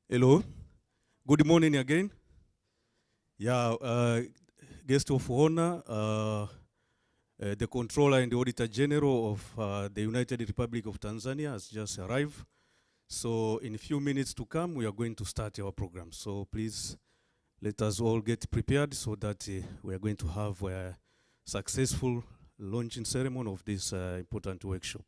Hello. Good morning again. Yeah, guest of honor, the Controller and the Auditor General of the United Republic of Tanzania has just arrived. So in a few minutes to come, we are going to start our program. So please let us all get prepared so that we are going to have a successful launching ceremony of this important workshop.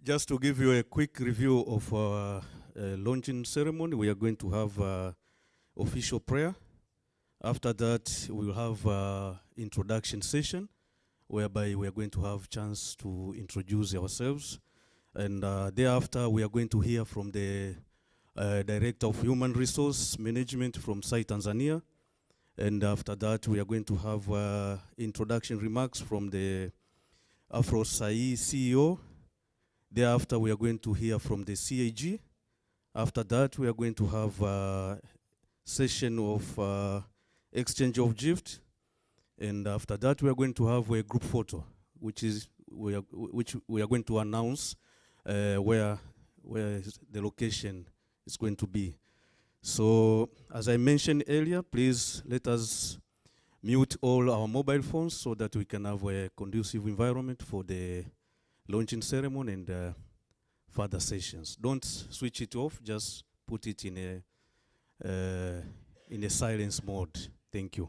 Just to give you a quick review of our launching ceremony, we are going to have official prayer. After that, we will have introduction session, whereby we are going to have chance to introduce ourselves. And thereafter, we are going to hear from the Director of Human Resource Management from SAI Tanzania. And after that, we are going to have introduction remarks from the AFROSAI-E CEO. Thereafter, we are going to hear from the CAG. After that, we are going to have a session of exchange of gift. And after that, we are going to have a group photo, which we are going to announce where the location is going to be. So, as I mentioned earlier, please let us mute all our mobile phones so that we can have a conducive environment for the launching ceremony and further sessions. Don't switch it off, just put it in a silence mode. Thank you.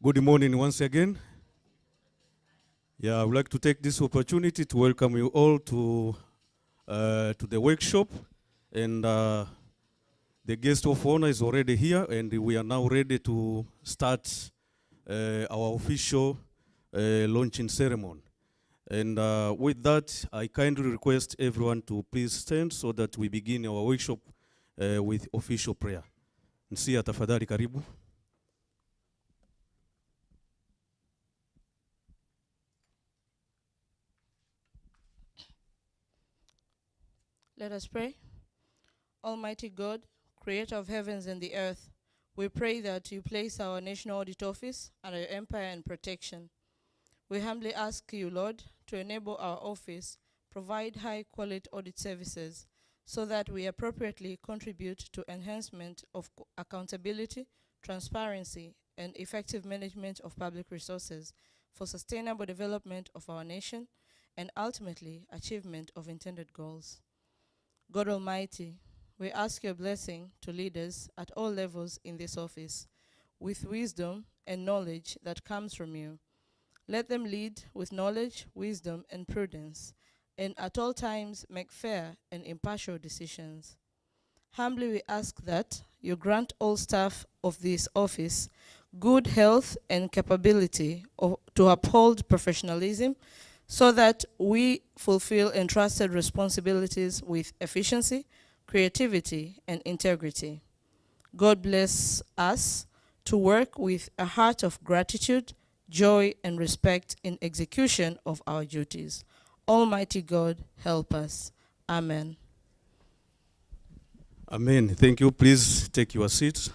Good morning once again. Yeah, I would like to take this opportunity to welcome you all to the workshop. And the guest of honor is already here, and we are now ready to start our official launching ceremony. And with that, I kindly request everyone to please stand so that we begin our workshop with official prayer. Nsia, tafadhali karibu. Let us pray. Almighty God, creator of heavens and the earth, we pray that you place our National Audit Office under your empire and protection. We humbly ask you, Lord, to enable our office provide high-quality audit services so that we appropriately contribute to enhancement of accountability, transparency, and effective management of public resources for sustainable development of our nation and ultimately achievement of intended goals. God Almighty, we ask your blessing to leaders at all levels in this office with wisdom and knowledge that comes from you. Let them lead with knowledge, wisdom, and prudence, and at all times make fair and impartial decisions. Humbly we ask that you grant all staff of this office good health and capability to uphold professionalism so that we fulfill entrusted responsibilities with efficiency, creativity, and integrity. God bless us to work with a heart of gratitude, joy, and respect in execution of our duties. Almighty God, help us. Amen. Amen. Thank you. Please take your seats.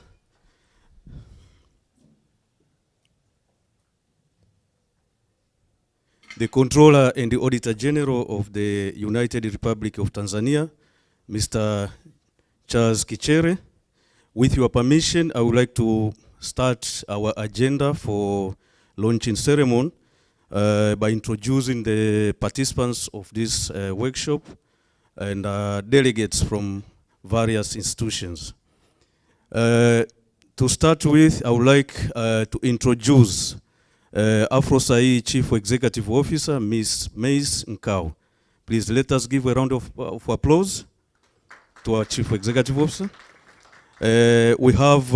The Controller and the Auditor General of the United Republic of Tanzania, Mr. Charles Kichere. With your permission, I would like to start our agenda for launching ceremony by introducing the participants of this workshop and delegates from various institutions. To start with, I would like to introduce AfROSAI-E Chief Executive Officer, Ms. Mace Nkau. Please let us give a round of applause to our Chief Executive Officer. We have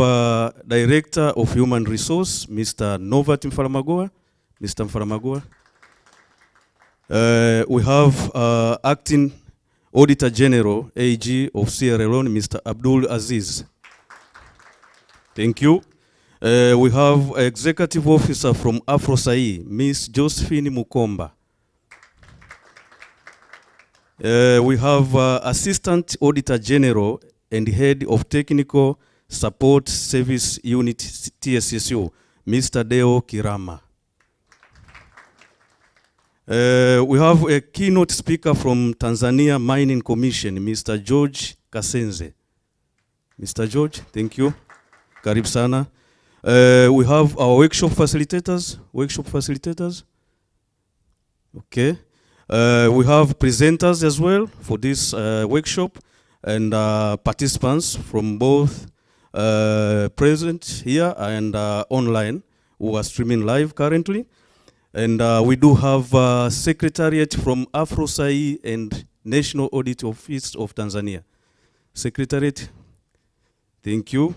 Director of Human Resource, Mr. Novat Mfaramagoa. Mr. Mfaramagoa. We have Acting Auditor General, AG of Sierra Leone, Mr. Abdul Aziz. Thank you. We have Executive Officer from AfROSAI-E, Ms. Josephine Mukomba. We have Assistant Auditor General and Head of Technical Support Service Unit TSSU, Mr. Deo Kirama. We have a keynote speaker from Tanzania Mining Commission, Mr. George Kasenze. Mr. George, thank you. Karib sana. We have our workshop facilitators. Okay. We have presenters as well for this workshop and participants from both present here and online who are streaming live currently. And we do have Secretariat from AfROSAI-E and National Audit Office of Tanzania. Secretariat, thank you.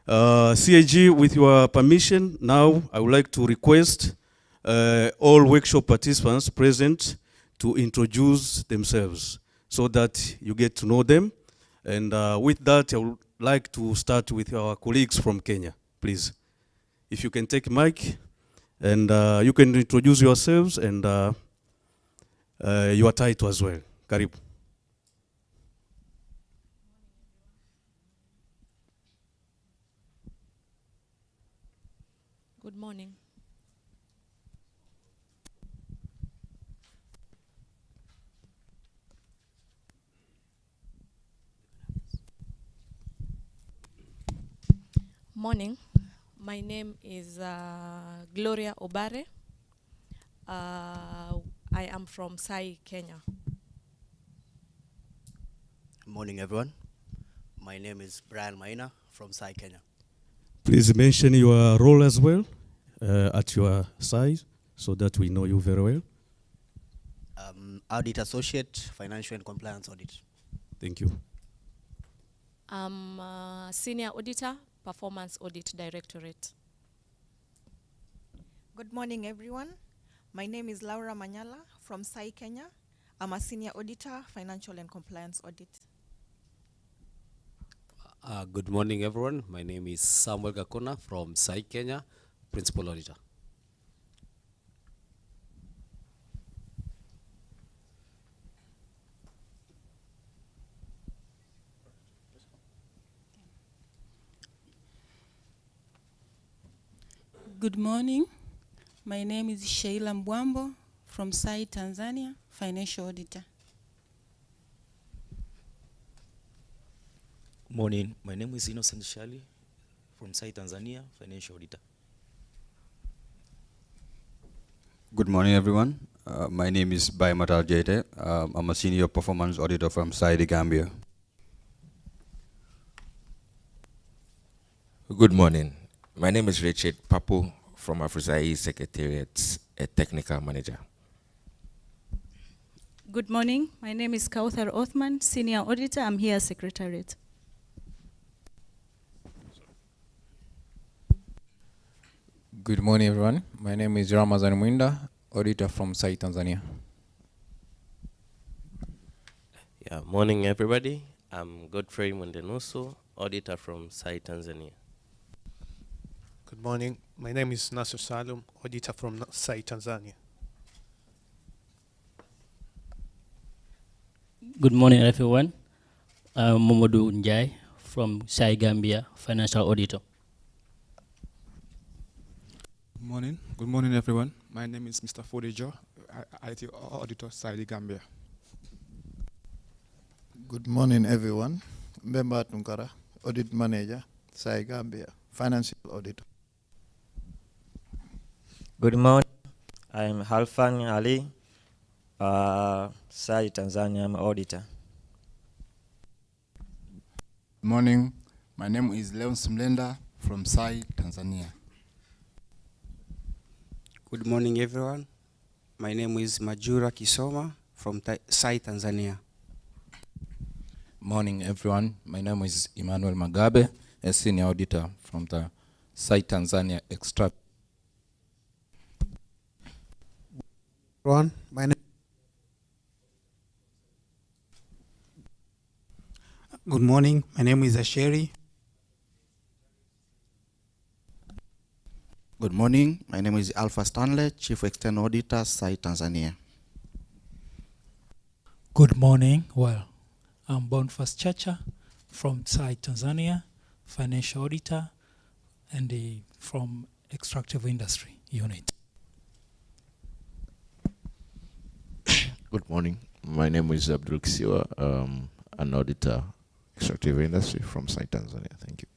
CAG, with your permission, now I would like to request all workshop participants present to introduce themselves so that you get to know them. And with that, I would like to start with our colleagues from Kenya, please. If you can take mic and you can introduce yourselves and your title as well. Karibu. Good morning. Morning. My name is Gloria Obare. I am from SAI, Kenya. Morning, everyone. My name is Brian Maina from SAI, Kenya. Please mention your role as well. at your size so that we know you very well. Audit Associate, Financial and Compliance Audit. Thank you. I'm Senior Auditor, Performance Audit Directorate. Good morning, everyone. My name is Laura Manyala from SAI Kenya. I'm a Senior Auditor, Financial and Compliance Audit. Good morning, everyone. My name is Samuel Gakona from SAI Kenya, Principal Auditor. Good morning. My name is Sheila Mbwambo from SAI Tanzania, Financial Auditor. Morning. My name is Innocent Shali from SAI Tanzania, Financial Auditor. Good morning, everyone. My name is Baimatal Jete. I'm a Senior Performance Auditor from SAI Gambia. Good morning. My name is Richard Papu from AfROSAI-E Secretariat, a Technical Manager. Good morning. My name is Kauthar Othman, Senior Auditor. I'm here as Secretariat. Good morning, everyone. My name is Ramazan Mwinda, Auditor from SAI Tanzania. Yeah, morning, everybody. I'm Godfrey Mundenuso, Auditor from SAI Tanzania. Good morning. My name is Nasser Salum, Auditor from SAI Tanzania. Good morning, everyone. I'm Momodu Njai from SAI Gambia, Financial Auditor. Good morning. Good morning, everyone. My name is Mr. Fodejo, IT Auditor, SAI Gambia. Good morning, everyone. Mbemba Tunkara, Audit Manager, SAI Gambia, Financial Auditor. Good morning. I'm Halfan Ali, SAI Tanzania, I'm Auditor. Good morning. My name is Leon Simlenda from SAI Tanzania. Good morning, everyone. My name is Majura Kisoma from SAI Tanzania. Morning, everyone. My name is Emmanuel Magabe, a Senior Auditor from the SAI Tanzania Extractive. Everyone, my name. Good morning. My name is Asheri. Good morning. My name is Alpha Stanley, Chief External Auditor, SAI Tanzania. Good morning. Well, I'm Boniface Chacha from SAI Tanzania, Financial Auditor, and from Extractive Industry Unit. Good morning. My name is Abdul Kisiwa, an auditor, Extractive Industry from SAI Tanzania. Thank you.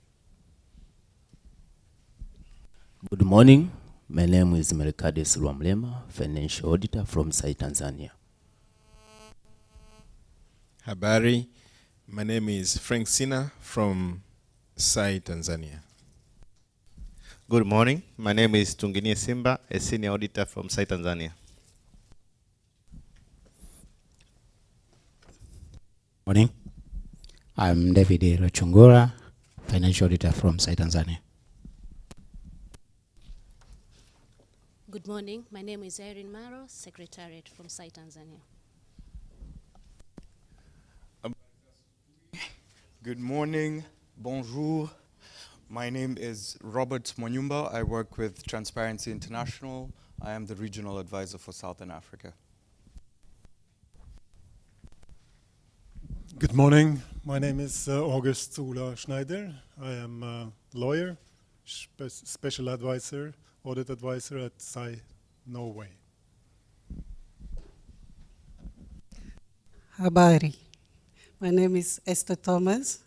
Good morning. My name is Mercades Rwamlema, Financial Auditor from SAI Tanzania. Habari. My name is Frank Sina from SAI Tanzania. Good morning. My name is Tunginie Simba, a Senior Auditor from SAI Tanzania. Morning. I'm David Rochungura, Financial Auditor from SAI Tanzania. Good morning. My name is Irene Maro, Secretariat from SAI Tanzania. Good morning. Bonjour. My name is Robert Monyumba. I work with Transparency International. I am the Regional Advisor for Southern Africa. Good morning. My name is August Ola Schneider. I am a lawyer, special advisor, audit advisor at SAI Norway. Habari. My name is Esther Thomas.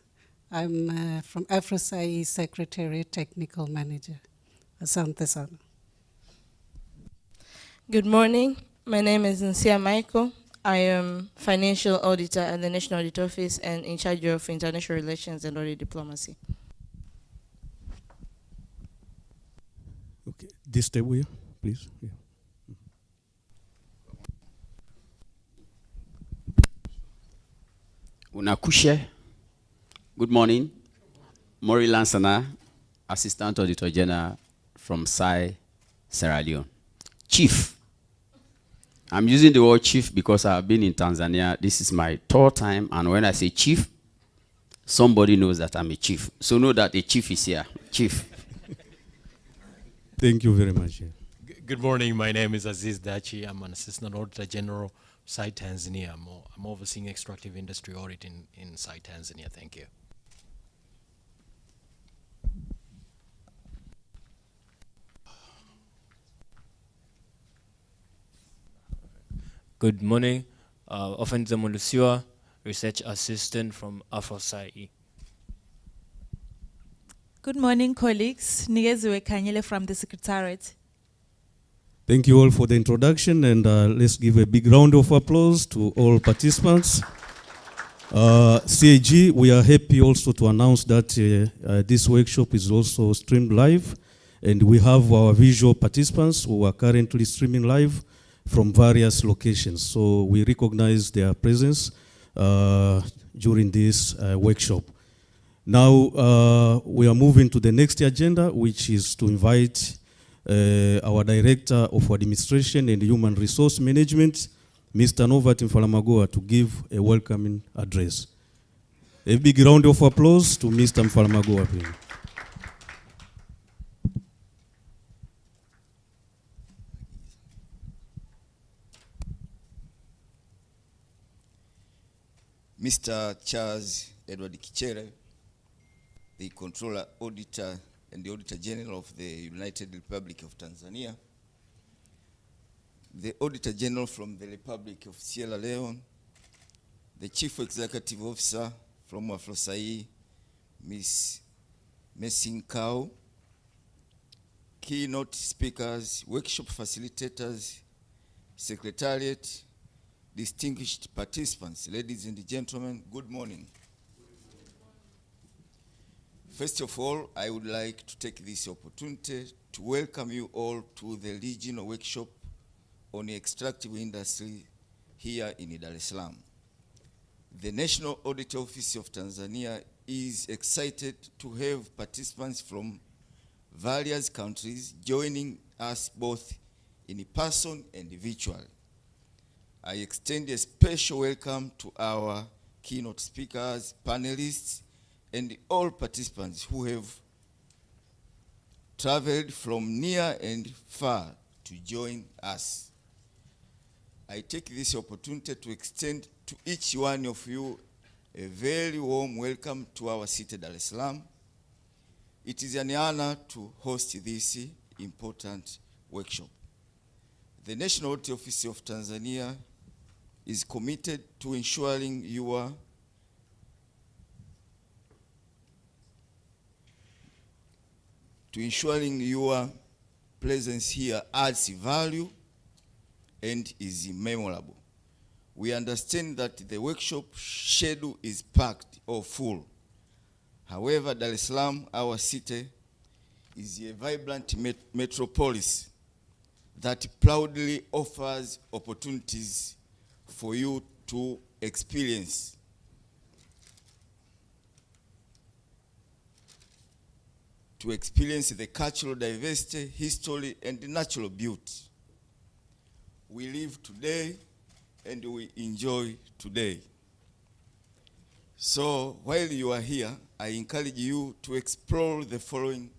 I'm from AfROSAI-E Secretariat Technical Manager. Asante sana. Good morning. My name is Nsia Michael. I am Financial Auditor at the National Audit Office and in charge of International Relations and Audit Diplomacy. Okay, this table here, please. Yeah. Unakushe. Good morning. Mori Lansana, Assistant Auditor General from SAI, Sierra Leone. Chief. I'm using the word chief because I've been in Tanzania. This is my third time, and when I say chief, somebody knows that I'm a chief. So know that a chief is here. Chief. Thank you very much. Good morning. My name is Aziz Dachi. I'm an Assistant Auditor General, SAI Tanzania. I'm overseeing extractive industry audit in SAI Tanzania. Thank you. Good morning. Offenza Mulusiwa, Research Assistant from AFROSAI-E. Good morning, colleagues. Nigeziwe Kanyele from the Secretariat. Thank you all for the introduction, and let's give a big round of applause to all participants. CAG, we are happy also to announce that this workshop is also streamed live, and we have our visual participants who are currently streaming live from various locations. So we recognize their presence during this workshop. Now we are moving to the next agenda, which is to invite our Director of Administration and Human Resource Management, Mr. Novat Mfalamagoa, to give a welcoming address. A big round of applause to Mr. Mfalamagoa, please. Mr. Charles Edward Kichere, the Controller Auditor and the Auditor General of the United Republic of Tanzania, the Auditor General from the Republic of Sierra Leone, the Chief Executive Officer from AfROSAI-E, Ms. Messinkau, keynote speakers, workshop facilitators, Secretariat, distinguished participants, ladies and gentlemen, good morning. First of all, I would like to take this opportunity to welcome you all to the regional workshop on extractive industry here in Dar es Salaam. The National Audit Office of Tanzania is excited to have participants from various countries joining us both in person and virtual. I extend a special welcome to our keynote speakers, panelists, and all participants who have traveled from near and far to join us. I take this opportunity to extend to each one of you a very warm welcome to our city, Dar es Salaam. It is an honor to host this important workshop. The National Audit Office of Tanzania is committed to ensuring your presence here adds value and is memorable. We understand that the workshop schedule is packed or full. However, Dar es Salaam, our city, is a vibrant metropolis that proudly offers opportunities for you to experience. The cultural diversity, history, and natural beauty. We live today and we enjoy today. So while you are here, I encourage you to explore the following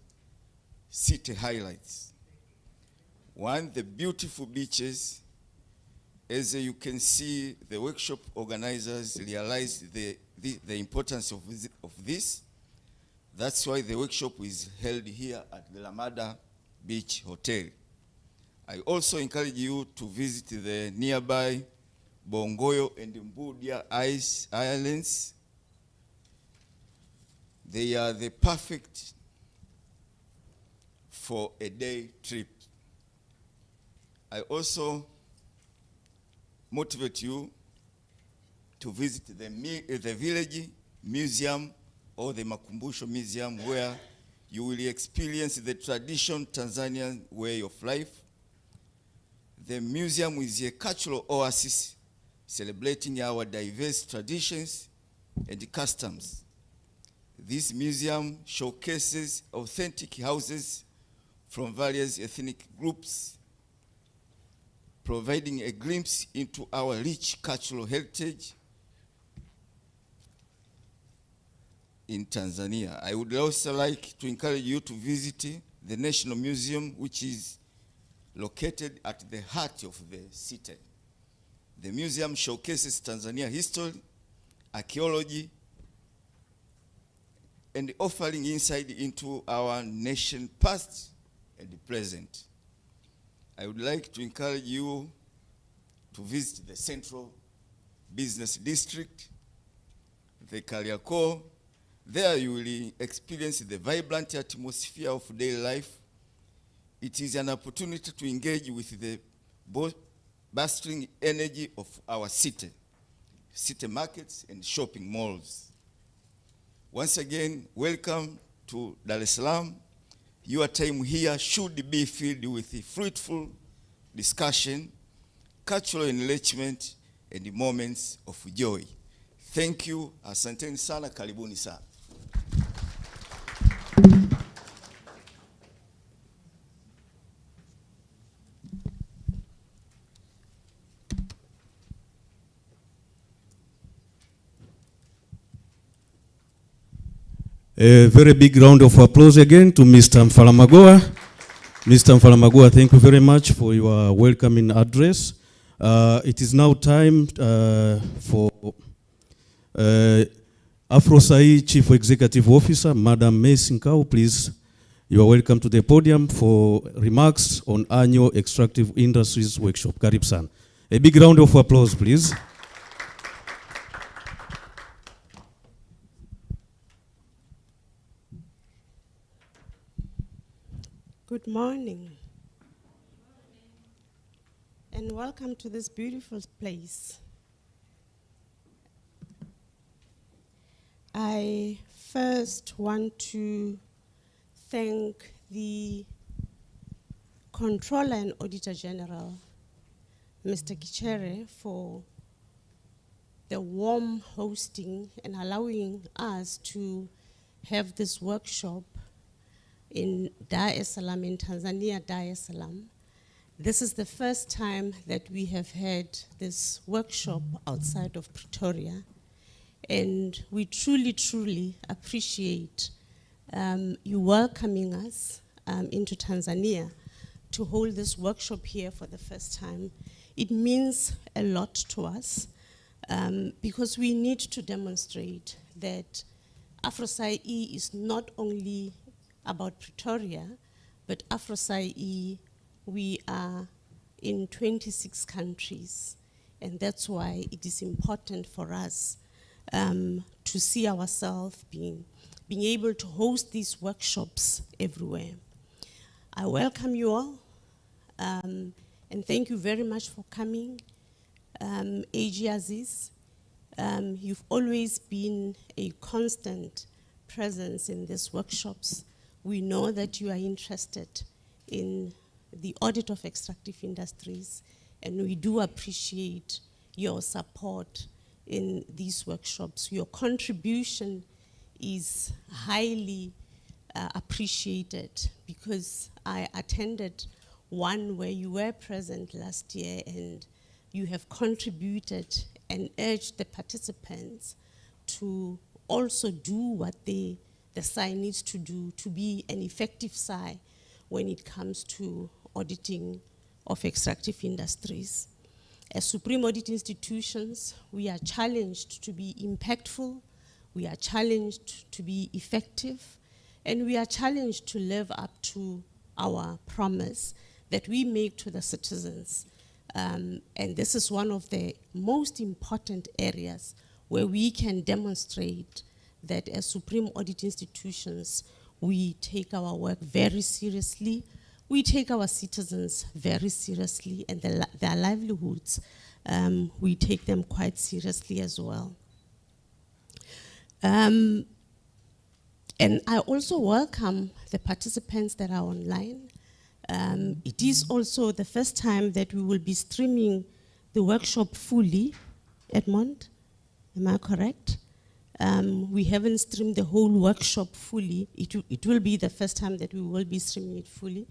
city highlights. One, the beautiful beaches. As you can see, the workshop organizers realized the importance of this. That's why the workshop is held here at the Lamada Beach Hotel. I also encourage you to visit the nearby Bongoyo and Mbudia Islands. They are the perfect for a day trip. I also motivate you to visit the village museum or the Makumbusho Museum, where you will experience the traditional Tanzanian way of life. The museum is a cultural oasis celebrating our diverse traditions and customs. This museum showcases authentic houses from various ethnic groups, providing a glimpse into our rich cultural heritage in Tanzania. I would also like to encourage you to visit the National Museum, which is located at the heart of the city. The museum showcases Tanzania history, archaeology, and offering insight into our nation past and present. I would like to encourage you to visit the Central Business District, the Kariakoo. There you will experience the vibrant atmosphere of daily life. It is an opportunity to engage with the bustling energy of our city markets and shopping malls. Once again, welcome to Dar es Salaam. Your time here should be filled with fruitful discussion, cultural enrichment, and moments of joy. Thank you. Asanteni sana, karibuni sana. A very big round of applause again to Mr. Mfalamagoa. Mr. Mfalamagoa, thank you very much for your welcoming address. It is now time for AfROSAI Chief Executive Officer, Madam May Sinkau. Please, you are welcome to the podium for remarks on annual Extractive Industries Workshop. Karibu sana. A big round of applause, please. Good morning, and welcome to this beautiful place. I first want to thank the Controller and Auditor General, Mr. Kichere, for the warm hosting and allowing us to have this workshop in Dar es Salaam, in Tanzania, Dar es Salaam. This is the first time that we have had this workshop outside of Pretoria, and we truly, truly appreciate you welcoming us into Tanzania to hold this workshop here for the first time. It means a lot to us because we need to demonstrate that AfROSAI-E is not only about Pretoria, but AfROSAI-E, we are in 26 countries, and that's why it is important for us to see ourselves being able to host these workshops everywhere. I welcome you all, and thank you very much for coming. AG Aziz, you've always been a constant presence in these workshops. We know that you are interested in the audit of extractive industries, and we do appreciate your support in these workshops. Your contribution is highly appreciated, because I attended one where you were present last year, and you have contributed and urged the participants to also do what the SAI needs to do to be an effective SAI when it comes to auditing of extractive industries. As Supreme Audit institutions, we are challenged to be impactful, we are challenged to be effective, and we are challenged to live up to our promise that we make to the citizens. And this is one of the most important areas where we can demonstrate that as Supreme Audit institutions, we take our work very seriously, we take our citizens very seriously, and their livelihoods, we take them quite seriously as well. And I also welcome the participants that are online. It is also the first time that we will be streaming the workshop fully. Edmond, am I correct? We haven't streamed the whole workshop fully. It will be the first time that we will be streaming it fully.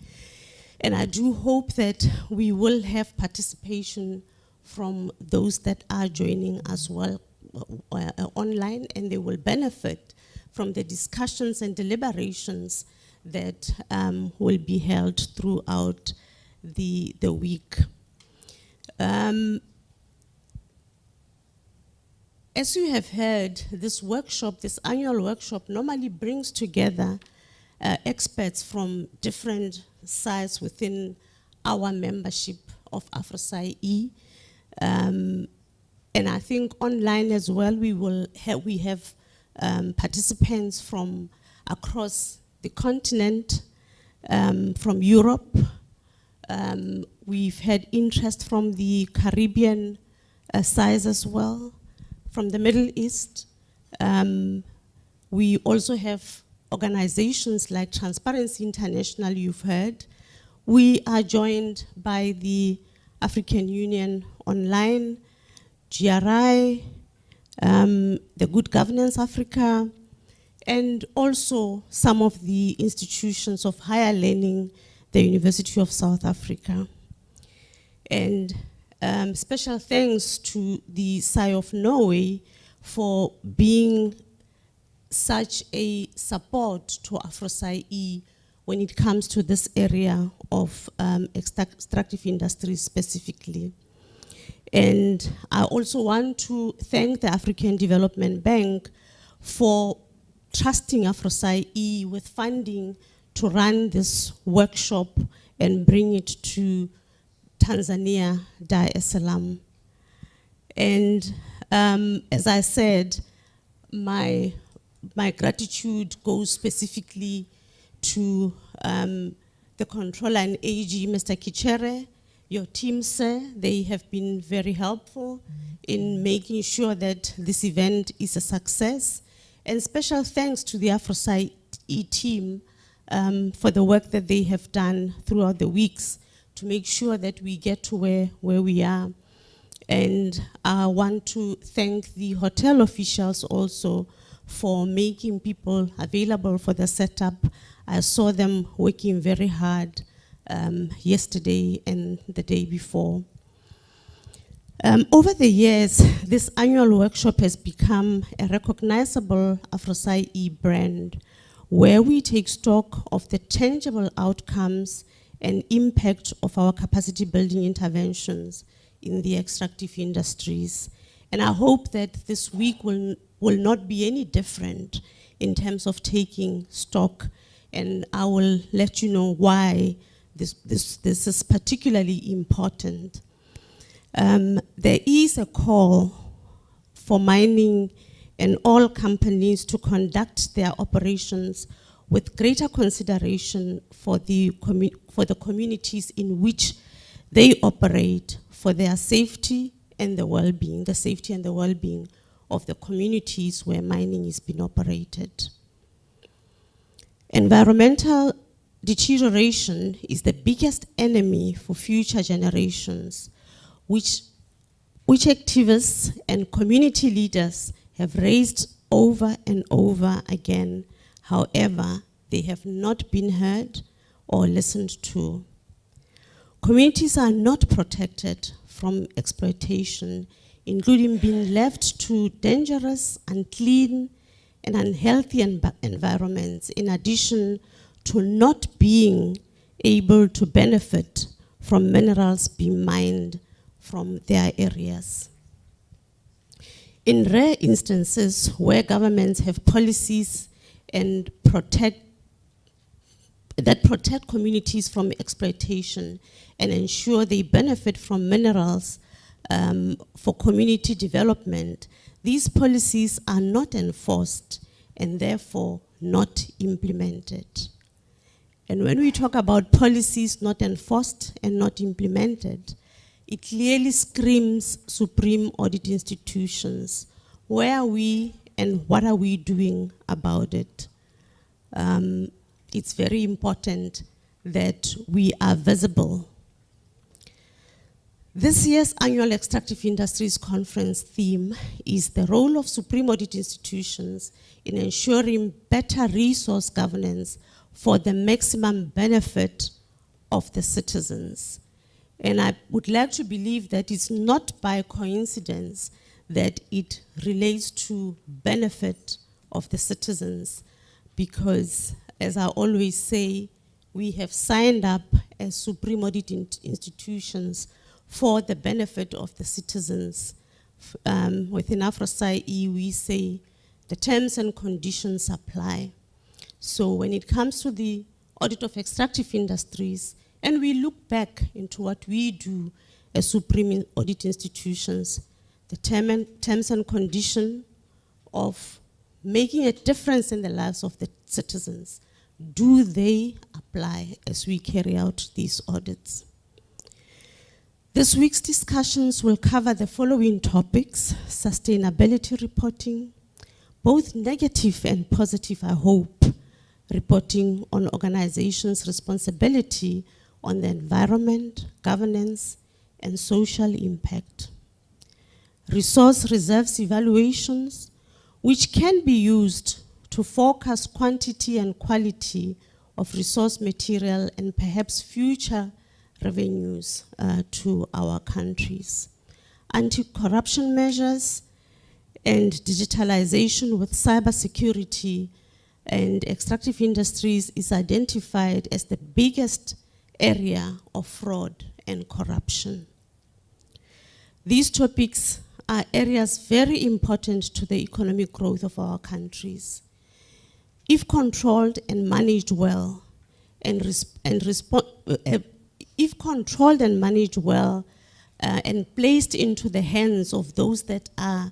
And I do hope that we will have participation from those that are joining as well online, and they will benefit from the discussions and deliberations that will be held throughout the week. As you have heard, this workshop, this annual workshop, normally brings together experts from different sides within our membership of AFROSAI-E. And I think online as well, we have participants from across the continent, from Europe. We've had interest from the Caribbean sides as well, from the Middle East. We also have organizations like Transparency International, you've heard. We are joined by the African Union Online, GRI, the Good Governance Africa, and also some of the institutions of higher learning, the University of South Africa. And special thanks to the SAI of Norway for being such a support to AfROSAI-E when it comes to this area of extractive industries specifically. And I also want to thank the African Development Bank for trusting AfROSAI-E with funding to run this workshop and bring it to Tanzania, Dar es Salaam. And as I said, my gratitude goes specifically to the controller and AG, Mr. Kichere, your team, sir. They have been very helpful in making sure that this event is a success. And special thanks to the AfROSAI-E team for the work that they have done throughout the weeks to make sure that we get to where we are. And I want to thank the hotel officials also for making people available for the setup. I saw them working very hard yesterday and the day before. Over the years, this annual workshop has become a recognizable AfROSAI-E brand where we take stock of the tangible outcomes and impact of our capacity building interventions in the extractive industries. And I hope that this week will not be any different in terms of taking stock, and I will let you know why this is particularly important. There is a call for mining and all companies to conduct their operations with greater consideration for the communities in which they operate, for their safety and the well-being, the safety and the well-being of the communities where mining is being operated. Environmental deterioration is the biggest enemy for future generations, which activists and community leaders have raised over and over again. However, they have not been heard or listened to. Communities are not protected from exploitation, including being left to dangerous, unclean, and unhealthy environments, in addition to not being able to benefit from minerals being mined from their areas. In rare instances where governments have policies and protect communities from exploitation and ensure they benefit from minerals for community development, these policies are not enforced and therefore not implemented. And when we talk about policies not enforced and not implemented, it clearly screams supreme audit institutions. Where are we and what are we doing about it? it's very important that we are visible. This year's annual Extractive Industries Conference theme is the role of Supreme Audit Institutions in ensuring better resource governance for the maximum benefit of the citizens. And I would like to believe that it's not by coincidence that it relates to benefit of the citizens, because as I always say, we have signed up as Supreme Audit Institutions for the benefit of the citizens. Within AfROSAI-E, we say the terms and conditions apply. So when it comes to the audit of extractive industries, and we look back into what we do as Supreme Audit Institutions, the terms and conditions of making a difference in the lives of the citizens, do they apply as we carry out these audits? This week's discussions will cover the following topics: sustainability reporting, both negative and positive, I hope, reporting on organizations' responsibility on the environment, governance, and social impact. Resource reserves evaluations, which can be used to forecast quantity and quality of resource material and perhaps future revenues to our countries. Anti-corruption measures and digitalization with cybersecurity and extractive industries is identified as the biggest area of fraud and corruption. These topics are areas very important to the economic growth of our countries. If controlled and managed well, and placed into the hands of those that are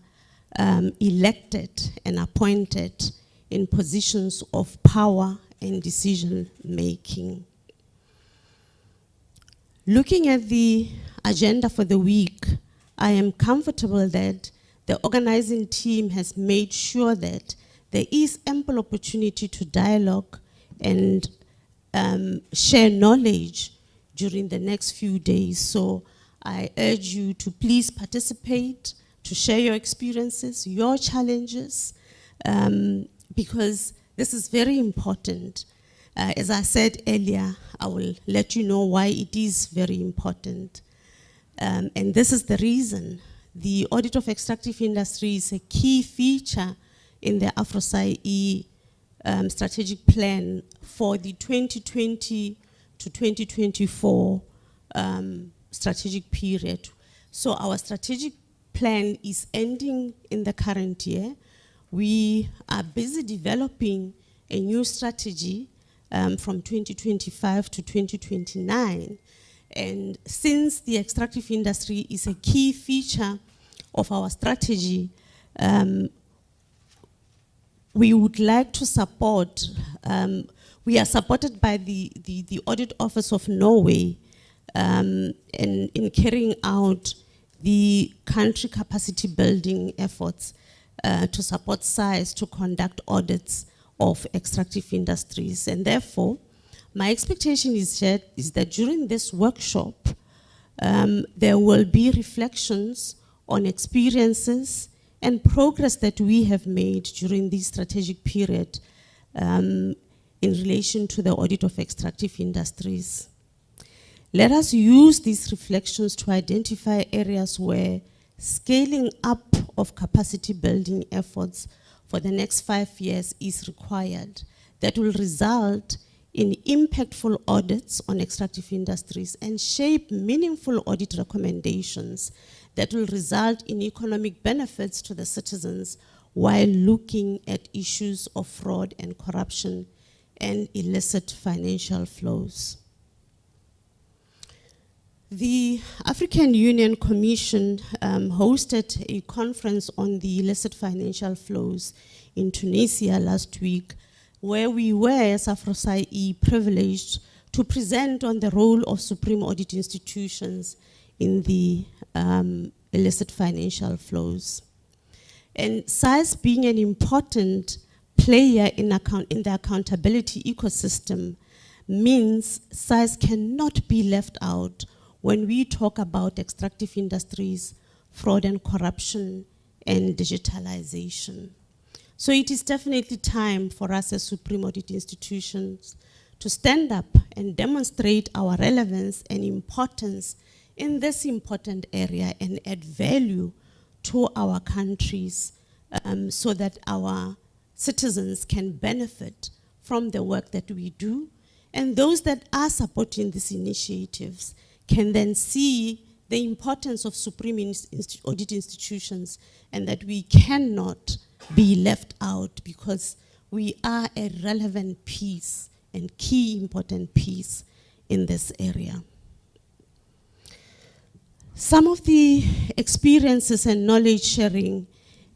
elected and appointed in positions of power and decision making. Looking at the agenda for the week, I am comfortable that the organizing team has made sure that there is ample opportunity to dialogue and share knowledge during the next few days. So I urge you to please participate, to share your experiences, your challenges, because this is very important. As I said earlier, I will let you know why it is very important. And this is the reason. The audit of extractive industry is a key feature in the AfROSAI-E strategic plan for the 2020 to 2024 strategic period. So our strategic plan is ending in the current year. We are busy developing a new strategy from 2025 to 2029. And since the extractive industry is a key feature of our strategy, we would like to support, we are supported by the Audit Office of Norway in carrying out the country capacity building efforts to support SAIs to conduct audits of extractive industries. And therefore, my expectation is that during this workshop, there will be reflections on experiences and progress that we have made during this strategic period in relation to the audit of extractive industries. Let us use these reflections to identify areas where scaling up of capacity building efforts for the next 5 years is required, that will result in impactful audits on extractive industries and shape meaningful audit recommendations that will result in economic benefits to the citizens while looking at issues of fraud and corruption and illicit financial flows. The African Union Commission hosted a conference on the illicit financial flows in Tunisia last week, where we were, as AfROSAI-E, privileged to present on the role of Supreme Audit Institutions in the illicit financial flows. And SAIs being an important player in the accountability ecosystem means SAIs cannot be left out when we talk about extractive industries, fraud and corruption, and digitalization. So it is definitely time for us as Supreme Audit institutions to stand up and demonstrate our relevance and importance in this important area and add value to our countries so that our citizens can benefit from the work that we do. And those that are supporting these initiatives can then see the importance of Supreme Audit institutions and that we cannot be left out because we are a relevant piece and key important piece in this area. Some of the experiences and knowledge sharing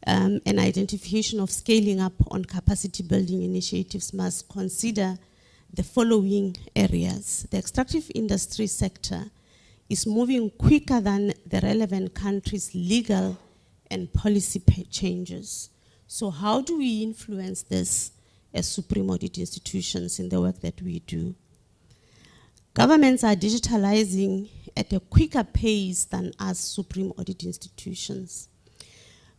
and identification of scaling up on capacity building initiatives must consider the following areas. The extractive industry sector is moving quicker than the relevant country's legal and policy changes. So how do we influence this as Supreme Audit institutions in the work that we do? Governments are digitalizing at a quicker pace than us Supreme Audit institutions.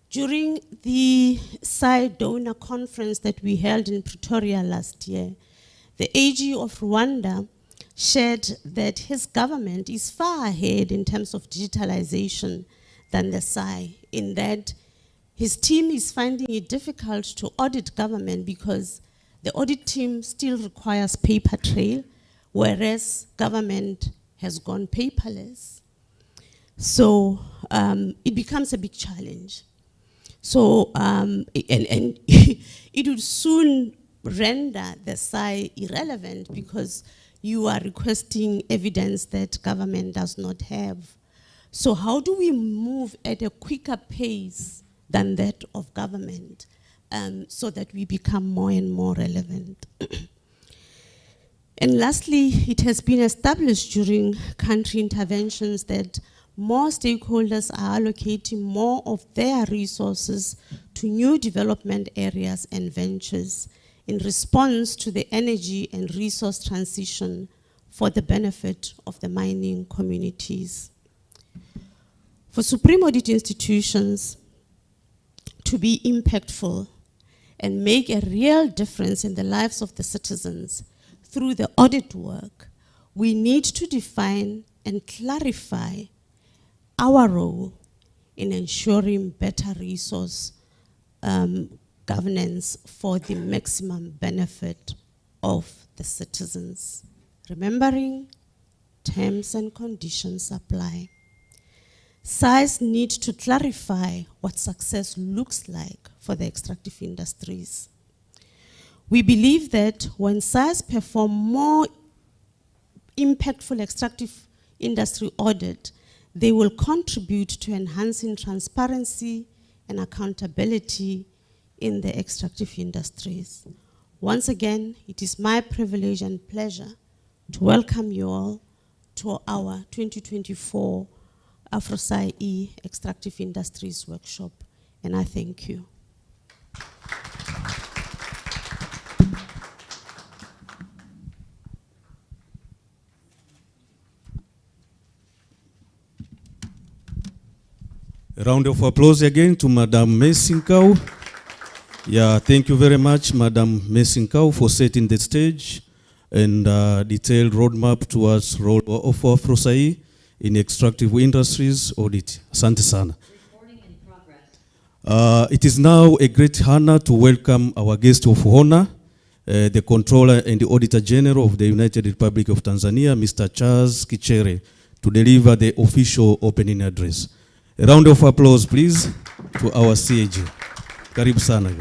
During the SAI donor conference that we held in Pretoria last year, the AG of Rwanda shared that his government is far ahead in terms of digitalization than the SAI, in that his team is finding it difficult to audit government because the audit team still requires paper trail, whereas government has gone paperless. So it becomes a big challenge. So, it would soon render the SAI irrelevant because you are requesting evidence that government does not have. So how do we move at a quicker pace than that of government so that we become more and more relevant? And lastly, it has been established during country interventions that more stakeholders are allocating more of their resources to new development areas and ventures in response to the energy and resource transition for the benefit of the mining communities. For Supreme Audit institutions to be impactful and make a real difference in the lives of the citizens through the audit work, we need to define and clarify our role in ensuring better resource governance for the maximum benefit of the citizens. Remembering terms and conditions apply. SAIs need to clarify what success looks like for the extractive industries. We believe that when SAIs perform more impactful extractive industry audit, they will contribute to enhancing transparency and accountability in the extractive industries. Once again, it is my privilege and pleasure to welcome you all to our 2024 AfROSAI-E Extractive Industries Workshop, and I thank you. A round of applause again to Madam Mesinkau. Yeah, thank you very much, Madam Mesinkau, for setting the stage and detailed roadmap towards role of AfROSAI in extractive industries audit. Asante sana. It is now a great honor to welcome our guest of honor, the Controller and the Auditor General of the United Republic of Tanzania, Mr. Charles Kichere, to deliver the official opening address. A round of applause, please, to our CAG. Karibu sana.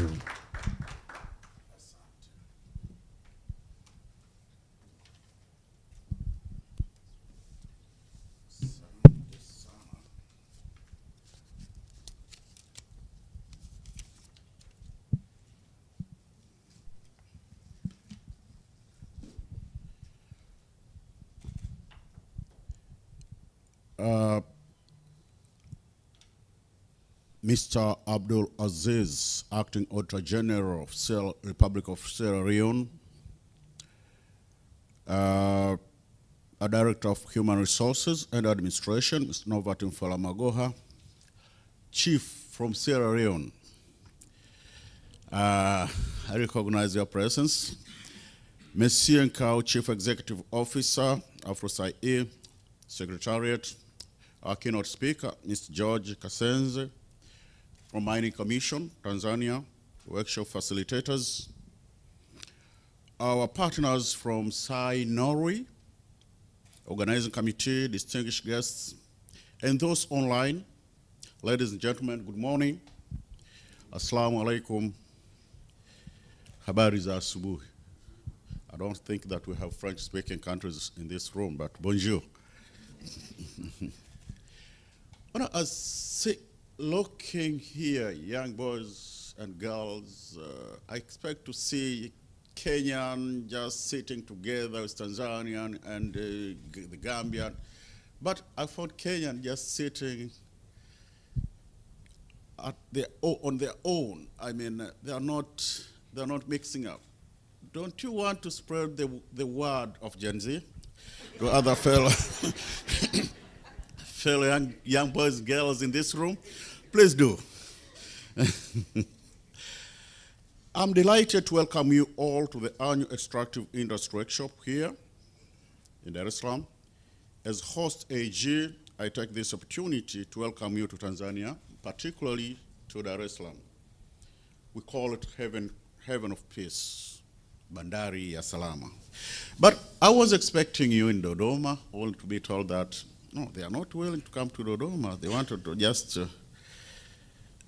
Mr. Abdul Aziz, Acting Auditor General of Republic of Sierra Leone, a Director of Human Resources and Administration, Mr. Novatin Falamagoha, Chief from Sierra Leone. I recognize your presence. Monsieur Nkau, Chief Executive Officer, AFROSAI-E, Secretariat. Our keynote speaker, Mr. George Kasenze, from Mining Commission, Tanzania, workshop facilitators. Our partners from SAI Norway, organizing committee, distinguished guests, and those online. Ladies and gentlemen, good morning. Assalamu alaikum. Habari za asubuhi. I don't think that we have French-speaking countries in this room, but bonjour. When I see looking here, young boys and girls, I expect to see Kenyan just sitting together with Tanzanian and the Gambian, but I found Kenyan just sitting on their own. I mean, they're not mixing up. Don't you want to spread the word of Gen Z to other fellow young boys and girls in this room? Please do. I'm delighted to welcome you all to the annual Extractive Industries Workshop here in Dar es Salaam. As host AG, I take this opportunity to welcome you to Tanzania, particularly to Dar es Salaam. We call it heaven of peace, Bandari ya Salama. But I was expecting you in Dodoma, only to be told that, no, they are not willing to come to Dodoma. They wanted to just,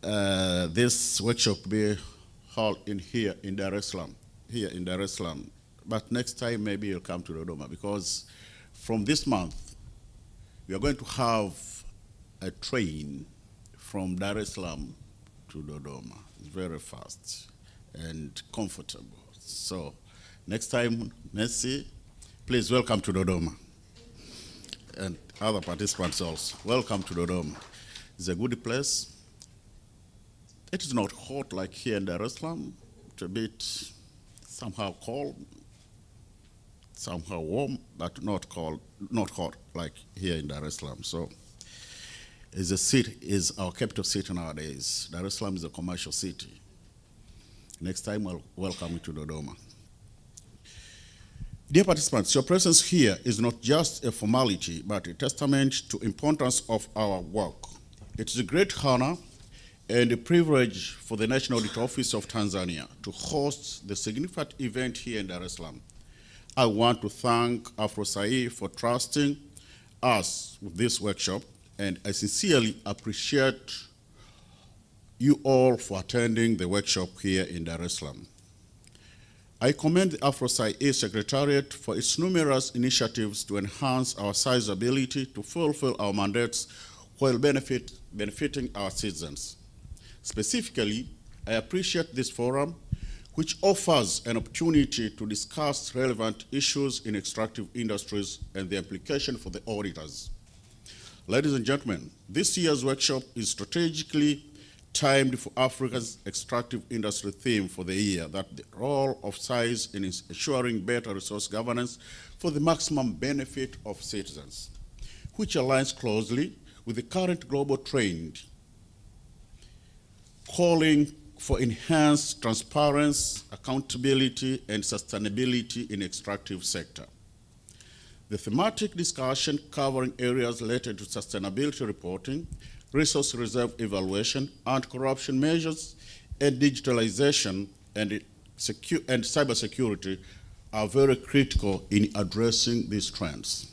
this workshop be held here in Dar es Salaam. But next time, maybe you'll come to Dodoma, because from this month, we are going to have a train from Dar es Salaam to Dodoma. It's very fast and comfortable. So next time, Messi, please welcome to Dodoma. And other participants also, welcome to Dodoma. It's a good place. It is not hot like here in Dar es Salaam. It's a bit somehow cold, somehow warm, but not hot like here in Dar es Salaam. So is our capital city nowadays. Dar es Salaam is a commercial city. Next time, I'll welcome you to Dodoma. Dear participants, your presence here is not just a formality, but a testament to the importance of our work. It is a great honor and a privilege for the National Audit Office of Tanzania to host the significant event here in Dar es Salaam. I want to thank AfROSAI-E for trusting us with this workshop, and I sincerely appreciate you all for attending the workshop here in Dar es Salaam. I commend the AfROSAI-E Secretariat for its numerous initiatives to enhance our SAI's ability to fulfill our mandates while benefiting our citizens. Specifically, I appreciate this forum, which offers an opportunity to discuss relevant issues in extractive industries and the implication for the auditors. Ladies and gentlemen, this year's workshop is strategically timed for Africa's extractive industry theme for the year, that the role of SAIs in ensuring better resource governance for the maximum benefit of citizens, which aligns closely with the current global trend calling for enhanced transparency, accountability, and sustainability in the extractive sector. The thematic discussion covering areas related to sustainability reporting, resource reserve evaluation, anti-corruption measures, and digitalization and cybersecurity are very critical in addressing these trends.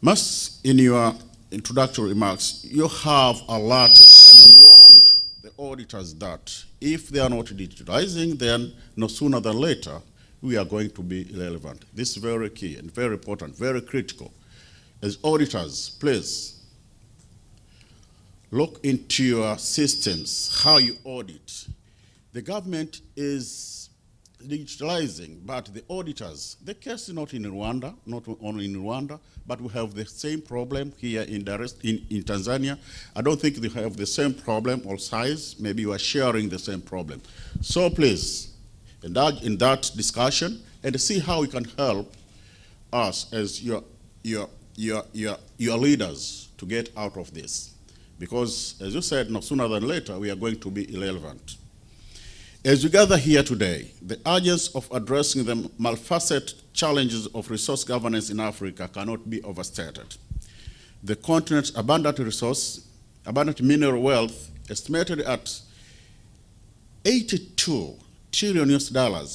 Mas, in your introductory remarks, you have alerted and warned the auditors that if they are not digitalizing, then no sooner than later, we are going to be irrelevant. This is very key and very important, very critical. As auditors, please look into your systems, how you audit. The government is digitalizing, but the auditors, the case is not in Rwanda, not only in Rwanda, but we have the same problem here in Tanzania. I don't think they have the same problem or size. Maybe you are sharing the same problem. So please, indulge in that discussion and see how we can help us as your leaders to get out of this. Because as you said, no sooner than later, we are going to be irrelevant. As we gather here today, the urgency of addressing the multifaceted challenges of resource governance in Africa cannot be overstated. The continent's abundant mineral wealth, estimated at $82 trillion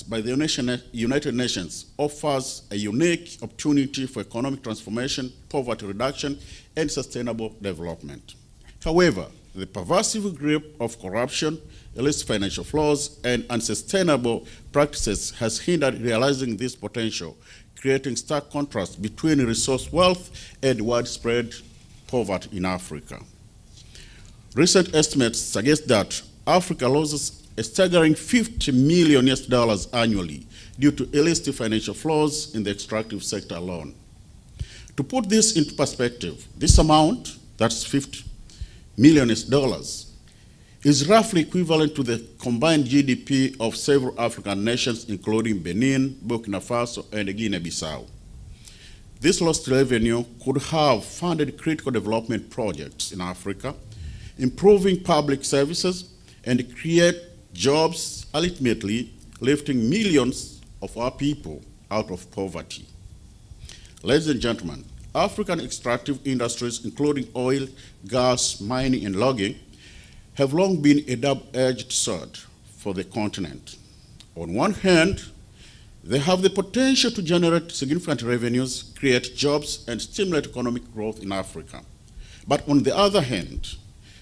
by the United Nations, offers a unique opportunity for economic transformation, poverty reduction, and sustainable development. However, the pervasive grip of corruption, illicit financial flows, and unsustainable practices has hindered realizing this potential, creating stark contrast between resource wealth and widespread poverty in Africa. Recent estimates suggest that Africa loses a staggering $50 million annually due to illicit financial flows in the extractive sector alone. To put this into perspective, this amount, that's $50 million, is roughly equivalent to the combined GDP of several African nations, including Benin, Burkina Faso, and Guinea-Bissau. This lost revenue could have funded critical development projects in Africa, improving public services, and create jobs, ultimately lifting millions of our people out of poverty. Ladies and gentlemen, African extractive industries, including oil, gas, mining, and logging, have long been a double-edged sword for the continent. On one hand, they have the potential to generate significant revenues, create jobs, and stimulate economic growth in Africa. But on the other hand,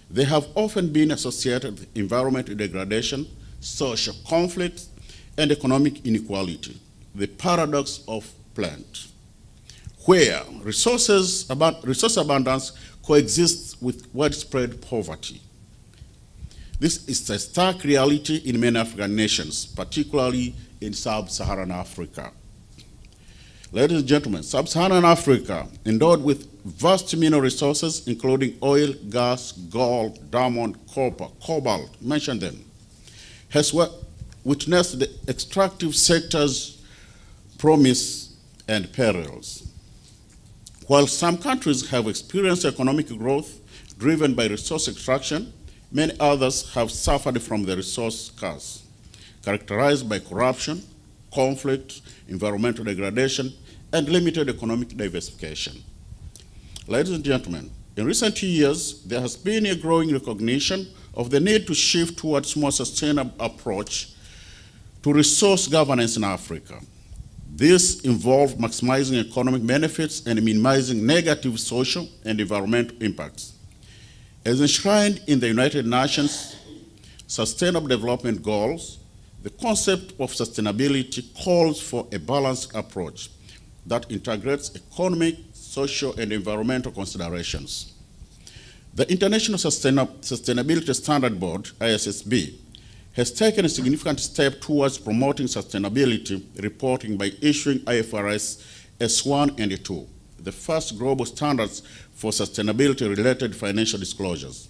they have often been associated with environmental degradation, social conflict, and economic inequality, the paradox of plant, where resource abundance coexists with widespread poverty. This is a stark reality in many African nations, particularly in sub-Saharan Africa. Ladies and gentlemen, sub-Saharan Africa, endowed with vast mineral resources, including oil, gas, gold, diamond, copper, cobalt, mention them, has witnessed the extractive sector's promise and perils. While some countries have experienced economic growth driven by resource extraction, many others have suffered from the resource curse, characterized by corruption, conflict, environmental degradation, and limited economic diversification. Ladies and gentlemen, in recent years, there has been a growing recognition of the need to shift towards a more sustainable approach to resource governance in Africa. This involves maximizing economic benefits and minimizing negative social and environmental impacts. As enshrined in the United Nations Sustainable Development Goals, the concept of sustainability calls for a balanced approach that integrates economic, social, and environmental considerations. The International Sustainability Standard Board, ISSB, has taken a significant step towards promoting sustainability reporting by issuing IFRS S1 and 2, the first global standards for sustainability-related financial disclosures.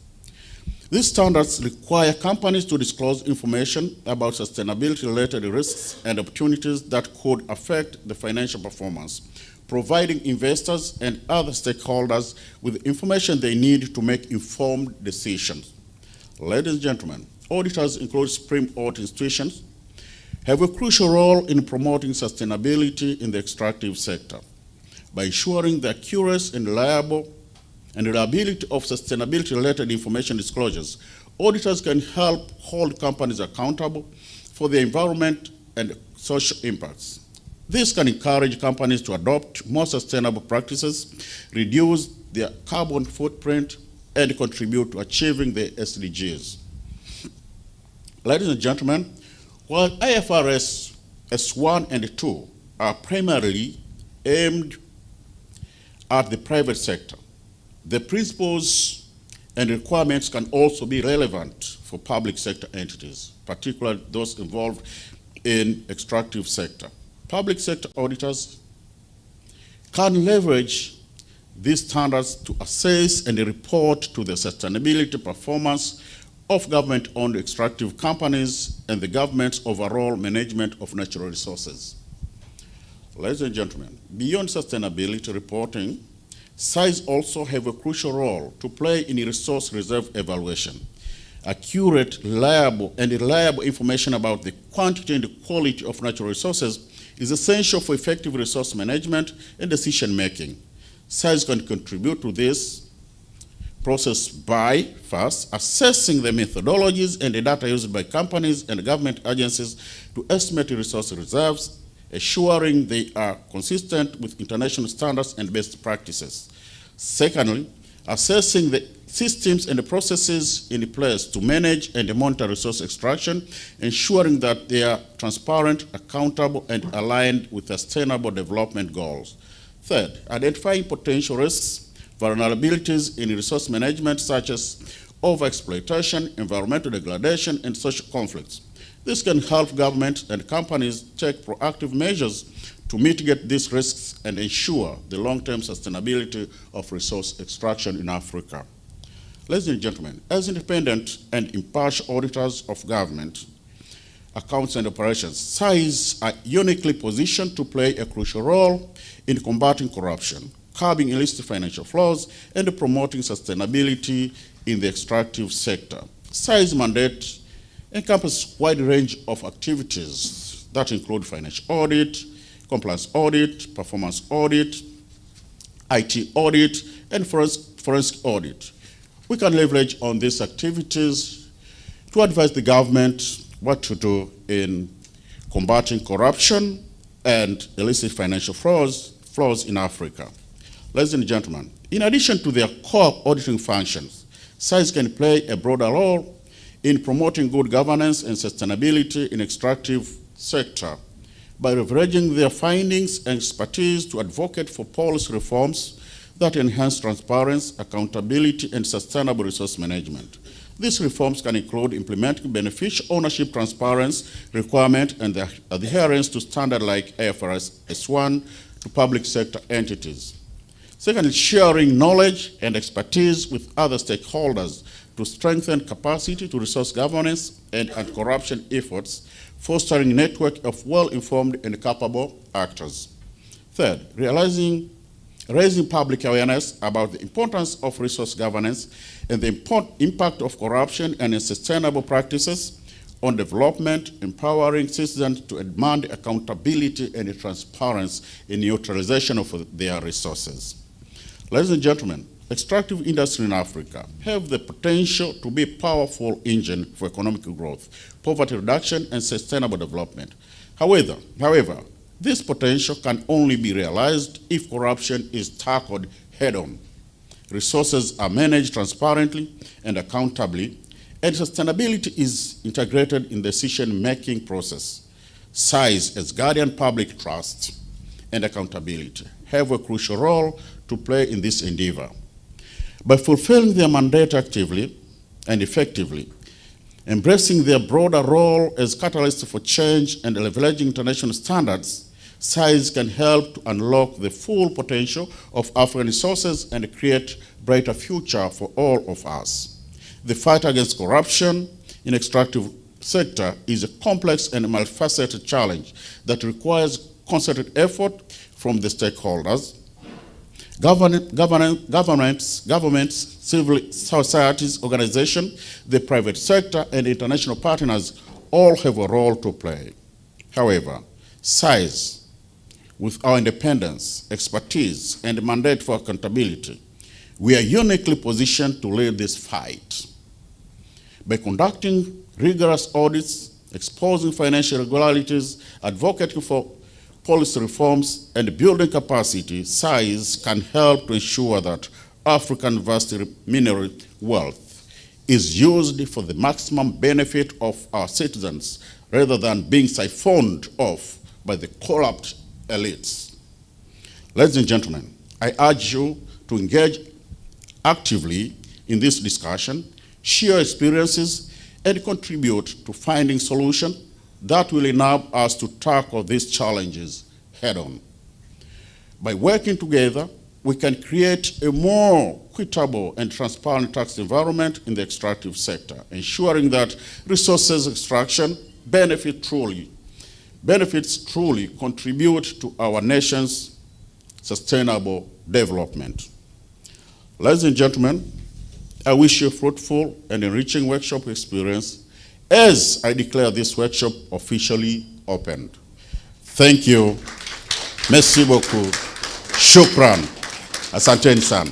These standards require companies to disclose information about sustainability-related risks and opportunities that could affect the financial performance, providing investors and other stakeholders with information they need to make informed decisions. Ladies and gentlemen, auditors, including Supreme Audit institutions, have a crucial role in promoting sustainability in the extractive sector. By ensuring the accuracy and reliability of sustainability-related information disclosures, auditors can help hold companies accountable for their environment and social impacts. This can encourage companies to adopt more sustainable practices, reduce their carbon footprint, and contribute to achieving the SDGs. Ladies and gentlemen, while IFRS S1 and 2 are primarily aimed at the private sector, the principles and requirements can also be relevant for public sector entities, particularly those involved in extractive sector. Public sector auditors can leverage these standards to assess and report to the sustainability performance of government-owned extractive companies and the government's overall management of natural resources. Ladies and gentlemen, beyond sustainability reporting, SAIs also have a crucial role to play in resource reserve evaluation. Accurate, reliable information about the quantity and the quality of natural resources is essential for effective resource management and decision-making. SAIs can contribute to this process by, first, assessing the methodologies and the data used by companies and government agencies to estimate resource reserves, assuring they are consistent with international standards and best practices. Secondly, assessing the systems and the processes in place to manage and monitor resource extraction, ensuring that they are transparent, accountable, and aligned with sustainable development goals. Third, identifying potential risks, vulnerabilities in resource management such as overexploitation, environmental degradation, and social conflicts. This can help governments and companies take proactive measures to mitigate these risks and ensure the long-term sustainability of resource extraction in Africa. Ladies and gentlemen, as independent and impartial auditors of government accounts and operations, SAIs are uniquely positioned to play a crucial role in combating corruption, curbing illicit financial flows, and promoting sustainability in the extractive sector. SAIs mandate encompasses a wide range of activities that include financial audit, compliance audit, performance audit, IT audit, and forensic audit. We can leverage on these activities to advise the government what to do in combating corruption and illicit financial flows in Africa. Ladies and gentlemen, in addition to their core auditing functions, SAIs can play a broader role in promoting good governance and sustainability in extractive sector by leveraging their findings and expertise to advocate for policy reforms that enhance transparency, accountability, and sustainable resource management. These reforms can include implementing beneficial ownership transparency requirement and the adherence to standards like AFROSAI-E to public sector entities. Secondly, sharing knowledge and expertise with other stakeholders to strengthen capacity to resource governance and anti-corruption efforts, fostering a network of well-informed and capable actors. Third, raising public awareness about the importance of resource governance and the impact of corruption and unsustainable practices on development, empowering citizens to demand accountability and transparency in the utilization of their resources. Ladies and gentlemen, extractive industry in Africa have the potential to be a powerful engine for economic growth, poverty reduction, and sustainable development. However, this potential can only be realized if corruption is tackled head-on, resources are managed transparently and accountably, and sustainability is integrated in the decision-making process. SAIs, as guardian public trust and accountability, have a crucial role to play in this endeavor. By fulfilling their mandate actively and effectively, embracing their broader role as catalysts for change and leveraging international standards, SAIs can help to unlock the full potential of African resources and create a brighter future for all of us. The fight against corruption in the extractive sector is a complex and multifaceted challenge that requires concerted effort from the stakeholders. Governments, civil societies, organizations, the private sector, and international partners all have a role to play. However, SAIs, with our independence, expertise, and mandate for accountability, we are uniquely positioned to lead this fight. By conducting rigorous audits, exposing financial irregularities, advocating for policy reforms, and building capacity, SAIs can help to ensure that African vast mineral wealth is used for the maximum benefit of our citizens rather than being siphoned off by the corrupt elites. Ladies and gentlemen, I urge you to engage actively in this discussion, share experiences, and contribute to finding solutions that will enable us to tackle these challenges head on. By working together, we can create a more equitable and transparent tax environment in the extractive sector, ensuring that resources extraction benefits truly contribute to our nation's sustainable development. Ladies and gentlemen, I wish you a fruitful and enriching workshop experience as I declare this workshop officially opened. Thank you. Merci beaucoup. Shukran. Asanteni sana.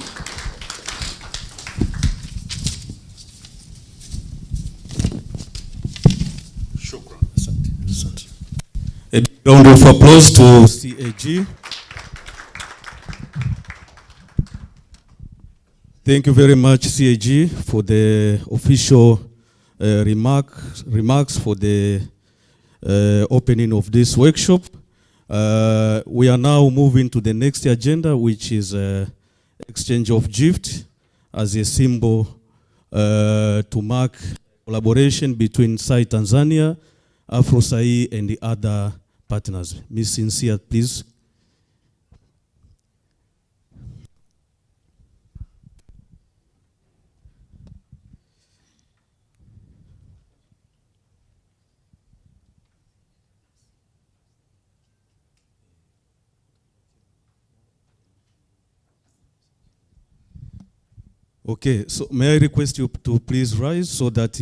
Shukran. Asante. A big round of applause to CAG. Thank you very much, CAG, for the official remarks for the opening of this workshop. We are now moving to the next agenda, which is exchange of gift as a symbol to mark collaboration between SAI Tanzania, AfROSAI-E, and the other partners. Ms. Sincere, please. Okay, so may I request you to please rise so that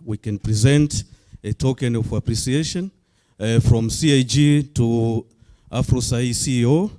we can present a token of appreciation from CAG to AfROSAI-E CEO.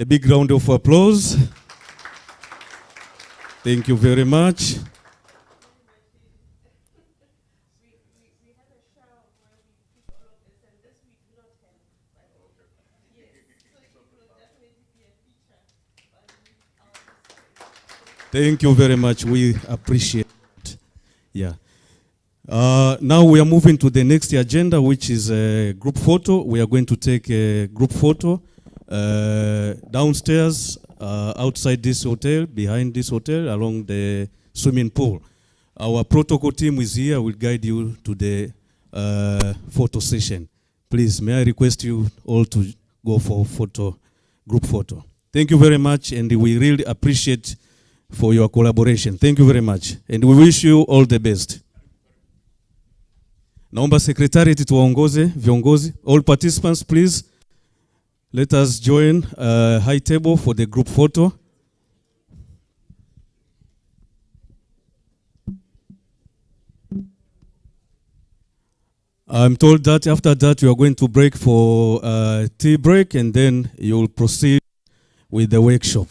A big round of applause. Thank you very much. Thank you very much. We appreciate it. Yeah. Now we are moving to the next agenda, which is a group photo. We are going to take a group photo downstairs, outside this hotel, behind this hotel, along the swimming pool. Our protocol team is here, will guide you to the photo session. Please, may I request you all to go for group photo. Thank you very much, and we really appreciate for your collaboration. Thank you very much, and we wish you all the best. Naomba secretariat tuwaongoze viongozi. All participants, please, let us join high table for the group photo. I'm told that after that you are going to break for tea break, and then you'll proceed with the workshop.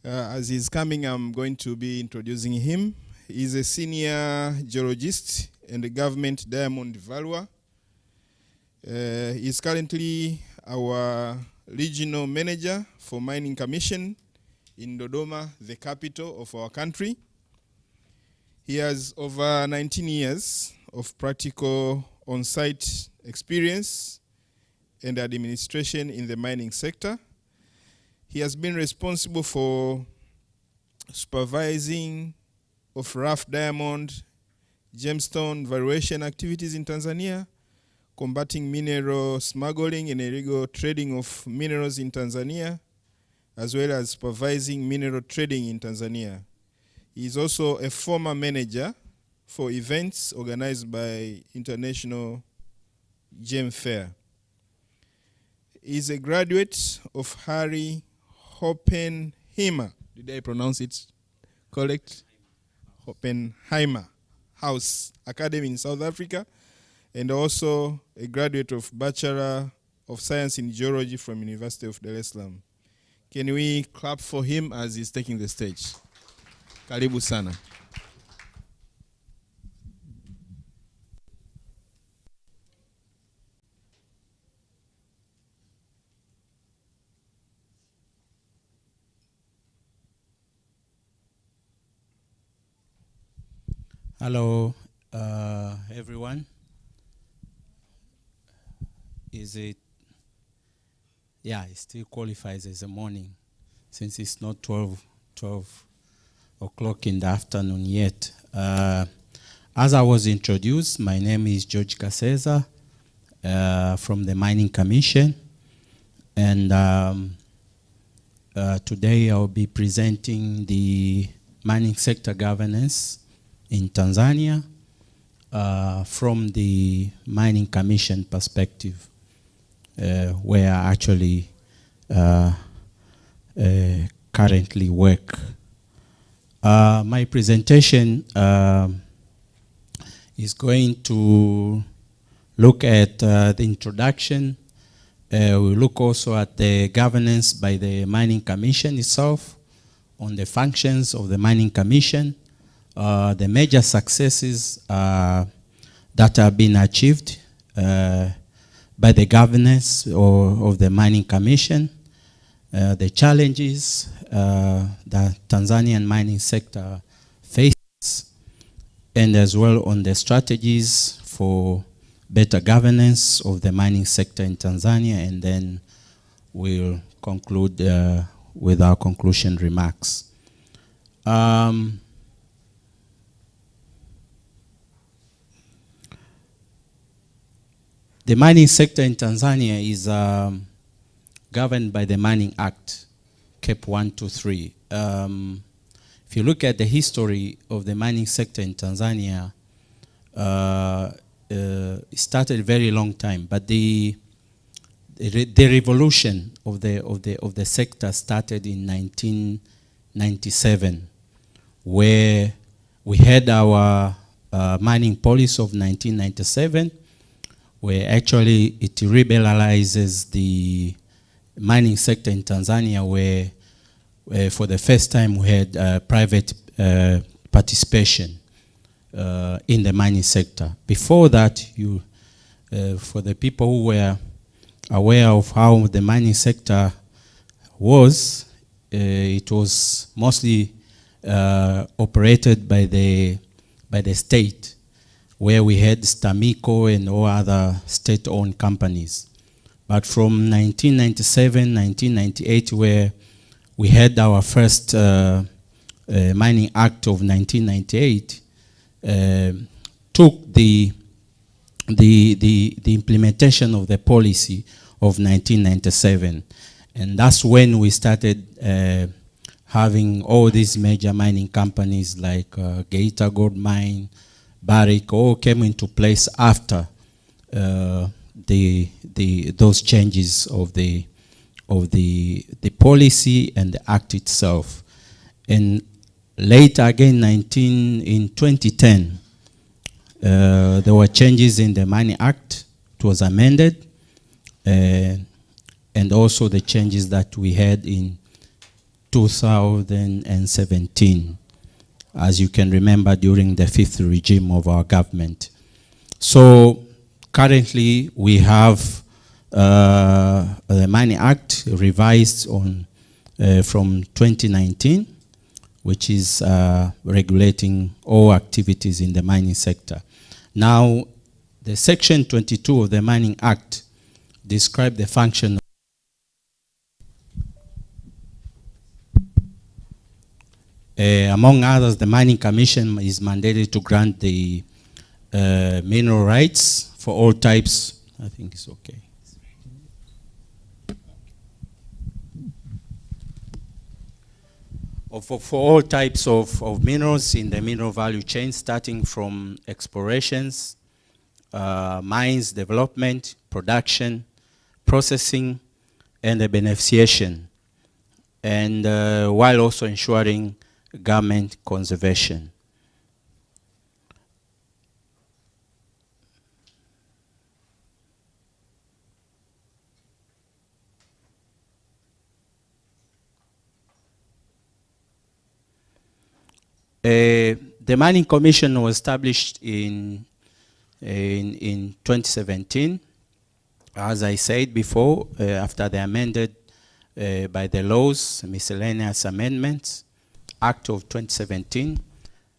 As he's coming, I'm going to be introducing him. He's a senior geologist and a government diamond valuer. He's currently our regional manager for Mining Commission in Dodoma, the capital of our country. He has over 19 years of practical on-site experience and administration in the mining sector. He has been responsible for supervising of rough diamond, gemstone valuation activities in Tanzania, combating mineral smuggling and illegal trading of minerals in Tanzania, as well as supervising mineral trading in Tanzania. He is also a former manager for events organized by International Gem Fair. He is a graduate of Harry Oppenheimer. Did I pronounce it correct? Oppenheimer House Academy in South Africa, and also a graduate of Bachelor of Science in Geology from University of Dar es Salaam. Can we clap for him as he's taking the stage? Karibu sana. Hello, everyone. Is it? Yeah, it still qualifies as a morning, since it's not 12 o'clock in the afternoon yet. As I was introduced, my name is George Kaseza from the Mining Commission, and today I'll be presenting the mining sector governance in Tanzania from the Mining Commission perspective, where I actually currently work. My presentation is going to look at the introduction. We'll look also at the governance by the Mining Commission itself, on the functions of the Mining Commission, the major successes that have been achieved by the governance of the Mining Commission, the challenges the Tanzanian mining sector faces, and as well on the strategies for better governance of the mining sector in Tanzania, and then we'll conclude with our conclusion remarks. The mining sector in Tanzania is governed by the Mining Act, Cap 123. If you look at the history of the mining sector in Tanzania, it started a very long time, but the revolution of the sector started in 1997, where we had our mining policy of 1997, where actually it liberalizes the mining sector in Tanzania, where for the first time we had private participation in the mining sector. Before that, for the people who were aware of how the mining sector was, it was mostly operated by the state, where we had Stamico and all other state-owned companies. But from 1997, 1998, where we had our first Mining Act of 1998, took the implementation of the policy of 1997. And that's when we started having all these major mining companies like Geita Gold Mine, Barrick, all came into place after those changes of the policy and the act itself. And later again, in 2010, there were changes in the Mining Act. It was amended, and also the changes that we had in 2017, as you can remember, during the fifth regime of our government. So currently we have the Mining Act revised on from 2019, which is regulating all activities in the mining sector. Now, the Section 22 of the Mining Act describes the function among others, the Mining Commission is mandated to grant the mineral rights for all types. I think it's okay. For all types of minerals in the mineral value chain, starting from explorations, mines, development, production, processing, and the beneficiation, and while also ensuring government conservation. The Mining Commission was established in 2017, as I said before, after the amended by the laws, miscellaneous amendments, Act of 2017,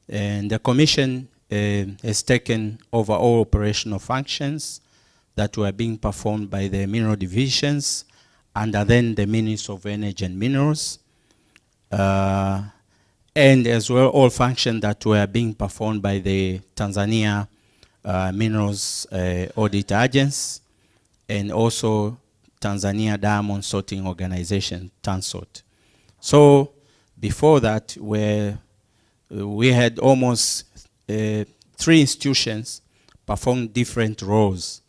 and the Commission has taken over all operational functions that were being performed by the mineral divisions under then the Ministry of Energy and Minerals, and as well all functions that were being performed by the Tanzania Minerals Audit Agency and also Tanzania Diamond Sorting Organization, TANSOT. So before that, we had almost 3 institutions perform different roles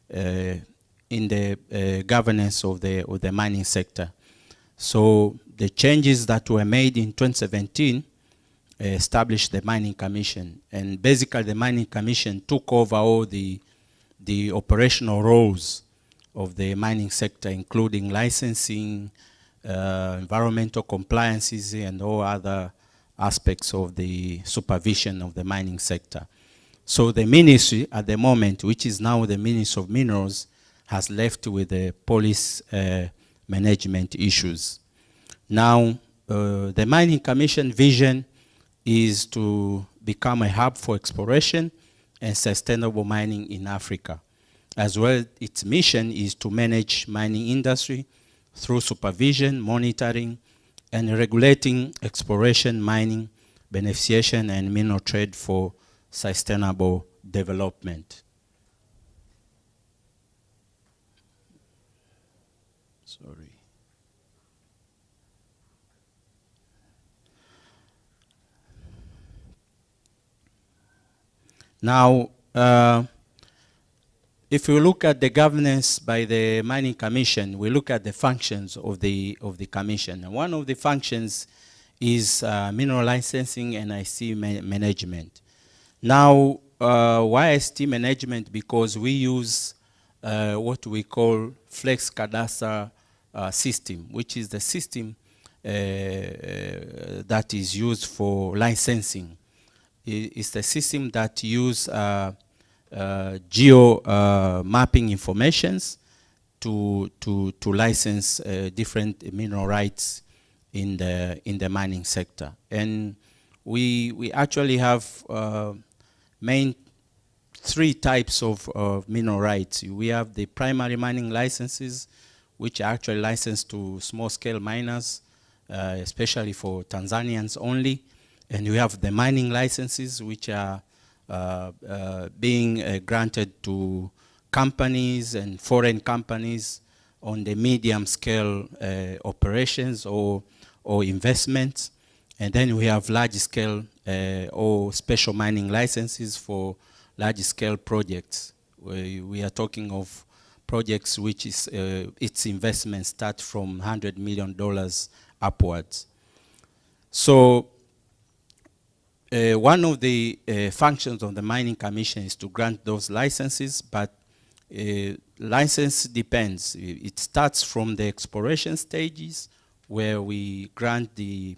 in the governance of the mining sector. So the changes that were made in 2017 established the Mining Commission, and basically the Mining Commission took over all the operational roles of the mining sector, including licensing, environmental compliances, and all other aspects of the supervision of the mining sector. So the ministry at the moment, which is now the Ministry of Minerals, has left with the police management issues. Now, the Mining Commission vision is to become a hub for exploration and sustainable mining in Africa. As well, its mission is to manage mining industry through supervision, monitoring, and regulating exploration, mining, beneficiation, and mineral trade for sustainable development. Sorry. Now, if you look at the governance by the Mining Commission, we look at the functions of the commission. And one of the functions is mineral licensing and IC management. Now, why ICT management? Because we use what we call flex cadastre system, which is the system that is used for licensing. It's the system that uses geo mapping informations to license different mineral rights in the mining sector. And we actually have main 3 types of mineral rights. We have the primary mining licenses, which are actually licensed to small-scale miners, especially for Tanzanians only. And we have the mining licenses, which are being granted to companies and foreign companies on the medium-scale operations or investments. And then we have large-scale or special mining licenses for large-scale projects. We are talking of projects which is its investment start from $100 million upwards. So one of the functions of the Mining Commission is to grant those licenses, but license depends. It starts from the exploration stages where we grant the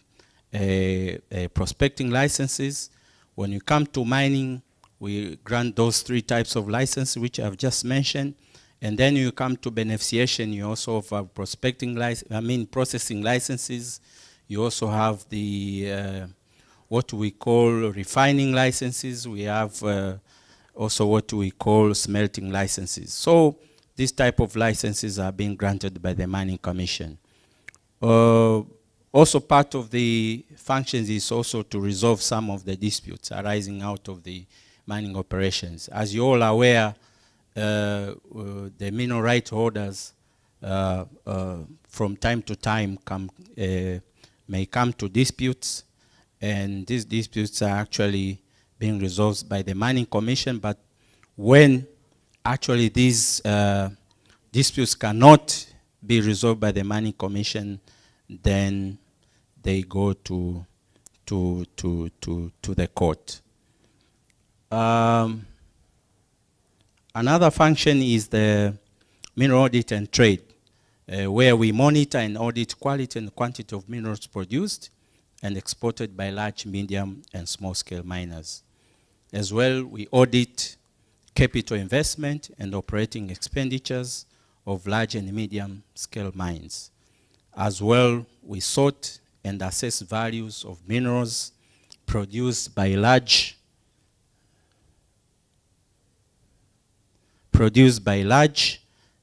prospecting licenses. When you come to mining, we grant those 3 types of licenses which I've just mentioned. And then you come to beneficiation, you also have processing licenses. You also have the what we call refining licenses. We have also what we call smelting licenses. So these type of licenses are being granted by the Mining Commission. Also part of the functions is also to resolve some of the disputes arising out of the mining operations. As you're all aware, the mineral right holders from time to time may come to disputes, and these disputes are actually being resolved by the Mining Commission. But when actually these disputes cannot be resolved by the Mining Commission, then they go to the court. Another function is the mineral audit and trade, where we monitor and audit quality and quantity of minerals produced and exported by large, medium, and small-scale miners. As well, we audit capital investment and operating expenditures of large and medium-scale mines. As well, we sort and assess values of minerals produced by large,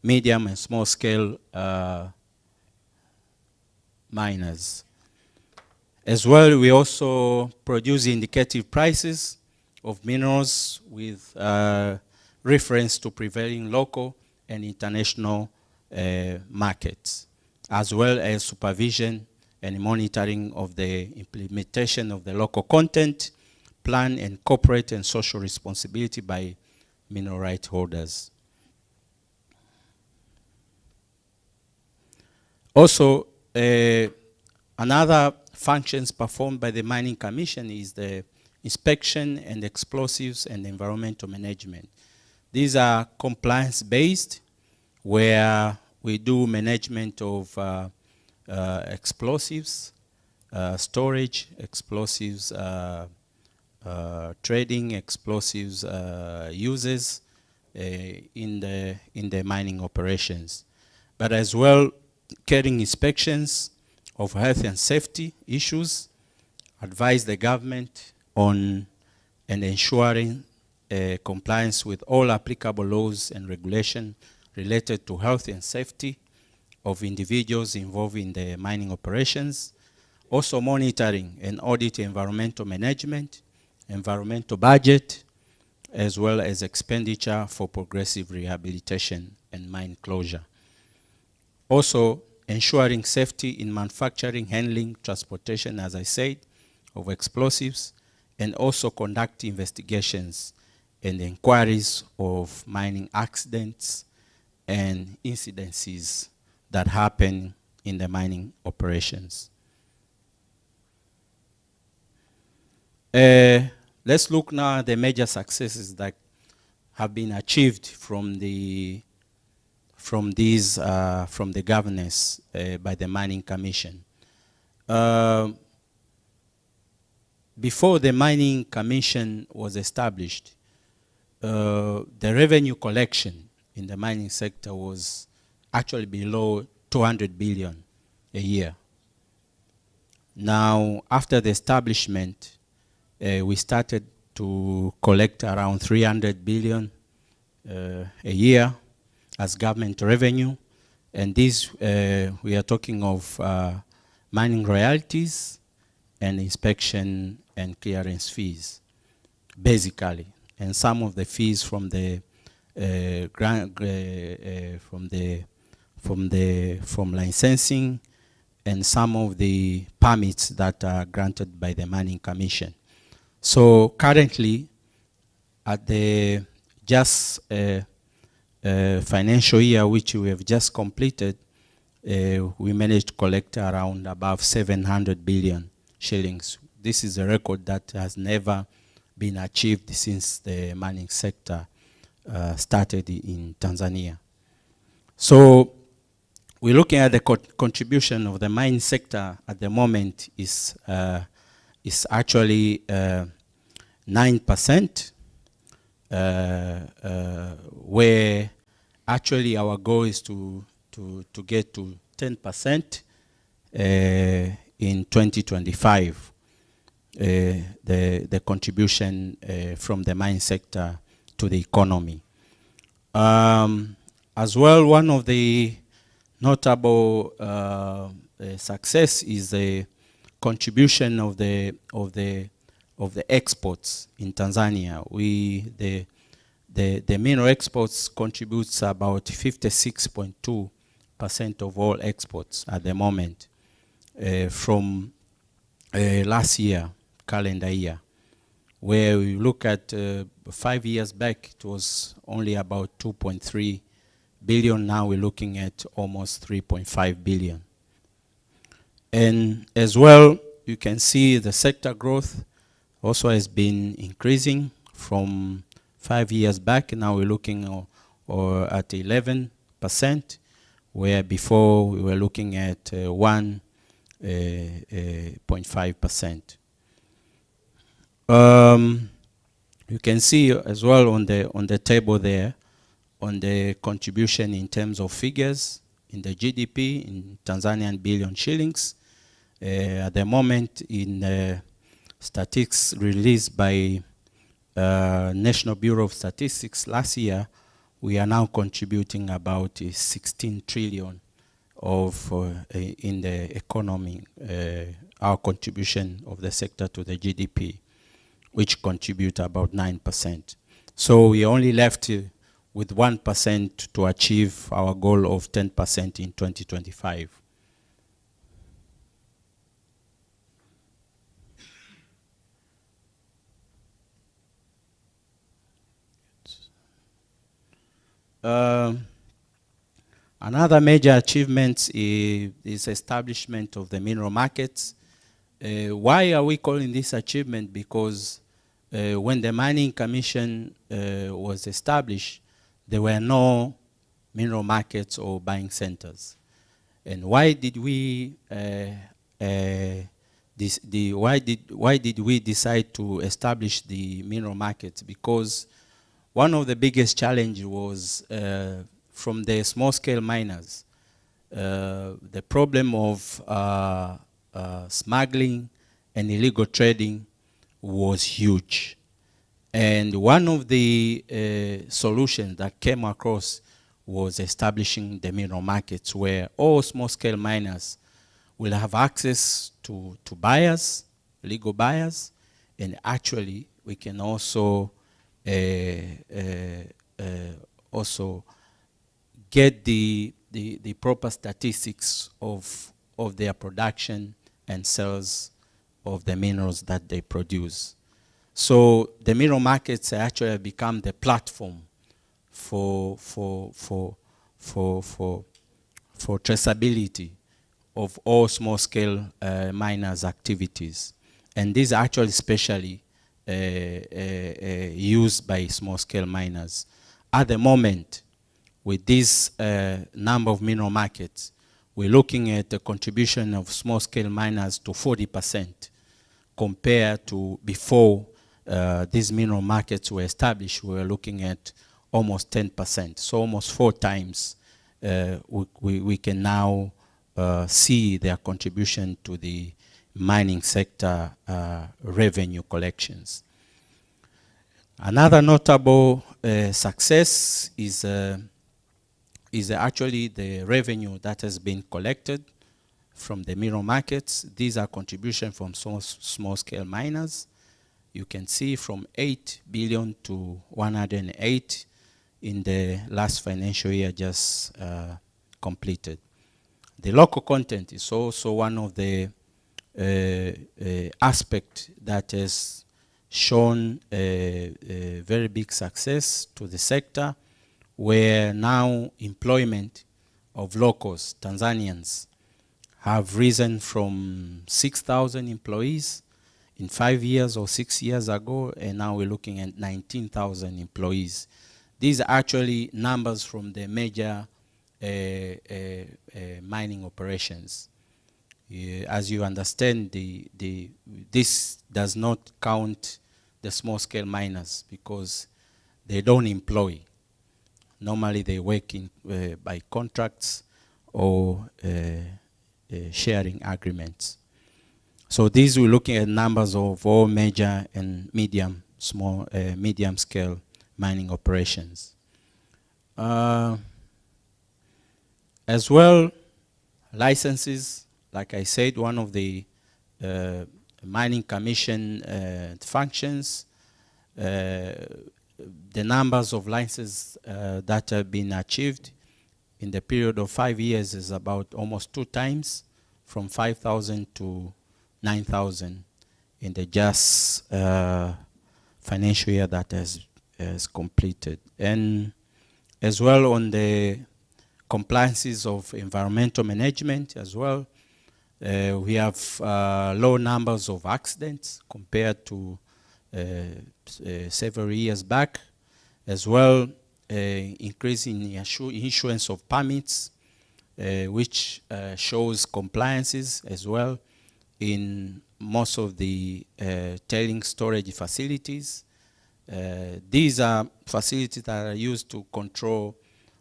medium, and small-scale miners. As well, we also produce indicative prices of minerals with reference to prevailing local and international markets, as well as supervision and monitoring of the implementation of the local content plan and corporate and social responsibility by mineral right holders. Also, another functions performed by the Mining Commission is the inspection and explosives and environmental management. These are compliance-based, where we do management of explosives, storage, explosives, trading, explosives uses in the mining operations. But as well, carrying inspections of health and safety issues, advise the government on and ensuring compliance with all applicable laws and regulations related to health and safety of individuals involved in the mining operations. Also monitoring and audit environmental management, environmental budget, as well as expenditure for progressive rehabilitation and mine closure. Also ensuring safety in manufacturing, handling, transportation, as I said, of explosives, and also conduct investigations and inquiries of mining accidents and incidences that happen in the mining operations. Let's look now at the major successes that have been achieved from the governance by the Mining Commission. Before the Mining Commission was established, the revenue collection in the mining sector was actually below 200 billion a year. Now, after the establishment, we started to collect around 300 billion a year as government revenue. And this, we are talking of mining royalties and inspection and clearance fees, basically. And some of the fees from the from licensing, and some of the permits that are granted by the Mining Commission. So currently, at the just financial year which we have just completed, we managed to collect around above 700 billion shillings. This is a record that has never been achieved since the mining sector started in Tanzania. So we're looking at the contribution of the mining sector at the moment is actually 9%, where actually our goal is to get to 10% in 2025. The contribution from the mining sector to the economy. As well, one of the notable success is the contribution of the exports in Tanzania. The mineral exports contributes about 56.2% of all exports at the moment from last year, calendar year, where we look at 5 years back, it was only about 2.3 billion. Now we're looking at almost 3.5 billion. And as well, you can see the sector growth also has been increasing from 5 years back. Now we're looking at 11%, where before we were looking at 1.5%. You can see as well on the table there, on the contribution in terms of figures in the GDP in Tanzanian billion shillings. At the moment, in statistics released by National Bureau of Statistics last year, we are now contributing about 16 trillion of in the economy, our contribution of the sector to the GDP, which contribute about 9%. So we only left with 1% to achieve our goal of 10% in 2025. Another major achievement is establishment of the mineral markets. Why are we calling this achievement? Because when the Mining Commission was established, there were no mineral markets or buying centers. And why did we why did we decide to establish the mineral markets? Because one of the biggest challenges was from the small-scale miners, the problem of smuggling and illegal trading was huge. And one of the solutions that came across was establishing the mineral markets, where all small-scale miners will have access to buyers, legal buyers, and actually we can also get the proper statistics of their production and sales of the minerals that they produce. So the mineral markets actually become the platform for traceability of all small-scale miners' activities, and these are actually especially used by small-scale miners. At the moment, with this number of mineral markets, we're looking at the contribution of small-scale miners to 40% compared to before these mineral markets were established. We were looking at almost 10%. So almost 4 times we can now see their contribution to the mining sector revenue collections. Another notable success is actually the revenue that has been collected from the mineral markets. These are contributions from small-scale miners. You can see from 8 billion to 108 in the last financial year just completed. The local content is also one of the aspects that has shown a very big success to the sector, where now employment of locals, Tanzanians, have risen from 6,000 employees in 5 years or 6 years ago, and now we're looking at 19,000 employees. These are actually numbers from the major mining operations. As you understand, this does not count the small-scale miners because they don't employ. Normally, they work by contracts or sharing agreements. So these we're looking at numbers of all major and medium-scale mining operations. As well, licenses, like I said, one of the mining commission functions, the numbers of licenses that have been achieved in the period of 5 years is about almost 2 times, from 5,000 to 9,000 in the just financial year that has completed. And as well on the compliances of environmental management as well, we have low numbers of accidents compared to several years back. As well, increase in issuance of permits, which shows compliances as well in most of the tailing storage facilities. These are facilities that are used to control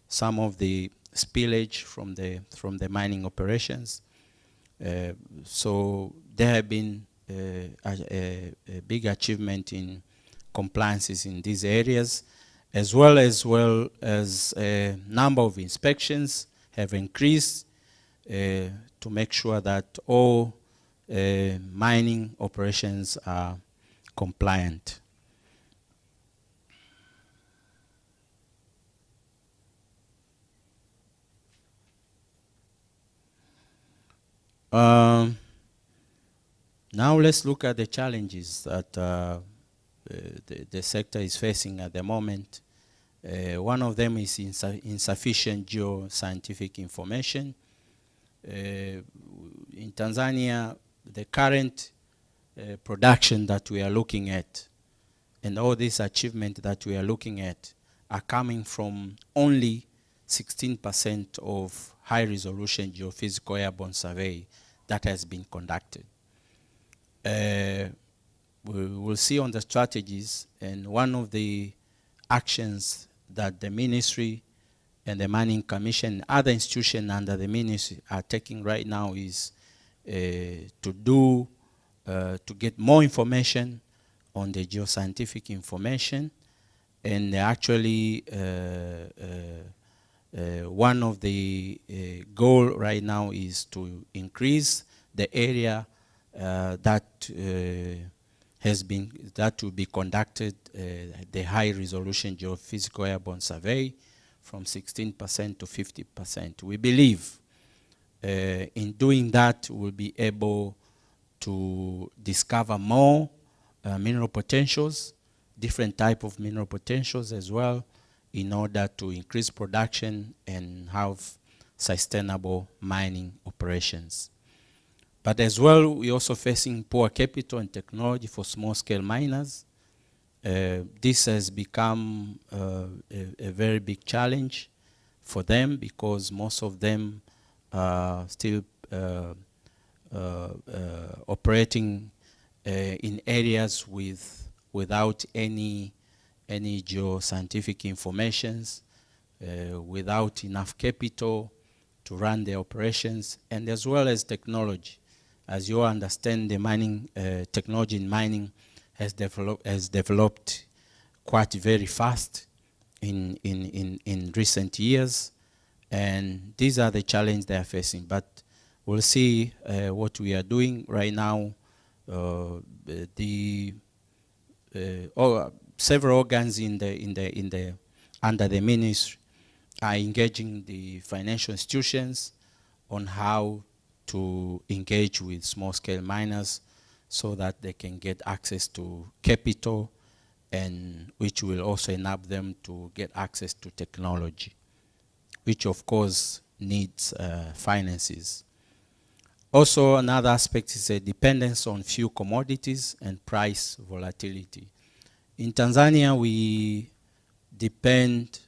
some of the spillage from the mining operations. So there have been a big achievement in compliances in these areas, as well as a number of inspections have increased to make sure that all mining operations are compliant. Now let's look at the challenges that the sector is facing at the moment. One of them is insufficient geoscientific information. In Tanzania, the current production that we are looking at and all this achievement that we are looking at are coming from only 16% of high-resolution geophysical airborne survey that has been conducted. We will see on the strategies, and one of the actions that the ministry and the Mining Commission, other institutions under the ministry are taking right now is to get more information on the geoscientific information, and actually one of the goal right now is to increase the area that will be conducted, the high resolution geophysical airborne survey, from 16% to 50%. We believe in doing that we'll be able to discover more mineral potentials, different type of mineral potentials as well, in order to increase production and have sustainable mining operations. But as well, we're also facing poor capital and technology for small-scale miners. This has become a very big challenge for them because most of them are still operating in areas without any geoscientific informations, without enough capital to run their operations, and as well as technology. As you understand, the mining technology in mining has developed quite very fast in recent years, and these are the challenges they are facing. But we'll see what we are doing right now. Several organs under the ministry are engaging the financial institutions on how to engage with small-scale miners so that they can get access to capital, and which will also enable them to get access to technology, which of course needs finances. Also, another aspect is a dependence on few commodities and price volatility. In Tanzania, we depend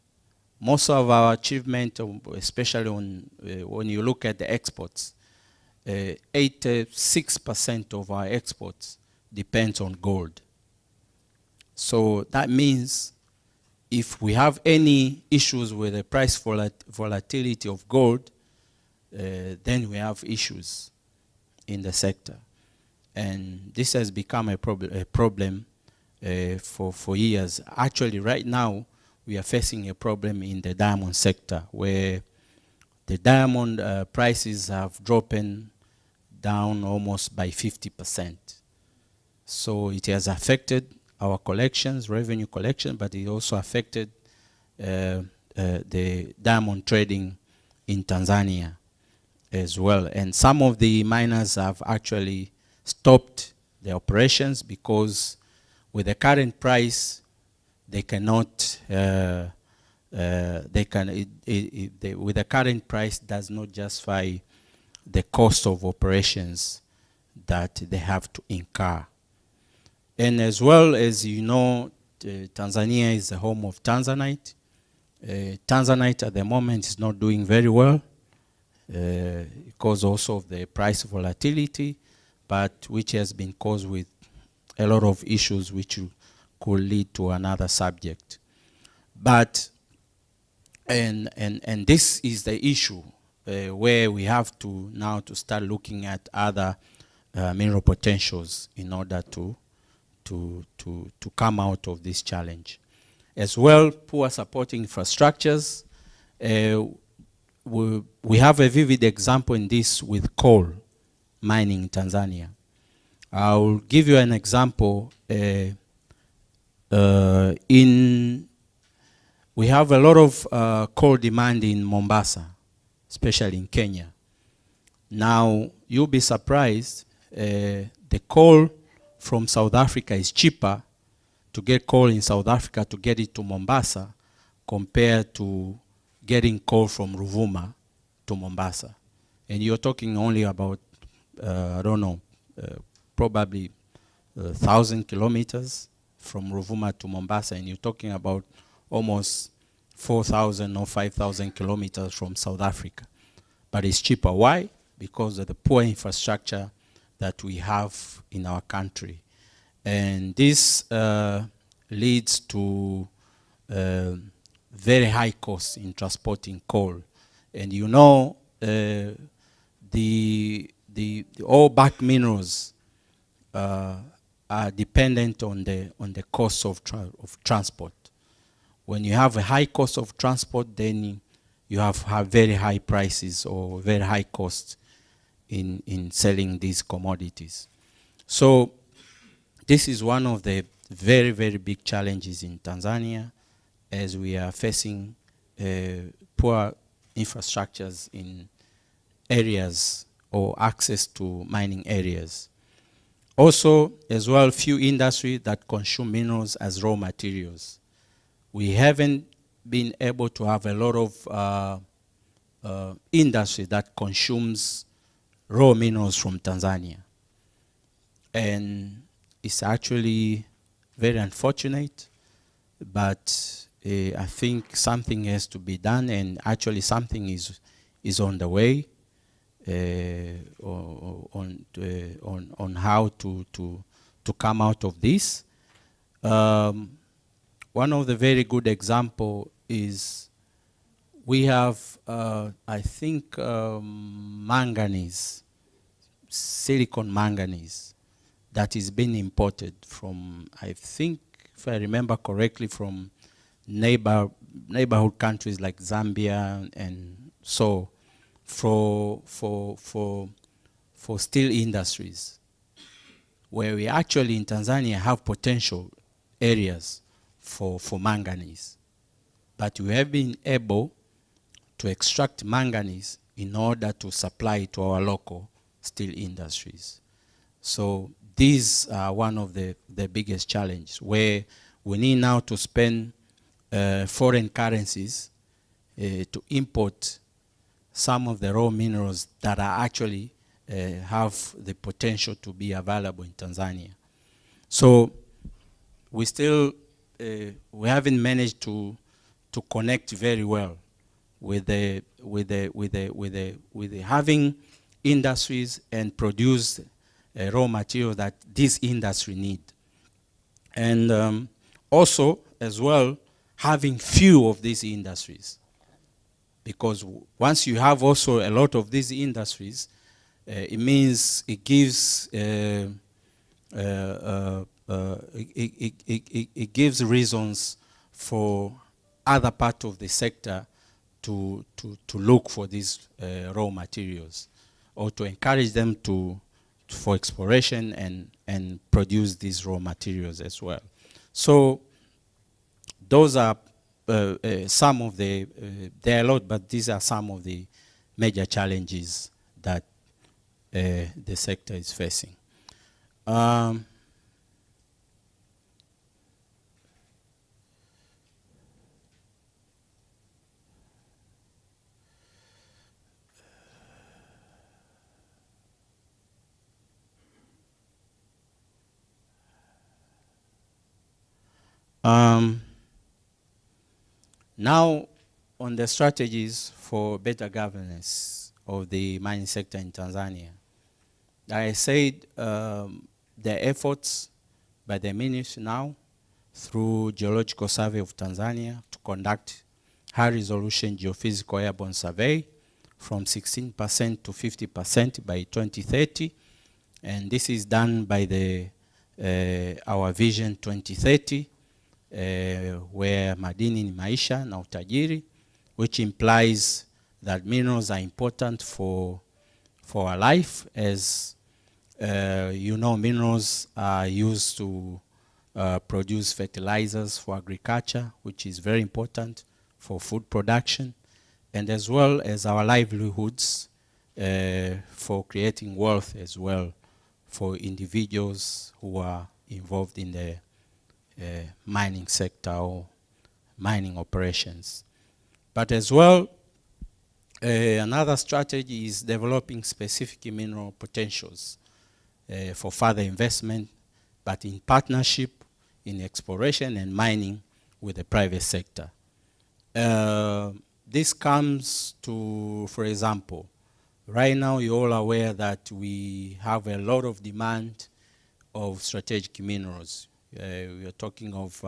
most of our achievement, especially on, when you look at the exports, 86% of our exports depends on gold. So that means if we have any issues with the price volatility of gold, then we have issues in the sector. And this has become a problem for years. Actually, right now, we are facing a problem in the diamond sector where the diamond prices have dropped down almost by 50%. So it has affected our collections, revenue collection, but it also affected the diamond trading in Tanzania as well. And some of the miners have actually stopped their operations because with the current price, they cannot, with the current price does not justify the cost of operations that they have to incur. And as well as you know, Tanzania is the home of Tanzanite. Tanzanite at the moment is not doing very well because also of the price volatility, but which has been caused with a lot of issues which could lead to another subject. But, and this is the issue where we have to now to start looking at other mineral potentials in order to come out of this challenge. As well, poor supporting infrastructures. We have a vivid example in this with coal mining in Tanzania. I'll give you an example. We have a lot of coal demand in Mombasa, especially in Kenya. Now, you'll be surprised, the coal from South Africa is cheaper to get coal in South Africa to get it to Mombasa compared to getting coal from Ruvuma to Mombasa. And you're talking only about, I don't know, probably 1,000 kilometers from Ruvuma to Mombasa, and you're talking about almost 4,000 or 5,000 kilometers from South Africa. But it's cheaper. Why? Because of the poor infrastructure that we have in our country. And this leads to very high costs in transporting coal. And you know, all back minerals are dependent on the cost of transport. When you have a high cost of transport, then you have very high prices or very high costs in selling these commodities. So this is one of the very, very big challenges in Tanzania as we are facing poor infrastructures in areas or access to mining areas. Also, as well, few industries that consume minerals as raw materials. We haven't been able to have a lot of industry that consumes raw minerals from Tanzania. And it's actually very unfortunate, but I think something has to be done, and actually something is on the way on how to come out of this. One of the very good example is we have, I think, manganese, silicon manganese, that is being imported from, I think, if I remember correctly, from neighborhood countries like Zambia and so, for steel industries, where we actually in Tanzania have potential areas for manganese. But we have been able to extract manganese in order to supply to our local steel industries. So these are one of the biggest challenges, where we need now to spend foreign currencies to import some of the raw minerals that are actually have the potential to be available in Tanzania. So we still, we haven't managed to to connect very well with the having industries and produce raw material that this industry need. And also, as well, having few of these industries. Because once you have also a lot of these industries, it means it gives it gives reasons for other part of the sector to look for these raw materials, or to encourage them for exploration and produce these raw materials as well. So those are some of the, there are a lot, but these are some of the major challenges that the sector is facing. Now, on the strategies for better governance of the mining sector in Tanzania, I said the efforts by the ministry now through Geological Survey of Tanzania to conduct high-resolution geophysical airborne survey from 16% to 50% by 2030, and this is done by the our Vision 2030, where madini ni maisha na utajiri, which implies that minerals are important for our life. As you know, minerals are used to produce fertilizers for agriculture, which is very important for food production, and as well as our livelihoods for creating wealth as well for individuals who are involved in the mining sector or mining operations. But as well, another strategy is developing specific mineral potentials for further investment, but in partnership in exploration and mining with the private sector. This comes to, for example, right now you're all aware that we have a lot of demand of strategic minerals. We are talking of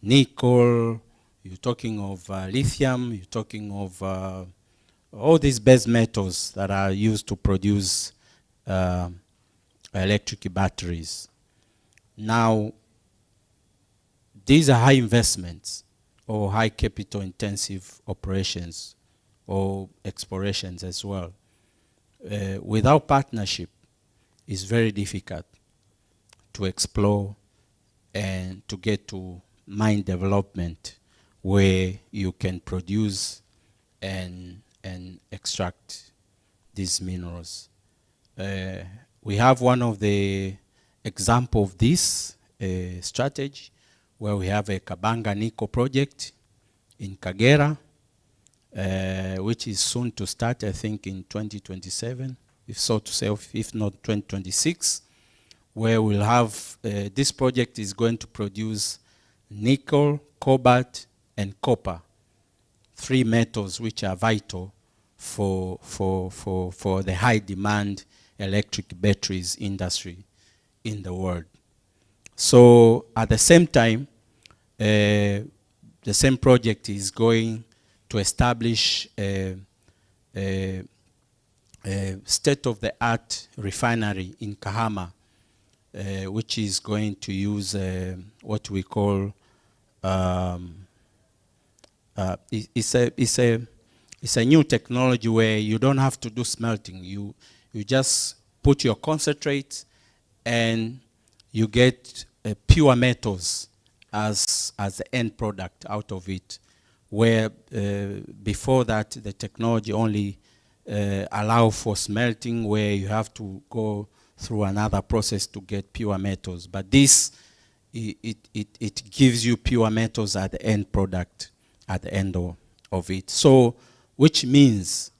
nickel, you're talking of lithium, you're talking of all these base metals that are used to produce electric batteries. Now, these are high investments or high capital intensive operations or explorations as well. Without partnership, it's very difficult to explore and to get to mine development where you can produce and extract these minerals. We have one of the example of this strategy where we have a Kabanga nickel project in Kagera, which is soon to start, I think, in 2027, if so to say, if not 2026, where we'll have, this project is going to produce nickel, cobalt, and copper, 3 metals which are vital for the high demand electric batteries industry in the world. So at the same time, the same project is going to establish a state-of-the-art refinery in Kahama, which is going to use what we call it's a new technology where you don't have to do smelting. You just put your concentrate and you get pure metals as the end product out of it, where before that the technology only allow for smelting, where you have to go through another process to get pure metals. But this, it gives you pure metals at the end product, at the end of it. So, which means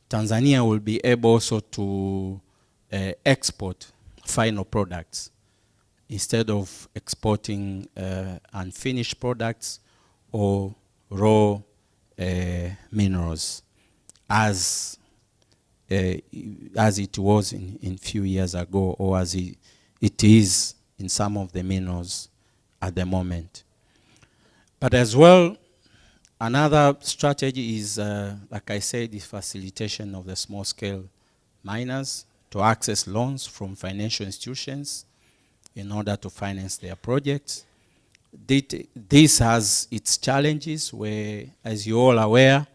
Tanzania will be able also to export final products instead of exporting unfinished products or raw minerals as it was in few years ago, or as it is in some of the minerals at the moment. But as well, another strategy is, like I said, the facilitation of the small-scale miners to access loans from financial institutions in order to finance their projects. This has its challenges where, as you're all aware,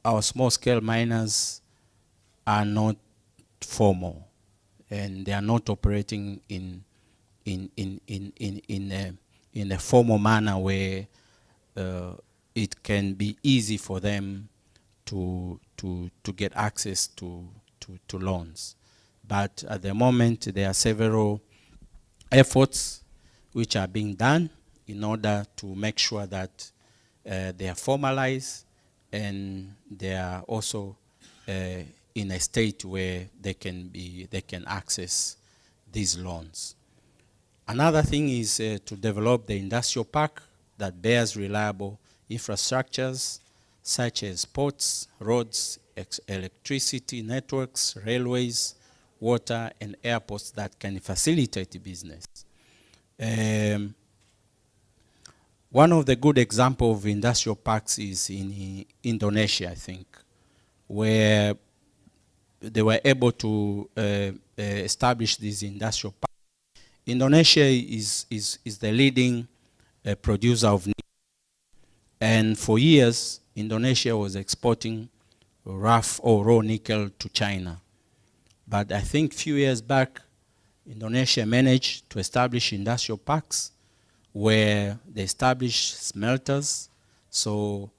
our small-scale miners are not formal, and they are not operating in a formal manner where it can be easy for them to get access to loans. But at the moment, there are several efforts which are being done in order to make sure that they are formalized and they are also in a state where they can access these loans. Another thing is to develop the industrial park that bears reliable infrastructures such as ports, roads, electricity networks, railways, water, and airports that can facilitate business. One of the good examples of industrial parks is in Indonesia, I think, where they were able to establish this industrial park. Indonesia is the leading producer of nickel. And for years, Indonesia was exporting rough or raw nickel to China. But I think a few years back, Indonesia managed to establish industrial parks where they established smelters. So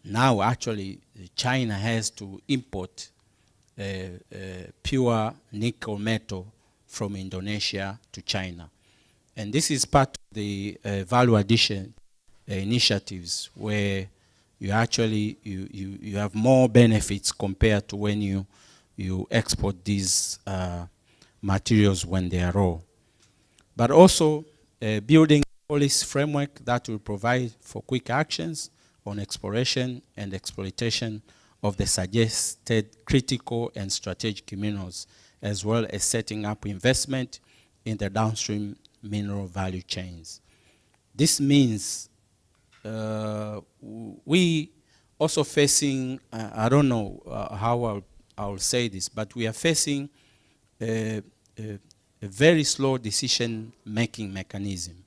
now actually China has to import pure nickel metal from Indonesia to China. And this is part of the value addition initiatives where you actually you have more benefits compared to when you export these materials when they are raw. But also building a policy framework that will provide for quick actions on exploration and exploitation of the suggested critical and strategic minerals, as well as setting up investment in the downstream mineral value chains. This means we also facing, I don't know how I'll say this, but we are facing a very slow decision-making mechanism.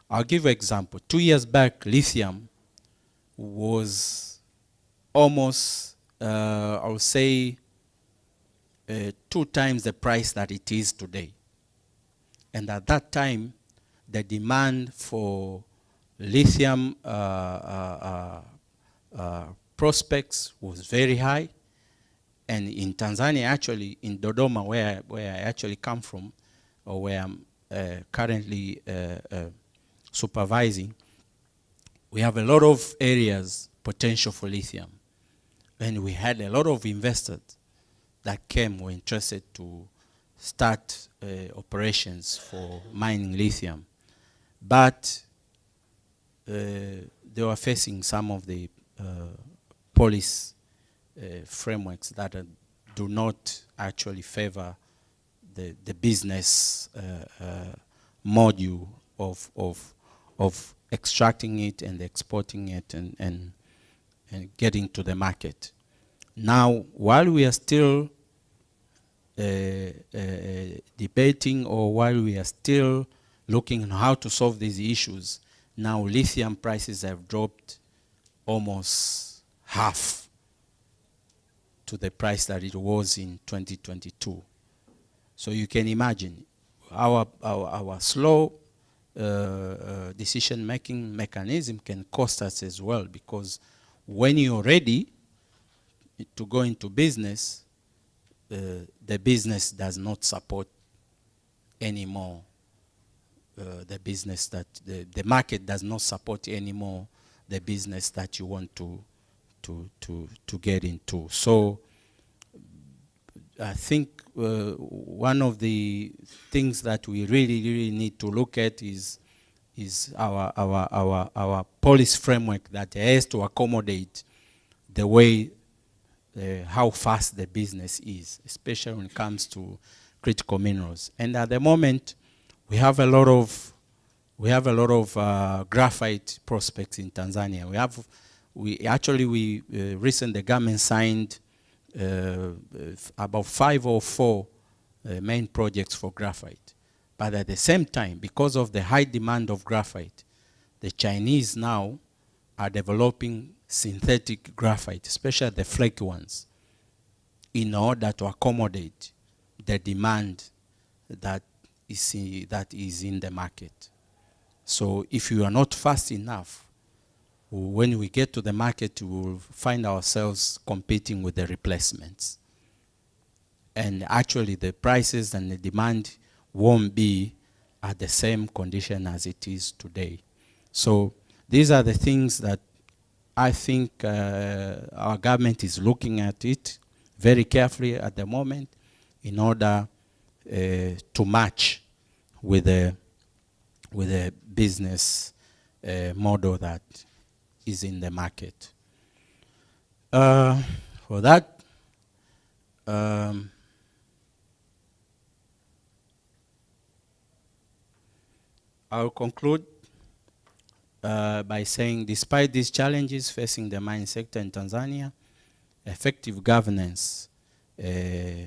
I'll give you an example. 2 years back, lithium was almost, I would say, 2 times the price that it is today. And at that time, the demand for lithium prospects was very high. And in Tanzania, actually, in Dodoma, where I actually come from, or where I'm currently supervising, we have a lot of areas potential for lithium. And we had a lot of investors that were interested to start operations for mining lithium. But they were facing some of the policy frameworks that do not actually favor the business module of extracting it and exporting it and getting to the market. Now, while we are still debating, or while we are still looking on how to solve these issues, now lithium prices have dropped almost half to the price that it was in 2022. So you can imagine our slow decision-making mechanism can cost us as well, because when you're ready to go into business, the business does not support anymore. The business that the market does not support anymore the business that you want to get into. So I think one of the things that we really need to look at is is our policy framework that has to accommodate the way, how fast the business is, especially when it comes to critical minerals. And at the moment, we have a lot of graphite prospects in Tanzania. Recently the government signed about 5 or 4 main projects for graphite. But at the same time, because of the high demand of graphite, the Chinese now are developing synthetic graphite, especially the flaky ones, in order to accommodate the demand that is in the market. So if you are not fast enough, when we get to the market, we will find ourselves competing with the replacements. And actually the prices and the demand won't be at the same condition as it is today. So these are the things that I think our government is looking at it very carefully at the moment in order to match with the business model that is in the market. For that, I'll conclude by saying, despite these challenges facing the mining sector in Tanzania, effective governance to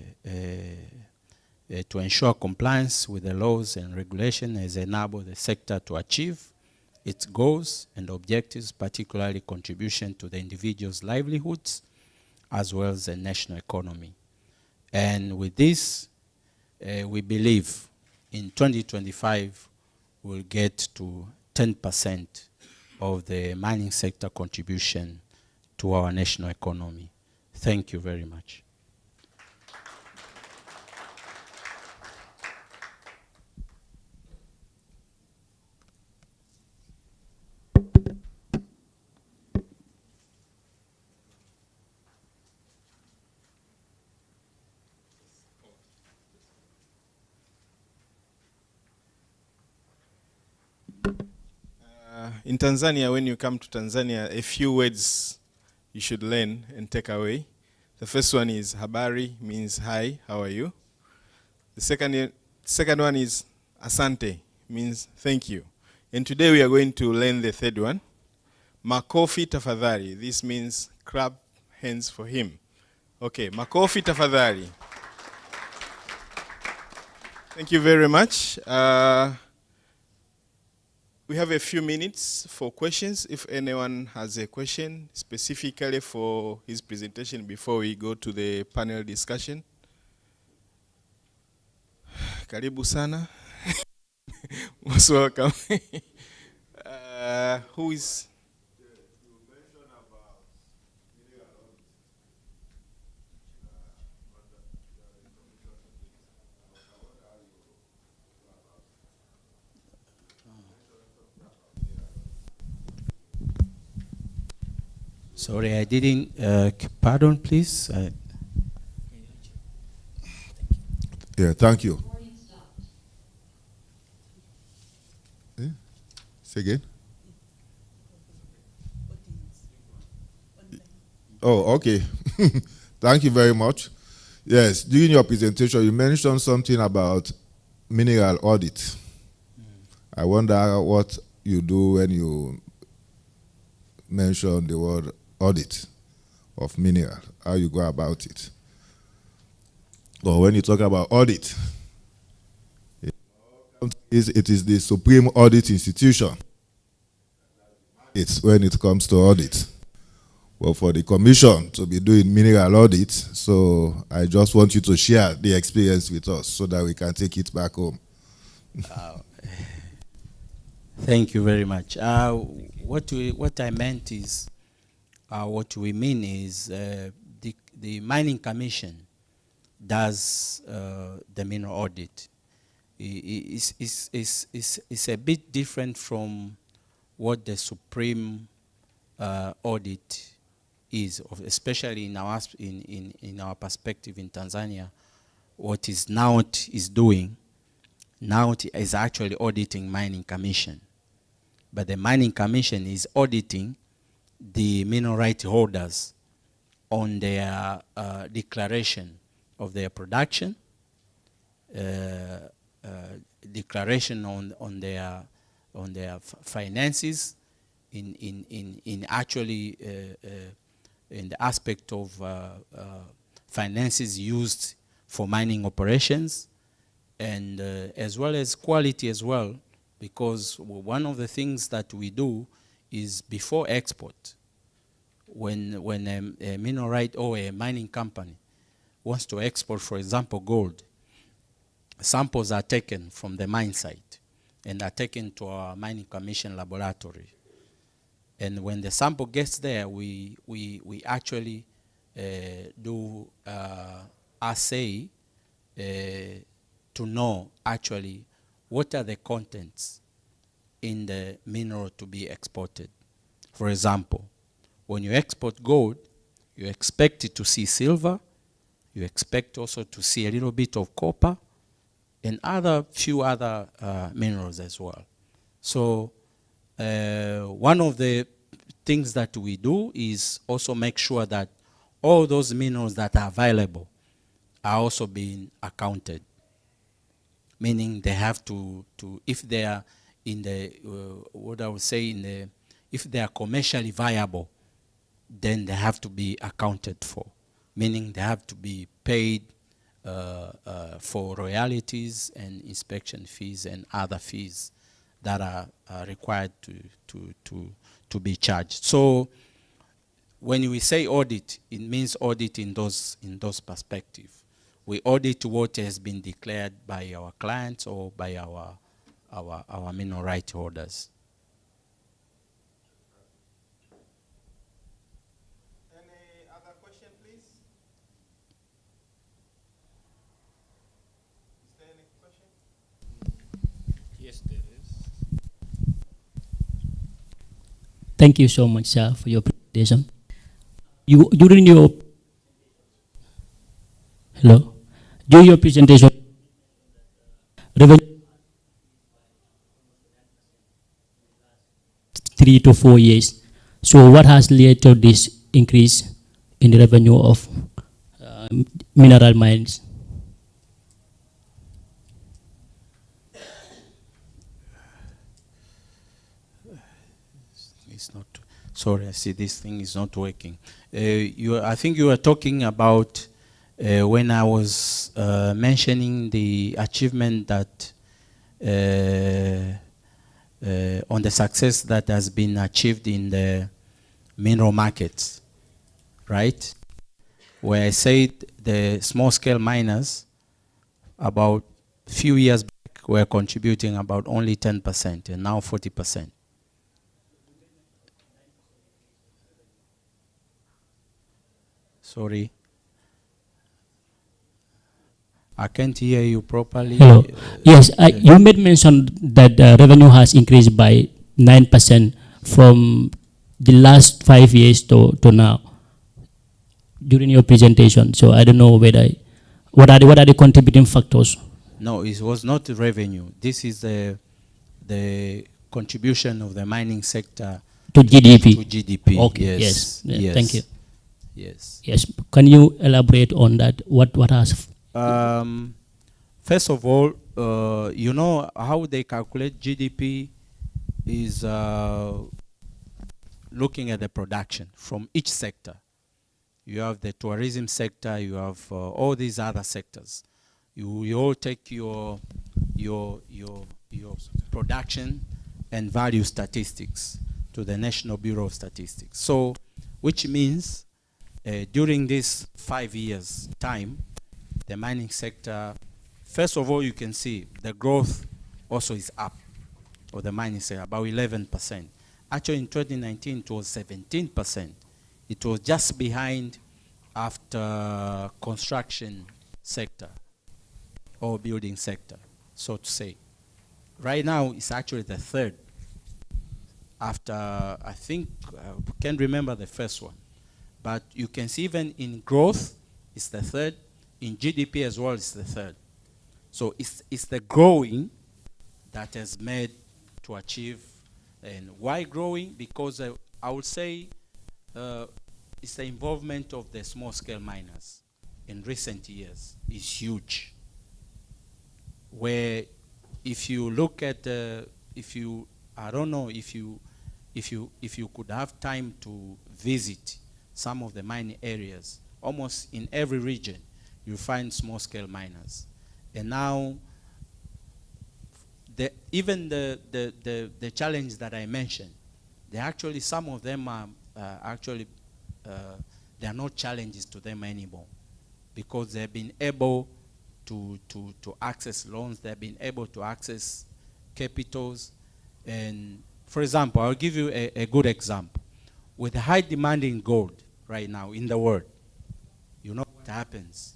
ensure compliance with the laws and regulations has enabled the sector to achieve its goals and objectives, particularly contribution to the individual's livelihoods, as well as the national economy. And with this, we believe in 2025, we'll get to 10% of the mining sector contribution to our national economy. Thank you very much. In Tanzania, when you come to Tanzania, a few words you should learn and take away. The first one is habari, means hi, how are you? The second one is asante, means thank you. And today we are going to learn the third one. Makofi tafadhali, this means clap hands for him. Okay, makofi tafadhali. Thank you very much. We have a few minutes for questions. If anyone has a question specifically for his presentation before we go to the panel discussion. Karibu sana. Most welcome. Who is? Sorry, I didn't, pardon please. Yeah, thank you. Say again? Oh, okay. Thank you very much. Yes, during your presentation, you mentioned something about mineral audit. I wonder what you do when you mention the word audit of mineral, how you go about it. Or when you talk about audit, it is the supreme audit institution. It's when it comes to audit. Well, for the commission to be doing mineral audit, so I just want you to share the experience with us so that we can take it back home. Thank you very much. What I meant is, what we mean is the Mining Commission does the mineral audit. It's a bit different from what the Supreme Audit is, especially in our perspective in Tanzania. What NAOT is doing, NAOT is actually auditing Mining Commission. but the Mining Commission is auditing the mineral right holders on their declaration of their production, declaration on their finances, in actually in the aspect of finances used for mining operations, and as well as quality as well, because one of the things that we do is before export, when a mineral right or a mining company wants to export, for example, gold, samples are taken from the mine site and are taken to our Mining Commission laboratory. And when the sample gets there, we actually do assay to know actually what are the contents in the mineral to be exported. For example, when you export gold, you expect it to see silver, you expect also to see a little bit of copper, and few other minerals as well. So one of the things that we do is also make sure that all those minerals that are available are also being accounted. Meaning they have to if they are in the, what I would say, if they are commercially viable, then they have to be accounted for. Meaning they have to be paid for royalties and inspection fees and other fees that are required to be charged. So when we say audit, it means audit in those perspectives. We audit what has been declared by our clients or by our mineral right holders. Any other question, please? Is there any question? Yes, there is. Thank you so much, sir, for your presentation. During your during your presentation, revenue 3 to 4 years. So what has led to this increase in the revenue of mineral mines? It's not. Sorry, I see this thing is not working. I think you were talking about when I was mentioning the achievement that on the success that has been achieved in the mineral markets, right? Where I said the small-scale miners, about a few years back, were contributing about only 10%, and now 40%. Sorry. I can't hear you properly. Hello. Yes, you made mention that the revenue has increased by 9% from the last 5 years to now during your presentation. So I don't know whether what are the contributing factors? No, it was not revenue. This is the contribution of the mining sector to GDP. To GDP. Okay. Yes. Yes. Thank you. Yes. Yes. Can you elaborate on that? What has? First of all, you know how they calculate GDP is looking at the production from each sector. You have the tourism sector, you have all these other sectors. You all take your production and value statistics to the National Bureau of Statistics. So, which means during this 5 years time, the mining sector, first of all, you can see the growth also is up for the mining sector, about 11%. Actually, in 2019, it was 17%. It was just behind after construction sector or building sector, so to say. Right now, it's actually the third. After, I think, can't remember the first one. But you can see even in growth, it's the third. In GDP as well, it's the third. So it's the growing that has made to achieve And why growing? Because I would say it's the involvement of the small-scale miners in recent years is huge. Where if you look at, I don't know if you could have time to visit some of the mining areas, almost in every region, you find small-scale miners. And now, even the challenge that I mentioned, some of them are there are no challenges to them anymore, because they've been able to access loans, they've been able to access capitals. And for example, I'll give you a good example. With the high demand in gold right now in the world, you know what happens?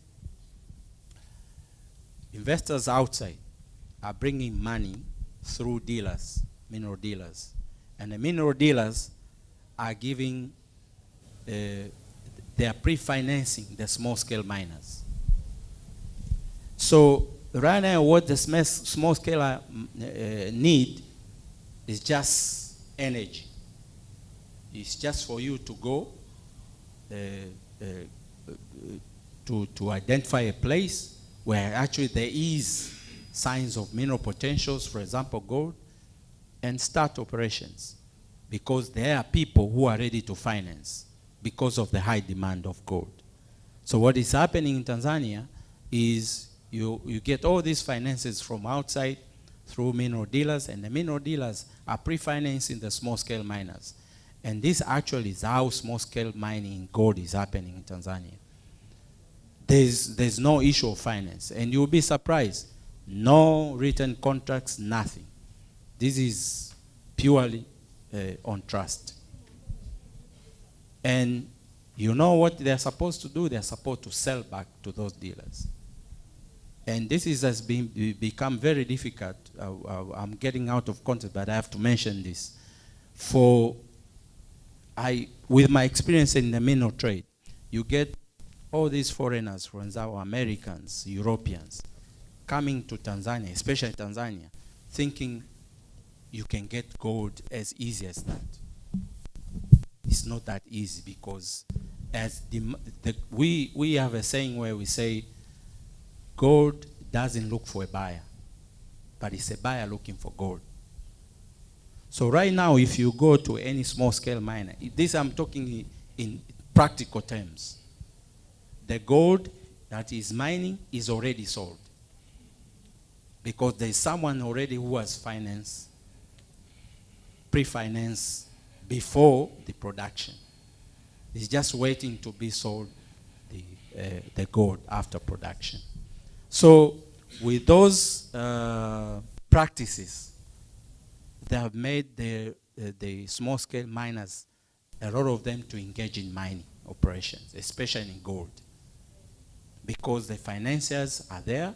Investors outside are bringing money through dealers, mineral dealers. And the mineral dealers are giving, they are pre-financing the small-scale miners. So right now what the small-scale need is just energy. It's just for you to go to identify a place where actually there is signs of mineral potentials, for example, gold, and start operations, because there are people who are ready to finance because of the high demand of gold. So what is happening in Tanzania is you get all these finances from outside through mineral dealers, and the mineral dealers are pre-financing the small-scale miners. And this actually is how small-scale mining in gold is happening in Tanzania. There's no issue of finance, and you'll be surprised. No written contracts, nothing. This is purely on trust. And you know what they're supposed to do? They're supposed to sell back to those dealers. And this has become very difficult. I'm getting out of context, but I have to mention this. With my experience in the mineral trade, you get all these foreigners, for example, Americans, Europeans, coming to Tanzania, especially Tanzania, thinking you can get gold as easy as that. It's not that easy, because we have a saying where we say gold doesn't look for a buyer, but it's a buyer looking for gold. So right now, if you go to any small-scale miner, this I'm talking in practical terms, the gold that is mining is already sold, because there's someone already who has financed, pre-financed before the production. It's just waiting to be sold, the gold after production. So with those practices, they have made the small-scale miners, a lot of them, to engage in mining operations, especially in gold, because the financiers are there,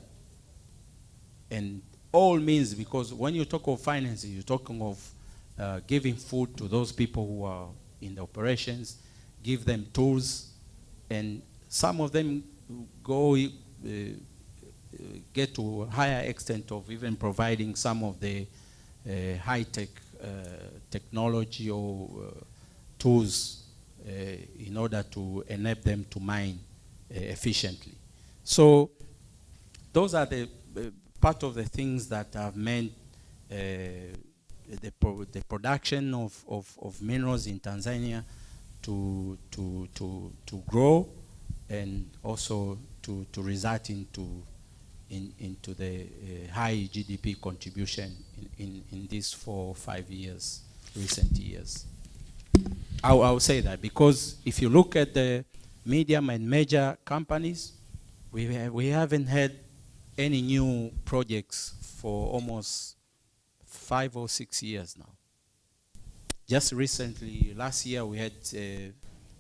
and all means, because when you talk of finances, you're talking of giving food to those people who are in the operations, give them tools, and some of them go get to a higher extent of even providing some of the high-tech technology or tools in order to enable them to mine efficiently. So those are the part of the things that have meant the production of minerals in Tanzania to grow, and also to result into the high GDP contribution in these 4 or 5 years, recent years. I'll say that because if you look at the medium and major companies, we haven't had any new projects for almost 5 or 6 years now. Just recently, last year we had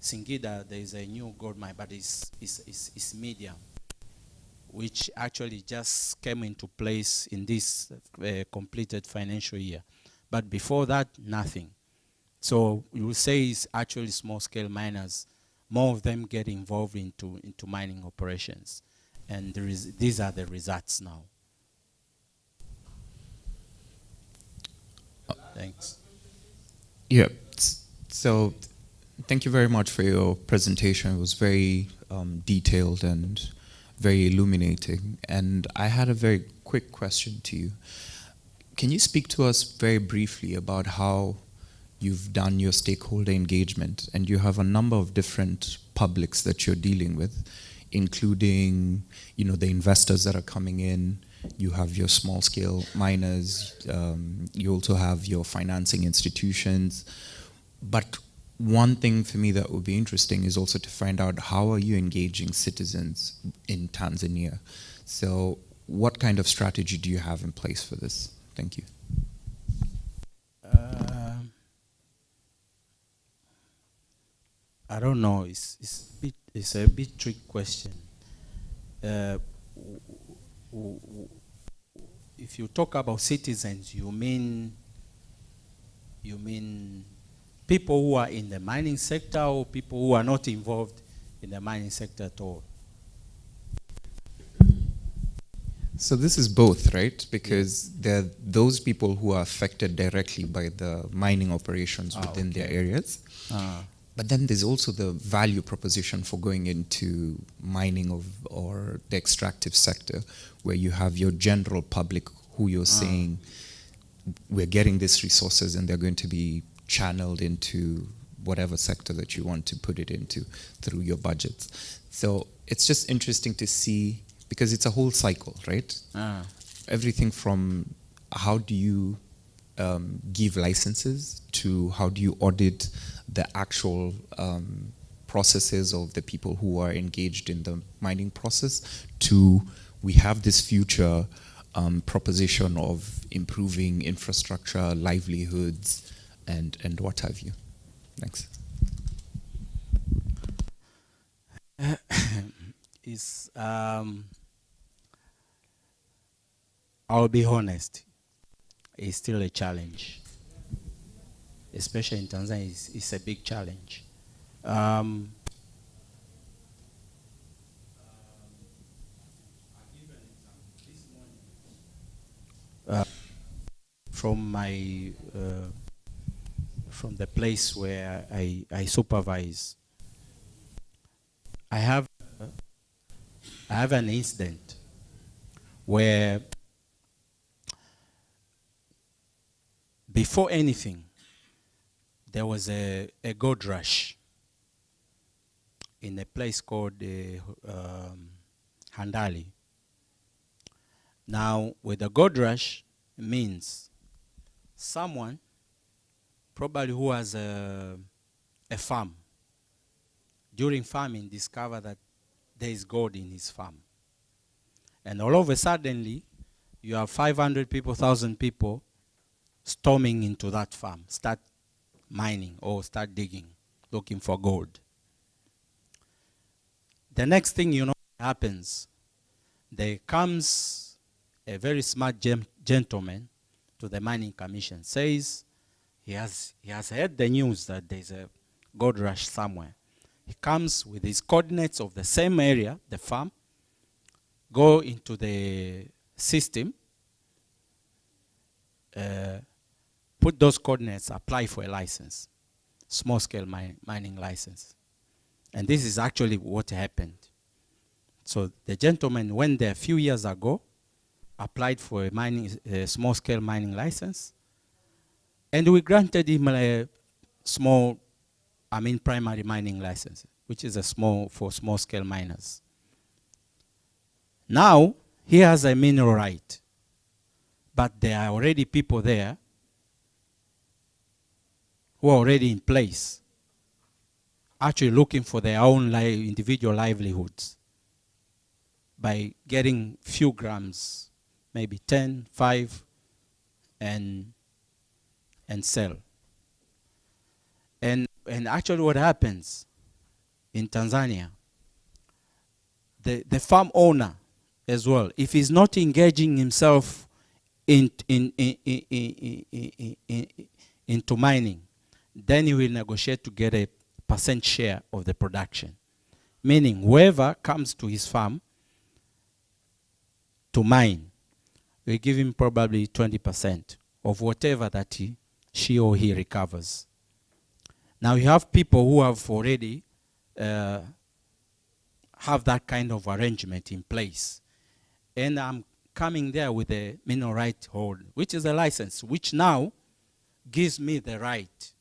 Singida. There is a new gold mine, but it's medium, which actually just came into place in this completed financial year. But before that, nothing. So you will say it's actually small-scale miners. More of them get involved into mining operations. And these are the results now. Thanks. Yeah. So thank you very much for your presentation. It was very detailed and very illuminating. And I had a very quick question to you. Can you speak to us very briefly about how you've done your stakeholder engagement? And you have a number of different publics that you're dealing with, including, you know, the investors that are coming in. You have your small scale miners. You also have your financing institutions. But one thing for me that would be interesting is also to find out, how are you engaging citizens in Tanzania? So what kind of strategy do you have in place for this? Thank you. I don't know. It's a bit trick question. If you talk about citizens, you mean people who are in the mining sector, or people who are not involved in the mining sector at all? So this is both, right? Because there are those people who are affected directly by the mining operations within their areas. But then there's also the value proposition for going into mining or the extractive sector, where you have your general public who you're saying, we're getting these resources and they're going to be channeled into whatever sector that you want to put it into through your budgets. So it's just interesting to see, because it's a whole cycle, right? Everything from how do you give licenses, to how do you audit the actual processes of the people who are engaged in the mining process, to we have this future proposition of improving infrastructure, livelihoods, and what have you. Thanks. I'll be honest, it's still a challenge. Especially in Tanzania, it's a big challenge. From the place where I supervise, I have an incident where, before anything, there was a gold rush in a place called Handali. Now, with the gold rush, means someone probably who has a farm, during farming, discover that there is gold in his farm. And all of a sudden, you have 500 people, 1,000 people storming into that farm, start mining or start digging, looking for gold. The next thing you know happens, there comes a very smart gentleman to the mining commission, says he has heard the news that there's a gold rush somewhere. He comes with his coordinates of the same area, the farm, go into the system, put those coordinates, apply for a license, small-scale mining license. And this is actually what happened. So the gentleman went there a few years ago, applied for a small-scale mining license, and we granted him a primary mining license, which is for small-scale miners. Now, he has a mineral right, but there are already people there who are already in place, actually looking for their own individual livelihoods by getting few grams, maybe 10, 5, and sell. And actually what happens in Tanzania, the farm owner as well, if he's not engaging himself into mining, then he will negotiate to get a % share of the production. Meaning whoever comes to his farm to mine, we give him probably 20% of whatever that she or he recovers. Now you have people who have already have that kind of arrangement in place. And I'm coming there with a mineral right hold, which is a license, which now gives me the right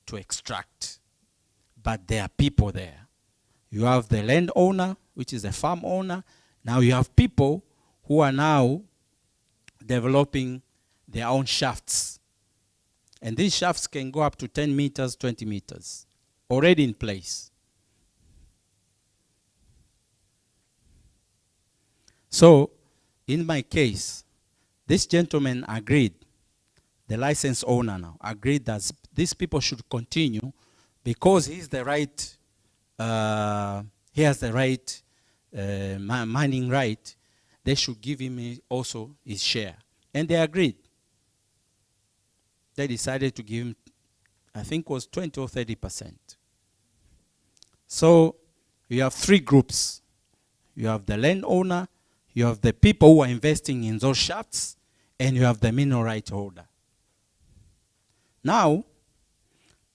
to extract. But there are people there. You have the landowner, which is a farm owner. Now you have people who are now developing their own shafts. And these shafts can go up to 10 meters, 20 meters, already in place. So, in my case, this gentleman agreed, the license owner now, agreed that these people should continue because he's the right, he has the right, mining right, they should give him also his share. And they agreed. They decided to give him, I think it was 20 or 30%. So you have three groups. You have the landowner, you have the people who are investing in those shafts, and you have the mineral right holder. Now,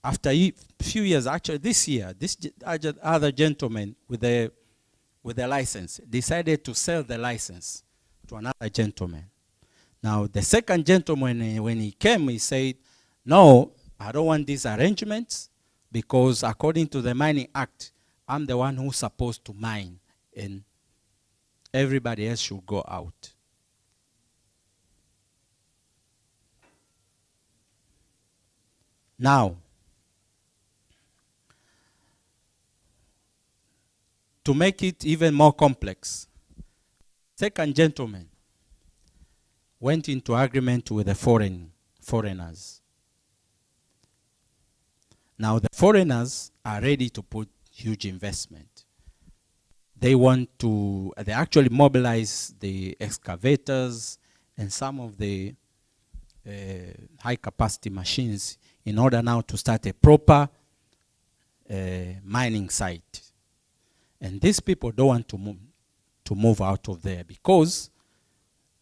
after a few years, actually this year, this other gentleman with the license decided to sell the license to another gentleman. Now, the second gentleman, when he came, he said, no, I don't want these arrangements because according to the Mining Act, I'm the one who's supposed to mine and everybody else should go out. Now, to make it even more complex, second gentleman went into agreement with the foreigners. Now the foreigners are ready to put huge investment. They want to, they actually mobilize the excavators and some of the high capacity machines in order now to start a proper mining site. And these people don't want to move out of there because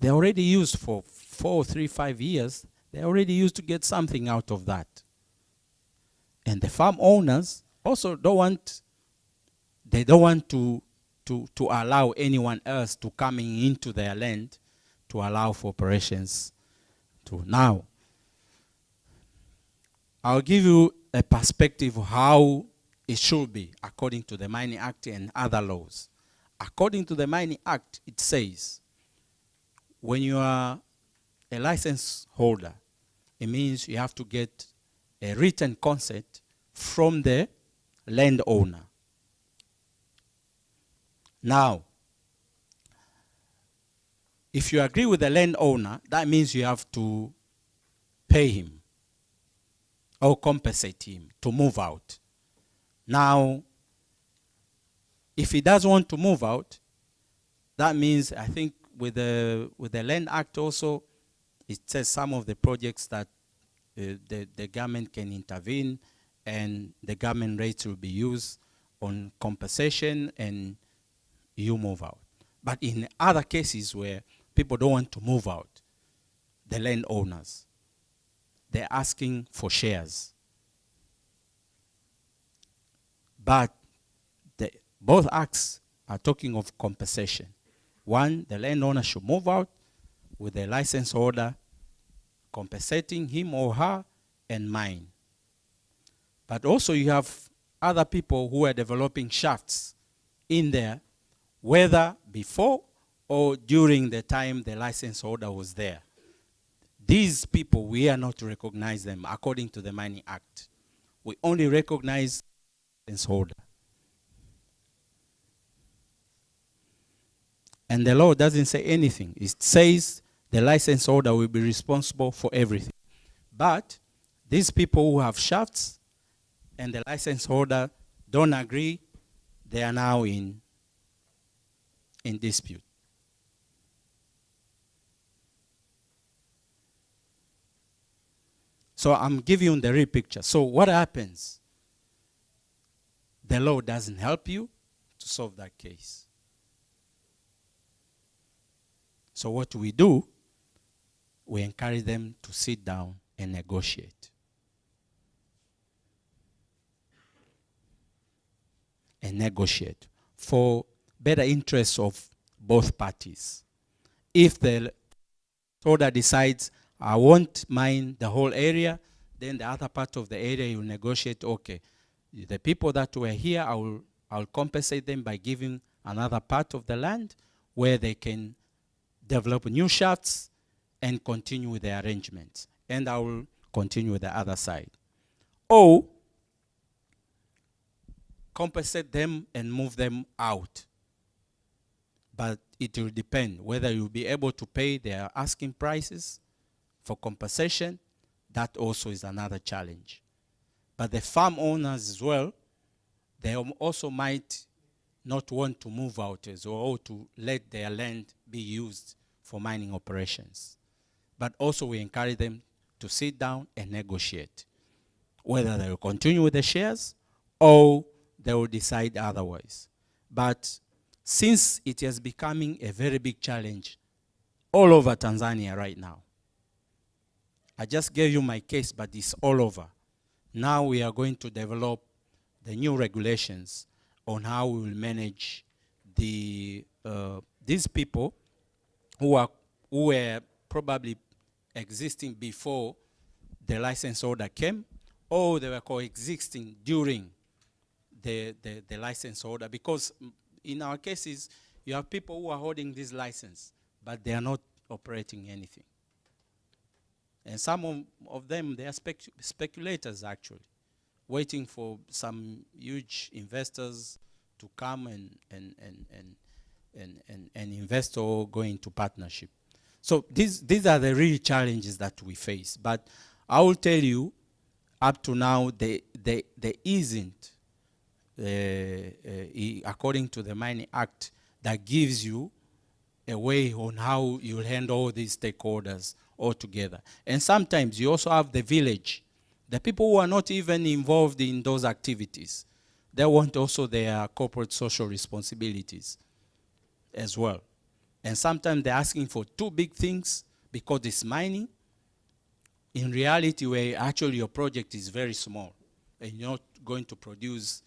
they already used for 4, 3, 5 years, they already used to get something out of that. And the farm owners also don't want, they don't want to allow anyone else to coming into their land to allow for operations to now. I'll give you a perspective of how it should be according to the Mining Act and other laws. According to the Mining Act, it says, when you are a license holder, it means you have to get a written consent from the landowner. Now, if you agree with the landowner, that means you have to pay him or compensate him to move out. Now, if he doesn't want to move out, that means, I think with the Land Act also, it says some of the projects that the government can intervene and the government rates will be used on compensation and you move out. But in other cases where people don't want to move out, the landowners, they're asking for shares. But both acts are talking of compensation. One, the landowner should move out with the license holder compensating him or her and mine. But also you have other people who are developing shafts in there, whether before or during the time the license holder was there. These people, we are not to recognize them according to the Mining Act. We only recognize the license holder. And the law doesn't say anything. It says the license holder will be responsible for everything. But these people who have shafts and the license holder don't agree, they are now in dispute. So I'm giving you the real picture. So what happens? The law doesn't help you to solve that case. So what we do, we encourage them to sit down and negotiate. and negotiate for better interests of both parties. If the holder decides, I won't mine the whole area, then the other part of the area will negotiate, okay, the people that were here, I'll compensate them by giving another part of the land where they can develop new shafts and continue with the arrangements. And I will continue with the other side. Or compensate them and move them out. But it will depend whether you'll be able to pay their asking prices for compensation. That also is another challenge. But the farm owners as well, they also might not want to move out as well, or to let their land be used for mining operations. But also we encourage them to sit down and negotiate, whether they will continue with the shares or they will decide otherwise. But since it is becoming a very big challenge all over Tanzania right now, I just gave you my case, but it's all over. Now we are going to develop the new regulations on how we will manage the these people who were probably existing before the license order came, or they were coexisting during the license order. Because in our cases, you have people who are holding this license, but they are not operating anything. And some of them, they are speculators actually, waiting for some huge investors to come and invest or go into partnership. So these are the real challenges that we face. But I will tell you, up to now, there isn't, according to the Mining Act, that gives you a way on how you'll handle all these stakeholders all together. And sometimes you also have the village, the people who are not even involved in those activities. They want also their corporate social responsibilities as well. And sometimes they're asking for too big things because it's mining. In reality, where actually your project is very small and you're not going to produce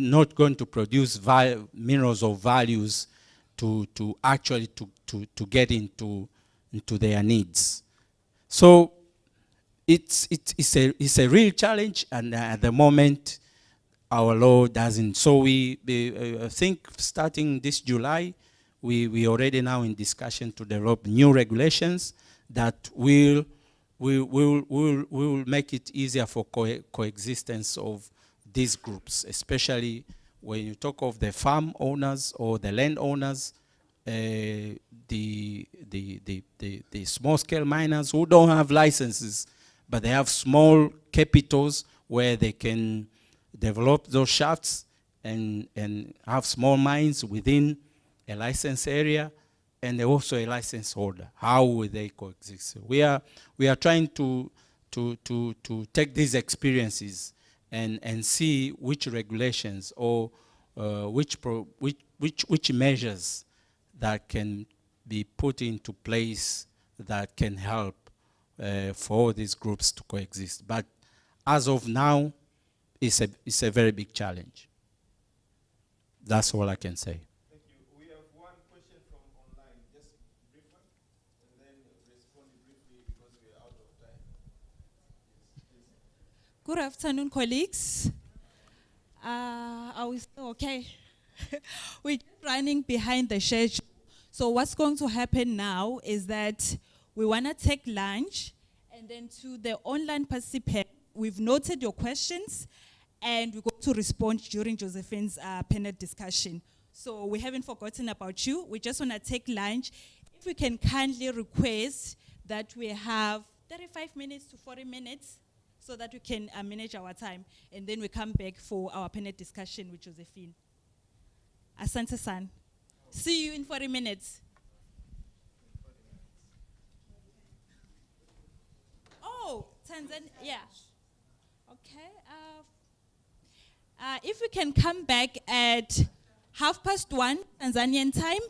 not going to produce minerals of values to actually get into their needs. So it's a real challenge, and at the moment our law doesn't. So we think starting this July, we already now in discussion to develop new regulations that will make it easier for coexistence of these groups, especially when you talk of the farm owners or the land owners, the small-scale miners who don't have licenses, but they have small capitals where they can develop those shafts and have small mines within a license area, and also a license holder. How will they coexist? We are trying to take these experiences and see which regulations or which measures that can be put into place that can help for all these groups to coexist. But as of now, it's a very big challenge. That's all I can say. Thank you. We have one question from online. Just brief one, and then respond briefly because we are out of time. Please. Good afternoon, colleagues. I was okay. We're running behind the schedule. So what's going to happen now is that we want to take lunch, and then to the online participants, we've noted your questions, and we're going to respond during Josephine's panel discussion. So we haven't forgotten about you. We just want to take lunch. If we can kindly request that we have 35 minutes to 40 minutes so that we can manage our time, and then we come back for our panel discussion with Josephine. Asante-san. See you in 40 minutes. Oh, Tanzania, yeah. Okay. If we can come back at 1:30 Tanzanian time.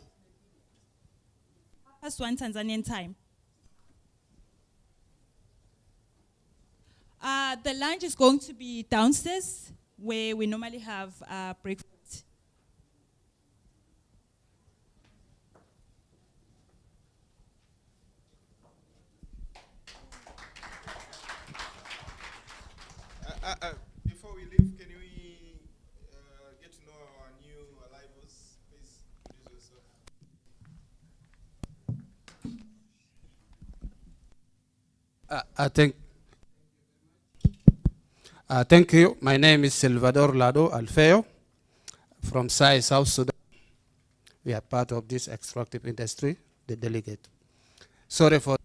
1:30 Tanzanian time. The lunch is going to be downstairs, where we normally have breakfast. Before we leave, can we get to know our new arrivals? Please introduce yourself. Thank you. My name is Salvador Lado Alfeo from SAI South Sudan. We are part of this extractive industry, the delegate. Sorry for.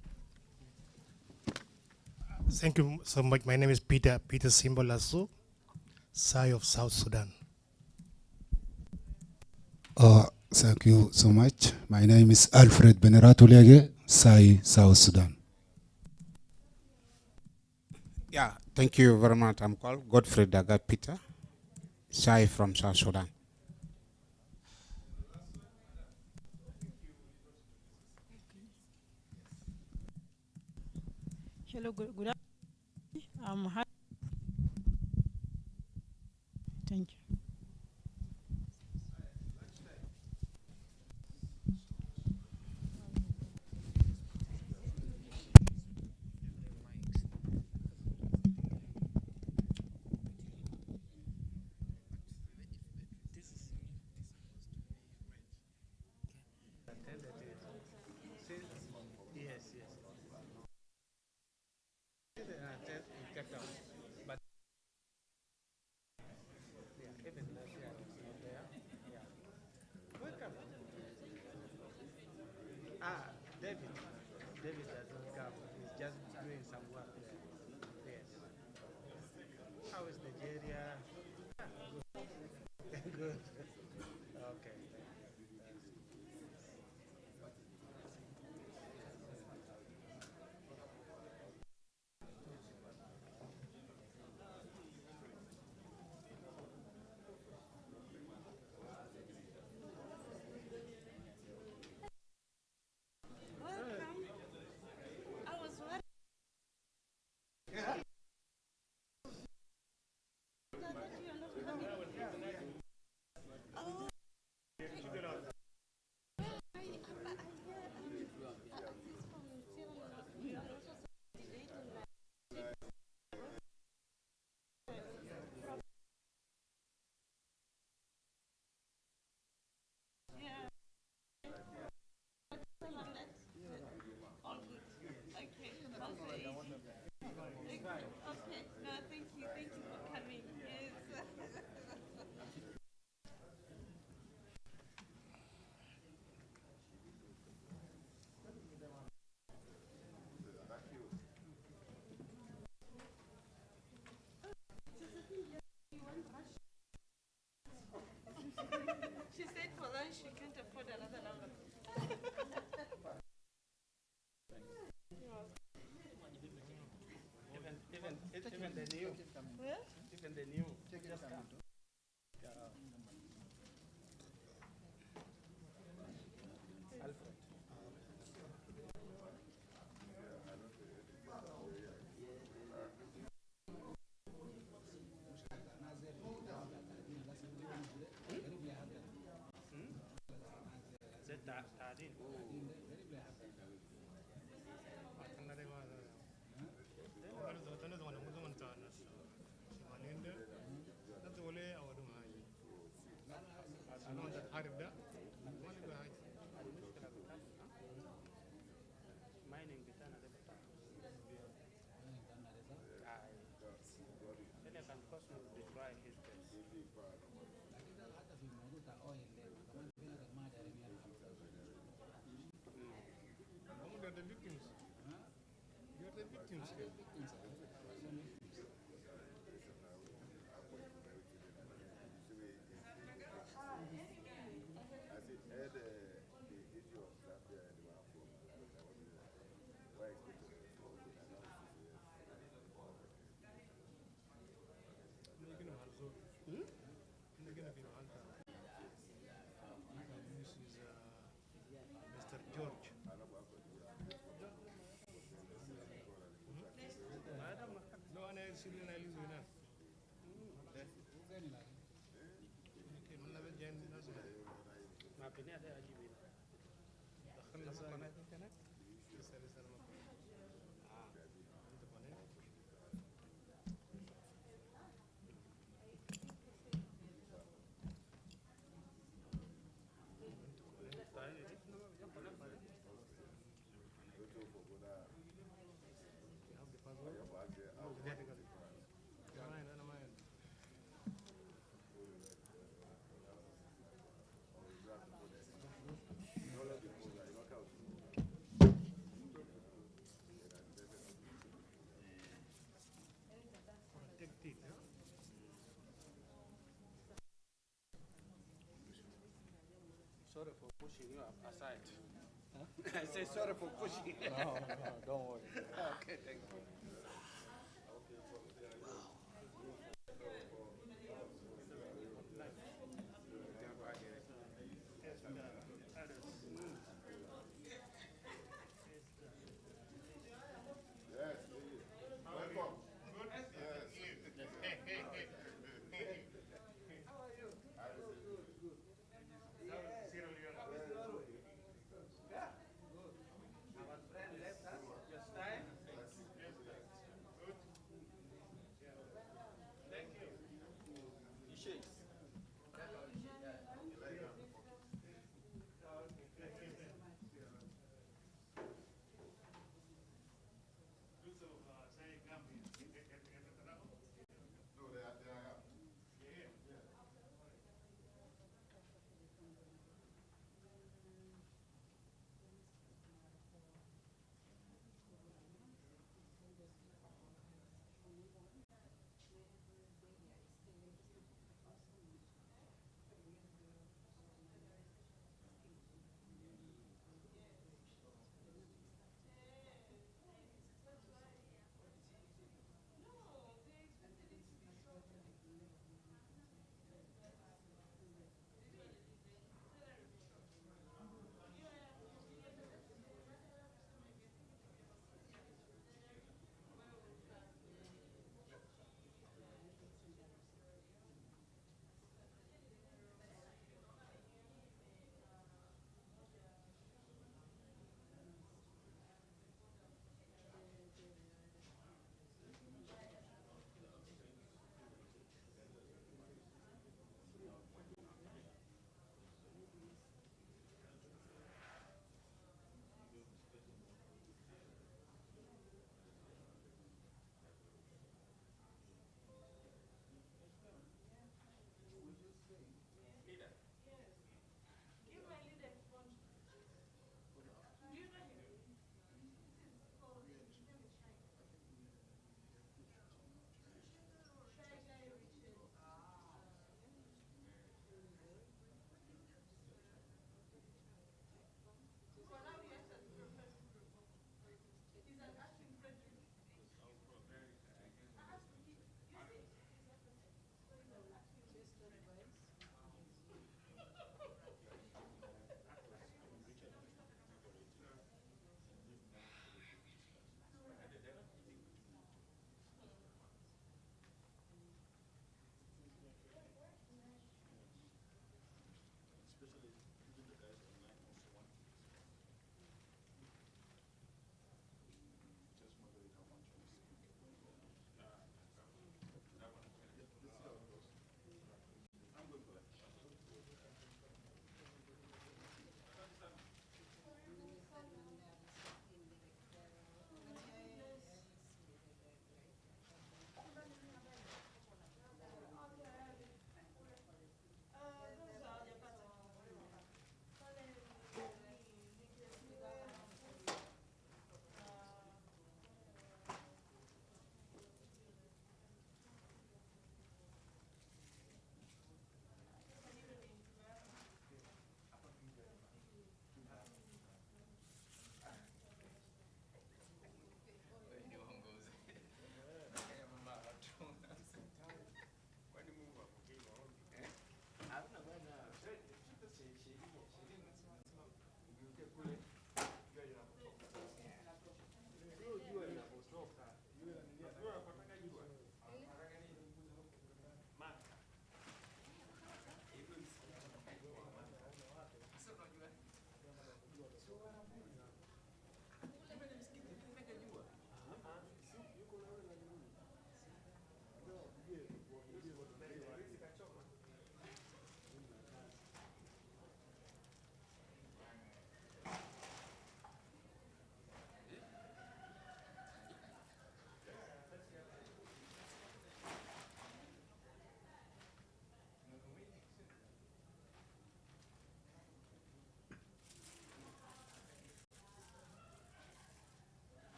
Thank you so much. My name is Peter Simbolasu, SAI of South Sudan. Thank you so much. My name is Alfred Beneratulege, SAI South Sudan. Yeah, thank you very much. I'm called Godfrey Dagat Peter, SAI from South Sudan. Hello, good afternoon. Thank you. David doesn't come. He's just doing some work there. Yes. How is Nigeria? Good. Good. Okay. She said for lunch she can't afford another number. Even the new. Even the new. Just come. Alfred. The victims. You're the victims here. Mr. George. Sorry for pushing you aside. I say sorry for pushing. No, don't worry. Okay, thank you.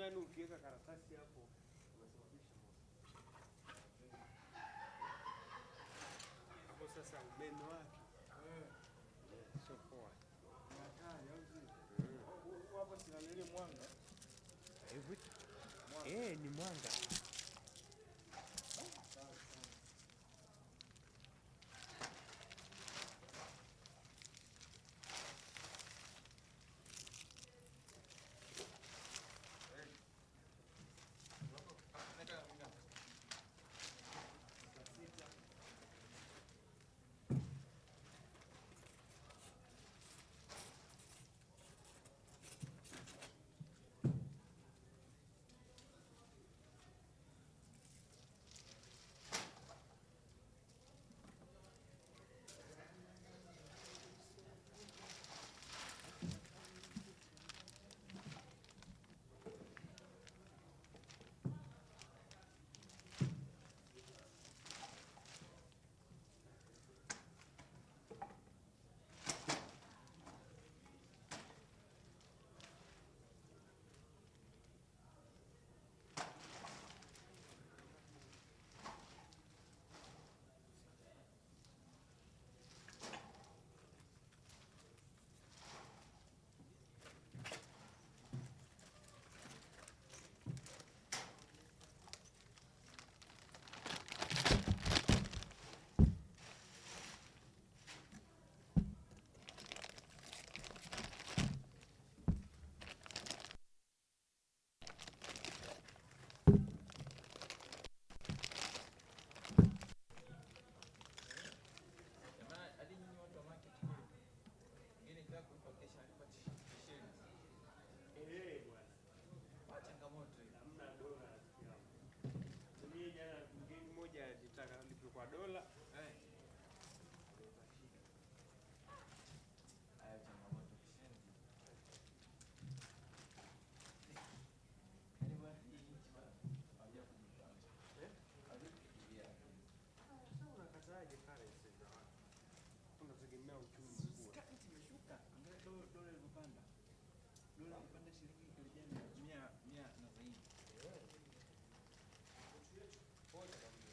yani ukiweka karatasi hapo unasababisha moto. Hapo sasa umeme wake sio poa. Hatari au sio? Hapo sina ile mwanga. Hivi ni mwanga. Kwa dola unakataje currency za watu? Tunategemea uchumi mkubwa. Imeshuka, angalia dola ilipanda. Dola ilipanda shilingi ilijana 100 na zaidi. Pote kabisa.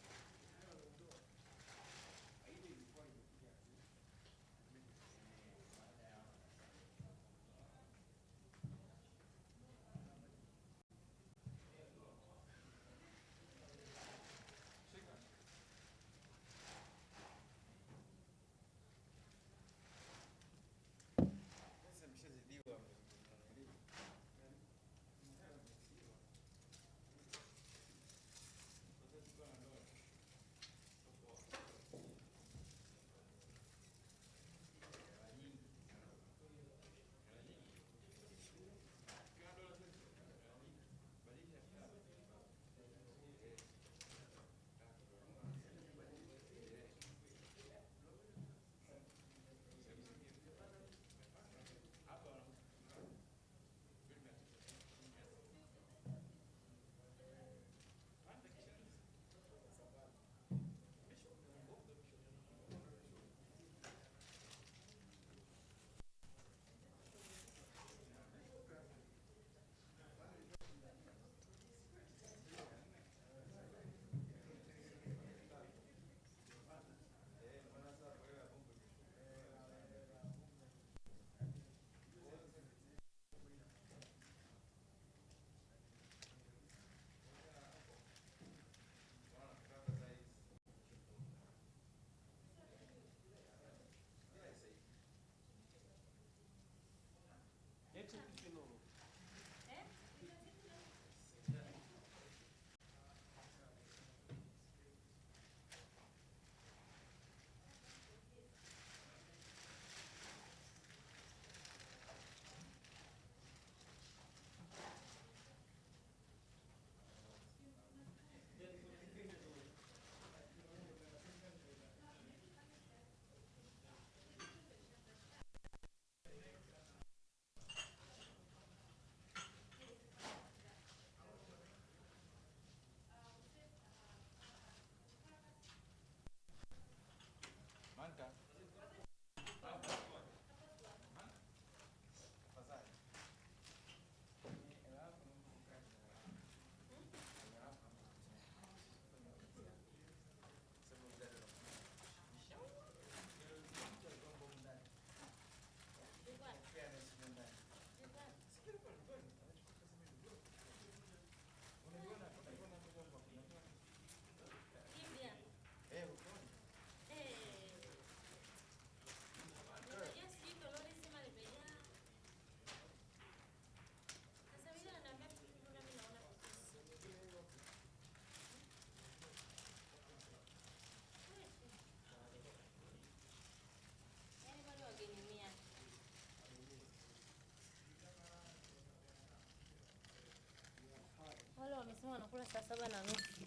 Wanasema wanakula saa 7:30.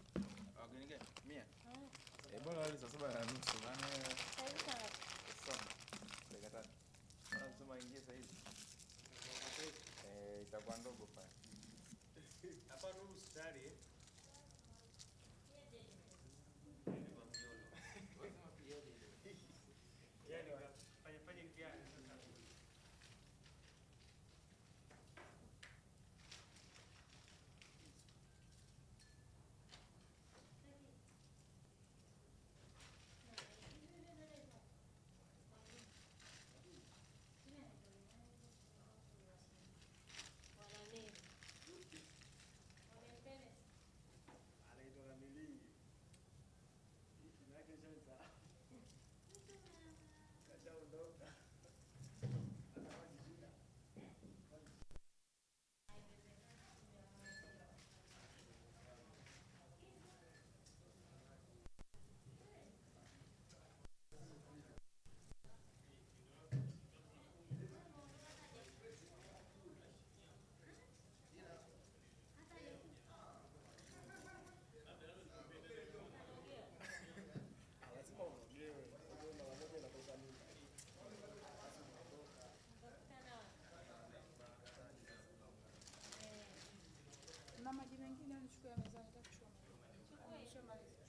Wagenige, mia. Bora wale saa 7:30 maana sasa dakika tatu. Wanasema ingie saa hizi. Itakuwa ndogo pale. Hapa nusu tayari. Yani fanya mtihani sasa. Na maji mengine nichukue ya mezani nitakuchoma. Nimeshamaliza.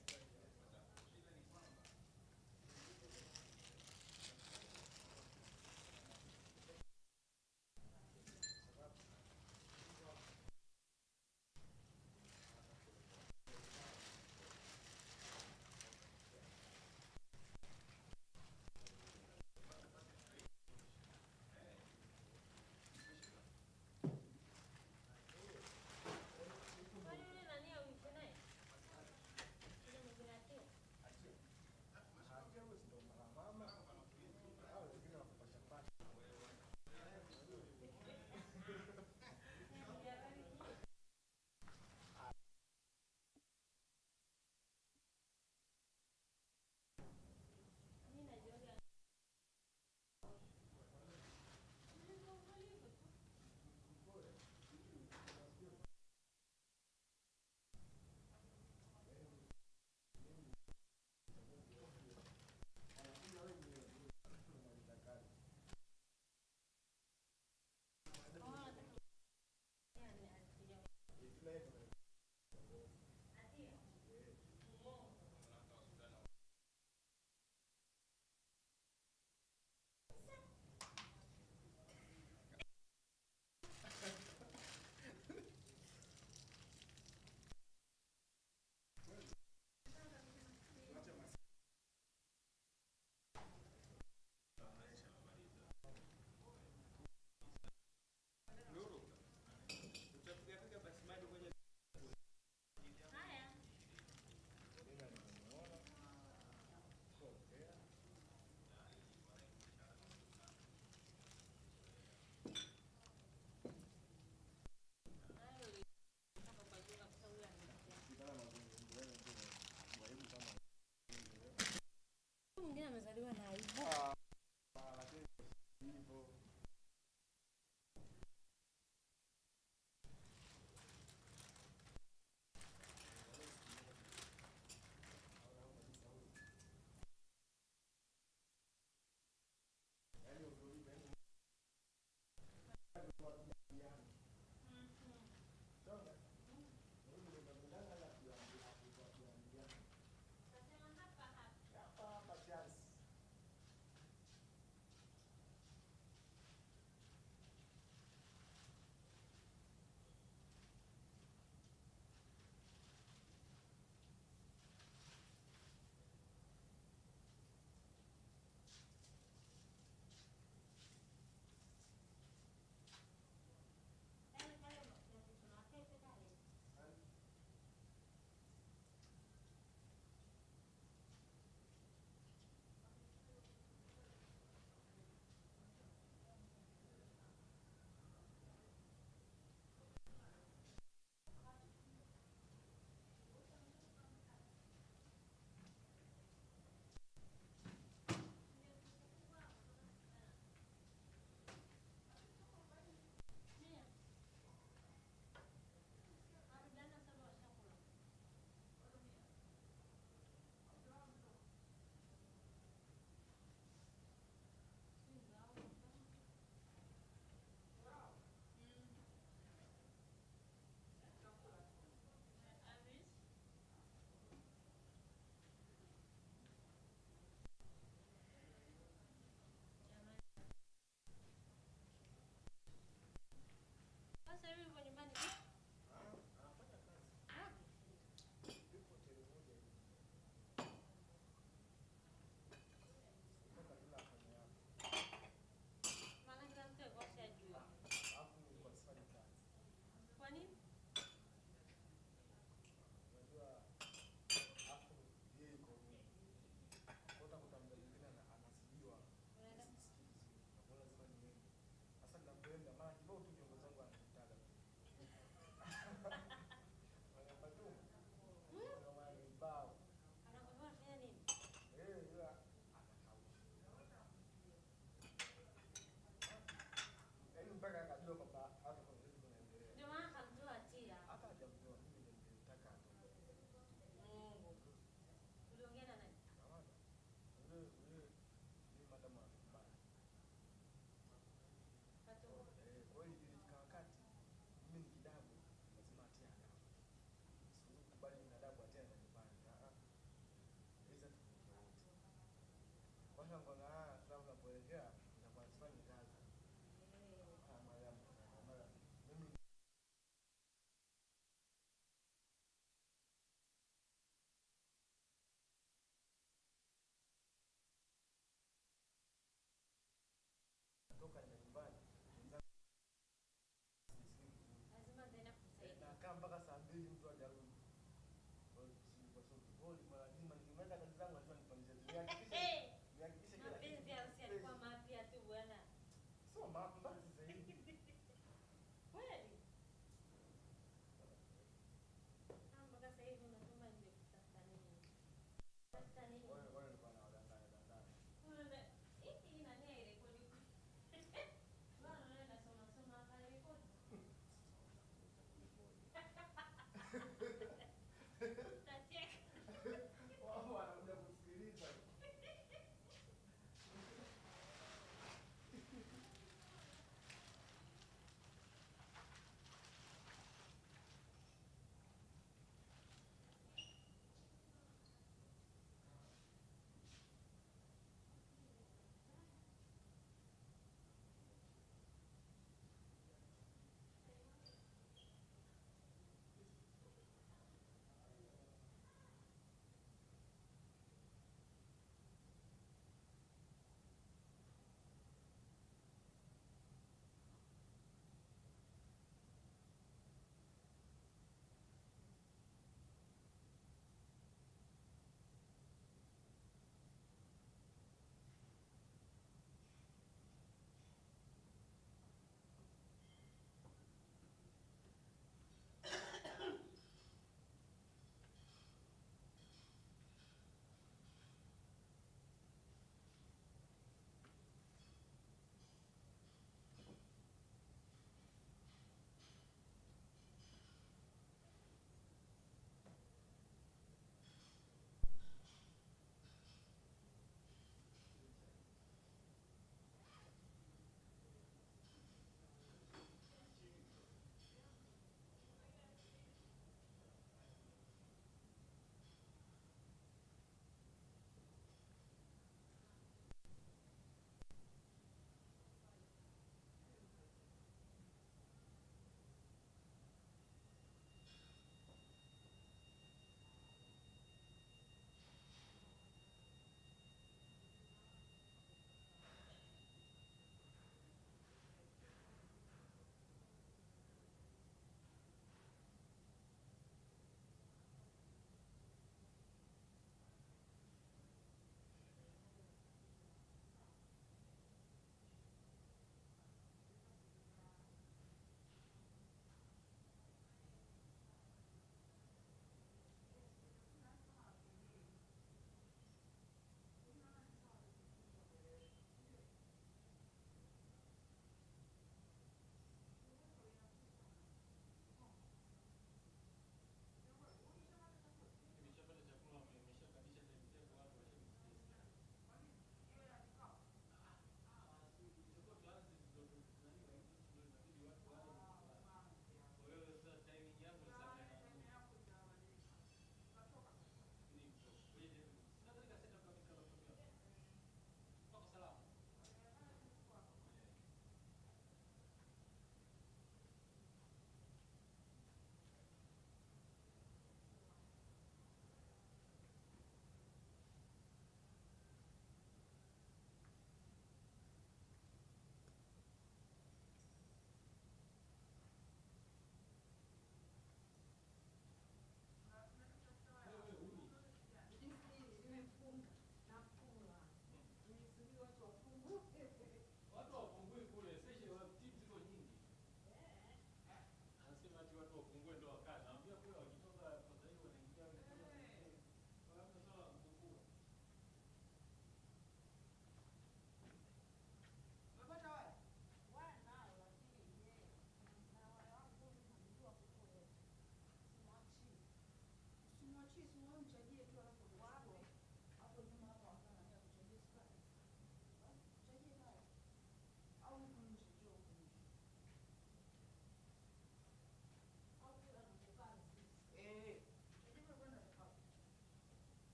Mwingine amezaliwa na aibu.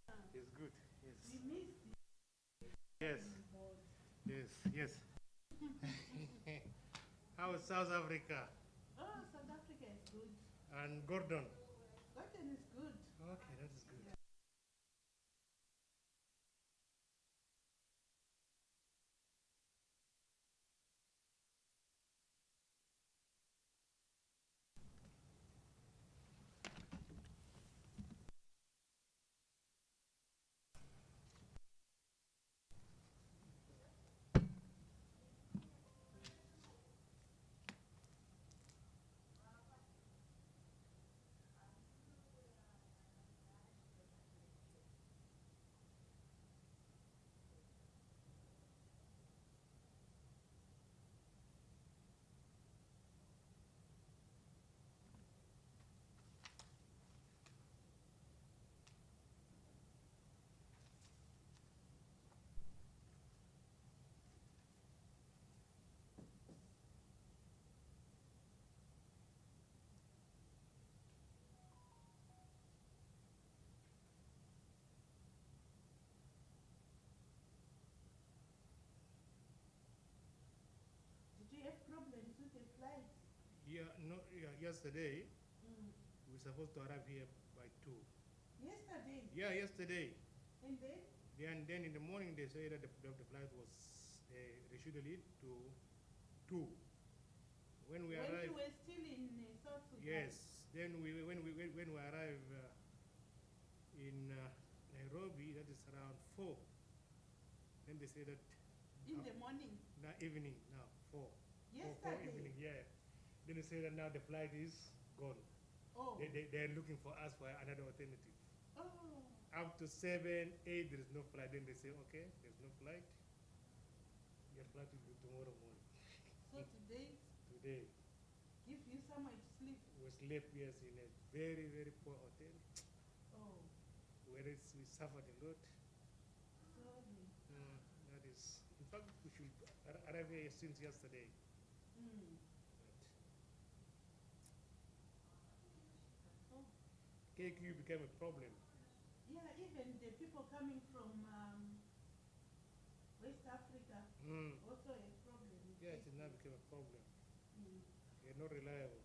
It's good. Yes. Yes. Yes. Yes. How is South Africa? Oh, South Africa is good. And Gordon? Gordon is good. Okay, that is good. Did you have problems with the flight? Yeah, no, yeah, yesterday, Mm. we were supposed to arrive here by 2. Yesterday? Yeah, yesterday. And then? Then in the morning they say that the flight was rescheduled to 2. When we When arrived, you were still in South Sudan? yes. Then when we arrive in Nairobi, that is around 4. Then they say that In the morning? Evening now 4. 4 Yesterday? evening, yeah. Then they say that now the flight is gone. Oh. They're looking for us for another alternative. Oh. Up to 7, 8, there is no flight. Then they say, okay, there's no flight. Your flight will be tomorrow morning. So today? Today. Give you somewhere to sleep? We slept, yes, in a very, very poor hotel. Oh. Whereas we suffered a lot. Sorry. That is, in fact, we should arrive here since yesterday. Mm. Oh. KQ became a problem. Yeah, even the people coming from West Africa also a problem. Yes, it now became a problem. Mm. They're not reliable.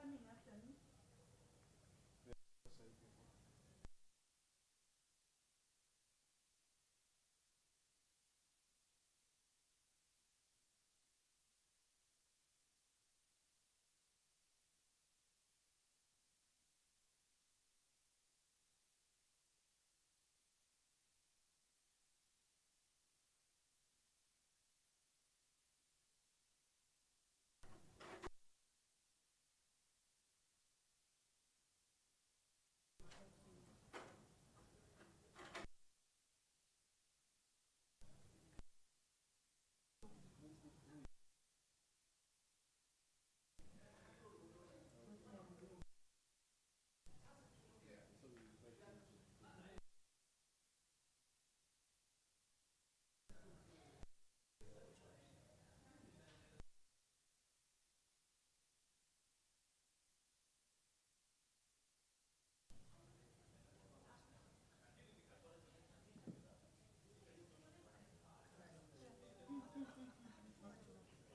coming after me?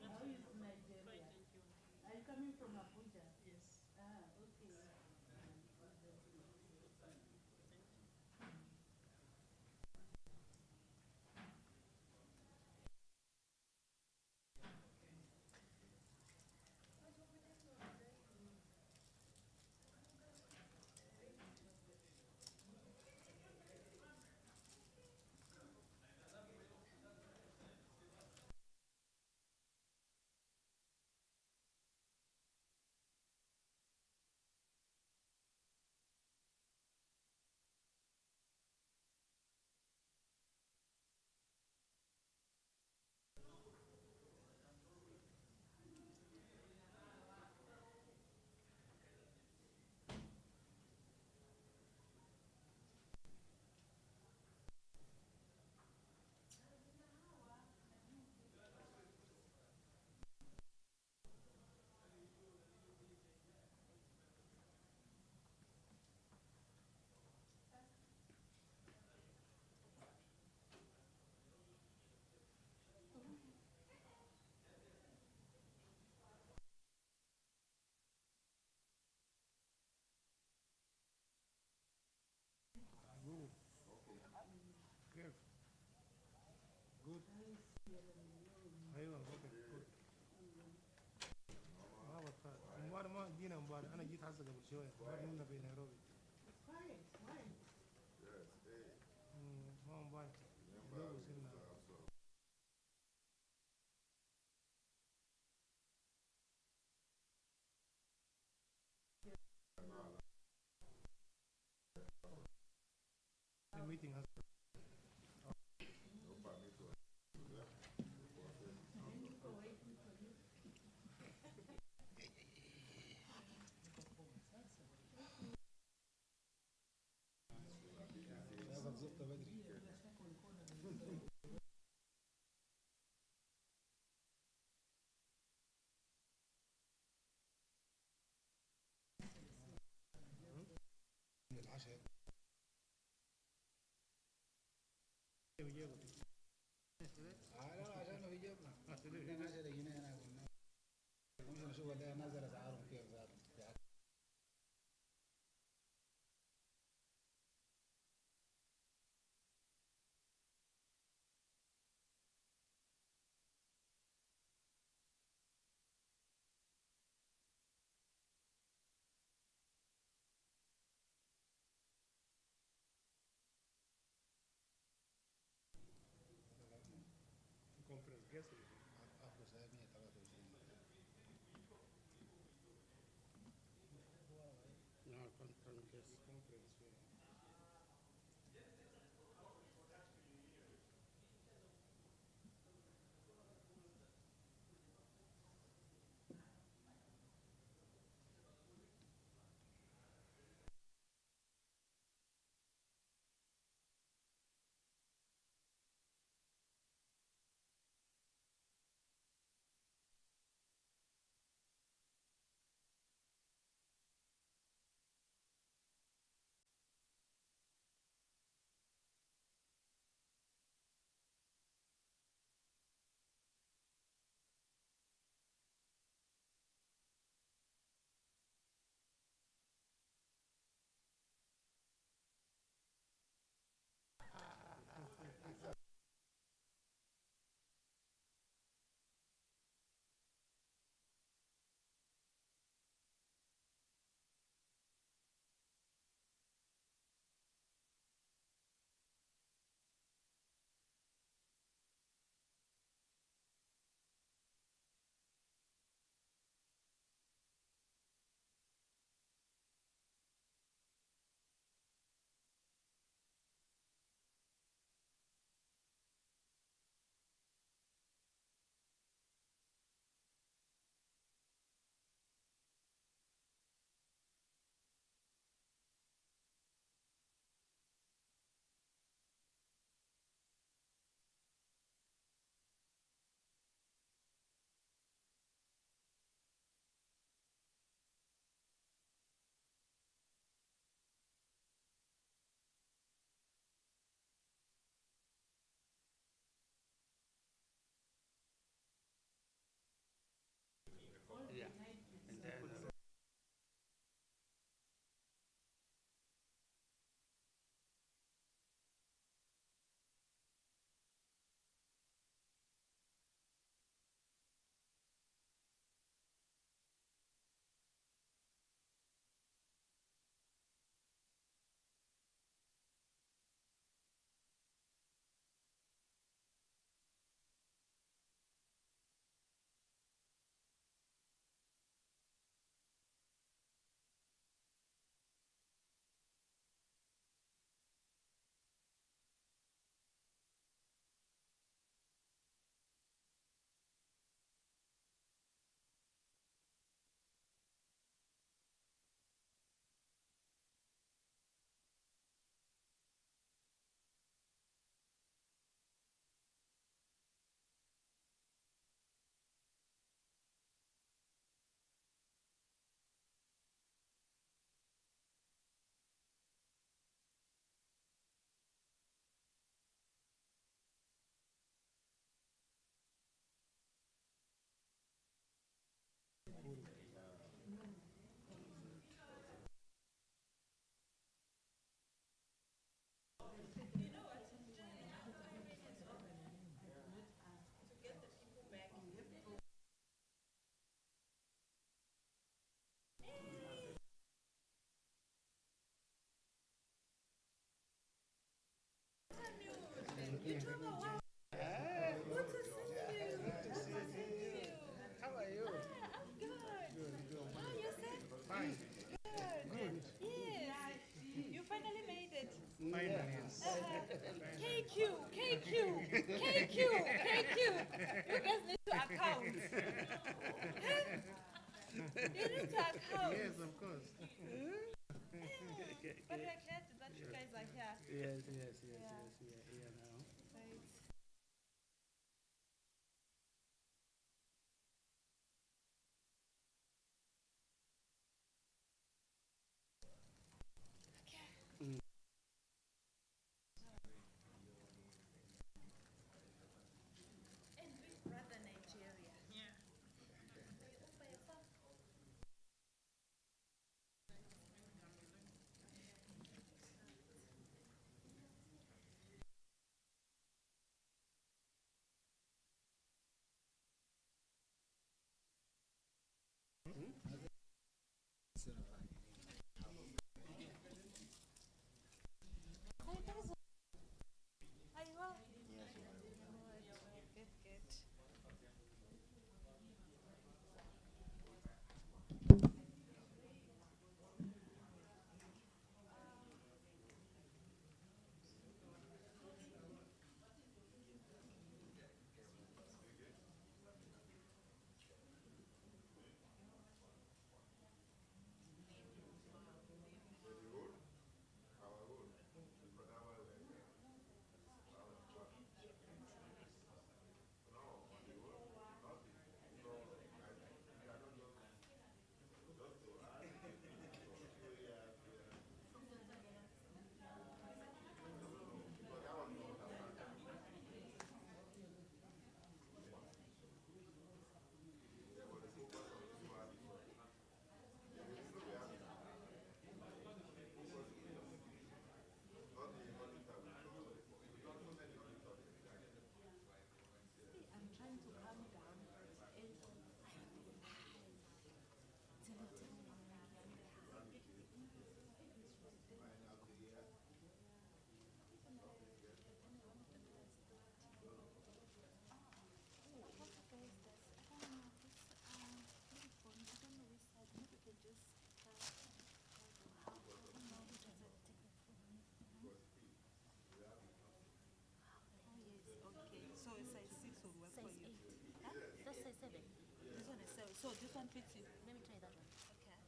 How is Nigeria? Are you coming from Abuja? Yes. Ah, okay. كيف؟ جود ايوه اوكي جود ما بطال مباراه ما جينا مباراه انا جيت هسه قبل شويه مباراه في نيروبي ما مباراه جو وصلنا الميتنج هسه conference guest AfROSAI-E no conference guest conference Good to see you. Good to see you. How are you? I'm good. Good. How are yourself? Fine. Good. Yes. You finally made it. Finally, yes. KQ, KQ, KQ, KQ. You guys need to account. You need to account. Yes, of course. But we are glad that you guys are here. Yes, yes, yes, yes. We are here now. Right. And big brother Nigeria. Yeah. Are you well? Yes, good, good. I'm trying to calm down. So size 6 will work for you. Huh? That's size 7. This one is 7. So this one fits you. Let me try that one. Okay.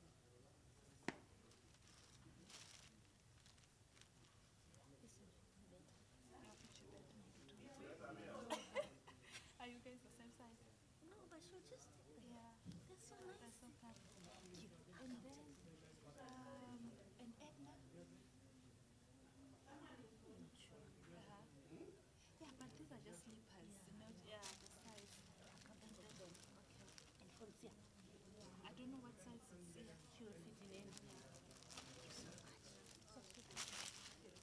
Are you guys the same size? No, but she'll just take them. Yeah. They're so nice. They're so comfy. And then, and Edna? Yeah, but these are just slippers, not the size. Okay. And Francia? I don't know what size it's in. She will fit in any. Thank you so much. So cute.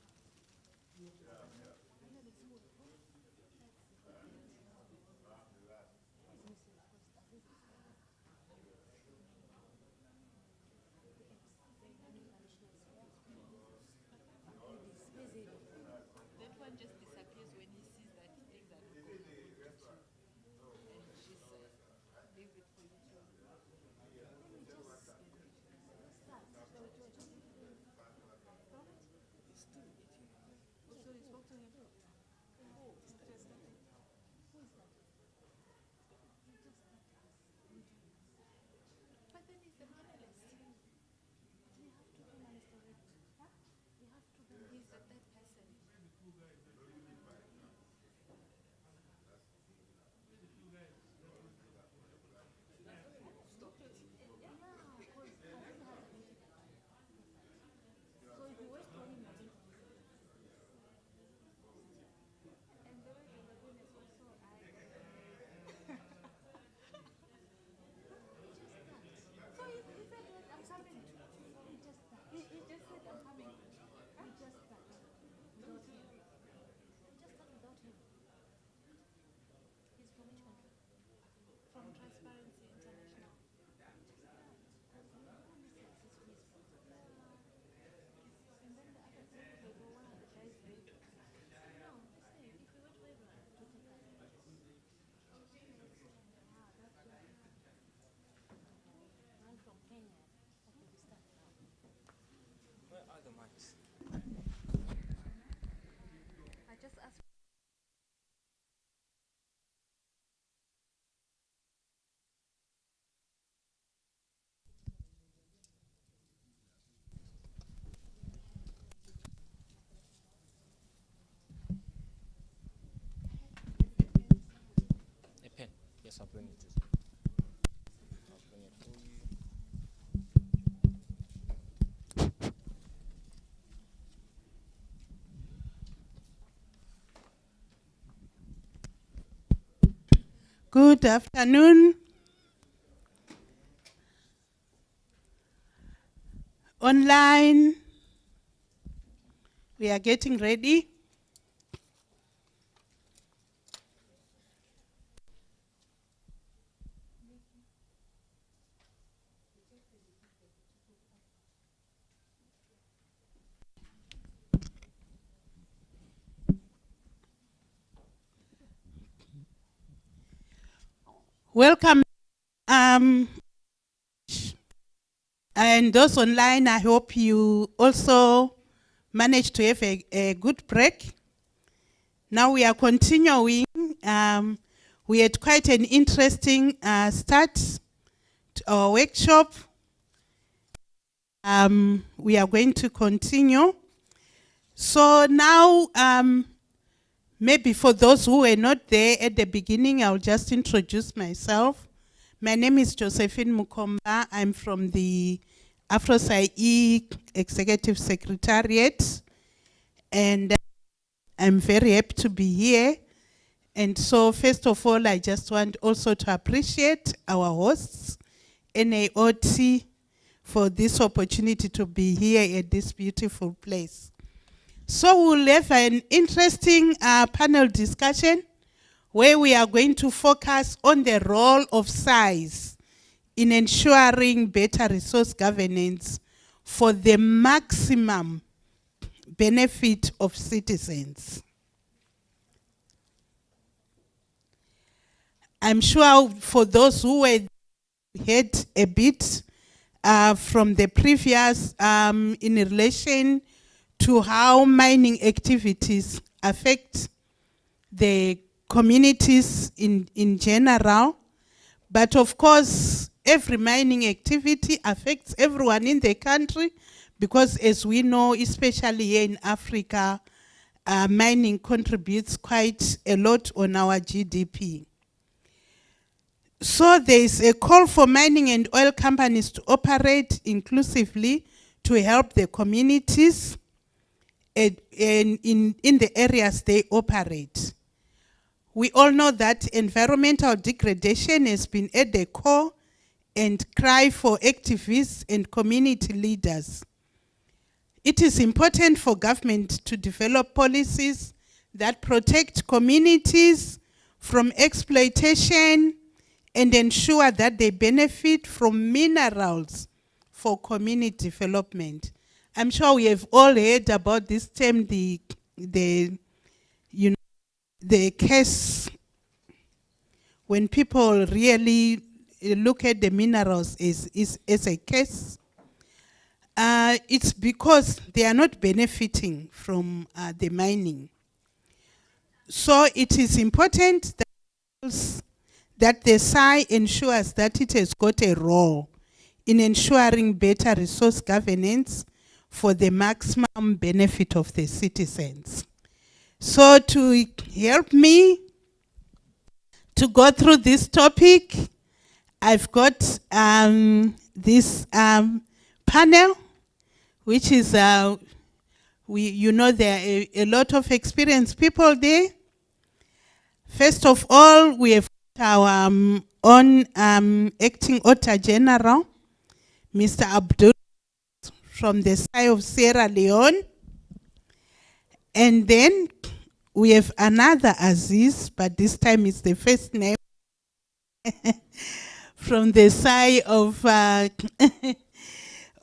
That one just disappears when he sees that things are not compatible with you. And she's leave it for you to. Let me just start. It's two. So you spoke to him? Oh, just started. Who is that? You just started. But then he's the panelist. We have to be nice to it. Huh? We have to be. He's the third person. So if you wait for him, just open it. Good afternoon. Online, we are getting ready. Welcome. And those online, I hope you also managed to have a good break. Now we are continuing. We had quite an interesting start to our workshop. We are going to continue. So now, maybe for those who were not there at the beginning, I'll just introduce myself. My name is Josephine Mukomba. I'm from the AFROSAI-E Executive Secretariat, and I'm very happy to be here. And so first of all, I just want also to appreciate our hosts, NAOT, for this opportunity to be here at this beautiful place. So we'll have an interesting panel discussion where we are going to focus on the role of SAIs in ensuring better resource governance for the maximum benefit of citizens. I'm sure for those who had a bit from the previous in relation to how mining activities affect the communities in general, but of course every mining activity affects everyone in the country, because as we know, especially here in Africa, mining contributes quite a lot on our GDP. So there is a call for mining and oil companies to operate inclusively to help the communities in the areas they operate. We all know that environmental degradation has been at the core and cry for activists and community leaders. It is important for government to develop policies that protect communities from exploitation and ensure that they benefit from minerals for community development. I'm sure we have all heard about this term, the case when people really look at the minerals as a case. It's because they are not benefiting from the mining. So it is important that the SAI ensures that it has got a role in ensuring better resource governance for the maximum benefit of the citizens. So to help me to go through this topic, I've got this panel, which is, you know, there are a lot of experienced people there. First of all, we have our own Acting Auditor General, Mr. Abdul, from the SAI of Sierra Leone. And then we have another Aziz, but this time it's the first name, from the SAI of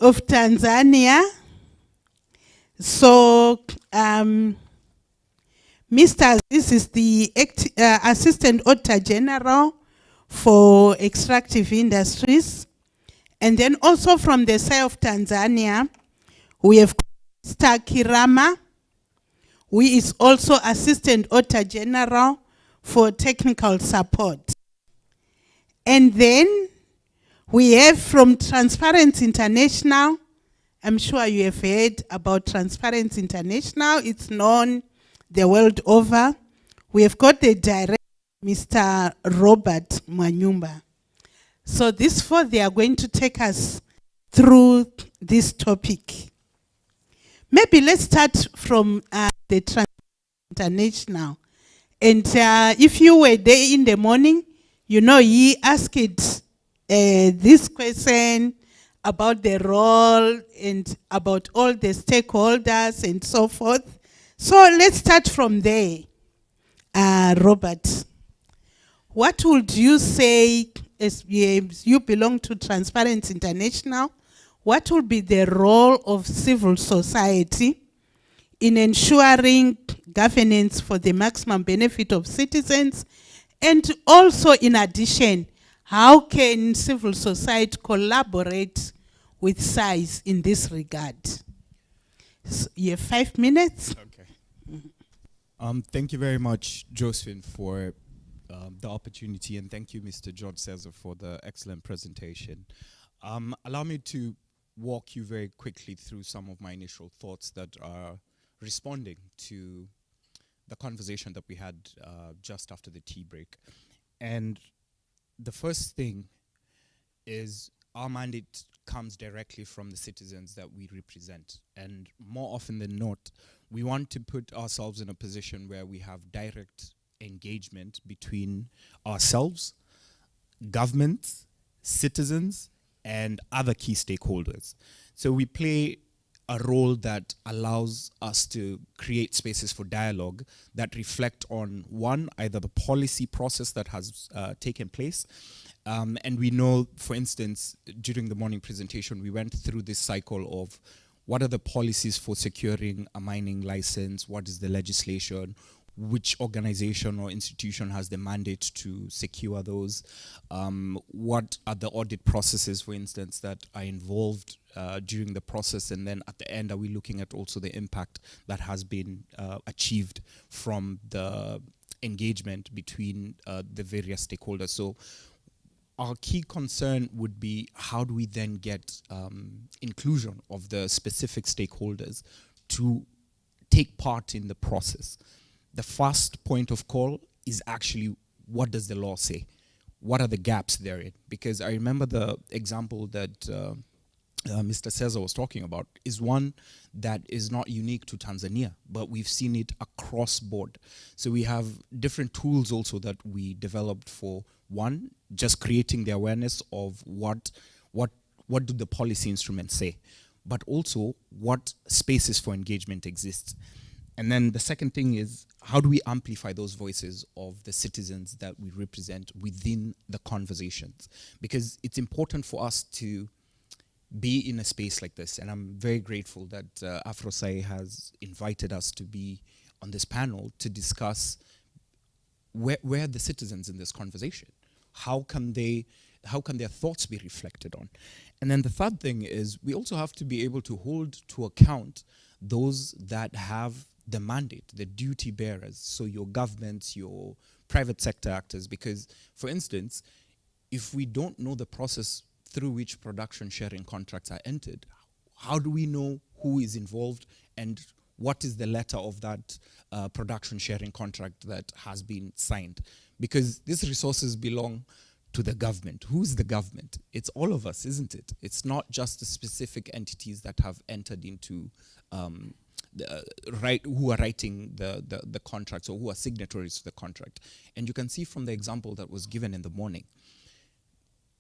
Tanzania. So Mr. Aziz is the Assistant Auditor General for Extractive Industries. And then also from the SAI of Tanzania, we have Mr. Kirama, who is also Assistant Auditor General for Technical Support. And then we have from Transparency International, I'm sure you have heard about Transparency International, it's known the world over. We have got the Director Mr. Robert Mwanyumba. So these four, they are going to take us through this topic. Maybe let's start from the International. And if you were there in the morning, you know, he asked this question about the role and about all the stakeholders and so forth. So let's start from there. Robert, what would you say, as you belong to Transparency International, what would be the role of civil society in ensuring governance for the maximum benefit of citizens? And also, in addition, how can civil society collaborate with SAIs in this regard? So you have 5 minutes. Okay. Thank you very much, Josephine, for the opportunity, and thank you, Mr. George Cesar, for the excellent presentation. Allow me to walk you very quickly through some of my initial thoughts that are responding to the conversation that we had just after the tea break. And the first thing is our mandate comes directly from the citizens that we represent. And more often than not, we want to put ourselves in a position where we have direct engagement between ourselves, government, citizens, and other key stakeholders. So we play a role that allows us to create spaces for dialogue that reflect on, one, either the policy process that has taken place. And we know, for instance, during the morning presentation, we went through this cycle of what are the policies for securing a mining license, what is the legislation, which organization or institution has the mandate to secure those, what are the audit processes, for instance, that are involved during the process, and then at the end, are we looking at also the impact that has been achieved from the engagement between the various stakeholders. So our key concern would be, how do we then get inclusion of the specific stakeholders to take part in the process? The first point of call is actually, what does the law say? What are the gaps therein? Because I remember the example that Mr. Cesar was talking about is one that is not unique to Tanzania, but we've seen it across board. So we have different tools also that we developed for, one, just creating the awareness of what do the policy instruments say, but also what spaces for engagement exist. And then the second thing is, how do we amplify those voices of the citizens that we represent within the conversations? Because it's important for us to be in a space like this. And I'm very grateful that AfROSAI has invited us to be on this panel to discuss where are the citizens in this conversation? How can their thoughts be reflected on? And then the third thing is, we also have to be able to hold to account those that have the mandate, the duty bearers, so your governments, your private sector actors, because, for instance, if we don't know the process through which production sharing contracts are entered, how do we know who is involved and what is the letter of that production sharing contract that has been signed? Because these resources belong to the government. Who's the government? It's all of us, isn't it? It's not just the specific entities that have entered into who are writing the contracts, or who are signatories to the contract. And you can see from the example that was given in the morning,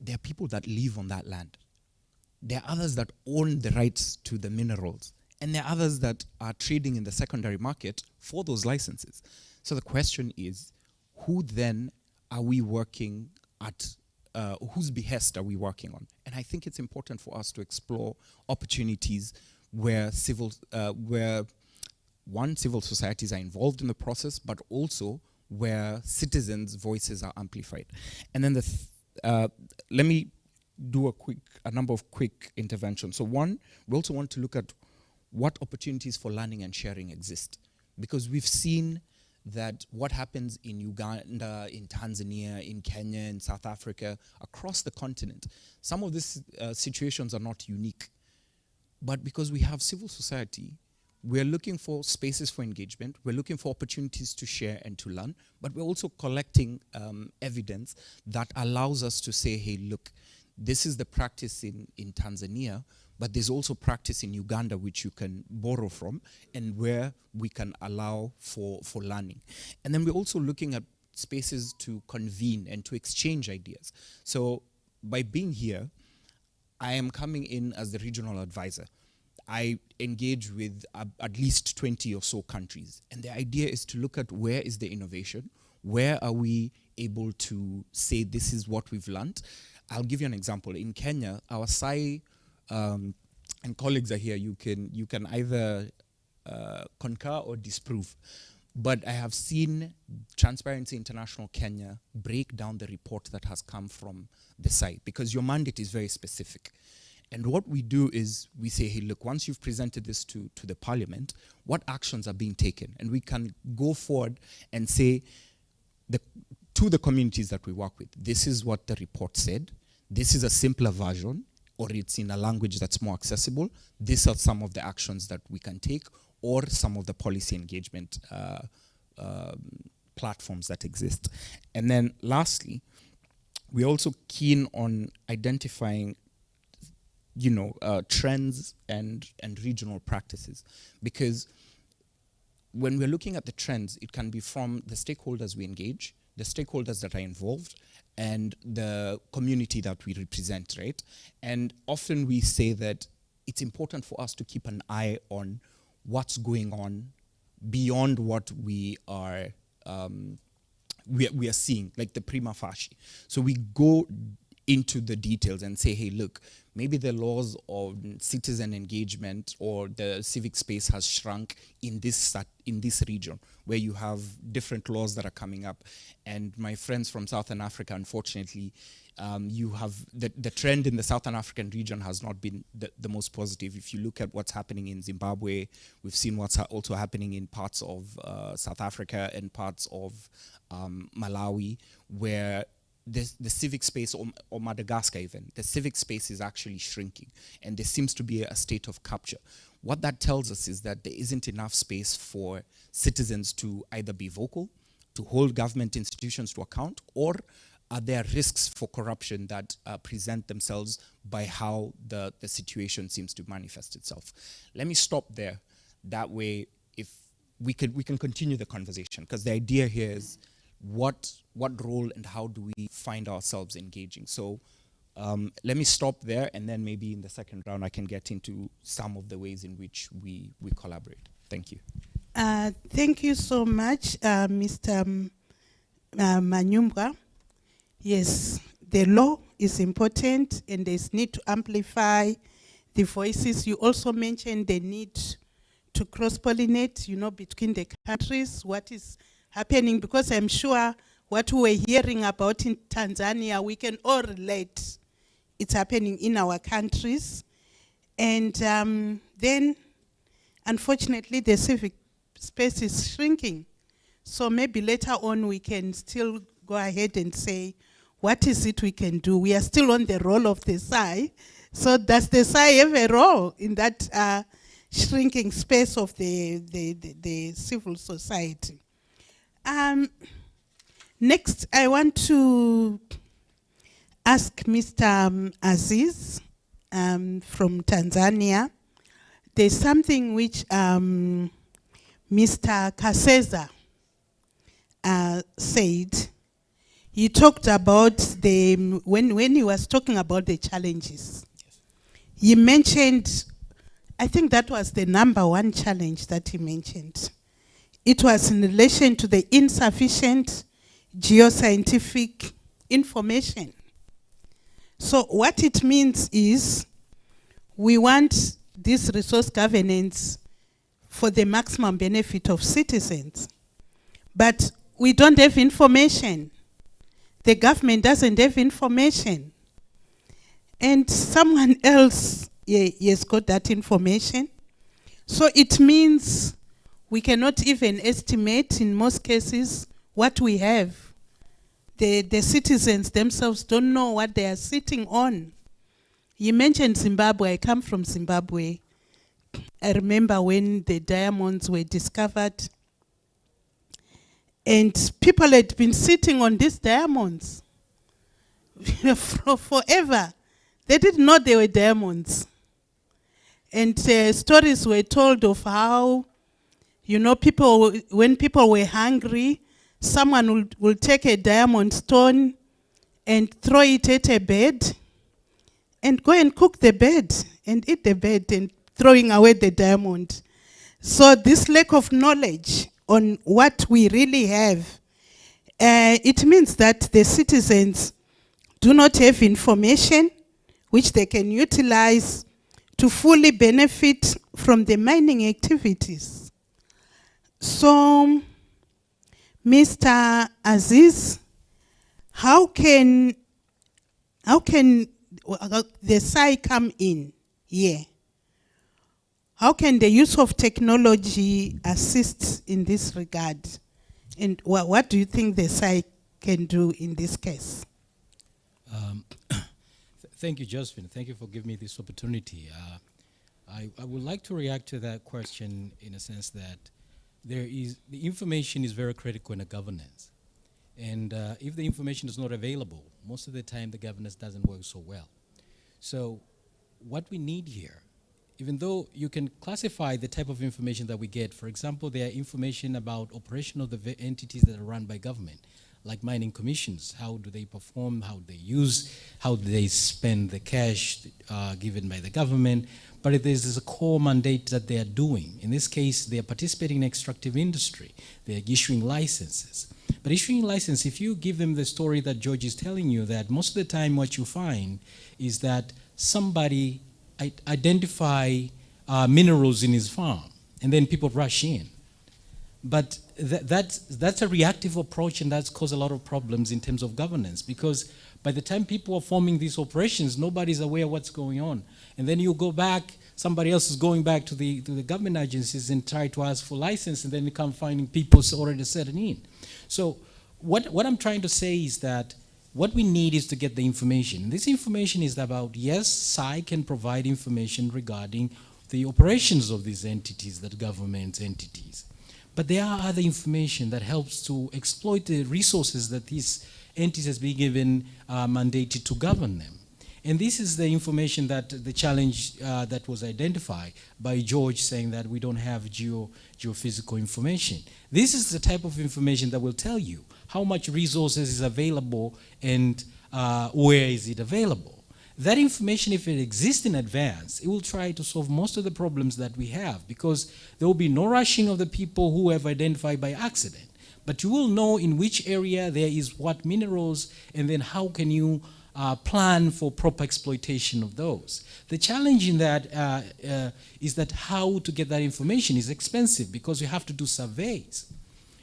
there are people that live on that land. There are others that own the rights to the minerals. And there are others that are trading in the secondary market for those licenses. So the question is, who then are we working at, whose behest are we working on? And I think it's important for us to explore opportunities where civil societies are involved in the process, but also where citizens' voices are amplified. And then let me do a number of quick interventions. So one, we also want to look at what opportunities for learning and sharing exist, because we've seen that what happens in Uganda, in Tanzania, in Kenya, in South Africa, across the continent, some of these situations are not unique. But because we have civil society we're looking for spaces for engagement, we're looking for opportunities to share and to learn, but we're also collecting evidence that allows us to say, hey, look, this is the practice in Tanzania, but there's also practice in Uganda which you can borrow from and where we can allow for learning. And then we're also looking at spaces to convene and to exchange ideas. So by being here, I am coming in as the regional advisor. I engage with at least 20 or so countries. And the idea is to look at where is the innovation, where are we able to say this is what we've learned. I'll give you an example. In Kenya, our SAI and colleagues are here. You can either concur or disprove. But I have seen Transparency International Kenya break down the report that has come from the site, because your mandate is very specific. And what we do is we say, hey, look, once you've presented this to the parliament, what actions are being taken? And we can go forward and say to the communities that we work with, this is what the report said. This is a simpler version, or it's in a language that's more accessible. These are some of the actions that we can take, or some of the policy engagement platforms that exist. And then lastly, we're also keen on identifying trends and regional practices, because when we're looking at the trends, it can be from the stakeholders we engage, the stakeholders that are involved, and the community that we represent, right? And often we say that it's important for us to keep an eye on what's going on beyond what we are seeing, like the prima facie. So we go into the details and say, hey, look, maybe the laws of citizen engagement or the civic space has shrunk in this region, where you have different laws that are coming up. And my friends from Southern Africa, unfortunately, you have the trend in the Southern African region has not been the most positive. If you look at what's happening in Zimbabwe, we've seen what's also happening in parts of South Africa and parts of Malawi, where the civic space, or Madagascar even, the civic space is actually shrinking, and there seems to be a state of capture. What that tells us is that there isn't enough space for citizens to either be vocal, to hold government institutions to account, or are there risks for corruption that present themselves by how the situation seems to manifest itself. Let me stop there. That way, if we can continue the conversation, because the idea here is what role and how do we find ourselves engaging. So let me stop there, and then maybe in the second round I can get into some of the ways in which we collaborate. Thank you. Thank you so much, Mr. Manyumbwa. Yes, the law is important, and there's need to amplify the voices. You also mentioned the need to cross-pollinate, between the countries, what is happening, because I'm sure what we're hearing about in Tanzania, we can all relate. It's happening in our countries. And then, unfortunately, the civic space is shrinking. So maybe later on we can still go ahead and say, what is it we can do? We are still on the role of the SAI. So does the SAI have a role in that shrinking space of the civil society? Next, I want to ask Mr. Aziz from Tanzania. There's something which Mr. Kaseza said. He talked about when he was talking about the challenges. Yes. He mentioned, I think that was the #1 challenge that he mentioned. It was in relation to the insufficient geoscientific information. So what it means is we want this resource governance for the maximum benefit of citizens, but we don't have information. The government doesn't have information. And someone else has got that information. So it means we cannot even estimate, in most cases, what we have. The citizens themselves don't know what they are sitting on. You mentioned Zimbabwe. I come from Zimbabwe. I remember when the diamonds were discovered, and people had been sitting on these diamonds forever. They didn't know they were diamonds. And stories were told of how, you know, when people were hungry, someone will take a diamond stone and throw it at a bed and go and cook the bed and eat the bed and throwing away the diamond. So this lack of knowledge on what we really have, it means that the citizens do not have information which they can utilize to fully benefit from the mining activities. So, Mr. Aziz, how can the SAI come in here? How can the use of technology assist in this regard? And what do you think the SAI can do in this case? Thank you, Josephine. Thank you for giving me this opportunity. I would like to react to that question in a sense that the information is very critical in a governance. And if the information is not available, most of the time the governance doesn't work so well. So what we need here, even though you can classify the type of information that we get, for example, there are information about operation of the entities that are run by government, like mining commissions. How do they perform, how they use, how do they spend the cash given by the government. But there's a core mandate that they are doing. In this case, they are participating in extractive industry. They are issuing licenses. But issuing license, if you give them the story that George is telling you, that most of the time what you find is that somebody identify minerals in his farm, and then people rush in. But that's a reactive approach, and that's caused a lot of problems in terms of governance, because by the time people are forming these operations, nobody's aware what's going on. And then you go back, somebody else is going back to the government agencies and try to ask for license, and then you come finding people already setting in. So what I'm trying to say is that what we need is to get the information. This information is about, yes, SAI can provide information regarding the operations of these entities, that government entities. But there are other information that helps to exploit the resources that these entities has been given mandated to govern them. And this is the information that the challenge that was identified by George, saying that we don't have geophysical information. This is the type of information that will tell you how much resources is available and where is it available. That information, if it exists in advance, it will try to solve most of the problems that we have, because there will be no rushing of the people who have identified by accident. But you will know in which area there is what minerals, and then how can you plan for proper exploitation of those. The challenge in that is that how to get that information is expensive, because you have to do surveys.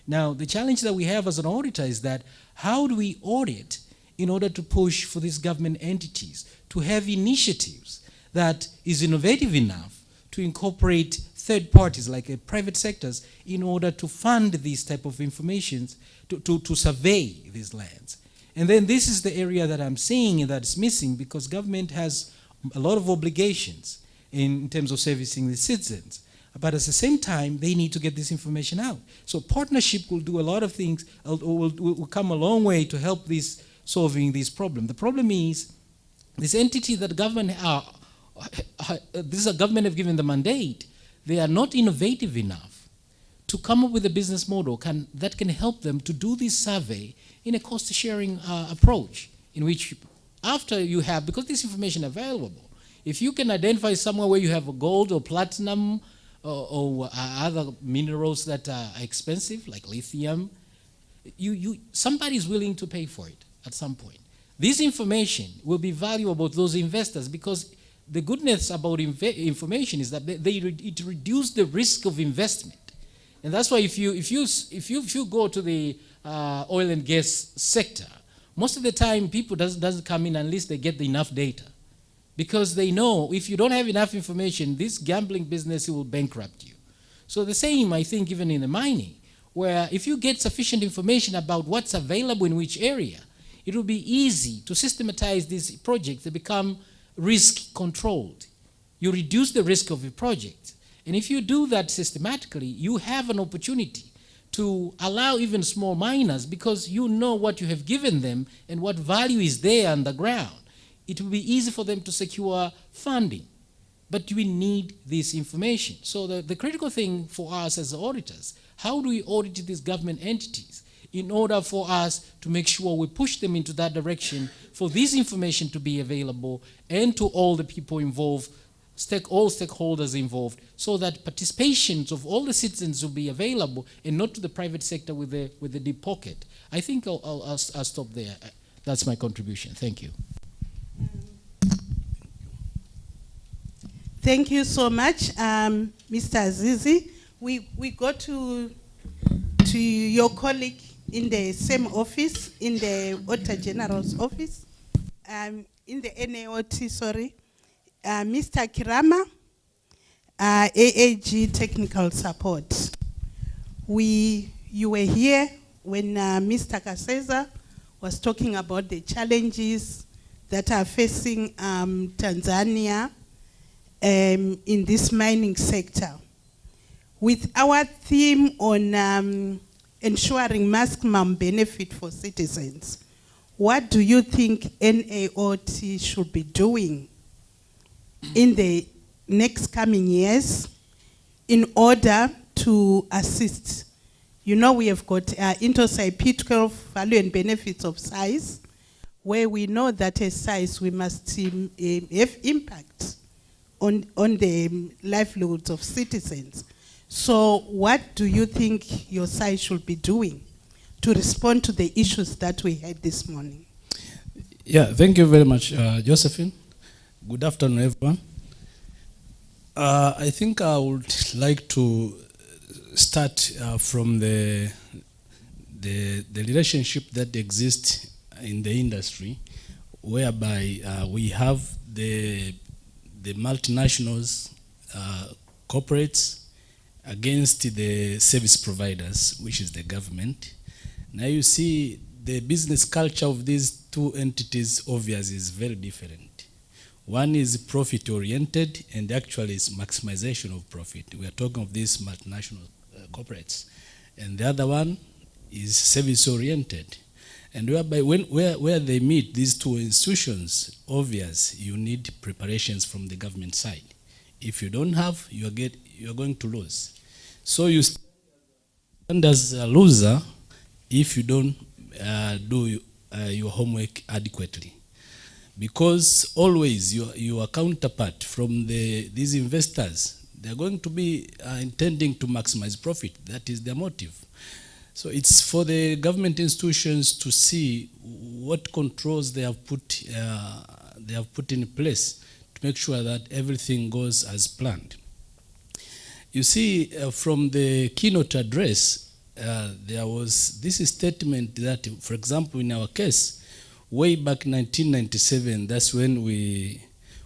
Now, the challenge that we have as an auditor is that how do we audit in order to push for these government entities to have initiatives that is innovative enough to incorporate third parties like private sectors in order to fund these type of informations to survey these lands. And then this is the area that I'm seeing that's missing, because government has a lot of obligations in terms of servicing the citizens. But at the same time, they need to get this information out. So partnership will do a lot of things, will come a long way to help this solving this problem. The problem is this entity that government this is a government have given the mandate. They are not innovative enough to come up with a business model that can help them to do this survey in a cost-sharing approach, in which after you have, because this information is available, if you can identify somewhere where you have a gold or platinum or other minerals that are expensive, like lithium, somebody is willing to pay for it at some point. This information will be valuable to those investors, because the goodness about information is that it reduces the risk of investment. And that's why if you go to the oil and gas sector, most of the time people doesn't come in unless they get enough data, because they know if you don't have enough information, this gambling business will bankrupt you. So the same, I think, even in the mining, where if you get sufficient information about what's available in which area, it will be easy to systematize these projects that become risk controlled. You reduce the risk of a project. And if you do that systematically, you have an opportunity to allow even small miners, because you know what you have given them and what value is there underground. It will be easy for them to secure funding. But we need this information. So the critical thing for us as auditors, how do we audit these government entities in order for us to make sure we push them into that direction for this information to be available and to all the people involved, all stakeholders involved, so that participations of all the citizens will be available and not to the private sector with the deep pocket. I think I'll stop there. That's my contribution. Thank you. Thank you so much, Mr. Azizi. We go to your colleague in the same office, in the Auditor General's office, in the NAOT, sorry. Mr. Kirama, AAG Technical Support. You were here when Mr. Kaseza was talking about the challenges that are facing Tanzania in this mining sector. With our theme on ensuring maximum benefit for citizens, what do you think NAOT should be doing in the next coming years in order to assist? You know, we have got Intosai P12 value and benefits of SAIs, where we know that as SAIs we must have impact on the livelihoods of citizens. So what do you think your SAIs should be doing to respond to the issues that we had this morning? Yeah, thank you very much, Josephine. Good afternoon, everyone. I think I would like to start from the relationship that exists in the industry, whereby we have the multinationals, corporates, against the service providers, which is the government. Now you see the business culture of these two entities obviously is very different. One is profit-oriented and actually is maximization of profit. We are talking of these multinational corporates. And the other one is service-oriented. And whereby where they meet, these two institutions, obvious, you need preparations from the government side. If you don't have, you are going to lose. So you stand as a loser if you don't do your homework adequately. Because always your counterpart from these investors, they're going to be intending to maximize profit. That is their motive. So it's for the government institutions to see what controls they have put in place to make sure that everything goes as planned. You see, from the keynote address, there was this statement that, for example, in our case, way back 1997, that's when we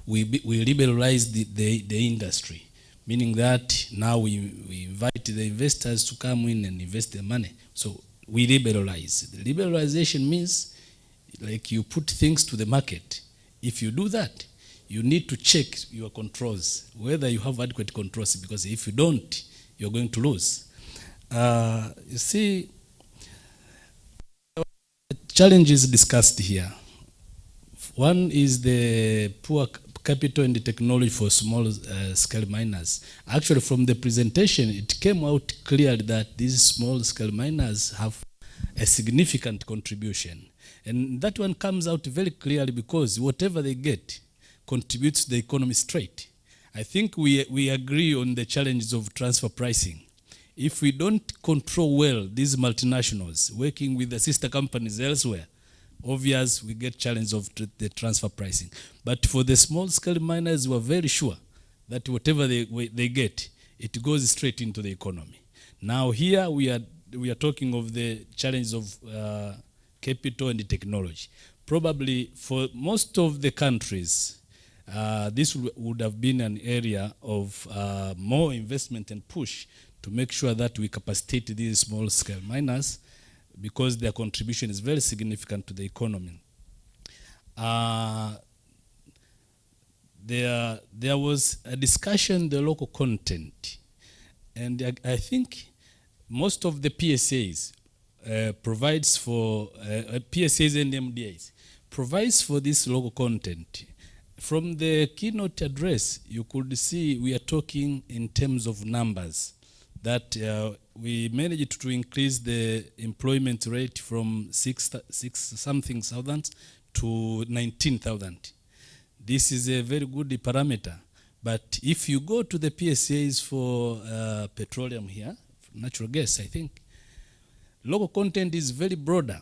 liberalized the industry, meaning that now we invite the investors to come in and invest their money. So we liberalize. The liberalization means like you put things to the market. If you do that, you need to check your controls, whether you have adequate controls, because if you don't, you're going to lose. You see, challenges discussed here. One is the poor capital and the technology for small scale miners. Actually, from the presentation, it came out clearly that these small scale miners have a significant contribution. And that one comes out very clearly because whatever they get contributes to the economy straight. I think we agree on the challenges of transfer pricing. If we don't control well these multinationals working with the sister companies elsewhere, obvious we get challenge of the transfer pricing. But for the small scale miners, we are very sure that whatever they get, it goes straight into the economy. Now here we are talking of the challenge of capital and the technology. Probably for most of the countries, this would have been an area of more investment and push to make sure that we capacitate these small scale miners, because their contribution is very significant to the economy. there was a discussion the local content, and I think most of the PSAs provides for PSAs and MDAs provides for this local content. From the keynote address, you could see we are talking in terms of numbers, that we managed to increase the employment rate from 6-something thousand to 19,000. This is a very good parameter. But if you go to the PSAs for petroleum here, natural gas, I think, local content is very broader.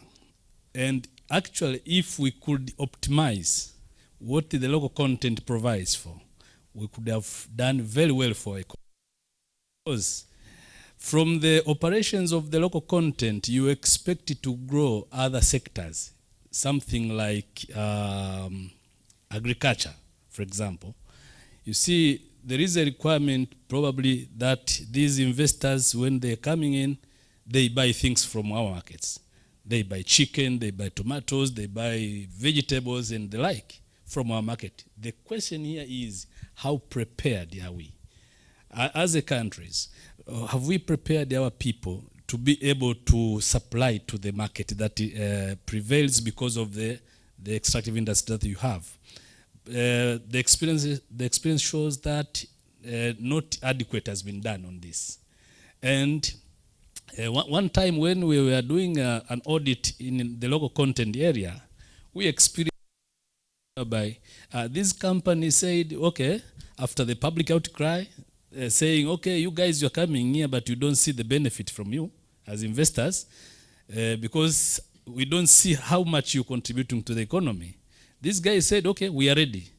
And actually, if we could optimize what the local content provides for, we could have done very well for economy. Because from the operations of the local content, you expect it to grow other sectors, something like agriculture, for example. You see, there is a requirement probably that these investors, when they're coming in, they buy things from our markets. They buy chicken, they buy tomatoes, they buy vegetables and the like from our market. The question here is, how prepared are we? As a countries, have we prepared our people to be able to supply to the market that prevails because of the extractive industry that you have? The experience shows that not adequate has been done on this. And one time when we were doing an audit in the local content area, we experienced by this company said, okay, after the public outcry, saying, okay, you guys, you're coming here, but you don't see the benefit from you as investors because we don't see how much you're contributing to the economy. This guy said, okay, we are ready.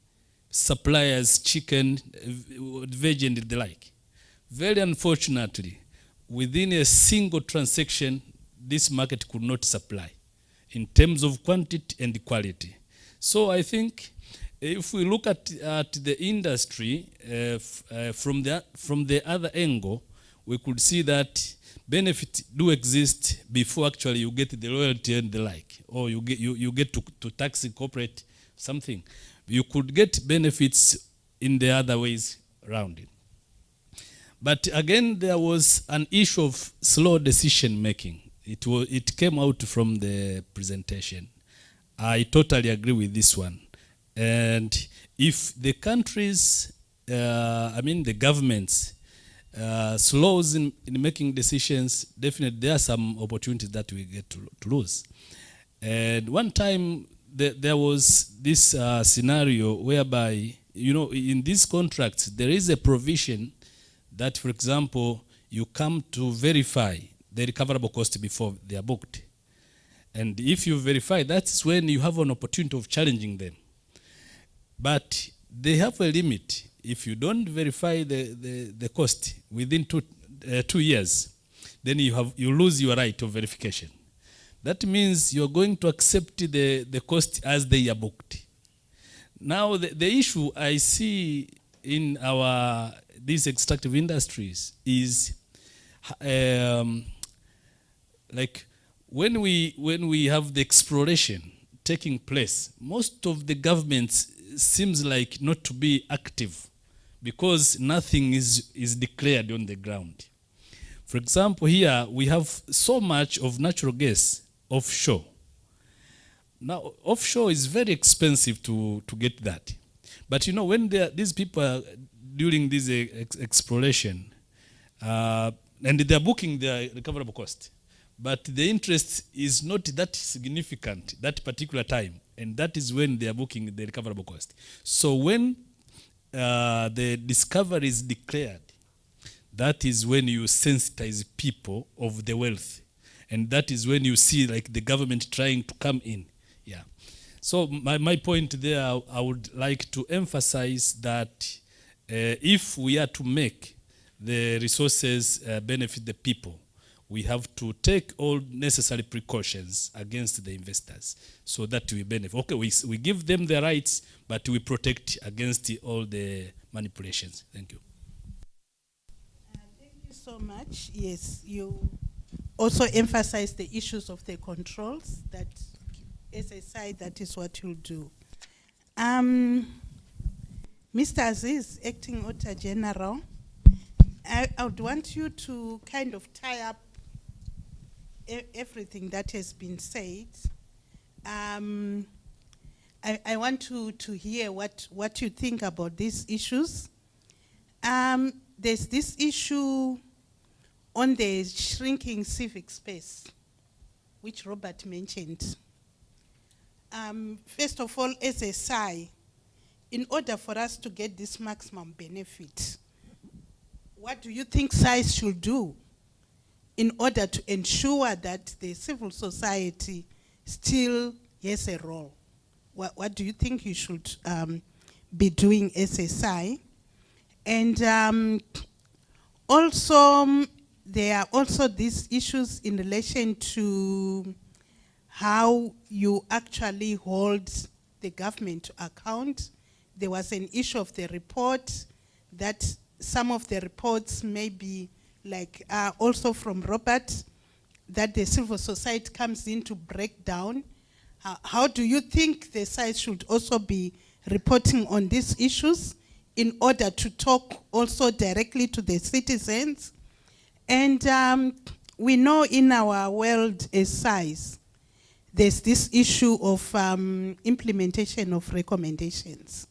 Suppliers, chicken, veg, and the like. Very unfortunately, within a single transaction, this market could not supply in terms of quantity and quality. So I think if we look at the industry from the other angle, we could see that benefits do exist before actually you get the royalty and the like, or you get to tax corporate something. You could get benefits in the other ways around it. But again, there was an issue of slow decision making. It came out from the presentation. I totally agree with this one. And if the countries, the governments, slows in making decisions, definitely there are some opportunities that we get to lose. And one time there was this scenario whereby, in these contracts, there is a provision that, for example, you come to verify the recoverable cost before they are booked. And if you verify, that's when you have an opportunity of challenging them. But they have a limit. If you don't verify the cost within 2 years, then you lose your right of verification. That means you're going to accept the cost as they are booked. Now, the issue I see in these extractive industries is like when we have the exploration taking place, most of the governments seems like not to be active because nothing is declared on the ground. For example, here we have so much of natural gas offshore. Now, offshore is very expensive to get that. But when these people are during this exploration, and they're booking their recoverable cost, but the interest is not that significant that particular time, and that is when they are booking the recoverable cost. So when the discovery is declared, that is when you sensitize people of the wealth, and that is when you see like the government trying to come in. Yeah. So my point there, I would like to emphasize that if we are to make the resources benefit the people, we have to take all necessary precautions against the investors so that we benefit. Okay, we give them the rights, but we protect against all the manipulations. Thank you. Thank you so much. Yes, you also emphasize the issues of the controls that SSI, that is what you'll do. Mr. Aziz, Acting Auditor General, I would want you to kind of tie up everything that has been said. I want to hear what you think about these issues. There's this issue on the shrinking civic space, which Robert mentioned. First of all, as a SAI, in order for us to get this maximum benefit, what do you think SAIs should do in order to ensure that the civil society still has a role? What do you think you should be doing as a SAI? And also, there are also these issues in relation to how you actually hold the government to account. There was an issue of the report that some of the reports may be like also from Robert, that the civil society comes in to break down. How do you think the SAIs should also be reporting on these issues in order to talk also directly to the citizens? And we know in our world as SAIs, there's this issue of implementation of recommendations.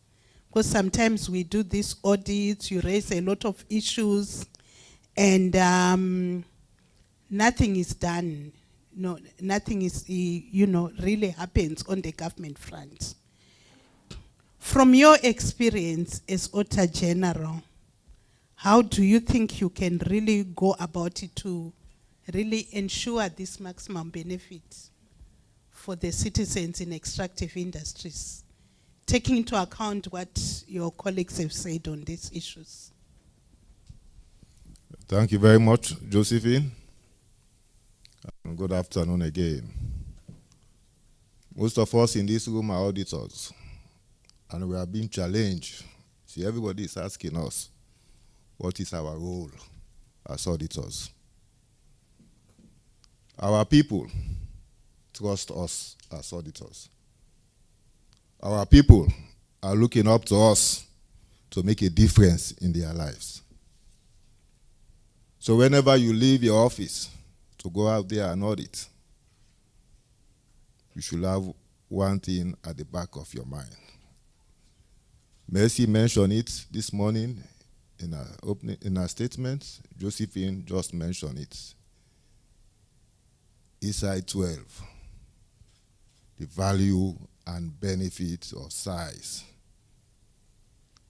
Because sometimes we do these audits, you raise a lot of issues, and nothing is done. No, nothing is, really happens on the government front. From your experience as Auditor General, how do you think you can really go about it to really ensure this maximum benefit for the citizens in extractive industries, taking into account what your colleagues have said on these issues? Thank you very much, Josephine. And good afternoon again. Most of us in this room are auditors, and we are being challenged. See, everybody is asking us, what is our role as auditors? Our people trust us as auditors. Our people are looking up to us to make a difference in their lives. So whenever you leave your office to go out there and audit, you should have one thing at the back of your mind. Mercy mentioned it this morning in her statement. Josephine just mentioned it. SAI 12, the value and benefits of SAIs.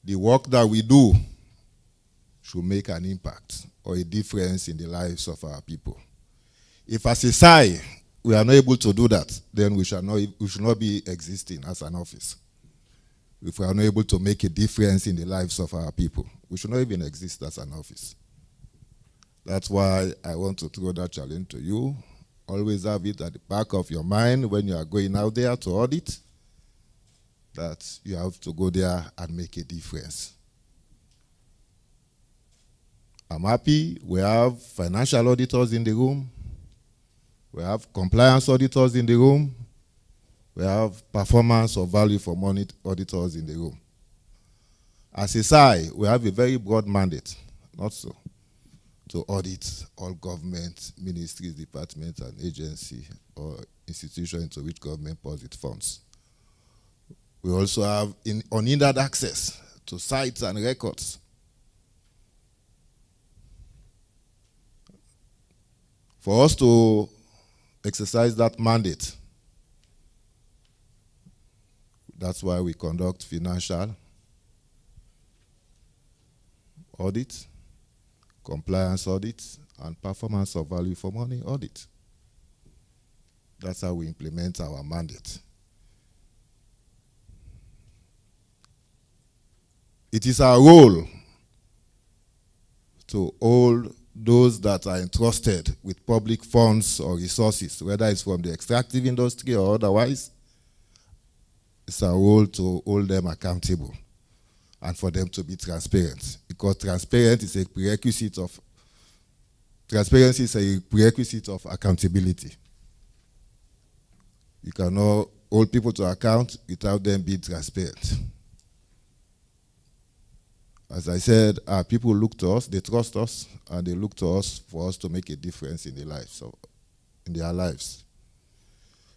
The work that we do should make an impact or a difference in the lives of our people. If as a SAI we are not able to do that, then we should not be existing as an office. If we are not able to make a difference in the lives of our people, we should not even exist as an office. That's why I want to throw that challenge to you. Always have it at the back of your mind when you are going out there to audit, that you have to go there and make a difference. I'm happy we have financial auditors in the room. We have compliance auditors in the room. We have performance or value for money auditors in the room. As a SAI, we have a very broad mandate, not so, to audit all government, ministries, departments, and agencies or institutions into which government pours its funds. We also have unhindered access to sites and records. For us to exercise that mandate, that's why we conduct financial audit, compliance audit, and performance of value for money audit. That's how we implement our mandate. It is our role to hold those that are entrusted with public funds or resources, whether it's from the extractive industry or otherwise. It's our role to hold them accountable and for them to be transparent, because transparency is a prerequisite of accountability. You cannot hold people to account without them being transparent. As I said, our people look to us, they trust us, and they look to us for us to make a difference in their lives.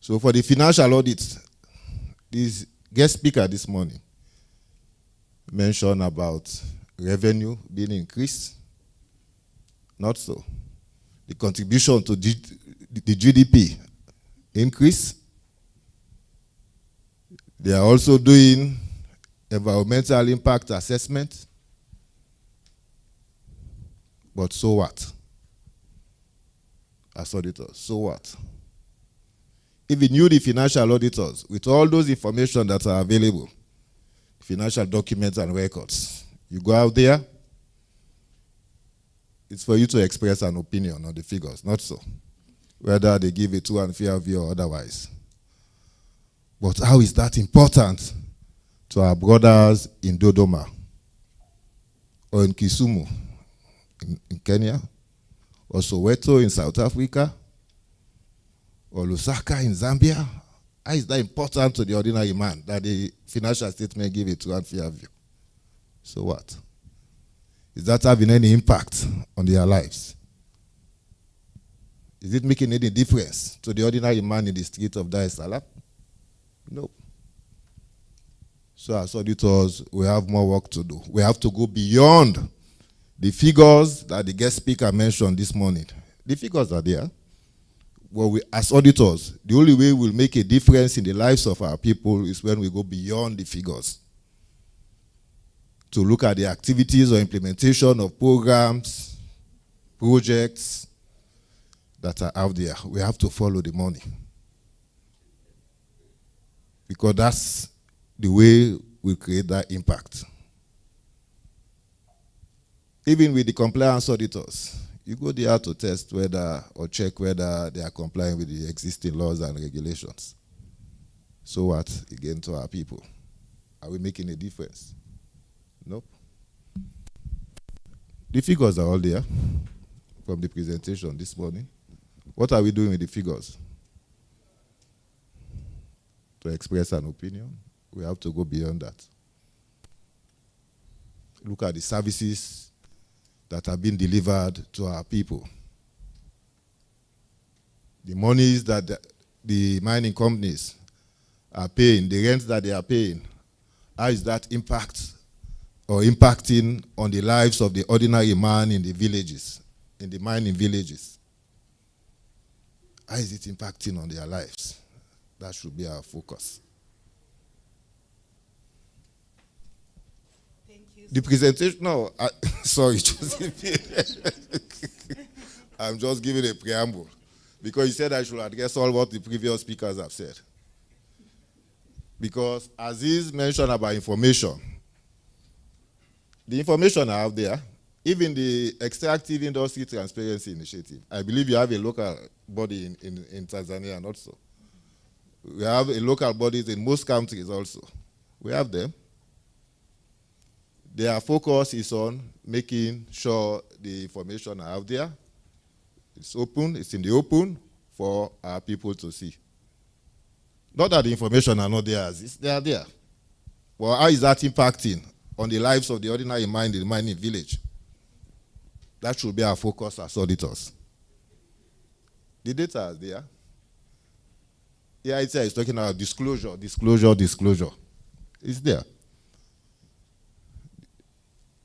So for the financial audit, this guest speaker this morning mentioned about revenue being increased. Not so. The contribution to the GDP increase. They are also doing environmental impact assessment. But so what? As auditors, so what? If we knew the financial auditors, with all those information that are available, financial documents and records, you go out there, it's for you to express an opinion on the figures, not so. Whether they give a true and fair view or otherwise. But how is that important to our brothers in Dodoma or in Kisumu in Kenya, or Soweto in South Africa, or Lusaka in Zambia? How is that important to the ordinary man that the financial statement give a true and fair view? So what? Is that having any impact on their lives? Is it making any difference to the ordinary man in the street of Dar es Salaam? No. So as auditors, we have more work to do. We have to go beyond the figures that the guest speaker mentioned this morning. The figures are there. Well, as auditors, the only way we'll make a difference in the lives of our people is when we go beyond the figures. To look at the activities or implementation of programs, projects that are out there. We have to follow the money. Because that's the way we create that impact. Even with the compliance auditors, you go there to test whether or check whether they are complying with the existing laws and regulations. So what, again, to our people? Are we making a difference? Nope. The figures are all there from the presentation this morning. What are we doing with the figures? To express an opinion, we have to go beyond that. Look at the services that are being delivered to our people. The monies that the mining companies are paying, the rent that they are paying, how is that impacting on the lives of the ordinary man in the villages, in the mining villages? How is it impacting on their lives? That should be our focus. The presentation, no, sorry, I'm just giving a preamble because you said I should address all what the previous speakers have said. Because Aziz mentioned about information. The information are out there, even the Extractive Industries Transparency Initiative. I believe you have a local body in Tanzania and also. We have a local bodies in most countries also. We have them. Their focus is on making sure the information are out there. It's open, it's in the open for our people to see. Not that the information are not there, they are there. Well, how is that impacting on the lives of the ordinary man in the mining village? That should be our focus as auditors. The data is there. Yeah, it's talking about disclosure. It's there.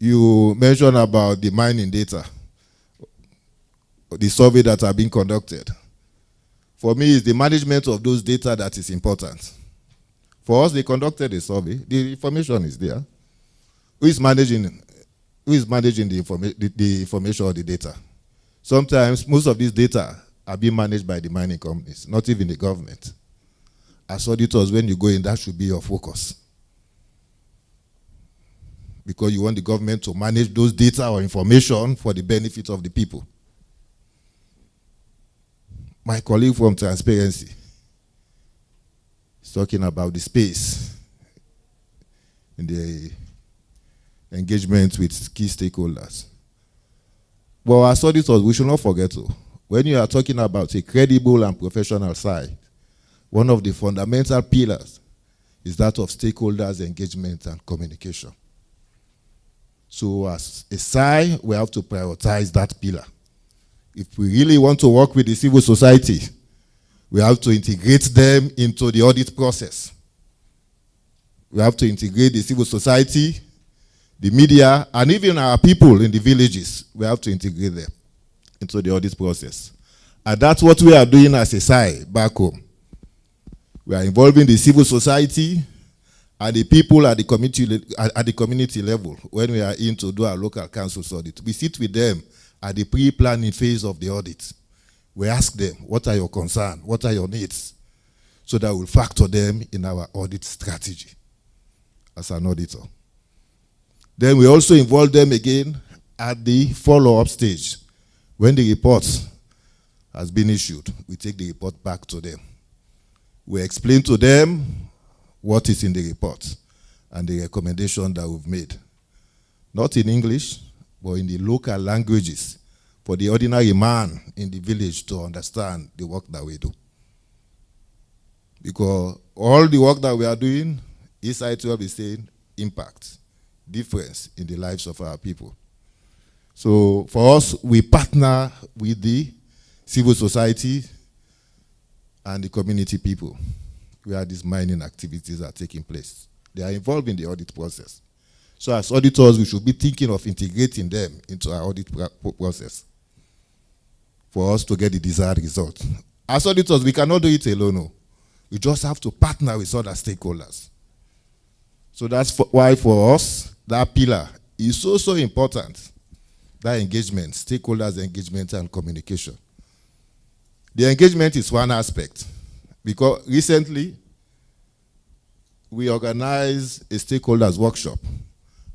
You mentioned about the mining data, the survey that are being conducted. For me, it's the management of those data that is important. For us, they conducted a survey. The information is there. Who is managing the information or the data? Sometimes, most of these data are being managed by the mining companies, not even the government. As auditors, when you go in, that should be your focus. Because you want the government to manage those data or information for the benefit of the people. My colleague from Transparency is talking about the space in the engagement with key stakeholders. But as auditors, we should not forget to, when you are talking about a credible and professional side, one of the fundamental pillars is that of stakeholders' engagement and communication. So as a SAI, we have to prioritize that pillar. If we really want to work with the civil society, we have to integrate them into the audit process. We have to integrate the civil society, the media, and even our people in the villages. We have to integrate them into the audit process. And that's what we are doing as a SAI back home. We are involving the civil society and the people at the community level when we are in to do our local council's audit. We sit with them at the pre-planning phase of the audit. We ask them, what are your concerns? What are your needs? So that we'll factor them in our audit strategy as an auditor. Then we also involve them again at the follow-up stage. When the report has been issued, we take the report back to them. We explain to them what is in the report and the recommendation that we've made. Not in English, but in the local languages for the ordinary man in the village to understand the work that we do. Because all the work that we are doing, SAI 12 is saying impact, difference in the lives of our people. So for us, we partner with the civil society and the community people where these mining activities are taking place. They are involved in the audit process. So as auditors, we should be thinking of integrating them into our audit process for us to get the desired result. As auditors, we cannot do it alone. No. We just have to partner with other stakeholders. So that's why for us, that pillar is so important. That engagement, stakeholders engagement and communication. The engagement is one aspect, because recently we organized a stakeholders workshop,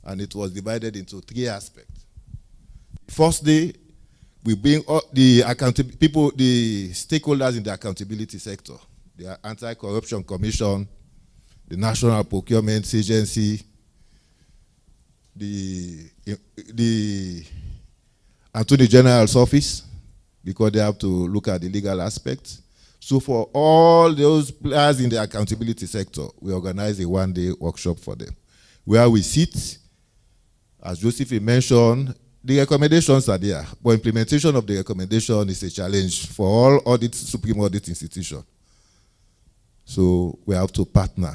and it was divided into 3 aspects. First day, we bring the stakeholders in the accountability sector, the Anti-Corruption Commission, the National Procurement Agency, the Attorney General's office, because they have to look at the legal aspects. So for all those players in the accountability sector, we organize a one-day workshop for them, where we sit, as Josephine mentioned, the recommendations are there, but implementation of the recommendation is a challenge for all supreme audit institutions. So we have to partner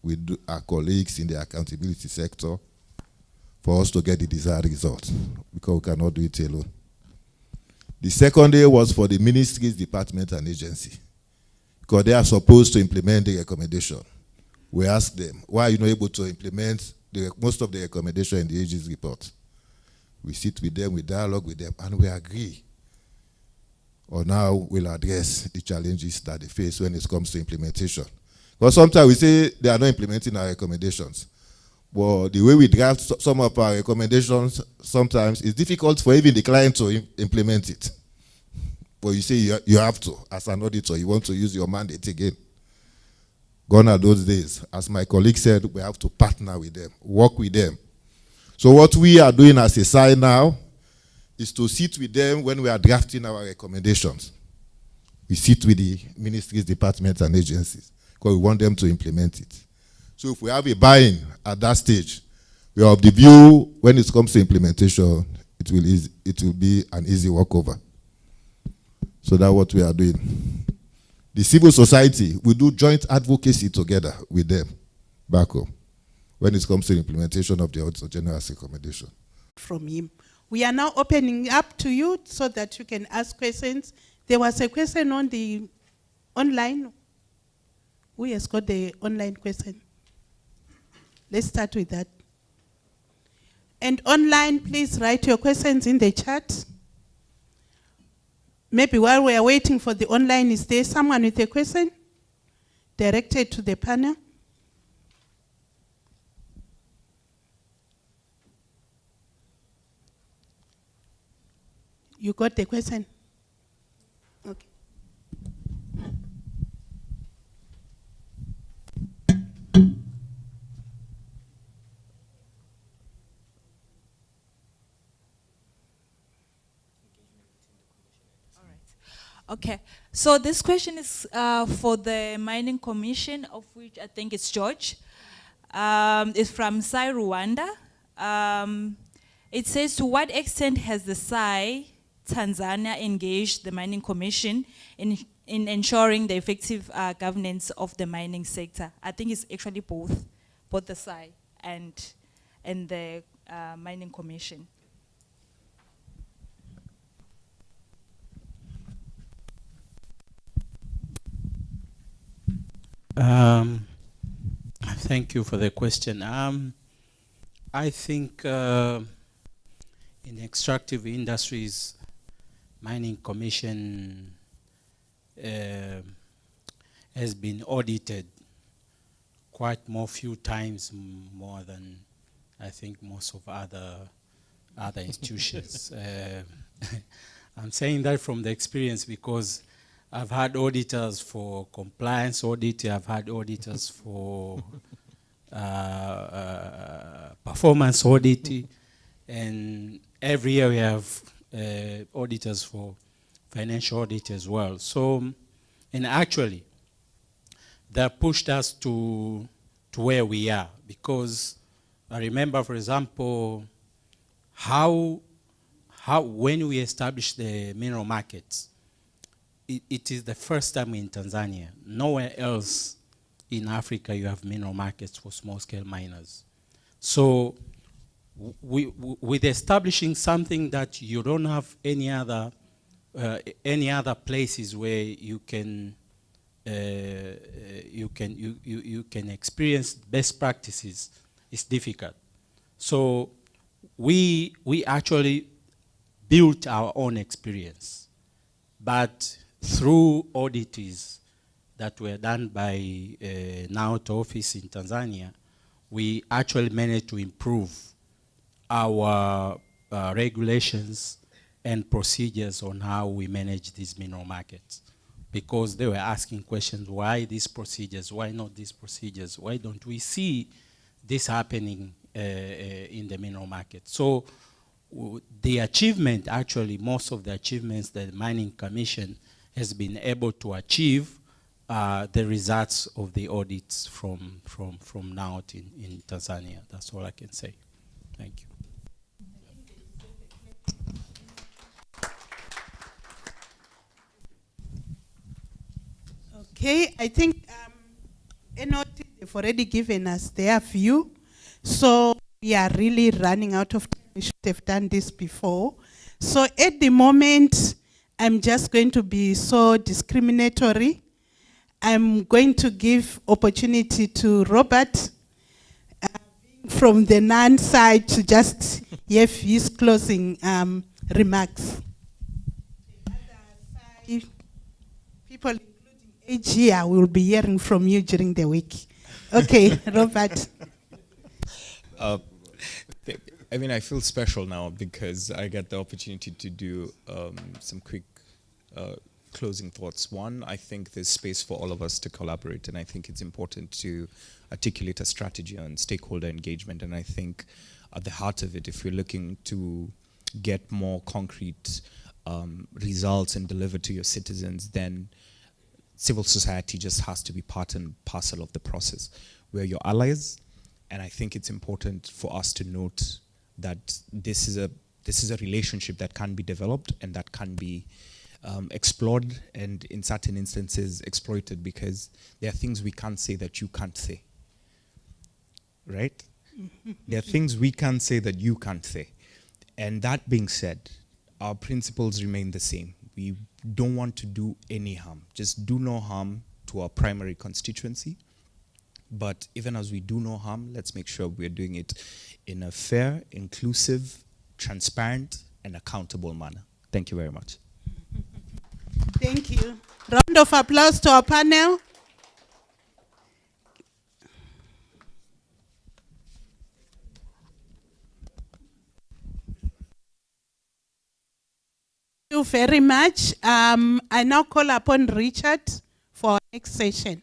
with our colleagues in the accountability sector for us to get the desired result, because we cannot do it alone. The second day was for the ministries, department, and agency, because they are supposed to implement the recommendation. We ask them, why are you not able to implement most of the recommendation in the AG's report? We sit with them, we dialogue with them, and we agree on how we'll address the challenges that they face when it comes to implementation. Because sometimes we say they are not implementing our recommendations. But the way we draft some of our recommendations, sometimes it's difficult for even the client to implement it. But you say you have to, as an auditor, you want to use your mandate again. Gone are those days. As my colleague said, we have to partner with them, work with them. So what we are doing as a SAI now is to sit with them when we are drafting our recommendations. We sit with the ministries, departments, and agencies, because we want them to implement it. So if we have a buy-in at that stage, we are of the view when it comes to implementation, it will be an easy walkover. So that's what we are doing. The civil society, we do joint advocacy together with them back home when it comes to the implementation of the Auditor General's recommendation. From him. We are now opening up to you so that you can ask questions. There was a question on the online. Who has got the online question? Let's start with that. And online, please write your questions in the chat. Maybe while we are waiting for the online, is there someone with a question directed to the panel? You got the question? Okay. Okay, so this question is for the Mining Commission, of which I think it's George. It's from SAI Rwanda. It says, to what extent has the SAI Tanzania engaged the Mining Commission in ensuring the effective governance of the mining sector? I think it's actually both the SAI and the Mining Commission. Thank you for the question. I think in Extractive Industries Mining Commission has been audited quite few times more than I think most of other institutions. I'm saying that from the experience because I've had auditors for compliance audit, I've had auditors for performance audit, and every year we have auditors for financial audit as well. So, and actually, that pushed us to where we are, because I remember, for example, how when we established the mineral markets, it is the first time in Tanzania. Nowhere else in Africa you have mineral markets for small-scale miners. So with establishing something that you don't have any other places where you can experience best practices, it's difficult. So we actually built our own experience, but through audits that were done by NAOT office in Tanzania, we actually managed to improve our regulations and procedures on how we manage these mineral markets. Because they were asking questions, why these procedures, why not these procedures, why don't we see this happening in the mineral market? So the achievement, actually, most of the achievements that the Mining Commission has been able to achieve the results of the audits from NAOT in Tanzania. That's all I can say. Thank you. Okay, I think NOT have already given us their view, so we are really running out of time. We should have done this before. So at the moment, I'm just going to be so discriminatory. I'm going to give opportunity to Robert from the NAN side to just give his closing remarks. People including age here will be hearing from you during the week. Okay, Robert. I mean, I feel special now because I got the opportunity to do some quick closing thoughts. One, I think there's space for all of us to collaborate, and I think it's important to articulate a strategy on stakeholder engagement. And I think at the heart of it, if we're looking to get more concrete results and deliver to your citizens, then civil society just has to be part and parcel of the process. We're your allies, and I think it's important for us to note that this is a relationship that can be developed and that can be explored and in certain instances exploited, because there are things we can't say that you can't say, right? There are things we can't say that you can't say. And that being said, our principles remain the same. We don't want to do any harm. Just do no harm to our primary constituency. But even as we do no harm, let's make sure we're doing it in a fair, inclusive, transparent, and accountable manner. Thank you very much. Thank you. Round of applause to our panel. Thank you very much. I now call upon Richard for our next session.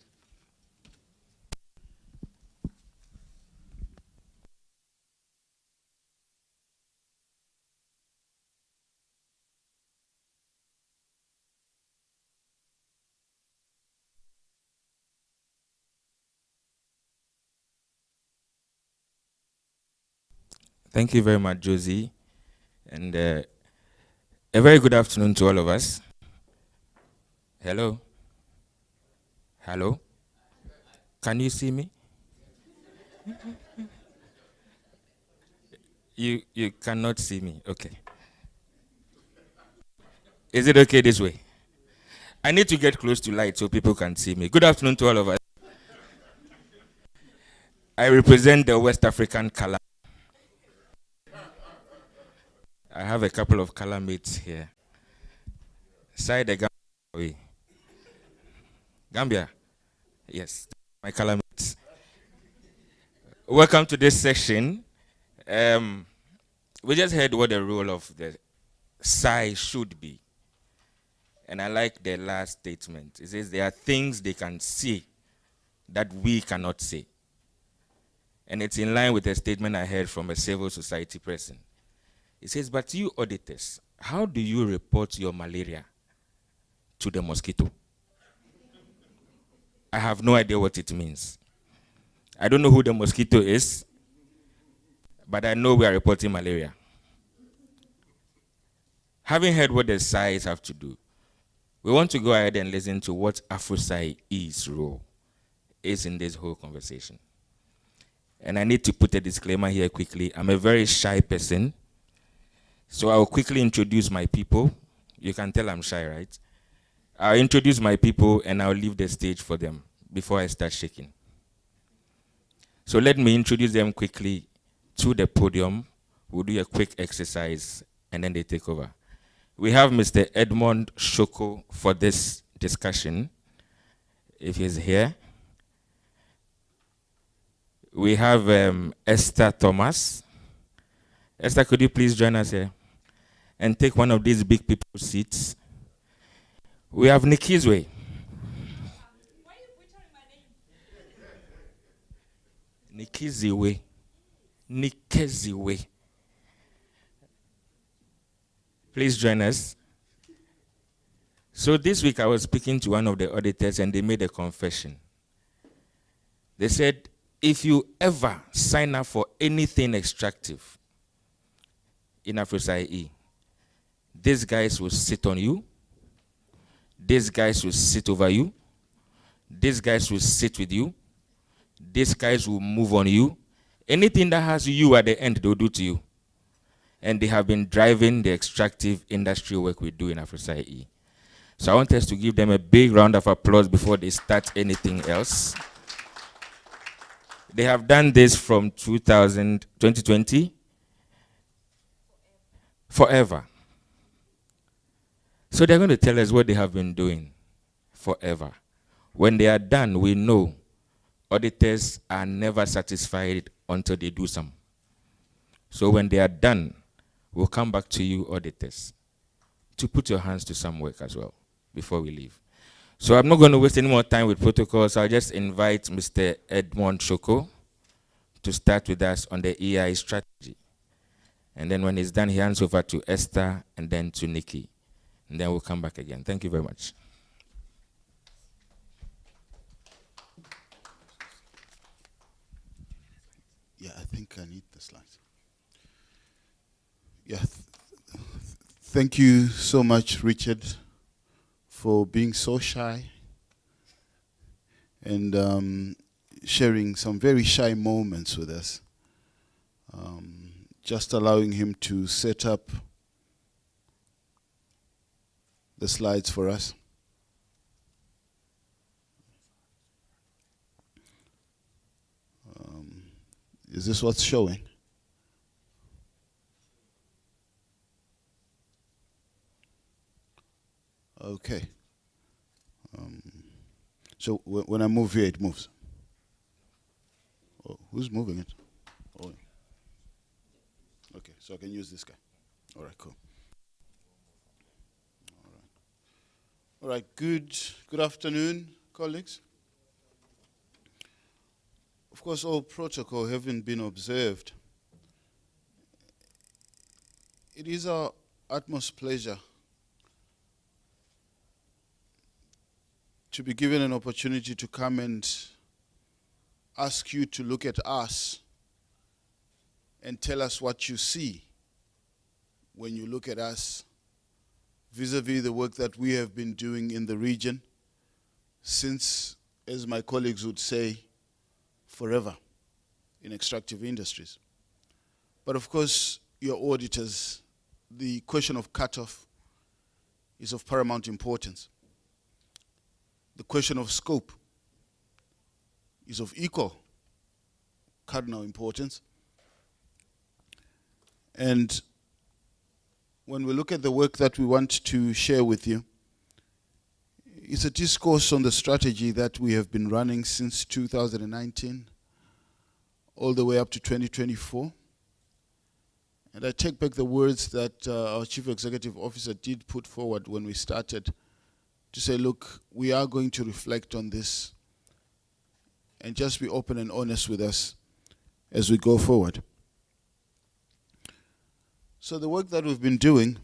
Thank you very much, Josie. And a very good afternoon to all of us. Hello? Hello? Can you see me? You cannot see me. Okay. Is it okay this way? I need to get close to light so people can see me. Good afternoon to all of us. I represent the West African Kala. I have a couple of Kala mates here. Side the Gambia. Gambia? Yes, my Kala mates. Welcome to this session. We just heard what the role of the SAI should be. And I like the last statement. It says there are things they can see that we cannot see. And it's in line with a statement I heard from a civil society person. It says, but you auditors, how do you report your malaria to the mosquito? I have no idea what it means. I don't know who the mosquito is, but I know we are reporting malaria. Having heard what the SAIs have to do, we want to go ahead and listen to what AFROSAI-E's role is in this whole conversation. And I need to put a disclaimer here quickly. I'm a very shy person, so I'll quickly introduce my people. You can tell I'm shy, right? I'll introduce my people and I'll leave the stage for them before I start shaking. So let me introduce them quickly to the podium. We'll do a quick exercise and then they take over. We have Mr. Edmond Shoko for this discussion, if he's here. We have Esther Thomas. Esther, could you please join us here and take one of these big people's seats? We have Nikizwe. Nikiziwe. Nikeziwe. Please join us. So this week I was speaking to one of the auditors and they made a confession. They said, if you ever sign up for anything extractive in AfROSAI-E, these guys will sit on you, these guys will sit over you, these guys will sit with you, these guys will move on you. Anything that has you at the end, they'll do to you. And they have been driving the extractive industry work we do in AfROSAI-E. So I want us to give them a big round of applause before they start anything else. They have done this from 2020, forever. So they're going to tell us what they have been doing forever. When they are done, we know auditors are never satisfied until they do some. So when they are done, we'll come back to you, auditors, to put your hands to some work as well before we leave. So I'm not going to waste any more time with protocols. I'll just invite Mr. Edmond Shoko to start with us on the EI strategy. And then when he's done, he hands over to Esther and then to Nikki. And then we'll come back again. Thank you very much. Yeah, I think I need the slides. Yeah, thank you so much, Richard, for being so shy and sharing some very shy moments with us. Just allowing him to set up the slides for us. Is this what's showing? Okay. So when I move here, it moves. Oh, who's moving it? Oh. Okay, so I can use this guy. All right, cool. All right, good afternoon, colleagues. Of course, all protocol having been observed, it is our utmost pleasure to be given an opportunity to come and ask you to look at us and tell us what you see when you look at us vis-a-vis the work that we have been doing in the region since, as my colleagues would say, forever in extractive industries. But of course, your auditors, the question of cutoff is of paramount importance. The question of scope is of equal cardinal importance. And when we look at the work that we want to share with you, it's a discourse on the strategy that we have been running since 2019, all the way up to 2024. And I take back the words that our Chief Executive Officer did put forward when we started to say, look, we are going to reflect on this and just be open and honest with us as we go forward. So the work that we've been doing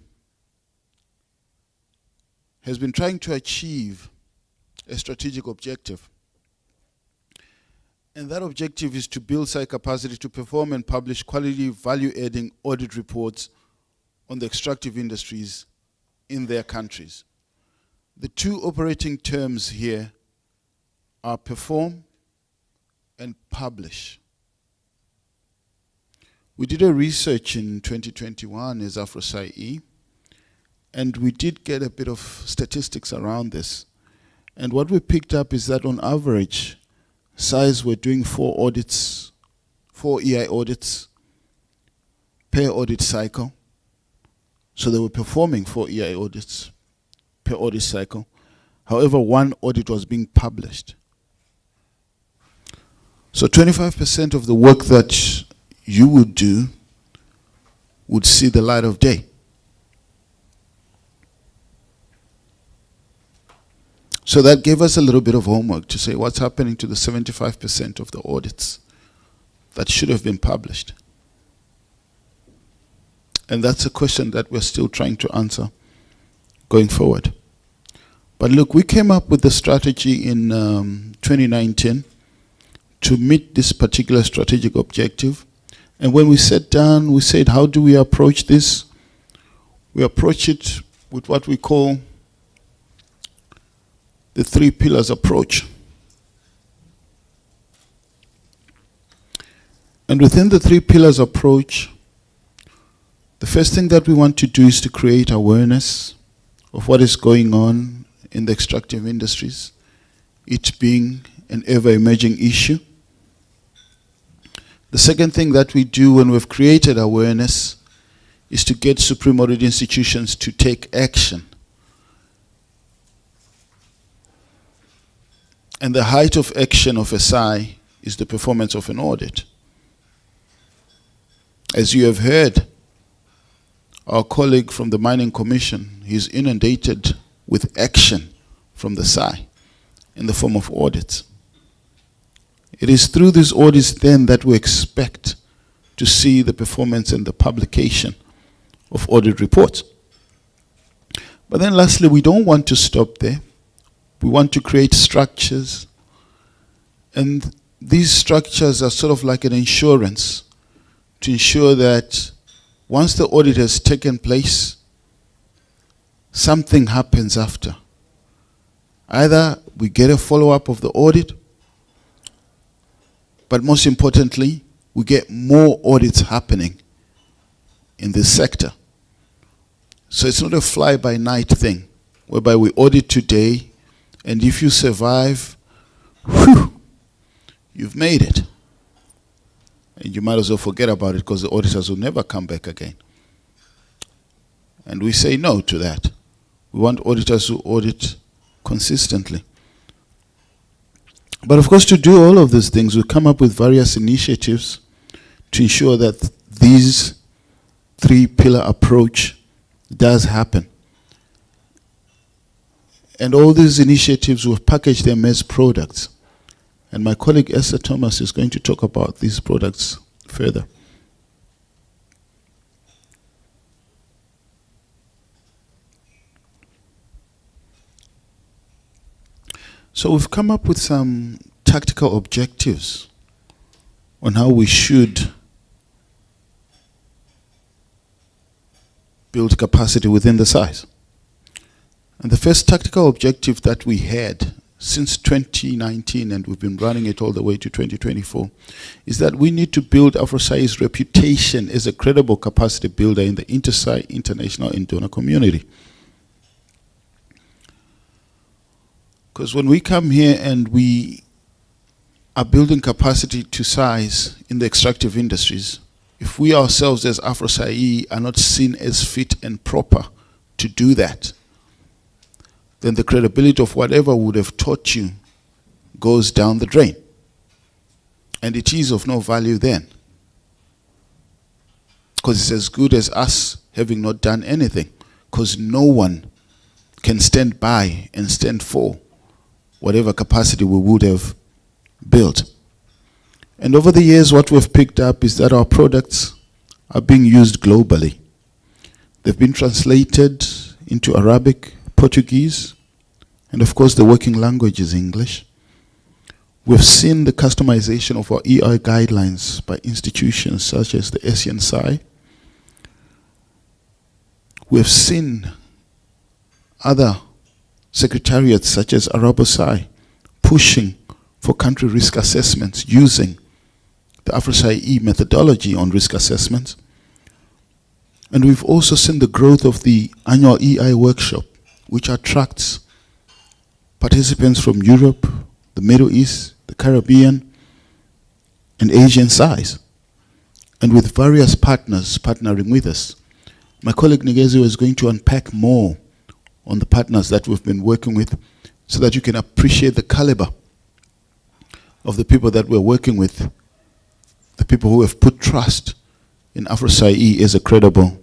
has been trying to achieve a strategic objective. And that objective is to build SAI capacity to perform and publish quality, value-adding audit reports on the extractive industries in their countries. The two operating terms here are perform and publish. We did a research in 2021 as AFROSAI-E, and we did get a bit of statistics around this. And what we picked up is that on average, SAIs were doing 4 audits, 4 EI audits per audit cycle. So they were performing 4 EI audits per audit cycle. However, 1 audit was being published. So 25% of the work that you would do would see the light of day. So that gave us a little bit of homework to say what's happening to the 75% of the audits that should have been published. And that's a question that we're still trying to answer going forward. But look, we came up with the strategy in 2019 to meet this particular strategic objective. And when we sat down, we said, how do we approach this? We approach it with what we call the 3 pillars approach. And within the 3 pillars approach, the first thing that we want to do is to create awareness of what is going on in the extractive industries, it being an ever-emerging issue. The second thing that we do when we've created awareness is to get supreme audit institutions to take action. And the height of action of a SAI is the performance of an audit. As you have heard, our colleague from the Mining Commission, he's inundated with action from the SAI in the form of audits. It is through these audits then that we expect to see the performance and the publication of audit reports. But then lastly, we don't want to stop there. We want to create structures, and these structures are sort of like an insurance to ensure that once the audit has taken place, something happens after. Either we get a follow-up of the audit, but most importantly, we get more audits happening in this sector. So it's not a fly-by-night thing, whereby we audit today, and if you survive, whew, you've made it. And you might as well forget about it because the auditors will never come back again. And we say no to that. We want auditors who audit consistently. But of course, to do all of these things, we come up with various initiatives to ensure that these 3-pillar approach does happen. And all these initiatives, we've packaged them as products. And my colleague Esther Thomas is going to talk about these products further. So we've come up with some tactical objectives on how we should build capacity within the SAIs. And the first tactical objective that we had since 2019, and we've been running it all the way to 2024, is that we need to build AfROSAI-E's reputation as a credible capacity builder in the inter-SAI, international, and donor community. Because when we come here and we are building capacity to SAIs in the extractive industries, if we ourselves as AfROSAI-E are not seen as fit and proper to do that, then the credibility of whatever would have taught you goes down the drain. And it is of no value then. Because it's as good as us having not done anything. Because no one can stand by and stand for whatever capacity we would have built. And over the years, what we've picked up is that our products are being used globally. They've been translated into Arabic, Portuguese, and of course the working language is English. We've seen the customization of our EI guidelines by institutions such as the SAI. We've seen other secretariats such as AFROSAI pushing for country risk assessments using the AFROSAI-E methodology on risk assessments. And we've also seen the growth of the annual EI workshop, which attracts participants from Europe, the Middle East, the Caribbean, and Asian SAIs, and with various partners partnering with us. My colleague Nigezio is going to unpack more on the partners that we've been working with so that you can appreciate the caliber of the people that we're working with, the people who have put trust in AfROSAI-E as a credible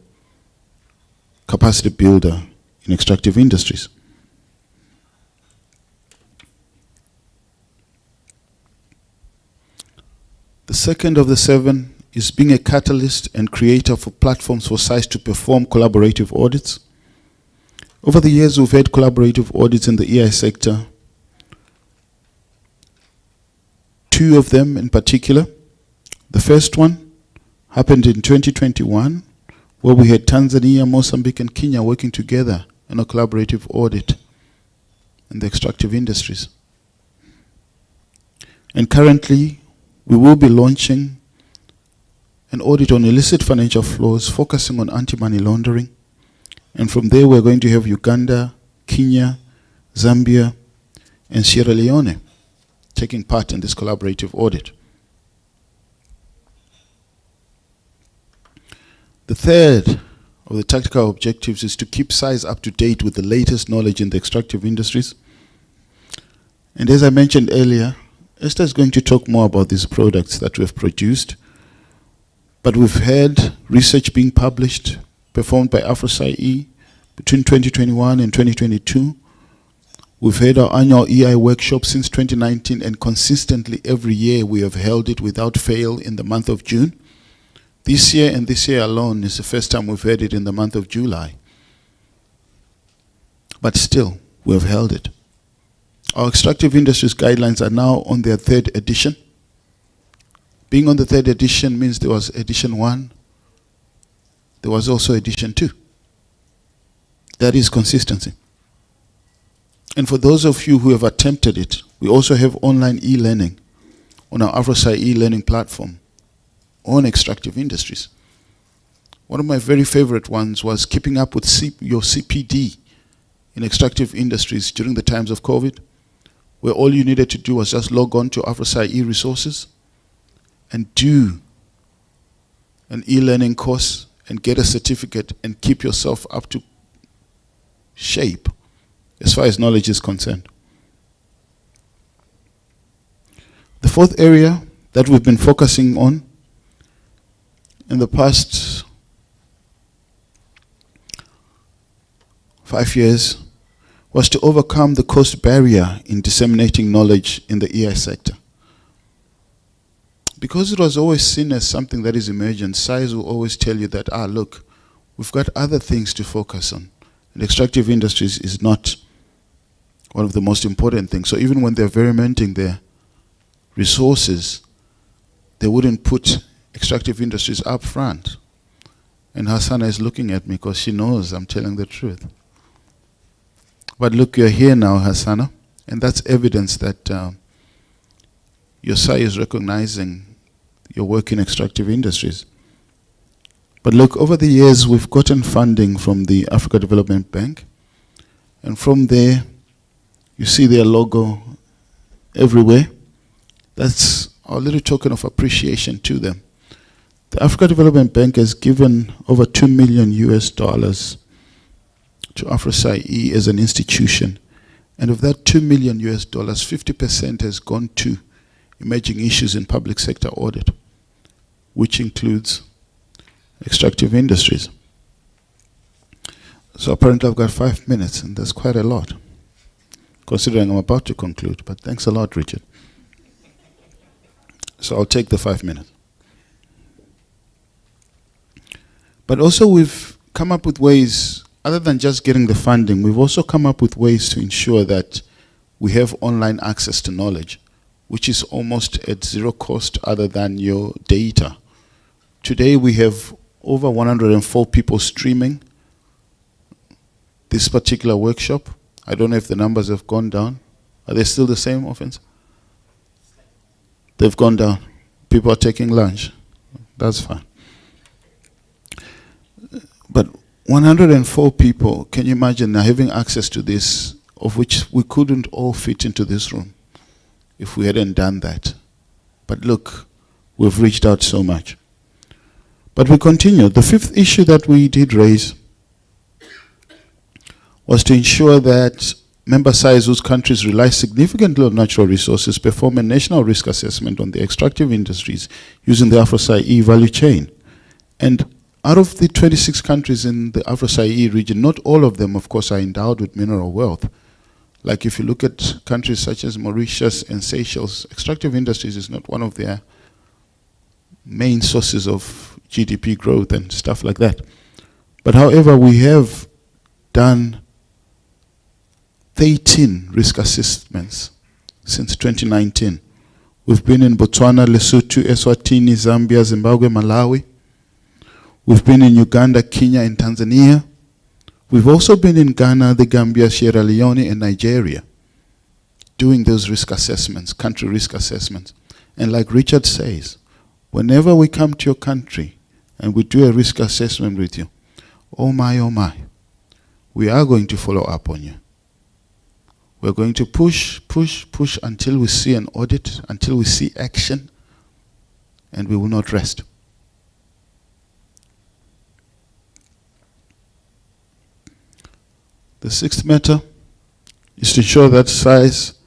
capacity builder in extractive industries. The second of the 7 is being a catalyst and creator for platforms for SAIs to perform collaborative audits. Over the years, we've had collaborative audits in the EI sector. 2 of them in particular. The first one happened in 2021, where we had Tanzania, Mozambique, and Kenya working together on a collaborative audit in the extractive industries. And currently, we will be launching an audit on illicit financial flows, focusing on anti-money laundering. And from there, we're going to have Uganda, Kenya, Zambia, and Sierra Leone taking part in this collaborative audit. The third of the tactical objectives is to keep SAIs up to date with the latest knowledge in the extractive industries. And as I mentioned earlier, Esther is going to talk more about these products that we've produced. But we've had research being published, performed by AfROSAI-E between 2021 and 2022. We've had our annual EI workshop since 2019, and consistently every year we have held it without fail in the month of June. This year, and this year alone, is the first time we've had it in the month of July. But still, we have held it. Our extractive industries guidelines are now on their 3rd edition. Being on the 3rd edition means there was edition 1, there was also edition 2. That is consistency. And for those of you who have attempted it, we also have online e-learning on our AfROSAI-E learning platform on extractive industries. One of my very favorite ones was keeping up with your CPD in extractive industries during the times of COVID, where all you needed to do was just log on to AfROSAI-E resources and do an e-learning course and get a certificate and keep yourself up to shape as far as knowledge is concerned. The 4th area that we've been focusing on in the past 5 years was to overcome the cost barrier in disseminating knowledge in the EI sector. Because it was always seen as something that is emergent, SAIs will always tell you that, look, we've got other things to focus on. And extractive industries is not one of the most important things. So even when they're varimenting their resources, they wouldn't put extractive industries up front. And Hassana is looking at me because she knows I'm telling the truth. But look, you're here now, Hassana, and that's evidence that your SAI is recognizing your work in extractive industries. But look, over the years, we've gotten funding from the Africa Development Bank, and from there, you see their logo everywhere. That's our little token of appreciation to them. The Africa Development Bank has given over $2 million to AFROSAI-E as an institution. And of that $2 million, 50% has gone to emerging issues in public sector audit, which includes extractive industries. So apparently I've got 5 minutes, and that's quite a lot, considering I'm about to conclude. But thanks a lot, Richard. So I'll take the 5 minutes. But also we've come up with ways, other than just getting the funding, we've also come up with ways to ensure that we have online access to knowledge, which is almost at zero cost other than your data. Today we have over 104 people streaming this particular workshop. I don't know if the numbers have gone down. Are they still the same, Offense? They've gone down. People are taking lunch. That's fine. But 104 people, can you imagine having access to this, of which we couldn't all fit into this room if we hadn't done that. But look, we've reached out so much. But we continue. The fifth issue that we did raise was to ensure that member SAIs whose countries rely significantly on natural resources perform a national risk assessment on the extractive industries using the AFROSAI-E value chain. And out of the 26 countries in the AFROSAI-E region, not all of them, of course, are endowed with mineral wealth. Like if you look at countries such as Mauritius and Seychelles, extractive industries is not one of their main sources of GDP growth and stuff like that. But however, we have done 13 risk assessments since 2019. We've been in Botswana, Lesotho, Eswatini, Zambia, Zimbabwe, Malawi. We've been in Uganda, Kenya, and Tanzania. We've also been in Ghana, the Gambia, Sierra Leone, and Nigeria, doing those risk assessments, country risk assessments. And like Richard says, whenever we come to your country and we do a risk assessment with you, oh my, we are going to follow up on you. We're going to push until we see an audit, until we see action, and we will not rest. The sixth matter is to ensure that SAIs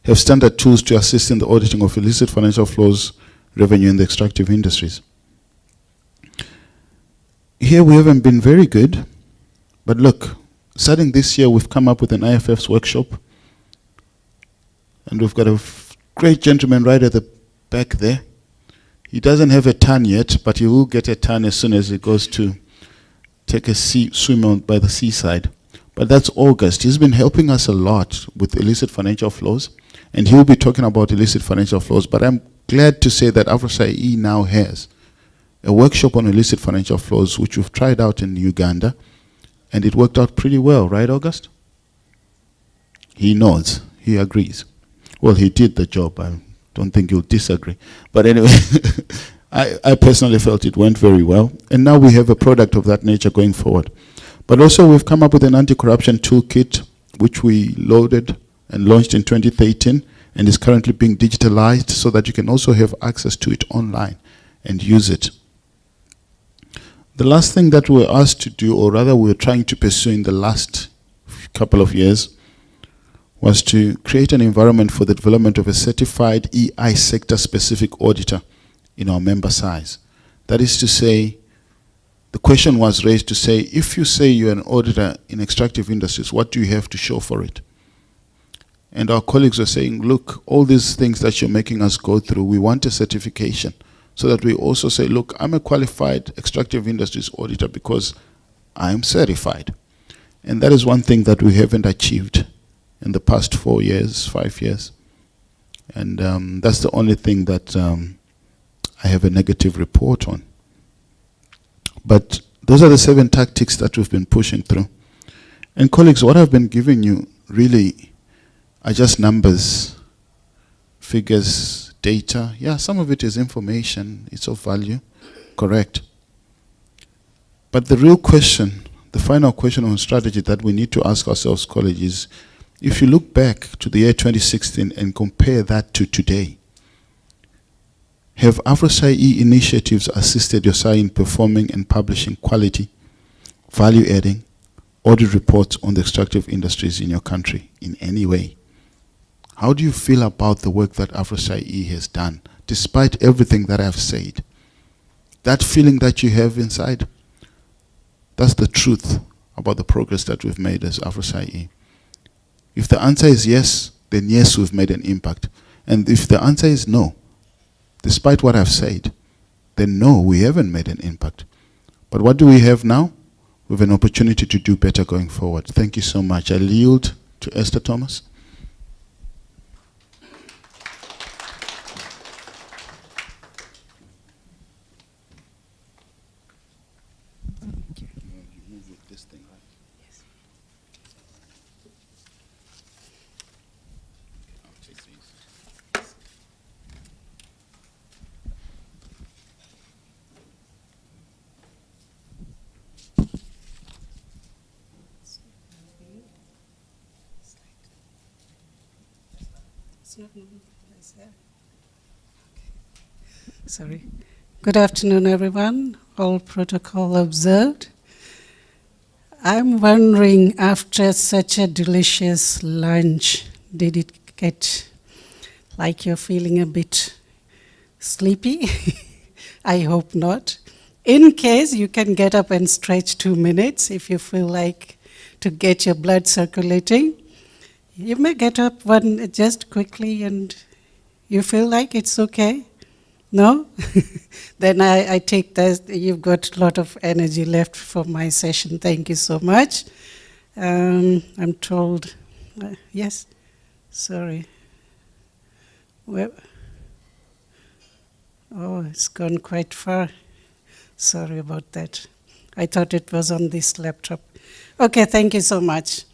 have standard tools to assist in the auditing of illicit financial flows, revenue in the extractive industries. Here we haven't been very good, but look, starting this year we've come up with an IFF's workshop, and we've got a great gentleman right at the back there. He doesn't have a ton yet, but he will get a ton as soon as he goes to take a swim by the seaside. But that's August. He's been helping us a lot with illicit financial flows, and he'll be talking about illicit financial flows. But I'm glad to say that AFROSAI-E now has a workshop on illicit financial flows, which we've tried out in Uganda, and it worked out pretty well, right, August? He nods. He agrees. Well, he did the job. I don't think you'll disagree. But anyway, I personally felt it went very well, and now we have a product of that nature going forward. But also we've come up with an anti-corruption toolkit, which we loaded and launched in 2013, and is currently being digitalized so that you can also have access to it online and use it. The last thing that we were asked to do, or rather we were trying to pursue in the last couple of years, was to create an environment for the development of a certified EI sector-specific auditor in our member SAIs. That is to say, the question was raised to say, if you say you're an auditor in extractive industries, what do you have to show for it? And our colleagues were saying, look, all these things that you're making us go through, we want a certification so that we also say, look, I'm a qualified extractive industries auditor because I'm certified. And that is one thing that we haven't achieved in the past 4 years, 5 years. And that's the only thing that I have a negative report on. But Those are the 7 tactics that we've been pushing through. And colleagues, what I've been giving you really are just numbers, figures, data. Yeah, some of it is information, it's of value, correct. But the real question, the final question on strategy that we need to ask ourselves, colleagues, is if you look back to the year 2016 and compare that to today, have AFROSAI-E initiatives assisted your SAI in performing and publishing quality, value-adding, audit reports on the extractive industries in your country in any way? How do you feel about the work that AFROSAI-E has done, despite everything that I've said? That feeling that you have inside, that's the truth about the progress that we've made as AfROSAI-E. If the answer is yes, then yes, we've made an impact. And if the answer is no, despite what I've said, then no, we haven't made an impact. But what do we have now? We have an opportunity to do better going forward. Thank you so much. I'll yield to Esther Thomas. Sorry. Good afternoon, everyone. All protocol observed. I'm wondering, after such a delicious lunch, did it get like you're feeling a bit sleepy? I hope not. In case, you can get up and stretch 2 minutes if you feel like to get your blood circulating. You may get up one just quickly and you feel like it's okay. No? Then I take that you've got a lot of energy left for my session. Thank you so much. I'm told, yes, sorry. Well, oh, it's gone quite far. Sorry about that. I thought it was on this laptop. Okay, thank you so much.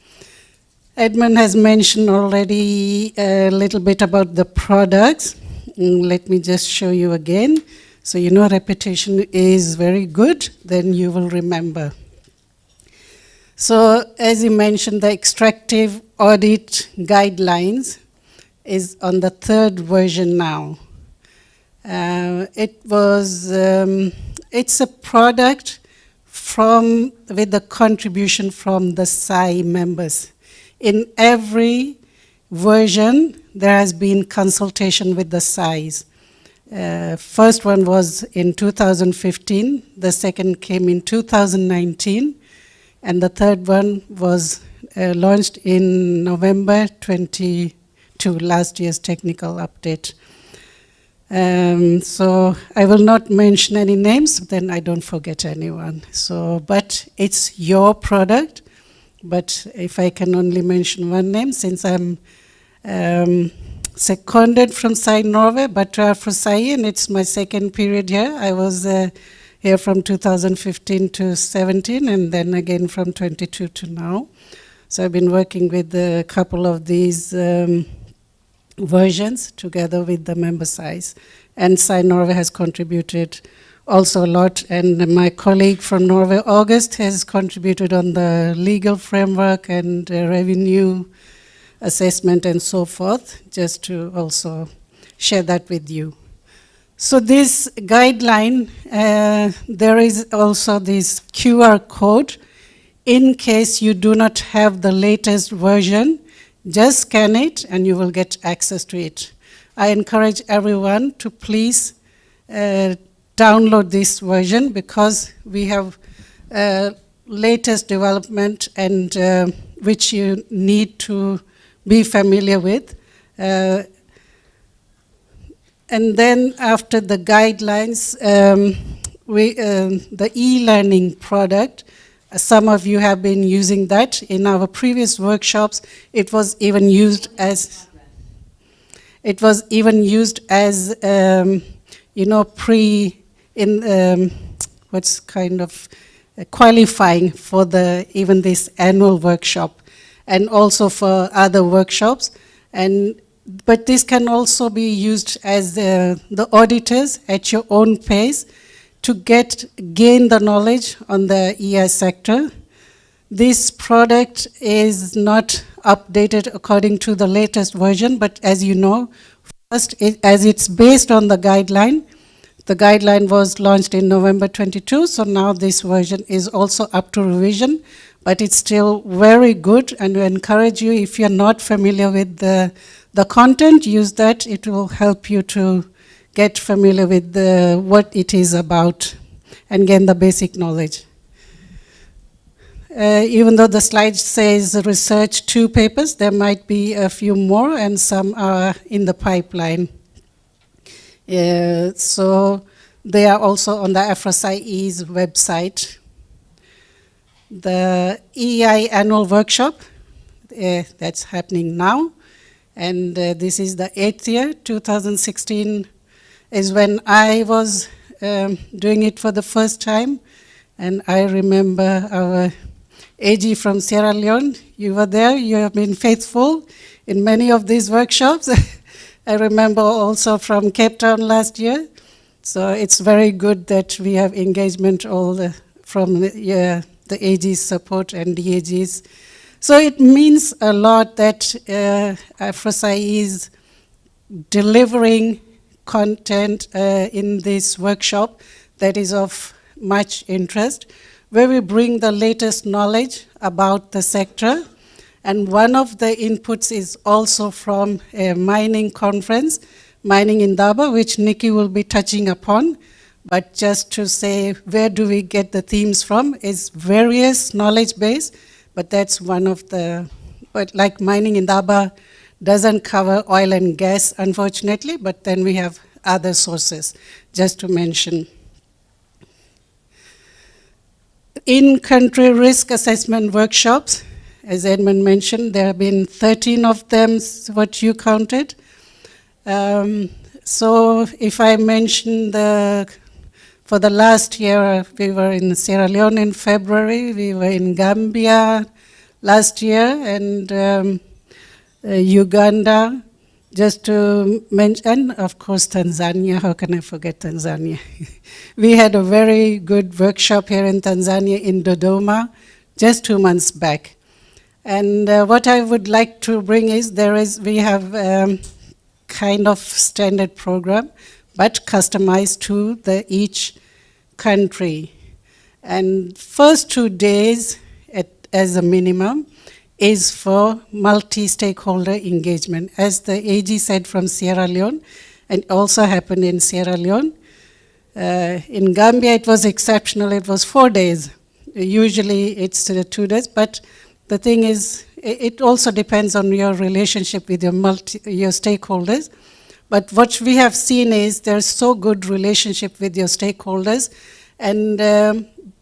Edmund has mentioned already a little bit about the products. Let me just show you again. So you know repetition is very good, then you will remember. So as you mentioned, the extractive audit guidelines is on the 3rd version now. It's a product with the contribution from the SAI members. In every version, there has been consultation with the SAIs. First one was in 2015, the second came in 2019, and the third one was launched in November 22, last year's technical update. So I will not mention any names, then I don't forget anyone. So, but it's your product. But if I can only mention one name, since I'm seconded from SAI Norway, but to AfROSAI-E, and it's my 2nd period here. I was here from 2015 to 17, and then again from 22 to now. So I've been working with a couple of these versions together with the member SAIs. And SAI Norway has contributed also a lot, and my colleague from Norway, August, has contributed on the legal framework and revenue assessment and so forth, just to also share that with you. So this guideline, there is also this QR code. In case you do not have the latest version, just scan it and you will get access to it. I encourage everyone to please download this version, because we have latest development and which you need to be familiar with. And then after the guidelines, the e-learning product, some of you have been using that. In our previous workshops, it was even used as you know, what's kind of qualifying for even this annual workshop, and also for other workshops. But this can also be used as the auditors at your own pace to gain the knowledge on the EI sector. This product is not updated according to the latest version, but as you know, first, as it's based on the guideline was launched in November 22, so now this version is also up to revision, but it's still very good, and we encourage you, if you're not familiar with the content, use that. It will help you to get familiar with what it is about and gain the basic knowledge. Even though the slide says research 2 papers, there might be a few more, and some are in the pipeline. So they are also on the AFROSAI-E's website. The EI annual workshop, that's happening now, and this is the 8th year. 2016 is when I was doing it for the first time, and I remember our AG from Sierra Leone, you were there, you have been faithful in many of these workshops. I remember also from Cape Town last year. So it's very good that we have engagement from the AG's support and the AG's. So it means a lot that AFROSAI is delivering content in this workshop that is of much interest, where we bring the latest knowledge about the sector. And one of the inputs is also from a mining conference, Mining in Daba, which Nikki will be touching upon. But just to say, where do we get the themes from is various knowledge base, but that's one of the, but like Mining in Daba doesn't cover oil and gas, unfortunately, but then we have other sources, just to mention. In-country risk assessment workshops, as Edmund mentioned, there have been 13 of them, what you counted. So if I mention for the last year, we were in Sierra Leone in February, we were in Gambia last year, and Uganda, just to mention, of course, Tanzania. How can I forget Tanzania? We had a very good workshop here in Tanzania in Dodoma just 2 months back. And what I would like to bring is we have kind of standard program, but customized to each country. And first 2 days as a minimum is for multi-stakeholder engagement. As the AG said from Sierra Leone, and also happened in Sierra Leone. In Gambia it was exceptional, it was 4 days. Usually it's 2 days, but the thing is, it also depends on your relationship with your stakeholders. But what we have seen is there's so good relationship with your stakeholders, and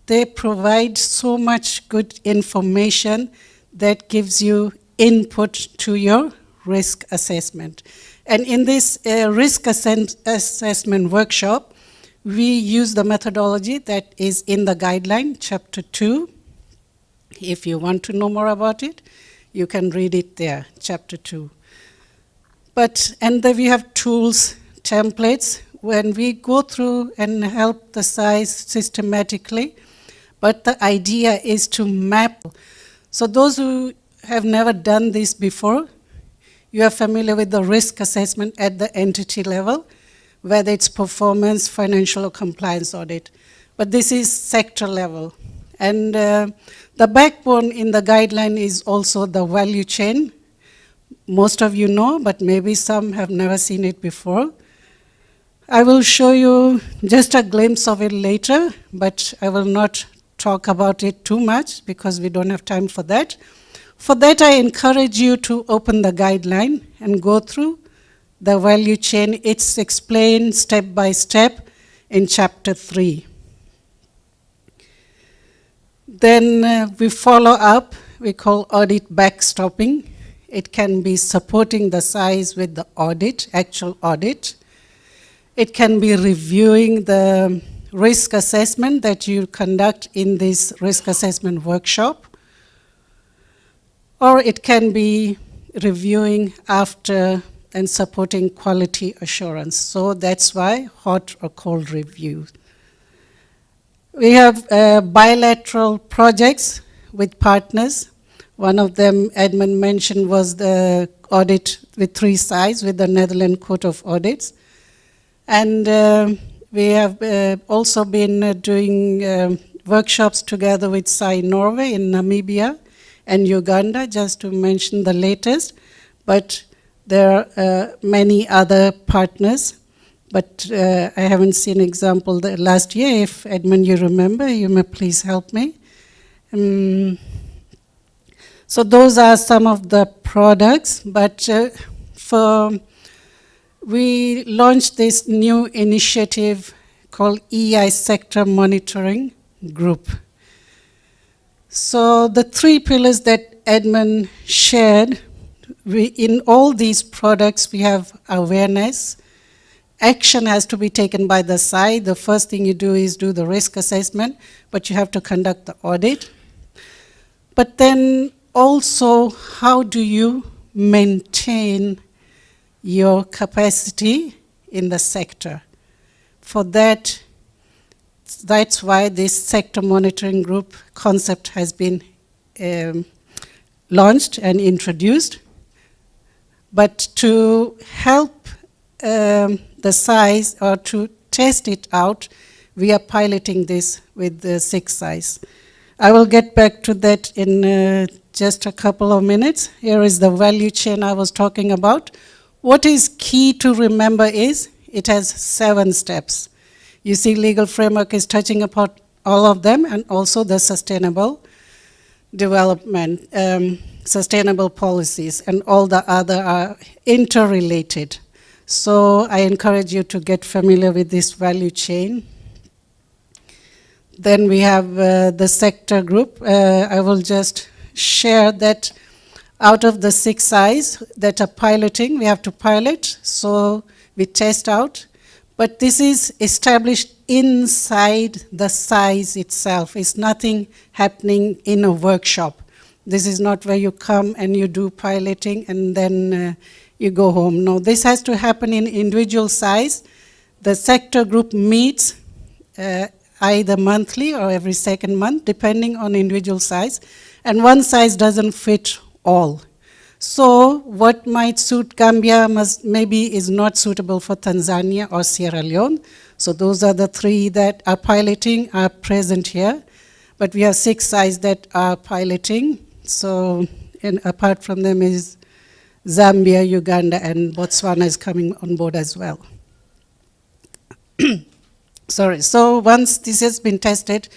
they provide so much good information that gives you input to your risk assessment. And in this risk assessment workshop, we use the methodology that is in the guideline, chapter 2. If you want to know more about it, you can read it there, chapter 2. And then we have tools, templates, when we go through and help the SAIs systematically, but the idea is to map. So those who have never done this before, you are familiar with the risk assessment at the entity level, whether it's performance, financial, or compliance audit. But this is sector level. And the backbone in the guideline is also the value chain. Most of you know, but maybe some have never seen it before. I will show you just a glimpse of it later, but I will not talk about it too much because we don't have time for that. For that, I encourage you to open the guideline and go through the value chain. It's explained step by step in chapter 3. Then we follow up, we call audit backstopping. It can be supporting the SAIs with the audit, actual audit. It can be reviewing the risk assessment that you conduct in this risk assessment workshop, or it can be reviewing after and supporting quality assurance. So that's why hot or cold review. We have bilateral projects with partners. One of them Edmund mentioned was the audit with 3 SAIs with the Netherlands Court of Audits. And we have also been doing workshops together with SAI Norway in Namibia and Uganda, just to mention the latest. But there are many other partners. But I haven't seen example the last year. If Edmund, you remember, you may please help me. So those are some of the products. But we launched this new initiative called EI Sector Monitoring Group. So the 3 pillars that Edmund shared, in all these products we have awareness. Action has to be taken by the SAI. The first thing you do is do the risk assessment, but you have to conduct the audit. But then also, how do you maintain your capacity in the sector? For that, that's why this sector monitoring group concept has been launched and introduced. But to help the SAIs, or to test it out, we are piloting this with the 6 SAIs. I will get back to that in just a couple of minutes. Here is the value chain I was talking about. What is key to remember is it has 7 steps. You see, legal framework is touching upon all of them, and also the sustainable development, sustainable policies, and all the other are interrelated. So I encourage you to get familiar with this value chain. Then we have the sector group. I will just share that out of the 6 SAIs that are piloting, we have to pilot, so we test out. But this is established inside the SAIs itself. It's nothing happening in a workshop. This is not where you come and you do piloting and then you go home. No, this has to happen in individual SAIs. The sector group meets either monthly or every 2nd month, depending on individual SAIs. And one size doesn't fit all. So what might suit Gambia maybe is not suitable for Tanzania or Sierra Leone. So those are the 3 that are piloting, are present here. But we have 6 SAIs that are piloting. So, and apart from them is Zambia, Uganda, and Botswana is coming on board as well. Sorry, so once this has been tested,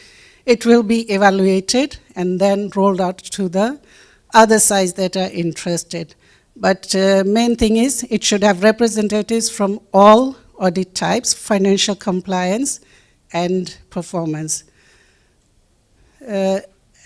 it will be evaluated and then rolled out to the other SAIs that are interested. But main thing is it should have representatives from all audit types, financial compliance and performance.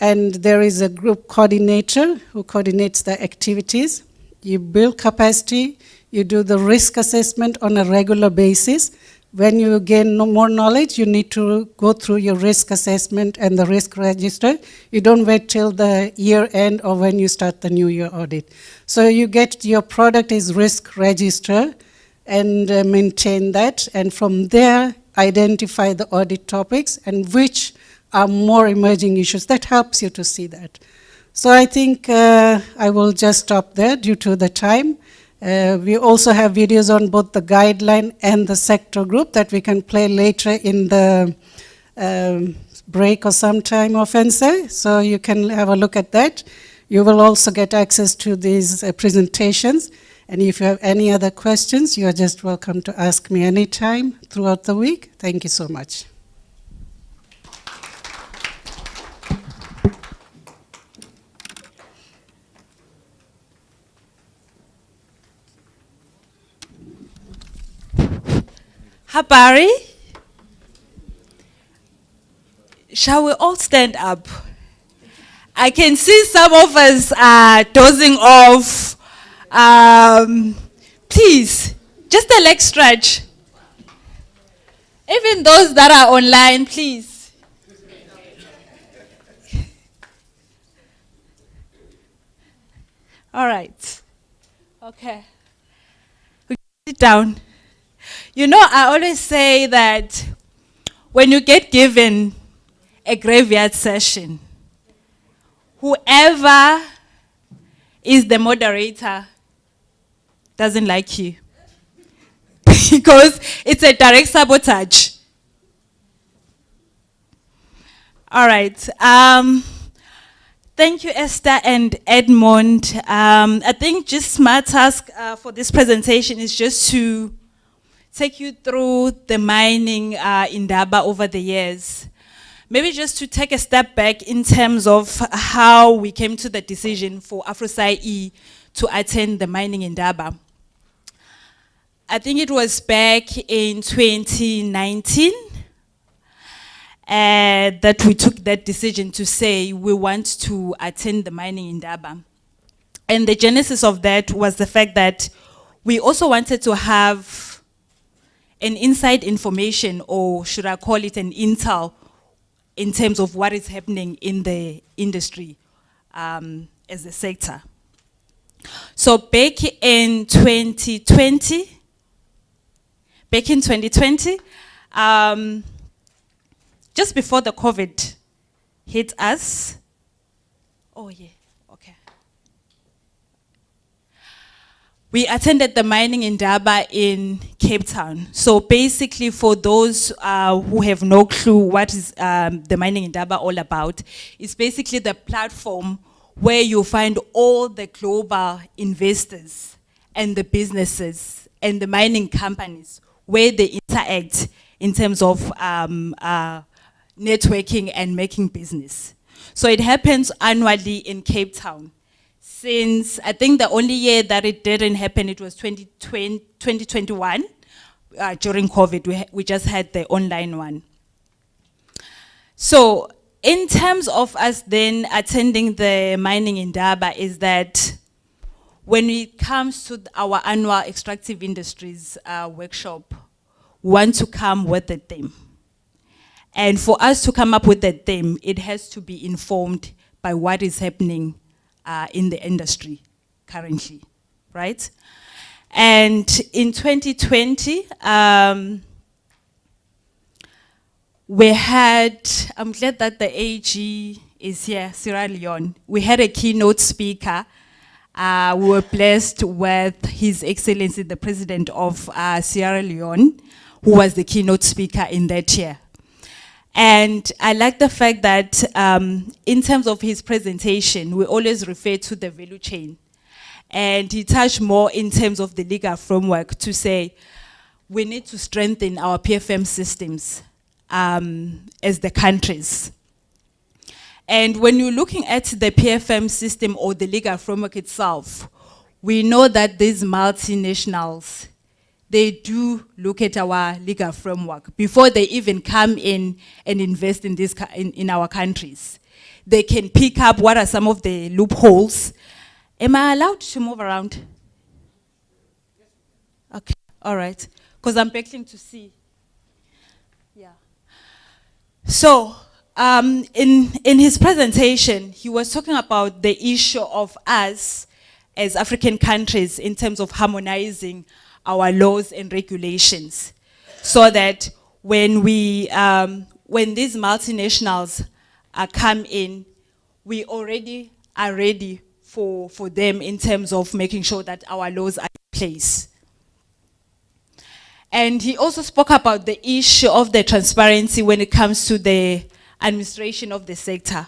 And there is a group coordinator who coordinates the activities. You build capacity, you do the risk assessment on a regular basis. When you gain more knowledge, you need to go through your risk assessment and the risk register. You don't wait till the year end or when you start the new year audit. So you get your product is risk register and maintain that. And from there, identify the audit topics and which are more emerging issues. That helps you to see that. So I think I will just stop there due to the time. We also have videos on both the guideline and the sector group that we can play later in the break or sometime of NSA. So you can have a look at that. You will also get access to these presentations. And if you have any other questions, you are just welcome to ask me anytime throughout the week. Thank you so much. Habari, shall we all stand up? I can see some of us are dozing off. Please, just a leg stretch. Even those that are online, please. All right. Okay. We sit down. You know, I always say that when you get given a graveyard session, whoever is the moderator doesn't like you. Because it's a direct sabotage. All right. Thank you, Esther and Edmond. I think just my task for this presentation is just to take you through the mining in Daba over the years. Maybe just to take a step back in terms of how we came to the decision for AFROSAI-E to attend the mining in Daba. I think it was back in 2019 that we took that decision to say we want to attend the mining in Daba. And the genesis of that was the fact that we also wanted to have an inside information, or should I call it an intel, in terms of what is happening in the industry as a sector. So back in 2020, just before the COVID hit us, we attended the mining in Daba in Cape Town. So basically, for those who have no clue what is the mining in Daba all about, it's basically the platform where you find all the global investors and the businesses and the mining companies where they interact in terms of networking and making business. So it happens annually in Cape Town. Since, I think the only year that it didn't happen, it was 2021. During COVID, we just had the online one. So in terms of us then attending the mining in Daba, is that when it comes to our annual Extractive Industries Workshop, we want to come with a theme. And for us to come up with a theme, it has to be informed by what is happening in the industry currently, right? And in 2020, we had, I'm glad that the AG is here, Sierra Leone. We had a keynote speaker. We were blessed with His Excellency, the President of Sierra Leone, who was the keynote speaker in that year. And I like the fact that in terms of his presentation, we always refer to the value chain. And he touched more in terms of the legal framework to say, we need to strengthen our PFM systems as the countries. And when you're looking at the PFM system or the legal framework itself, we know that these multinationals, they do look at our legal framework before they even come in and invest in, in our countries. They can pick up what are some of the loopholes. Am I allowed to move around? Okay, all right. Because I'm begging to see. Yeah. So, in his presentation, he was talking about the issue of us as African countries in terms of harmonizing our laws and regulations, so that when we, when these multinationals come in, we already are ready for them in terms of making sure that our laws are in place. And he also spoke about the issue of the transparency when it comes to the administration of the sector.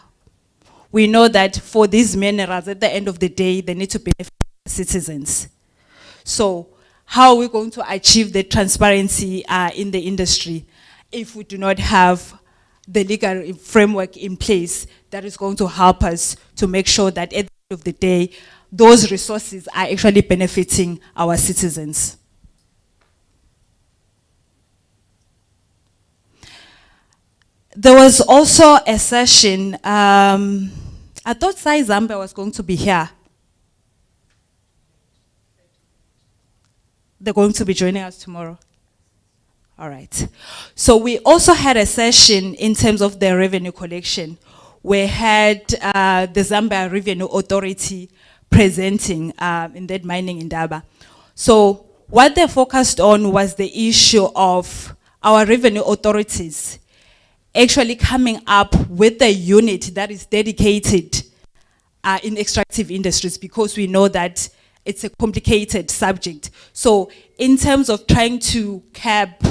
We know that for these minerals, at the end of the day, they need to benefit citizens. So how are we going to achieve the transparency in the industry if we do not have the legal framework in place that is going to help us to make sure that at the end of the day, those resources are actually benefiting our citizens? There was also a session, I thought SAI Zambia was going to be here. They're going to be joining us tomorrow. All right. So we also had a session in terms of the revenue collection. We had the Zambia Revenue Authority presenting in that mining in Daba. So what they focused on was the issue of our revenue authorities actually coming up with a unit that is dedicated in extractive industries, because we know that it's a complicated subject. So in terms of trying to cap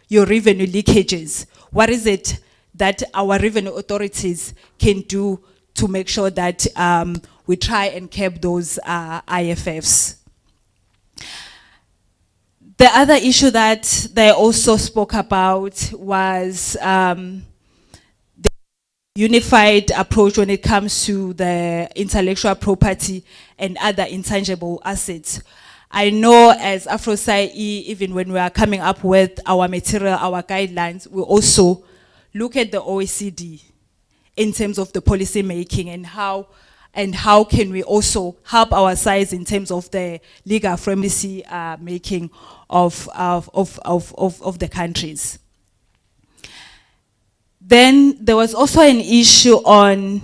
your revenue leakages, what is it that our revenue authorities can do to make sure that we try and cap those IFFs? The other issue that they also spoke about was the unified approach when it comes to the intellectual property and other intangible assets. I know as AFROSAI-E, even when we are coming up with our material, our guidelines, we also look at the OECD in terms of the policy making and how can we also help our SAIs in terms of the legal framework making of the countries. Then there was also an issue on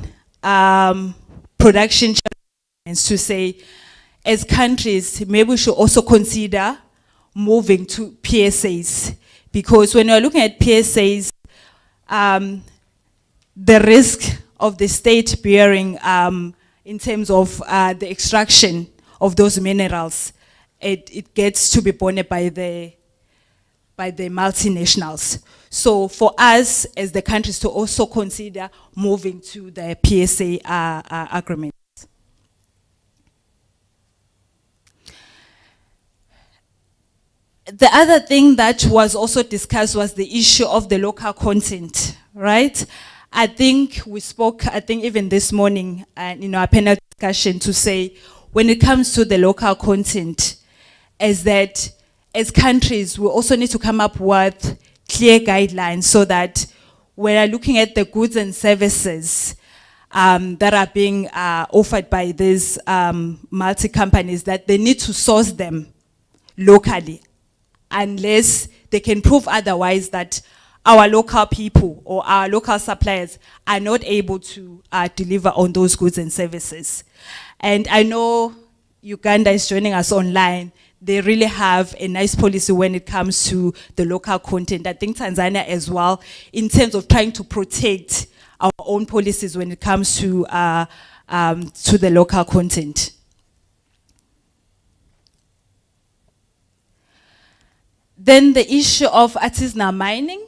production challenges, to say, as countries, maybe we should also consider moving to PSAs, because when you're looking at PSAs, the risk of the state bearing in terms of the extraction of those minerals, it gets to be borne by the multinationals. So for us as the countries to also consider moving to the PSA agreement. The other thing that was also discussed was the issue of the local content, right? I think we spoke, I think even this morning, in our panel discussion, to say, when it comes to the local content, is that as countries, we also need to come up with clear guidelines so that when we're looking at the goods and services that are being offered by these multi-companies, that they need to source them locally, unless they can prove otherwise that our local people or our local suppliers are not able to deliver on those goods and services. And I know Uganda is joining us online. They really have a nice policy when it comes to the local content. I think Tanzania as well, in terms of trying to protect our own policies when it comes to the local content. Then the issue of artisanal mining,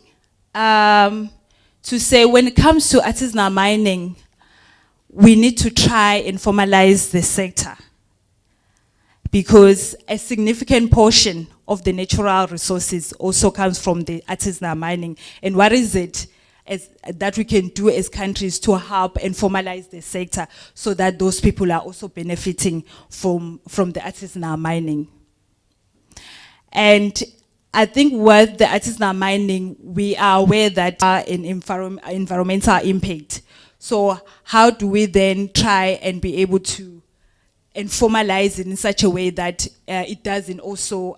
to say when it comes to artisanal mining, we need to try and formalize the sector, because a significant portion of the natural resources also comes from the artisanal mining. And what is it that we can do as countries to help and formalize the sector so that those people are also benefiting from the artisanal mining? And I think with the artisanal mining, we are aware that an environmental impact. So how do we then try and be able to and formalize it in such a way that it doesn't also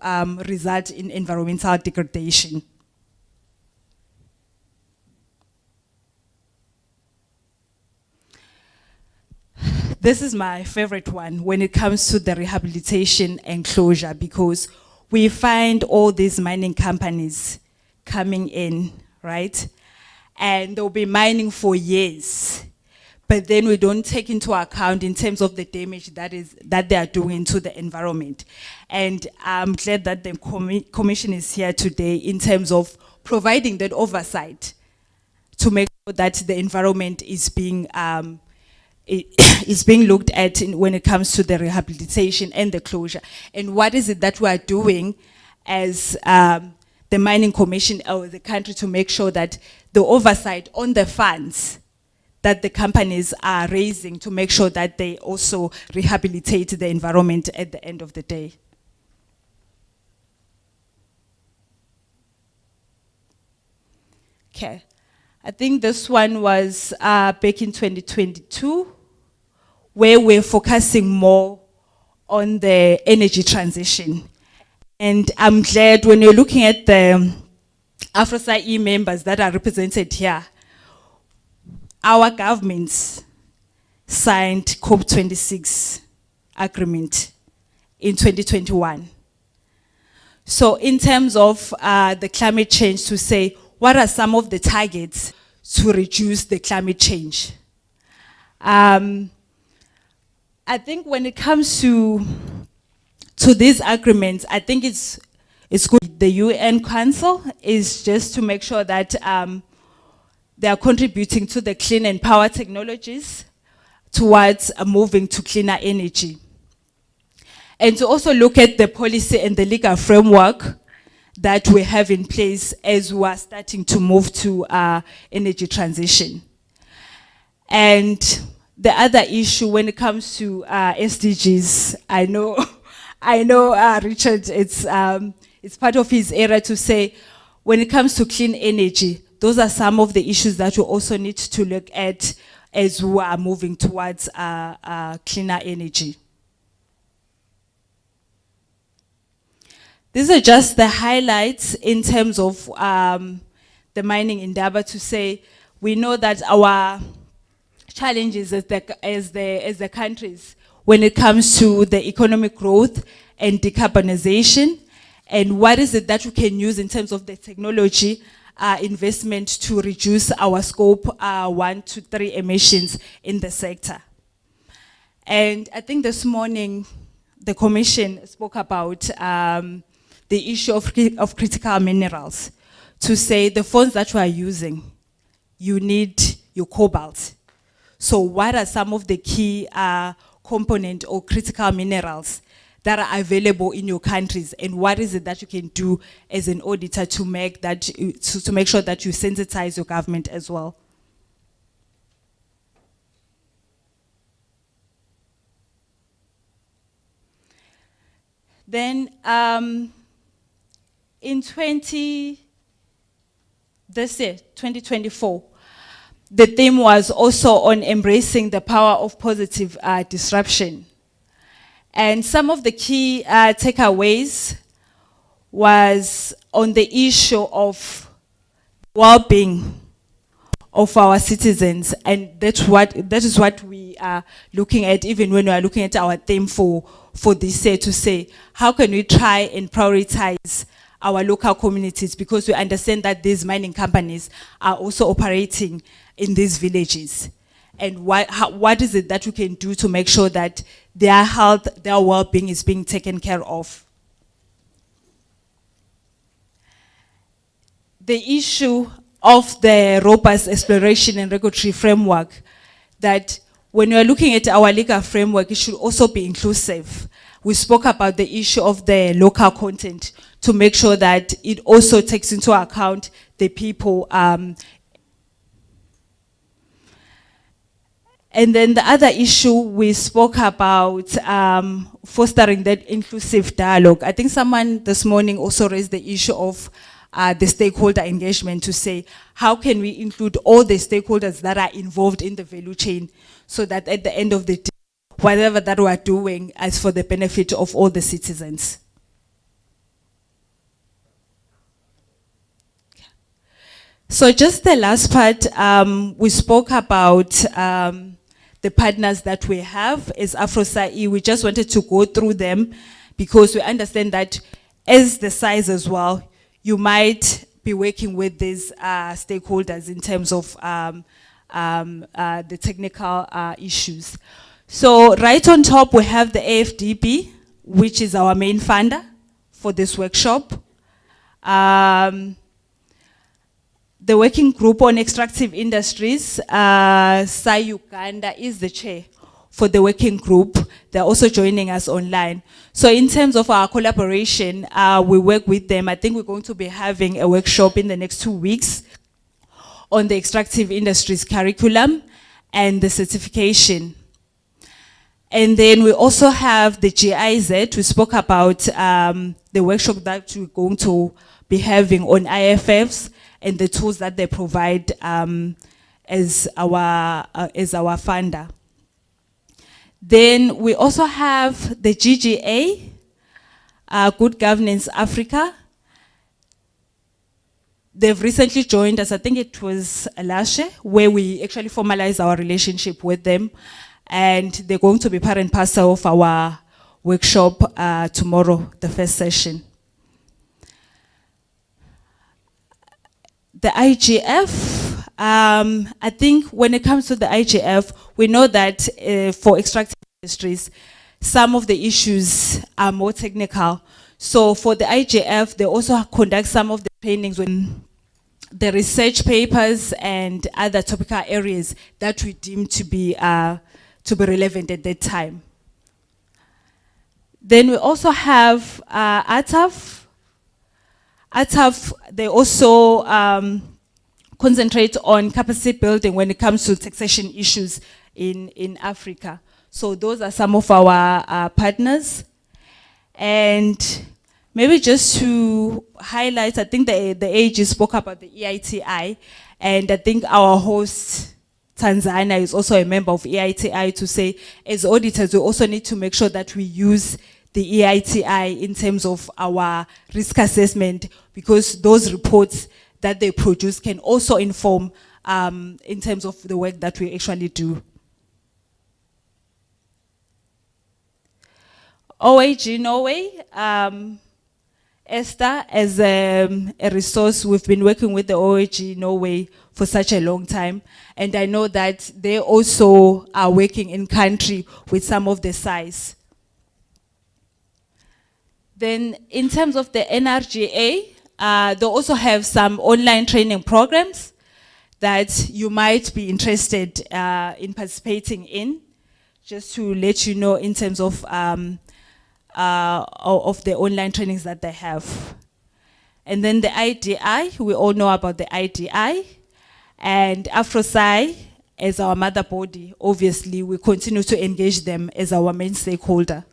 result in environmental degradation? This is my favorite one when it comes to the rehabilitation and closure, because we find all these mining companies coming in, right? And they'll be mining for years. But then we don't take into account in terms of the damage that they are doing to the environment. And I'm glad that the commission is here today in terms of providing that oversight to make sure that the environment is being looked at when it comes to the rehabilitation and the closure. And what is it that we are doing as the Mining Commission or the country to make sure that the oversight on the funds that the companies are raising, to make sure that they also rehabilitate the environment at the end of the day. Okay, I think this one was back in 2022, where we're focusing more on the energy transition. And I'm glad when you're looking at the AFROSAI-E members that are represented here, our governments signed COP26 agreement in 2021. So in terms of the climate change, to say, what are some of the targets to reduce the climate change? I think when it comes to these agreements, I think it's good. The UN Council is just to make sure that they are contributing to the clean and power technologies towards moving to cleaner energy. And to also look at the policy and the legal framework that we have in place as we are starting to move to energy transition. And the other issue when it comes to SDGs, I know, Richard, it's part of his area to say, when it comes to clean energy, those are some of the issues that we also need to look at as we are moving towards cleaner energy. These are just the highlights in terms of the mining endeavor, to say we know that our challenges as the countries when it comes to the economic growth and decarbonization, and what is it that we can use in terms of the technology investment to reduce our scope 1 to 3 emissions in the sector. And I think this morning the Commission spoke about the issue of critical minerals, to say the phones that you are using, you need your cobalt. So what are some of the key component or critical minerals that are available in your countries, and what is it that you can do as an auditor to make that to make sure that you sensitize your government as well? Then in 2024, the theme was also on embracing the power of positive disruption. And some of the key takeaways was on the issue of well-being of our citizens, and that is what we are looking at, even when we are looking at our theme for this year, to say, how can we try and prioritize our local communities, because we understand that these mining companies are also operating in these villages. And what is it that we can do to make sure that their health, their well-being is being taken care of? The issue of the robust exploration and regulatory framework, that when you're looking at our legal framework, it should also be inclusive. We spoke about the issue of the local content, to make sure that it also takes into account the people. And then the other issue, we spoke about fostering that inclusive dialogue. I think someone this morning also raised the issue of the stakeholder engagement, to say, how can we include all the stakeholders that are involved in the value chain, so that at the end of the day, whatever that we are doing is for the benefit of all the citizens. So just the last part, we spoke about the partners that we have as AfROSAI-E. We just wanted to go through them, because we understand that as the SAIs as well, you might be working with these stakeholders in terms of the technical issues. So right on top, we have the AFDB, which is our main funder for this workshop. The working group on extractive industries, SAI Uganda is the chair for the working group. They're also joining us online. So in terms of our collaboration, we work with them. I think we're going to be having a workshop in the next 2 weeks on the extractive industries curriculum and the certification. And then we also have the GIZ. We spoke about the workshop that we're going to be having on IFFs and the tools that they provide as our funder. Then we also have the GGA, Good Governance Africa. they've recently joined us. I think it was last year, where we actually formalized our relationship with them. And they're going to be part and parcel of our workshop tomorrow, the first session. The IGF, I think when it comes to the IGF, we know that for extractive industries, some of the issues are more technical. So for the IGF, they also conduct some of the trainings when the research papers and other topical areas that we deem to be relevant at that time. Then we also have ATAF. ATAF, they also concentrate on capacity building when it comes to taxation issues in Africa. So those are some of our partners. And maybe just to highlight, I think the AG spoke about the EITI, and I think our host, Tanzania, is also a member of EITI, to say, as auditors, we also need to make sure that we use the EITI in terms of our risk assessment, because those reports that they produce can also inform in terms of the work that we actually do. OAG Norway, Esther, as a resource, we've been working with the OAG Norway for such a long time, and I know that they also are working in country with some of the SAIs. Then in terms of the NRGA, they also have some online training programs that you might be interested in participating in, just to let you know in terms of the online trainings that they have. And then the IDI, we all know about the IDI, and AFROSAI as our mother body. Obviously, we continue to engage them as our main stakeholder.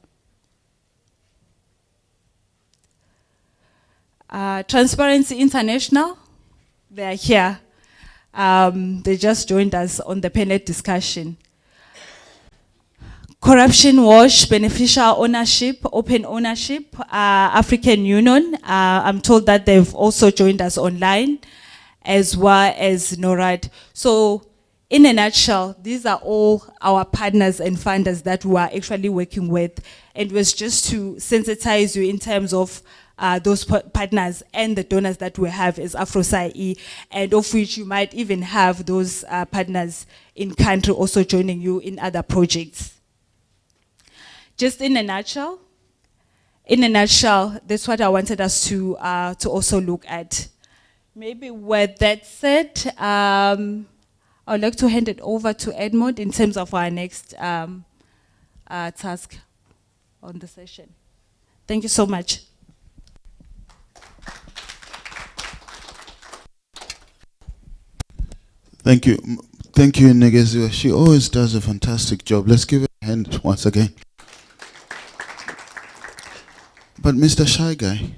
Transparency International, they are here. They just joined us on the panel discussion. Corruption Watch, Beneficial Ownership, Open Ownership, African Union. I'm told that they've also joined us online, as well as NORAD. So in a nutshell, these are all our partners and funders that we are actually working with. And it was just to sensitize you in terms of those partners and the donors that we have as AFROSAI-E, and of which you might even have those partners in country also joining you in other projects. Just in a nutshell, that's what I wanted us to also look at. Maybe with that said, I'd like to hand it over to Edmund in terms of our next task on the session. Thank you so much. Thank you. Thank you, Ngeziwe. She always does a fantastic job. Let's give her a hand once again. But Mr. Shy Guy,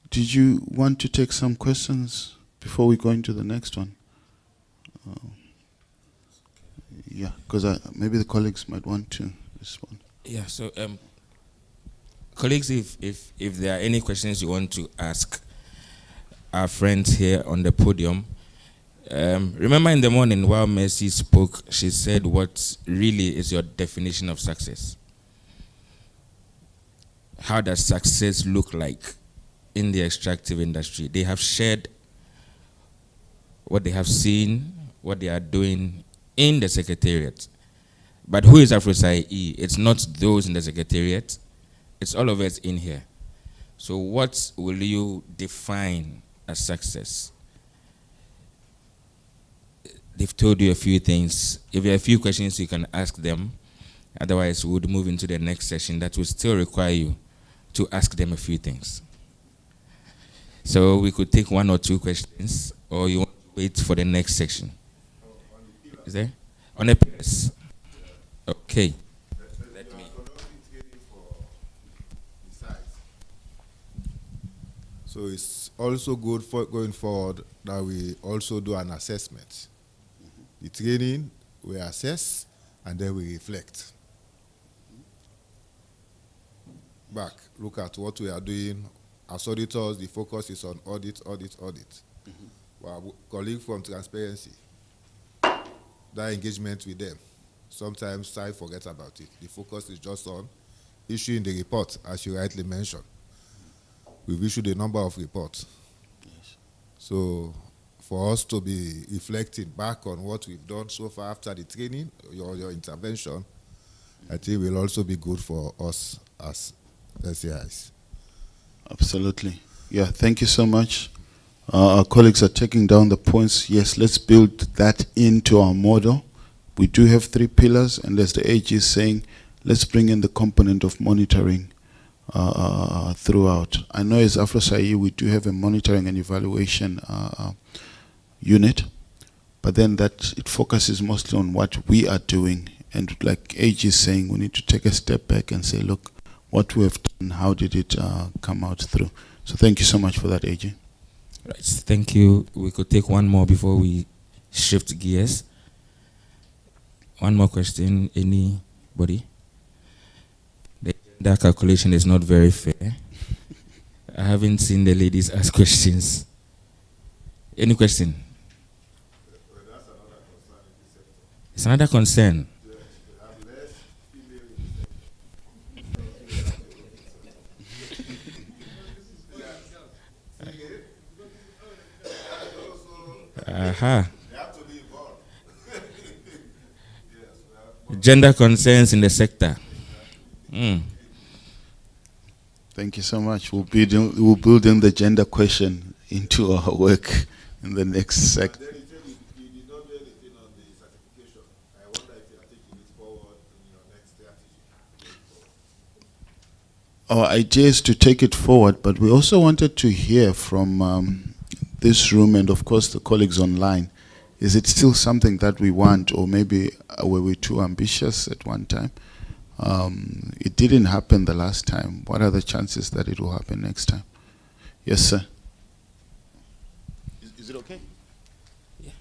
did you want to take some questions before we go into the next one? Yeah, because maybe the colleagues might want to respond. Yeah, so colleagues, if there are any questions you want to ask our friends here on the podium, remember in the morning while Mercy spoke, she said, what really is your definition of success? How does success look like in the extractive industry? They have shared what they have seen, what they are doing in the secretariat. But who is AfROSAI-E? It's not those in the secretariat. It's all of us in here. So what will you define as success? They've told you a few things. If you have a few questions, you can ask them. Otherwise, we would move into the next session that will still require you to ask them a few things. So we could take one or two questions, or you want to wait for the next section? Is there? On the pillars? Okay. Let me. So it's also good for going forward that we also do an assessment. The training, we assess, and then we reflect. Back, look at what we are doing. As auditors, the focus is on audit, audit, audit. Our colleague from Transparency, that engagement with them, sometimes SAI forget about it. The focus is just on issuing the report, as you rightly mentioned. We've issued a number of reports. Yes. So for us to be reflecting back on what we've done so far after the training, your intervention, I think will also be good for us as SAIs. Absolutely. Yeah, thank you so much. Our colleagues are taking down the points. Yes, let's build that into our model. We do have 3 pillars, and as the AG is saying, let's bring in the component of monitoring throughout. I know as AFROSAI-E, we do have a monitoring and evaluation unit, but then that it focuses mostly on what we are doing. And like AG is saying, we need to take a step back and say, look, what we have done, how did it come out through? So thank you so much for that, AG. Right, thank you. We could take one more before we shift gears. One more question, anybody? That calculation is not very fair. I haven't seen the ladies ask questions. Any question? It's another concern. Aha. Gender concerns in the sector. Thank you so much. We'll build in the gender question into our work in the next sector. Our idea is to take it forward, but we also wanted to hear from this room and of course the colleagues online. Is it still something that we want, or maybe were we too ambitious at one time? It didn't happen the last time. What are the chances that it will happen next time? Yes, sir. Is it okay? Yeah.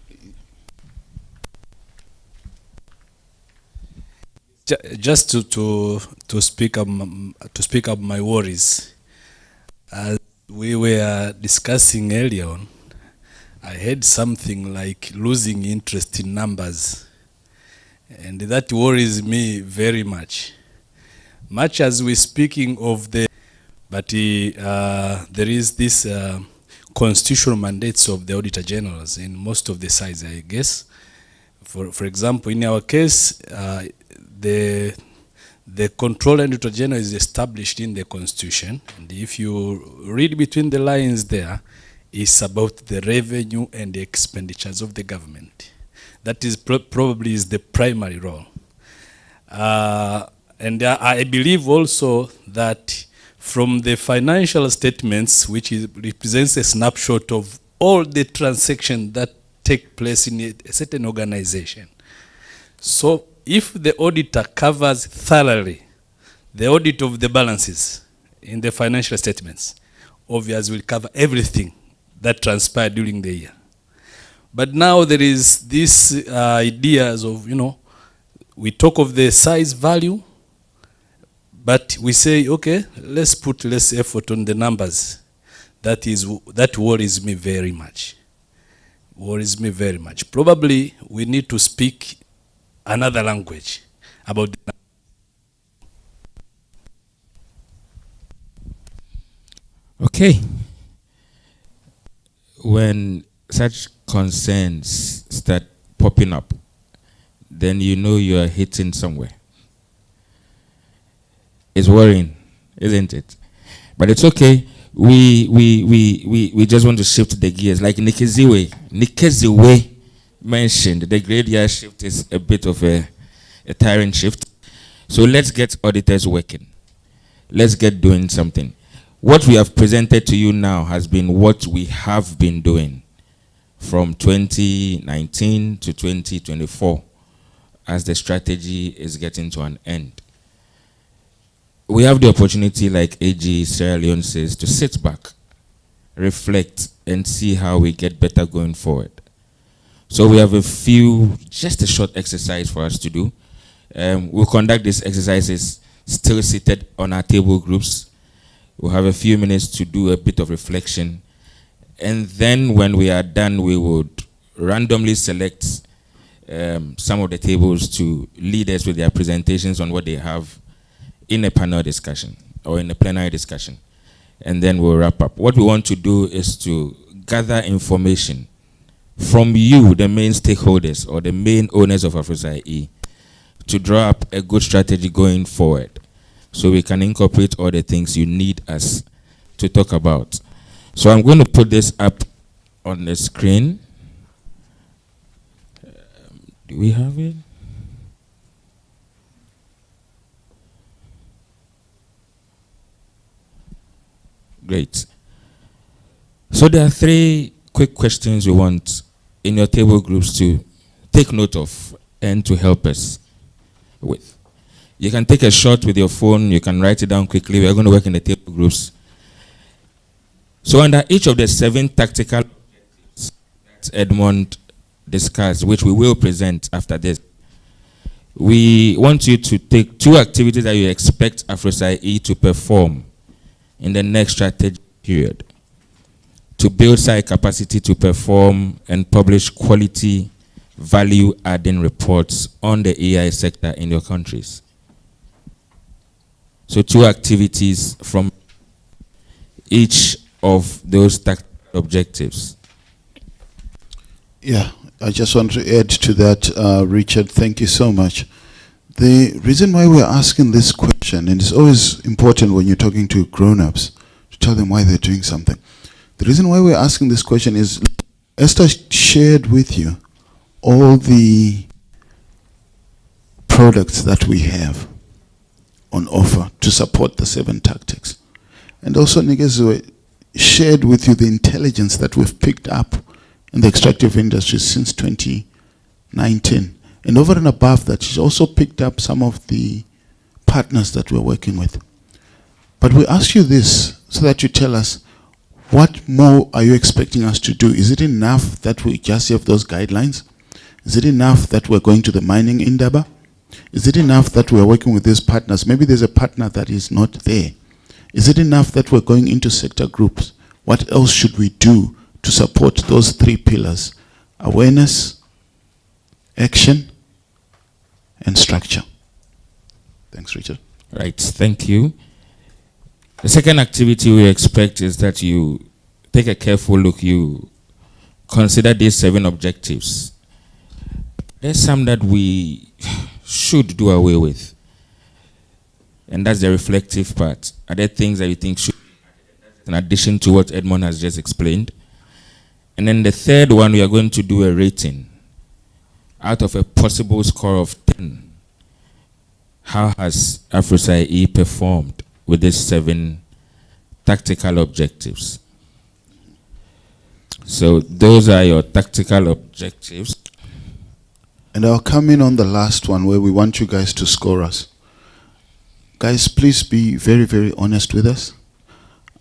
Just to speak up my worries, as we were discussing earlier on, I heard something like losing interest in numbers, and that worries me very much. Much as we're speaking of but there is this constitutional mandates of the Auditor Generals in most of the SAIs, I guess. For example, in our case, the Controller and Auditor General is established in the Constitution, and if you read between the lines there, it's about the revenue and the expenditures of the government. That is probably is the primary role. And I believe also that from the financial statements, which represents a snapshot of all the transactions that take place in a certain organization. So if the auditor covers thoroughly the audit of the balances in the financial statements, obviously will cover everything that transpired during the year. But now there is this ideas of, we talk of the size value, but we say, okay, let's put less effort on the numbers. That worries me very much. Worries me very much. Probably we need to speak another language about the numbers. Okay. When such concerns start popping up, then you know you are hitting somewhere. It's worrying, isn't it? But it's okay. We just want to shift the gears. Like Nikeziwe mentioned, the grade year shift is a bit of a tiring shift. So let's get auditors working. Let's get doing something. What we have presented to you now has been what we have been doing from 2019 to 2024 as the strategy is getting to an end. We have the opportunity, like AG Sierra Leone says, to sit back, reflect, and see how we get better going forward. So we have just a short exercise for us to do. We'll conduct these exercises still seated on our table groups. We'll have a few minutes to do a bit of reflection And then when we are done, we would randomly select some of the tables to lead us with their presentations on what they have in a panel discussion or in a plenary discussion. And then we'll wrap up. What we want to do is to gather information from you, the main stakeholders or the main owners of AfROSAI-E, to draw up a good strategy going forward so we can incorporate all the things you need us to talk about. So I'm going to put this up on the screen. Do we have it? Great. So there are 3 quick questions we want in your table groups to take note of and to help us with. You can take a shot with your phone, you can write it down quickly. We are going to work in the table groups. So under each of the 7 tactical objectives that Edmond discussed, which we will present after this, we want you to take 2 activities that you expect AfROSAI-E to perform in the next strategy period to build SAI capacity to perform and publish quality value-adding reports on the AI sector in your countries. So 2 activities from each of those tactical objectives. Yeah, I just want to add to that, Richard. Thank you so much. The reason why we're asking this question, and it's always important when you're talking to grown-ups to tell them why they're doing something. The reason why we're asking this question is Esther shared with you all the products that we have on offer to support the 7 tactics. And also Nigezwe shared with you the intelligence that we've picked up in the extractive industry since 2019. And over and above that, she's also picked up some of the partners that we're working with. But we ask you this so that you tell us, what more are you expecting us to do? Is it enough that we just have those guidelines? Is it enough that we're going to the mining indaba? Is it enough that we're working with these partners? Maybe there's a partner that is not there. Is it enough that we're going into sector groups? What else should we do to support those 3 pillars? Awareness, action, and structure. Thanks, Richard. Right, thank you. The second activity we expect is that you take a careful look, you consider these 7 objectives. There's some that we should do away with. And that's the reflective part. Are there things that you think should be in addition to what Edmond has just explained? And then the third one, we are going to do a rating. Out of a possible score of 10, how has AfROSAI-E performed with these 7 tactical objectives? So those are your tactical objectives. And I'll come in on the last one where we want you guys to score us. Guys, please be very, very honest with us.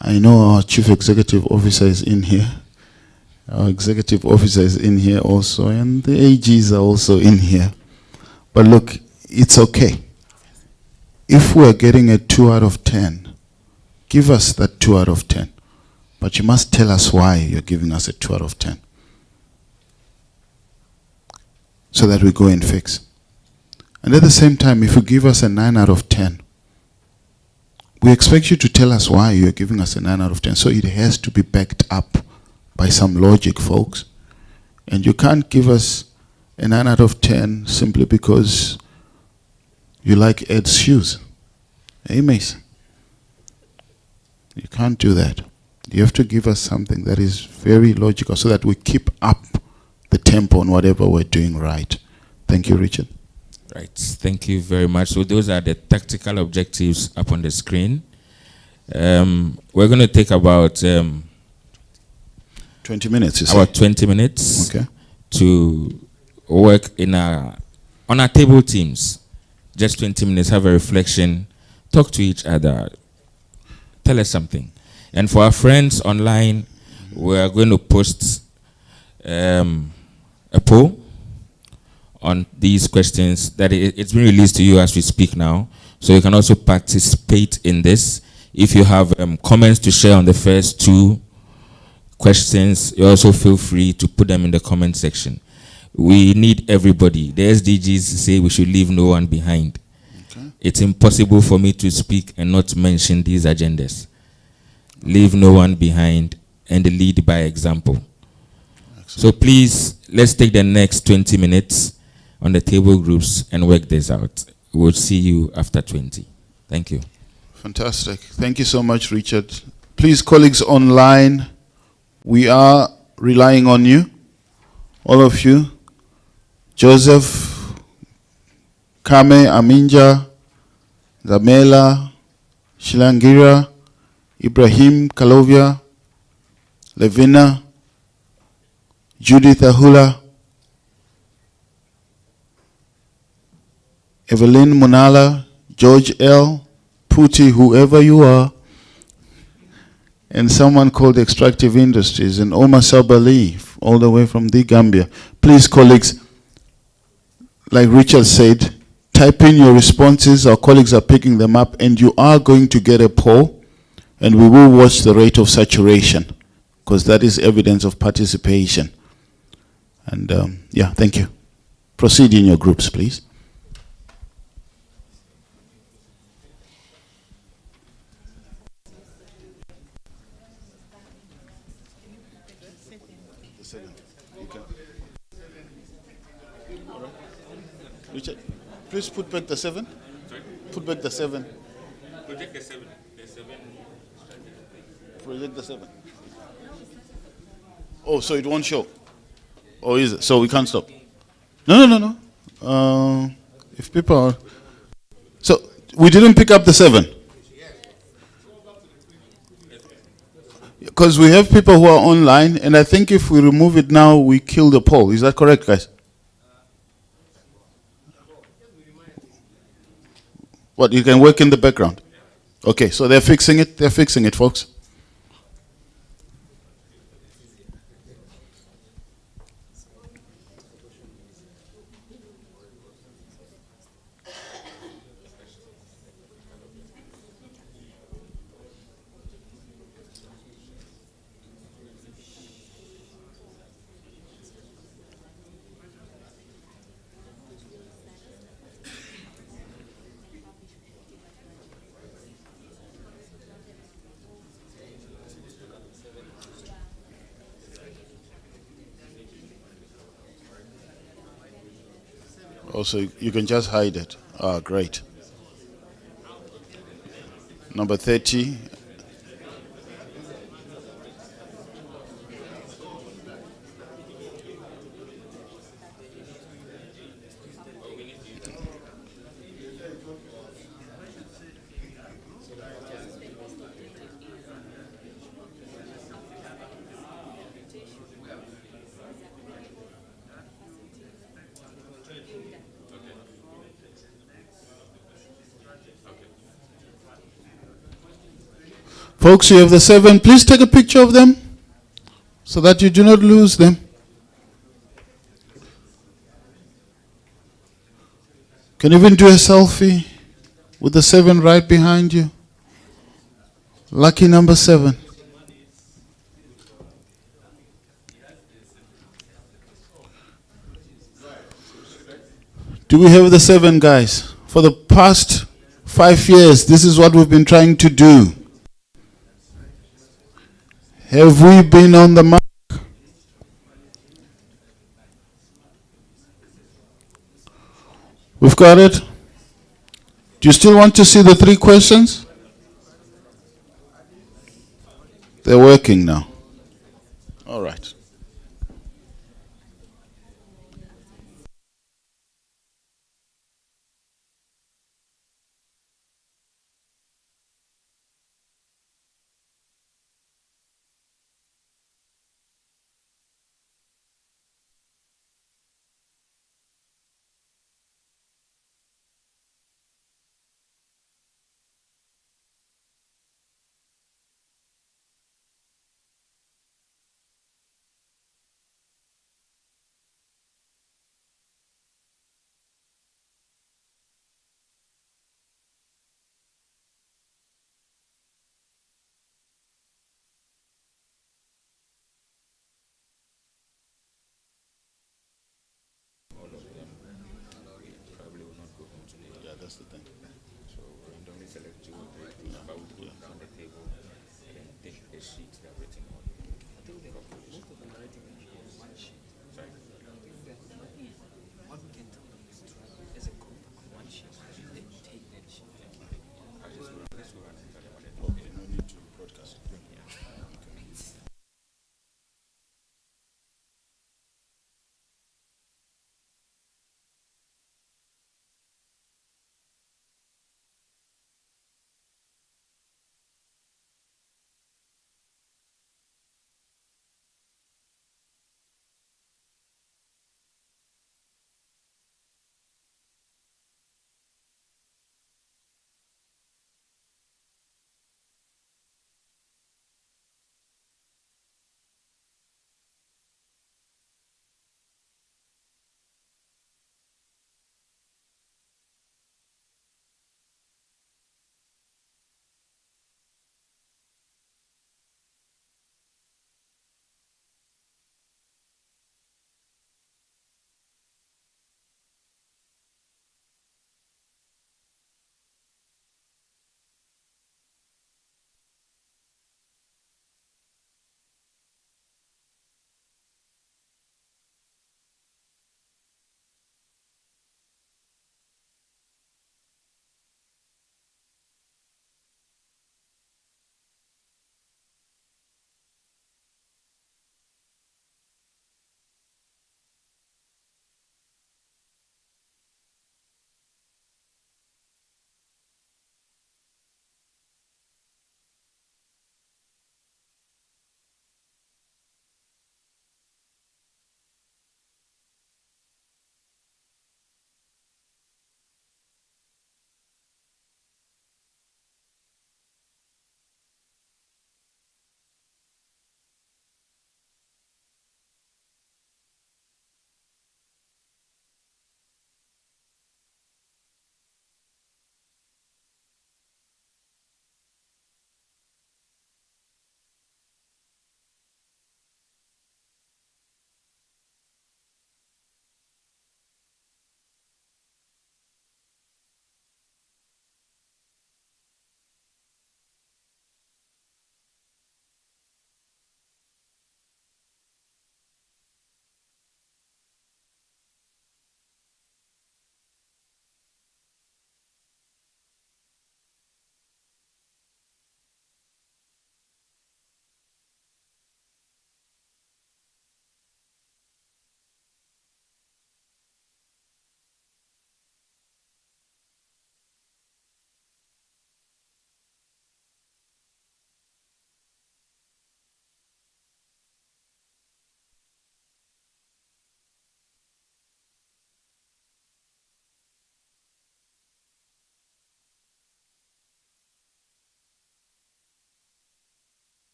I know our Chief Executive Officer is in here. Our Executive Officer is in here also, and the AGs are also in here. But look, it's okay. If we're getting a 2 out of 10, give us that 2 out of 10. But you must tell us why you're giving us a 2 out of 10. So that we go and fix. And at the same time, if you give us a 9 out of 10, we expect you to tell us why you're giving us a 9 out of 10. So it has to be backed up by some logic, folks. And you can't give us a 9 out of 10 simply because you like Ed's shoes. Hey, Mason. You can't do that. You have to give us something that is very logical so that we keep up the tempo on whatever we're doing right. Thank you, Richard. Right, thank you very much. So those are the tactical objectives up on the screen. We're going to take about 20 minutes. About 20 minutes. Okay. To work in on our table teams. Just 20 minutes. Have a reflection. Talk to each other. Tell us something. And for our friends online, we are going to post a poll on these questions that it's been released to you as we speak now. So you can also participate in this. If you have comments to share on the first 2 questions, you also feel free to put them in the comment section. We need everybody. The SDGs say we should leave no one behind. Okay. It's impossible for me to speak and not mention these agendas. Leave no one behind and lead by example. Excellent. So please, let's take the next 20 minutes on the table groups and work this out. We'll see you after 20. Thank you. Fantastic. Thank you so much, Richard. Please, colleagues online, we are relying on you, all of you. Joseph, Kame, Aminja, Zamela, Shilangira, Ibrahim, Kalovia, Levina, Judith Ahula, Evelyn Munala, George L., Puti, whoever you are, and someone called Extractive Industries, and Omar Sabali, all the way from the Gambia. Please, colleagues, like Richard said, type in your responses. Our colleagues are picking them up, and you are going to get a poll, and we will watch the rate of saturation, because that is evidence of participation. And yeah, thank you. Proceed in your groups, please. Richard, please put back the 7. Sorry? Put back the 7. Project the 7. The 7. Project the 7. Oh, so it won't show? Or is it? So we can't stop? No. If people are... So we didn't pick up the 7? Because we have people who are online, and I think if we remove it now, we kill the poll. Is that correct, guys? What, you can work in the background? Okay, so they're fixing it. They're fixing it, folks. Also, you can just hide it. Ah, great. Number 30. Folks, you have the 7. Please take a picture of them so that you do not lose them. Can even do a selfie with the 7 right behind you. Lucky number 7. Do we have the 7, guys? For the past 5 years, this is what we've been trying to do. Have we been on the mark? We've got it. Do you still want to see the 3 questions? They're working now. All right. That's the thing. So randomly select two or three things about down the table and then take the sheets they're written on. I think most of them are writing on one sheet. Sorry? What we can tell them is to write as a group on one sheet, then take that sheet. I'll just go around and tell them what they're Okay, no need to broadcast it.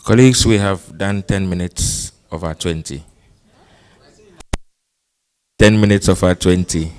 Colleagues, we have done 10 minutes of our 20. 10 minutes of our 20.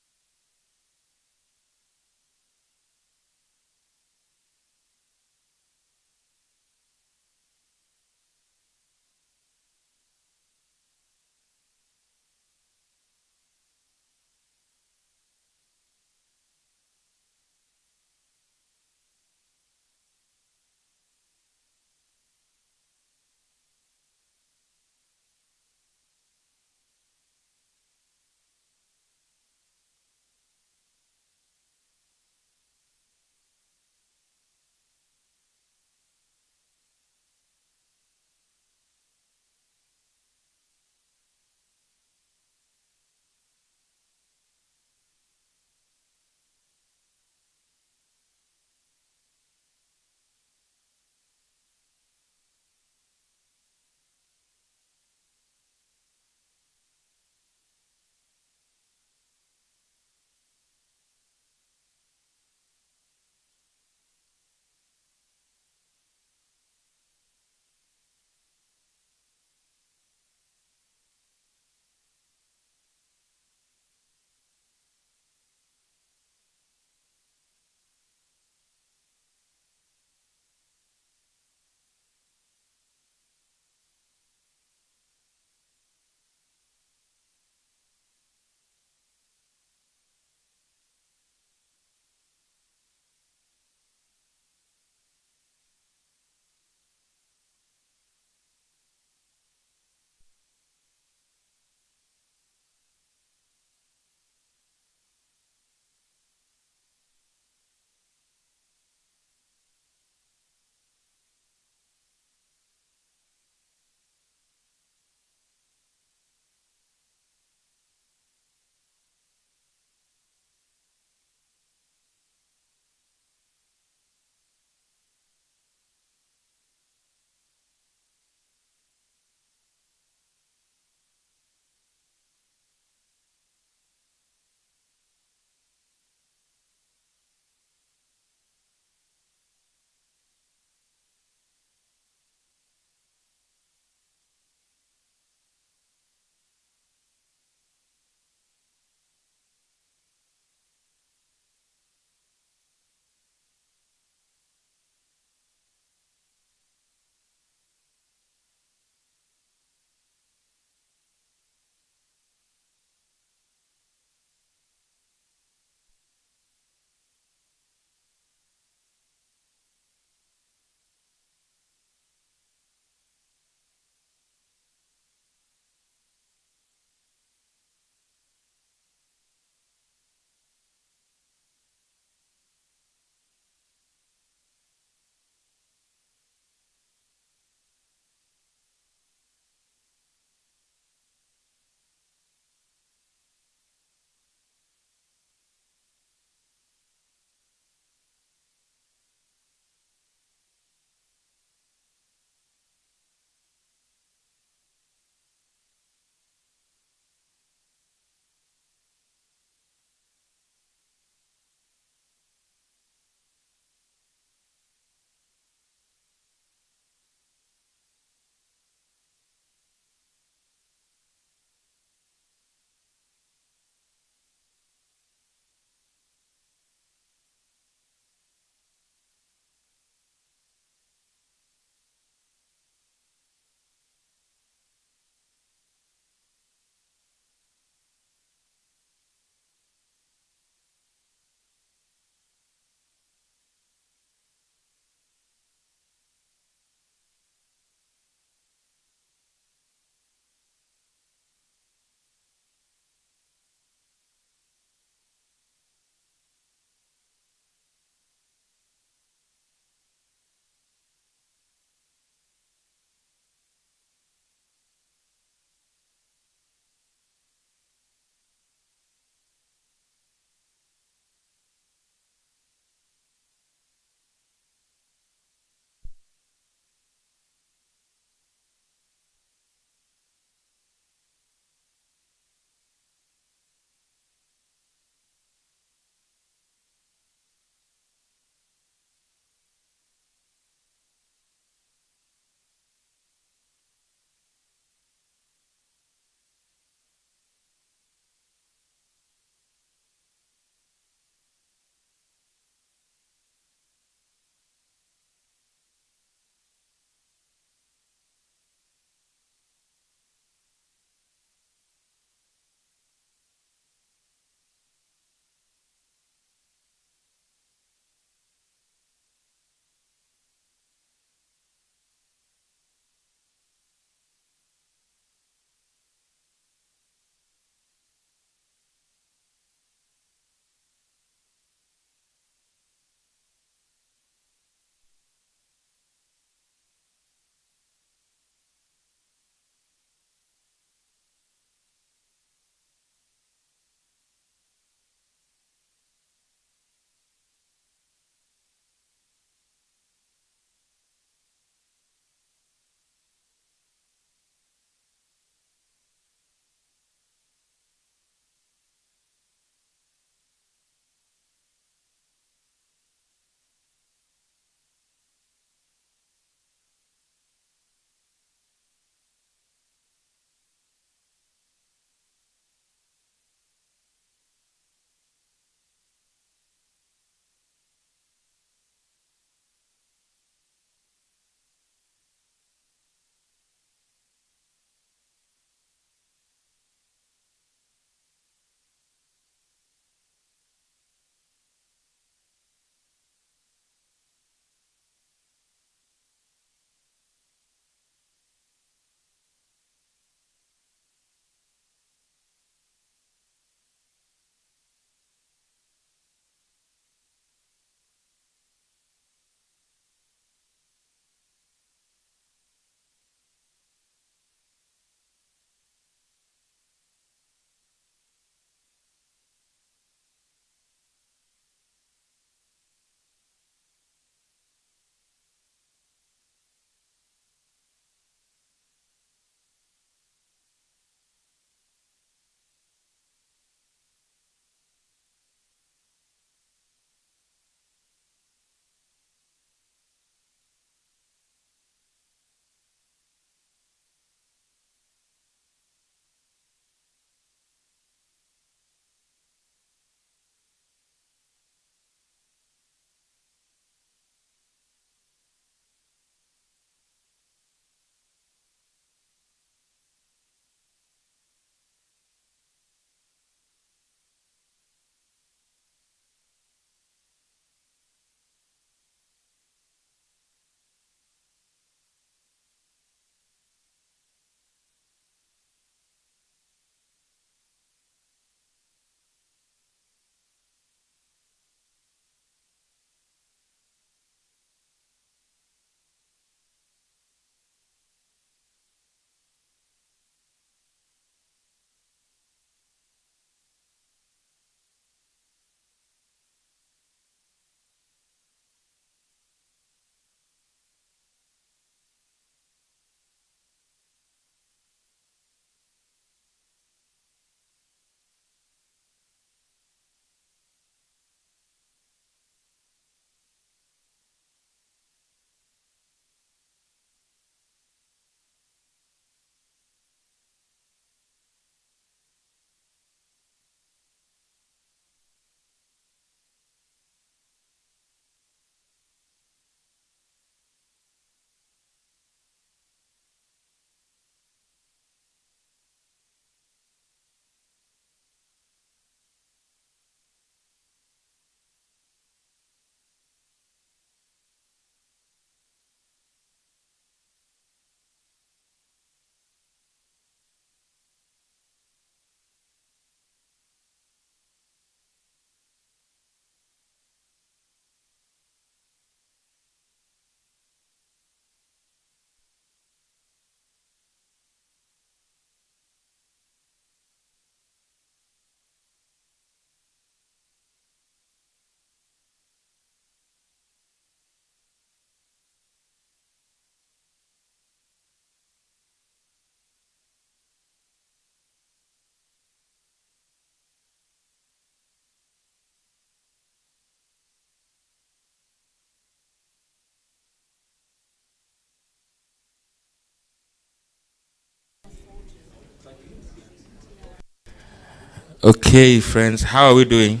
Okay, friends, how are we doing?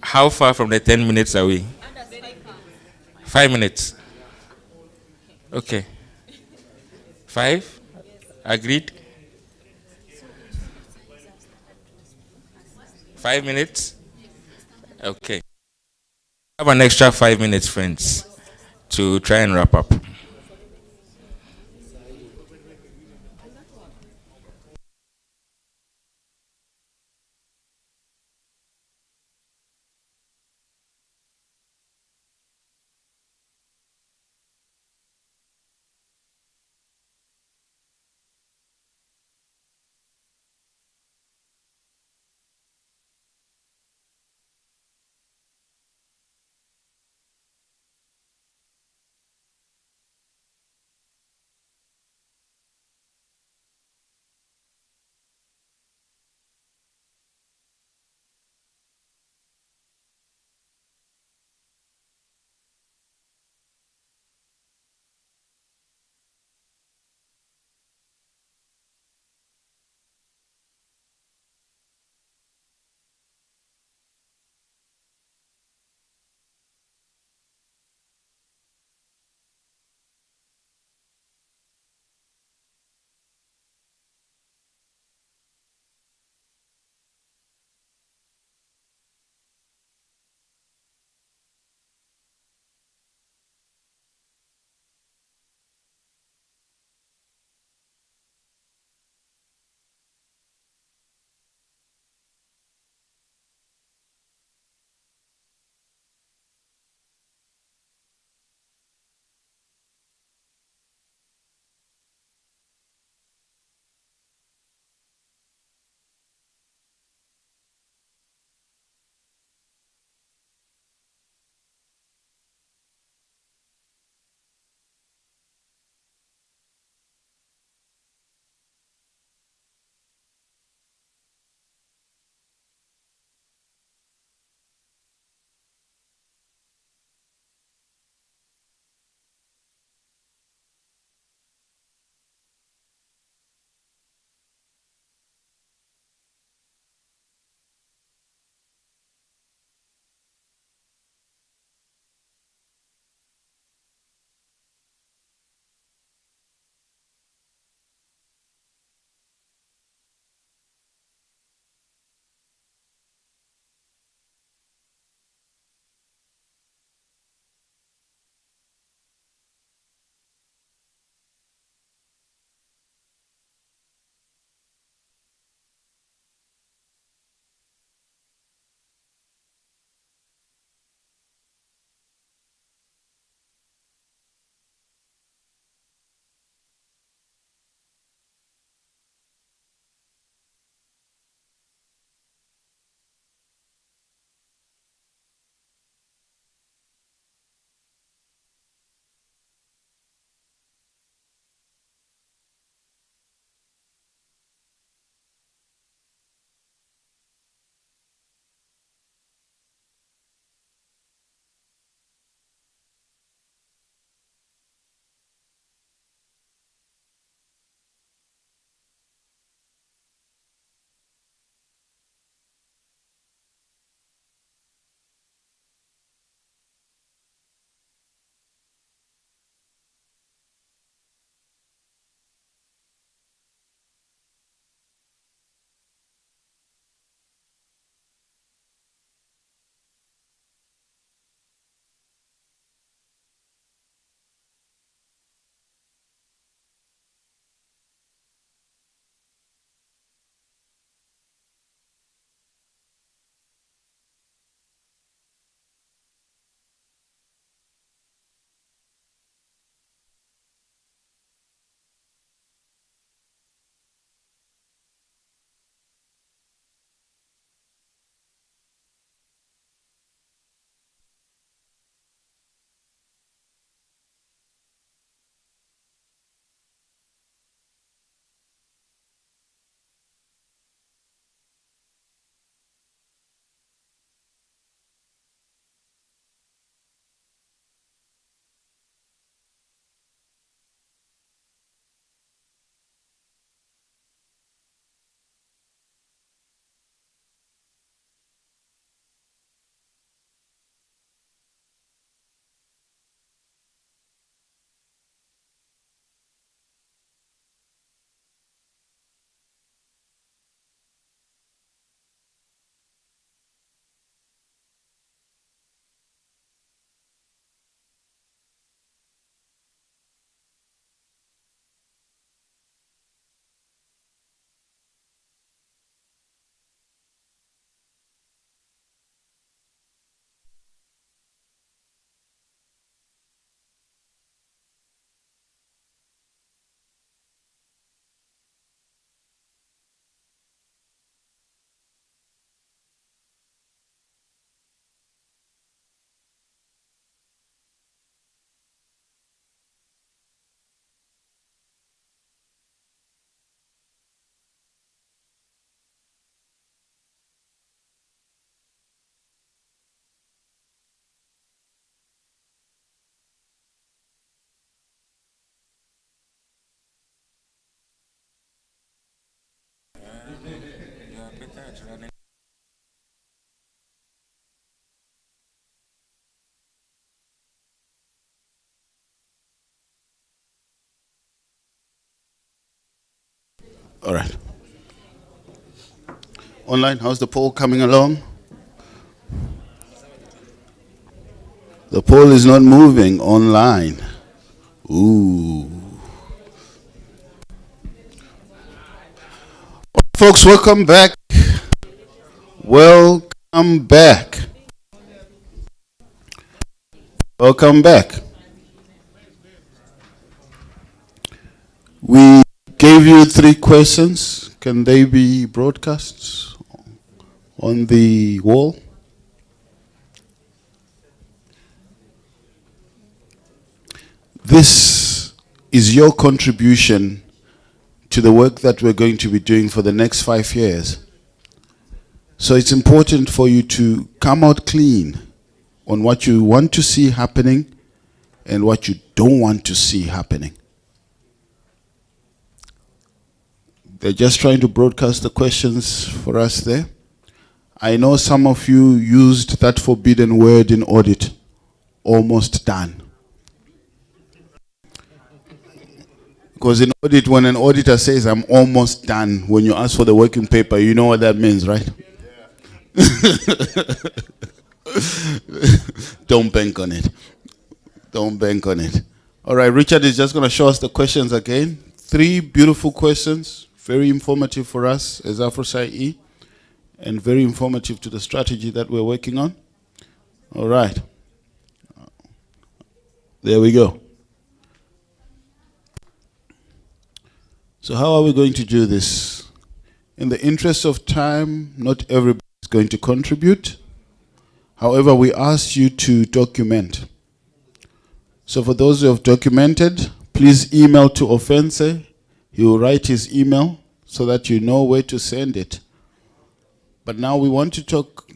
How far from the 10 minutes are we? 5 minutes. Okay. 5? Agreed? 5 minutes? Okay. Have an extra 5 minutes, friends, to try and wrap up. All right. Online, how's the poll coming along? The poll is not moving online. Ooh. Folks, welcome back. Welcome back. Welcome back. We gave you 3 questions. Can they be broadcast on the wall? This is your contribution to the work that we're going to be doing for the next 5 years. So it's important for you to come out clean on what you want to see happening and what you don't want to see happening. They're just trying to broadcast the questions for us there. I know some of you used that forbidden word in audit, almost done. Because in audit, when an auditor says, I'm almost done, when you ask for the working paper, you know what that means, right? Don't bank on it. Don't bank on it. All right, Richard is just going to show us the questions again. 3 beautiful questions, very informative for us as AFROSAI-E, and very informative to the strategy that we're working on. All right. There we go. So how are we going to do this? In the interest of time, not everybody is going to contribute. However, we ask you to document. So for those who have documented, please email to Offense. He will write his email so that you know where to send it. But now we want to talk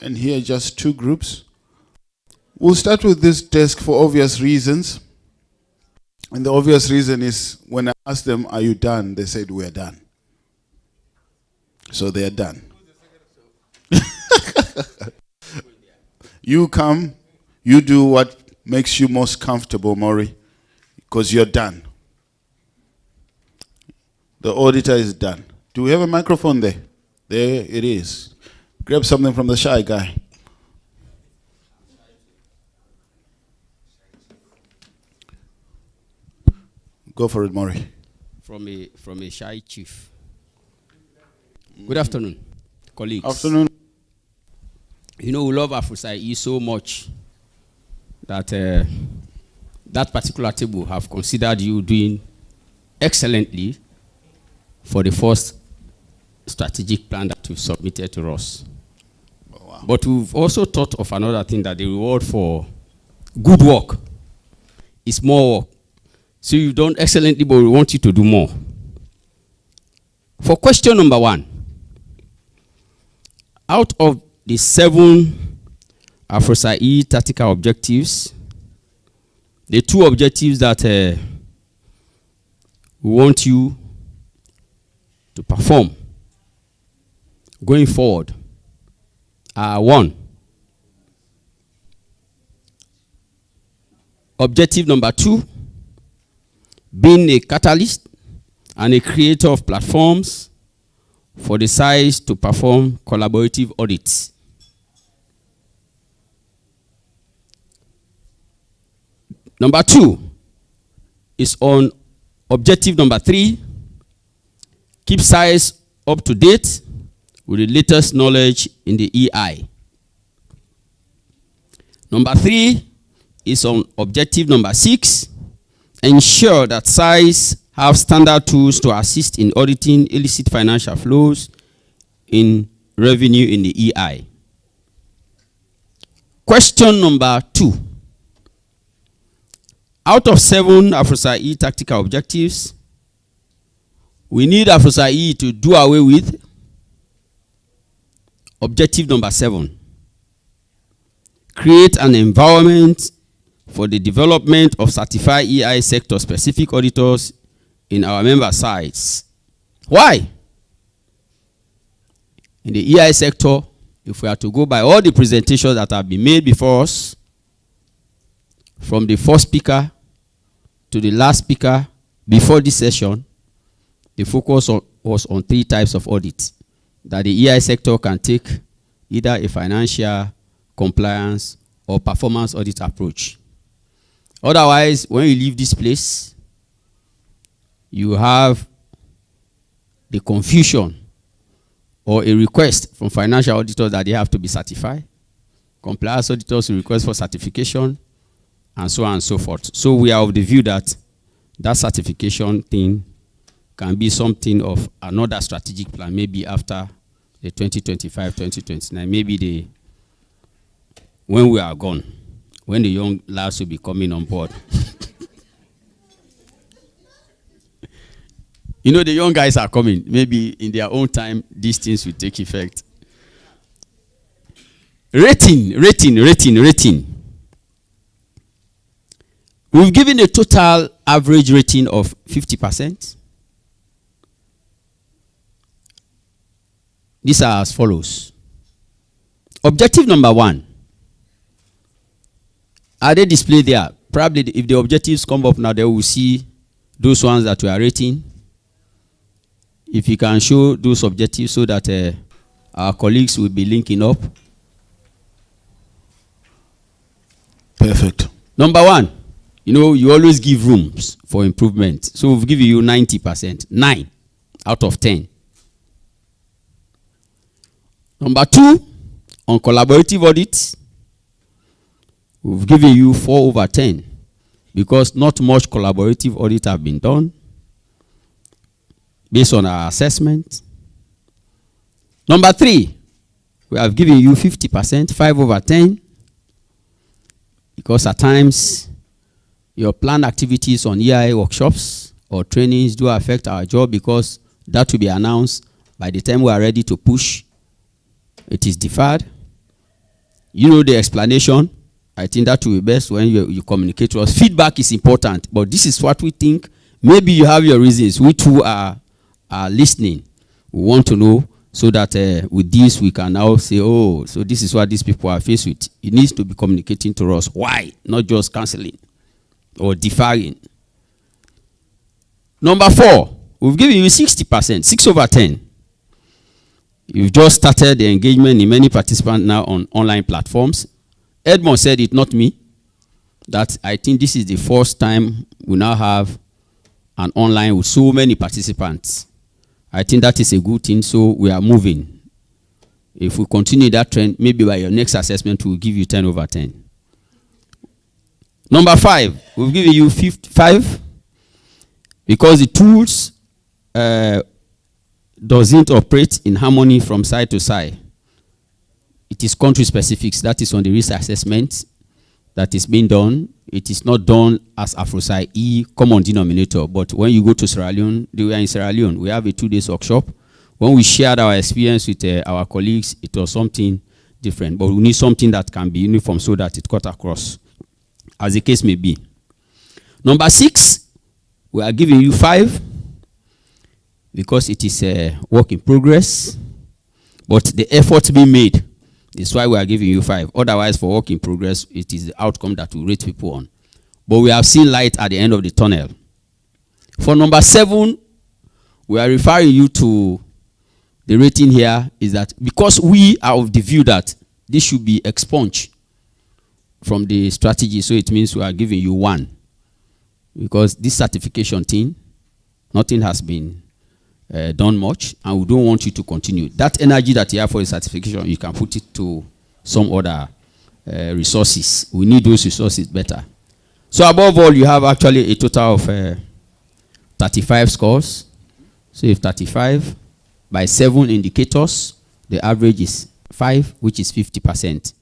and hear just 2 groups. We'll start with this desk for obvious reasons. And the obvious reason is when I asked them, are you done? They said, we are done. So they are done. You come, you do what makes you most comfortable, Maury, because you're done. The auditor is done. Do we have a microphone there? There it is. Grab something from the shy guy. Go for it, Maury. From a shy chief. Good afternoon, colleagues. Afternoon. You know, we love AFROSAI-E so much that that particular table have considered you doing excellently for the first strategic plan that you submitted to us. Oh, wow. But we've also thought of another thing, that the reward for good work is more work. So you've done excellently, but we want you to do more. For question number 1, out of the 7 AFROSAI-E tactical objectives, the 2 objectives that we want you to perform going forward are 1, objective number 2, being a catalyst and a creator of platforms for the SAIs to perform collaborative audits. Number 2 is on objective number 3, keep SAIs up to date with the latest knowledge in the EI. Number 3 is on objective number 6, ensure that SAIs have standard tools to assist in auditing illicit financial flows in revenue in the EI. Question number 2. Out of 7 AFROSAI-E tactical objectives, we need AFROSAI-E to do away with objective number 7. Create an environment for the development of certified EI sector-specific auditors in our member sites. Why? In the EI sector, if we are to go by all the presentations that have been made before us, from the first speaker to the last speaker before this session, the focus was on 3 types of audits that the EI sector can take, either a financial, compliance, or performance audit approach. Otherwise, when you leave this place, you have the confusion or a request from financial auditors that they have to be certified. Compliance auditors request for certification, and so on and so forth. So we are of the view that that certification thing can be something of another strategic plan, maybe after the 2025, 2029, maybe when we are gone, when the young lads will be coming on board. You know, the young guys are coming. Maybe in their own time, these things will take effect. Rating. We've given a total average rating of 50%. These are as follows. Objective number 1. Are they displayed there? Probably if the objectives come up now, they will see those ones that we are rating. If you can show those objectives so that our colleagues will be linking up. Perfect. Number 1, you know, you always give rooms for improvement. So we've given you 90%, 9 out of 10. Number 2, on collaborative audits, we've given you 4 over 10 because not much collaborative audit have been done based on our assessment. Number 3, we have given you 50%, 5 over 10, because at times your planned activities on EI workshops or trainings do affect our job because that will be announced by the time we are ready to push. It is deferred. You know the explanation. I think that will be best when you communicate to us. Feedback is important, but this is what we think. Maybe you have your reasons. We too are listening. We want to know so that with this we can now say, oh, so this is what these people are faced with. It needs to be communicating to us. Why? Not just cancelling or deferring. Number 4, we've given you 60%, 6 over 10. You've just started the engagement in many participants now on online platforms. Edmond said it, not me, that I think this is the first time we now have an online with so many participants. I think that is a good thing, so we are moving. If we continue that trend, maybe by your next assessment, we'll give you 10 over 10. Number 5, we've given you 5 because the tools doesn't operate in harmony from side to side. It is country specifics. That is on the risk assessment that is being done. It is not done as AFROSAI-E common denominator. But when you go to Sierra Leone, we are in Sierra Leone. We have a 2-day workshop. When we shared our experience with our colleagues, it was something different. But we need something that can be uniform so that it cut across, as the case may be. Number 6, we are giving you 5 because it is a work in progress. But the effort being made is why we are giving you 5. Otherwise, for work in progress, it is the outcome that we rate people on. But we have seen light at the end of the tunnel. For number 7, we are referring you to the rating here is that because we are of the view that this should be expunged from the strategy, so it means we are giving you 1. Because this certification thing, nothing has been done much, and we don't want you to continue. That energy that you have for the certification, you can put it to some other resources. We need those resources better. So above all, you have actually a total of 35 scores. So if 35 by 7 indicators, the average is 5, which is 50%.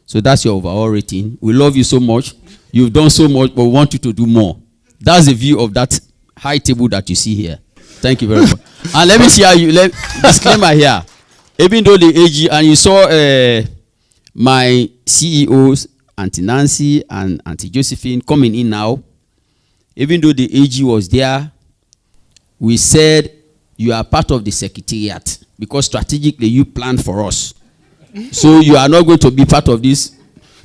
So that's your overall rating. We love you so much. You've done so much, but we want you to do more. That's the view of that high table that you see here. Thank you very much. And let me share you, disclaimer here. Even though the AG, and you saw my CEOs, Auntie Nancy and Auntie Josephine coming in now, even though the AG was there, we said you are part of the secretariat because strategically you planned for us. So you are not going to be part of this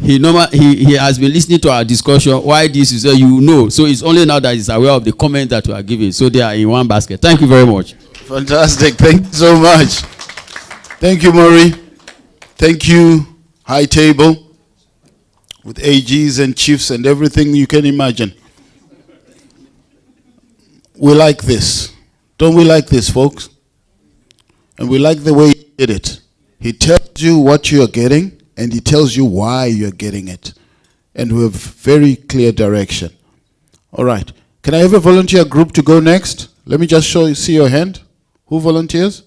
he has been listening to our discussion. Why this is you know. So it's only now that he's aware of the comment that we are giving. So they are in one basket. Thank you very much. Fantastic. Thank you so much. Thank you, Maury. Thank you, High Table, with AGs and chiefs and everything you can imagine. We like this. Don't we like this, folks? And we like the way he did it. He tells you what you are getting, and he tells you why you're getting it. And we have very clear direction. All right. Can I have a volunteer group to go next? Let me just see your hand. Who volunteers?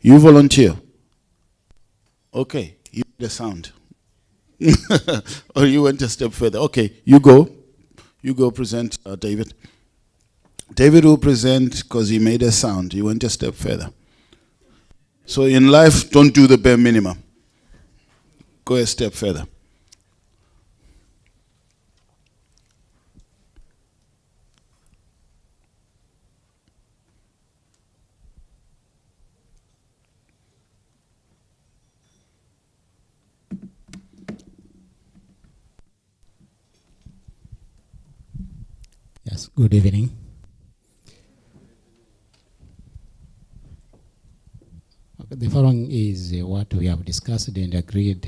You volunteer. Okay. You made a sound. Or you went a step further. Okay. You go. You go present, David. David will present because he made a sound. He went a step further. So in life, don't do the bare minimum. Go a step further. Yes, good evening. The following is what we have discussed and agreed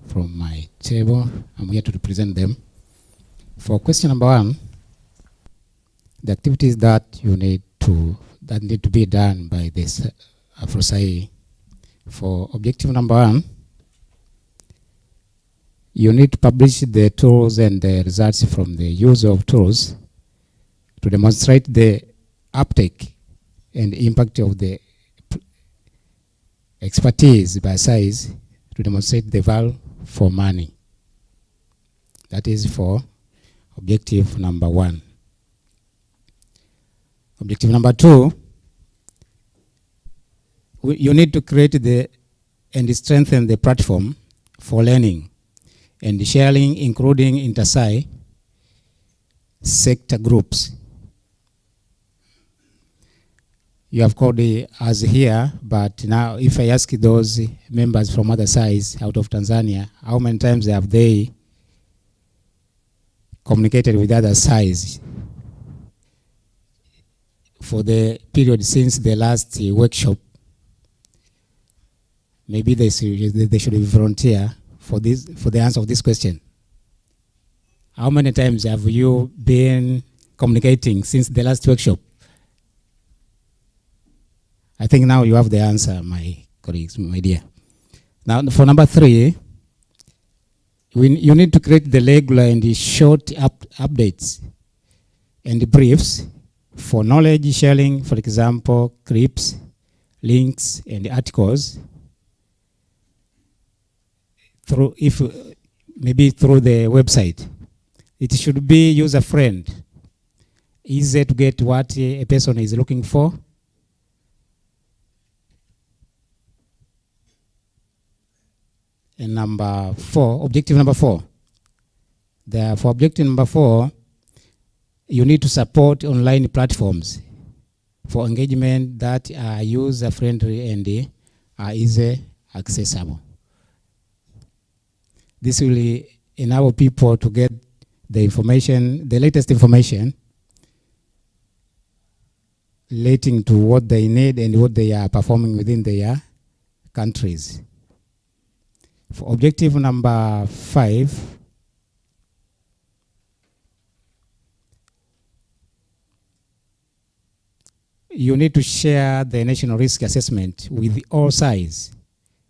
from my table. I'm here to represent them. For question number 1, the activities that need to be done by this AfROSAI-E. For objective number 1, you need to publish the tools and the results from the use of tools to demonstrate the uptake and impact of the expertise by SAIs to demonstrate the value for money. That is for objective number 1. Objective number 2, you need to create and strengthen the platform for learning and sharing, including inter-SAI sector groups. You have called us here, but now if I ask those members from other SAIs out of Tanzania, how many times have they communicated with other SAIs for the period since the last workshop? Maybe they should volunteer for the answer of this question. How many times have you been communicating since the last workshop? I think now you have the answer, my colleagues, my dear. Now, for number 3, you need to create the regular and the short updates and briefs for knowledge sharing, for example, clips, links, and articles, maybe through the website. It should be user-friendly, easy to get what a person is looking for. And number 4, objective number 4. For objective number 4, you need to support online platforms for engagement that are user-friendly and are easy accessible. This will enable people to get the information, the latest information relating to what they need and what they are performing within their countries. For objective number 5, you need to share the national risk assessment with all SAIs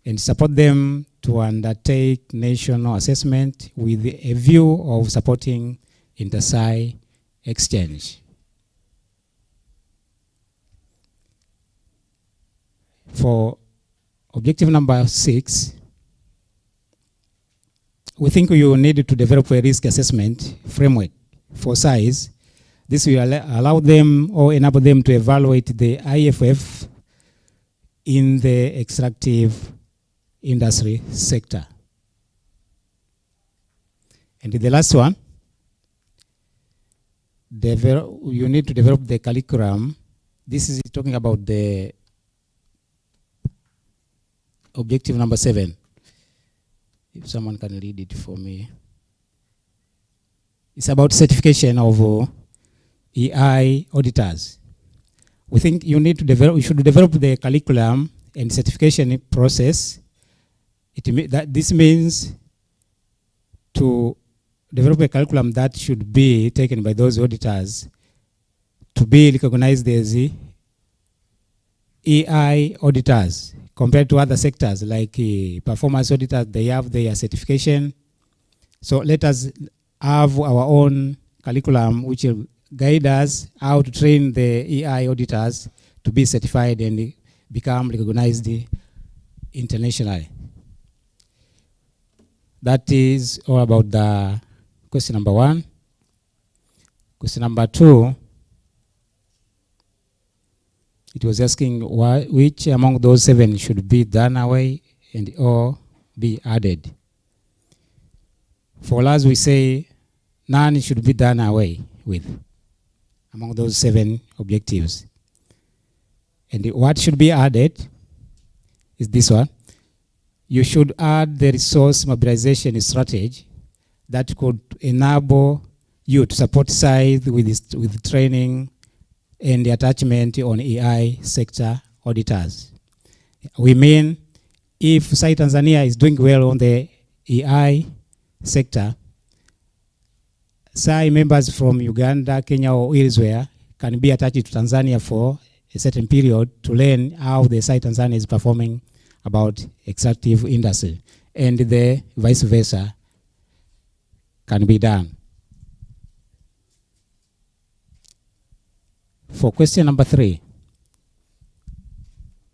and support them to undertake national assessment with a view of supporting inter-SAI exchange. For objective number 6, we think you need to develop a risk assessment framework for SAIs. This will allow them or enable them to evaluate the IFF in the extractive industry sector. And the last one, you need to develop the curriculum. This is talking about the objective number 7. if someone can read it for me. It's about certification of EI auditors. We think you need to develop, you should develop the curriculum and certification process. This means to develop a curriculum that should be taken by those auditors to be recognized as EI auditors compared to other sectors like performance auditors. They have their certification. So let us have our own curriculum which will guide us how to train the EI auditors to be certified and become recognized internationally. That is all about the question number 1. Question number 2, it was asking which among those 7 should be done away and or be added. For us, we say none should be done away with among those 7 objectives. And what should be added is this one. You should add the resource mobilization strategy that could enable you to support SAIs with training and the attachment on EI sector auditors. We mean if SAI Tanzania is doing well on the EI sector, SAI members from Uganda, Kenya or elsewhere can be attached to Tanzania for a certain period to learn how the SAI Tanzania is performing about extractive industry, and the vice versa can be done. For question number 3,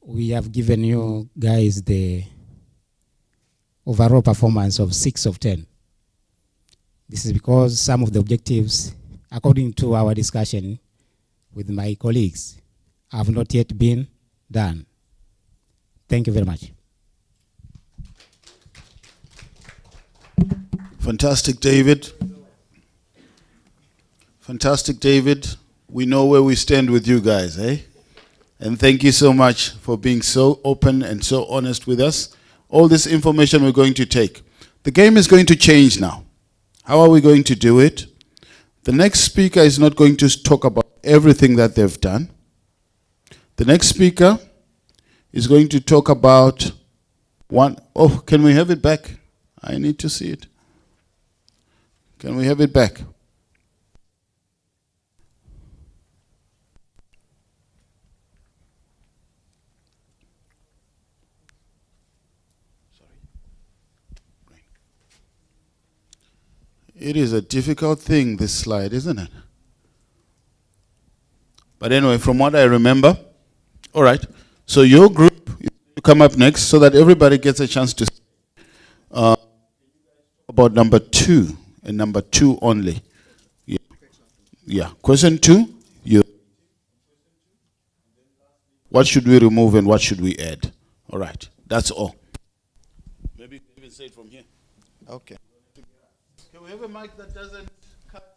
we have given you guys the overall performance of 6 of 10. This is because some of the objectives, according to our discussion with my colleagues, have not yet been done. Thank you very much. Fantastic, David. Fantastic, David. We know where we stand with you guys, eh? And thank you so much for being so open and so honest with us. All this information we're going to take. The game is going to change now. How are we going to do it? The next speaker is not going to talk about everything that they've done. The next speaker is going to talk about one. Oh, can we have it back? I need to see it. Can we have it back? It is a difficult thing, this slide, isn't it? But anyway, from what I remember, all right. So your group, you come up next so that everybody gets a chance to about number 2 and number 2 only. Yeah. Yeah. Question 2. What should we remove and what should we add? All right. That's all. Maybe you can even say it from here. Okay. Can we have a mic that doesn't cut?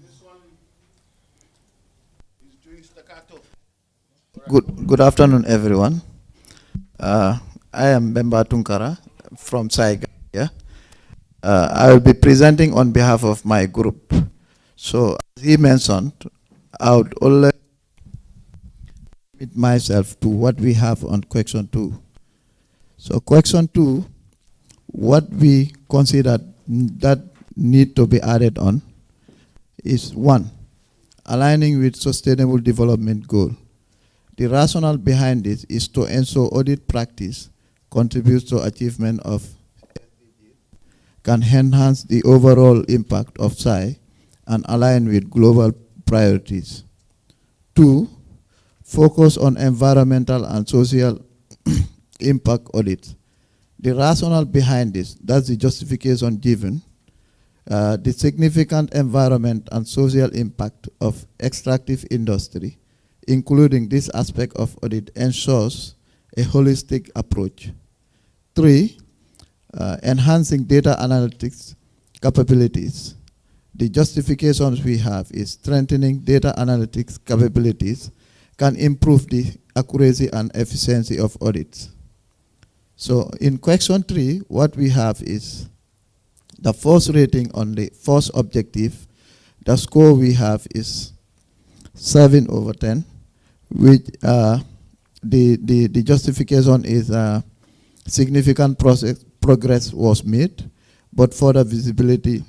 This one is doing staccato. Good afternoon, everyone. I am Bemba Tunkara from SAI. I will be presenting on behalf of my group. So, as he mentioned, I would only limit myself to what we have on question 2. So, question 2, what we consider that need to be added on is 1, aligning with sustainable development goal. The rationale behind this is to ensure audit practice contributes to achievement of SDGs, can enhance the overall impact of SAI and align with global priorities. 2, focus on environmental and social impact audits. The rationale behind this, that's the justification given. The significant environment and social impact of extractive industry, including this aspect of audit, ensures a holistic approach. 3, enhancing data analytics capabilities. The justifications we have is strengthening data analytics capabilities can improve the accuracy and efficiency of audits. So in question 3, what we have is the force rating on the force objective. The score we have is 7/10, which the justification is significant progress was made, but further visibility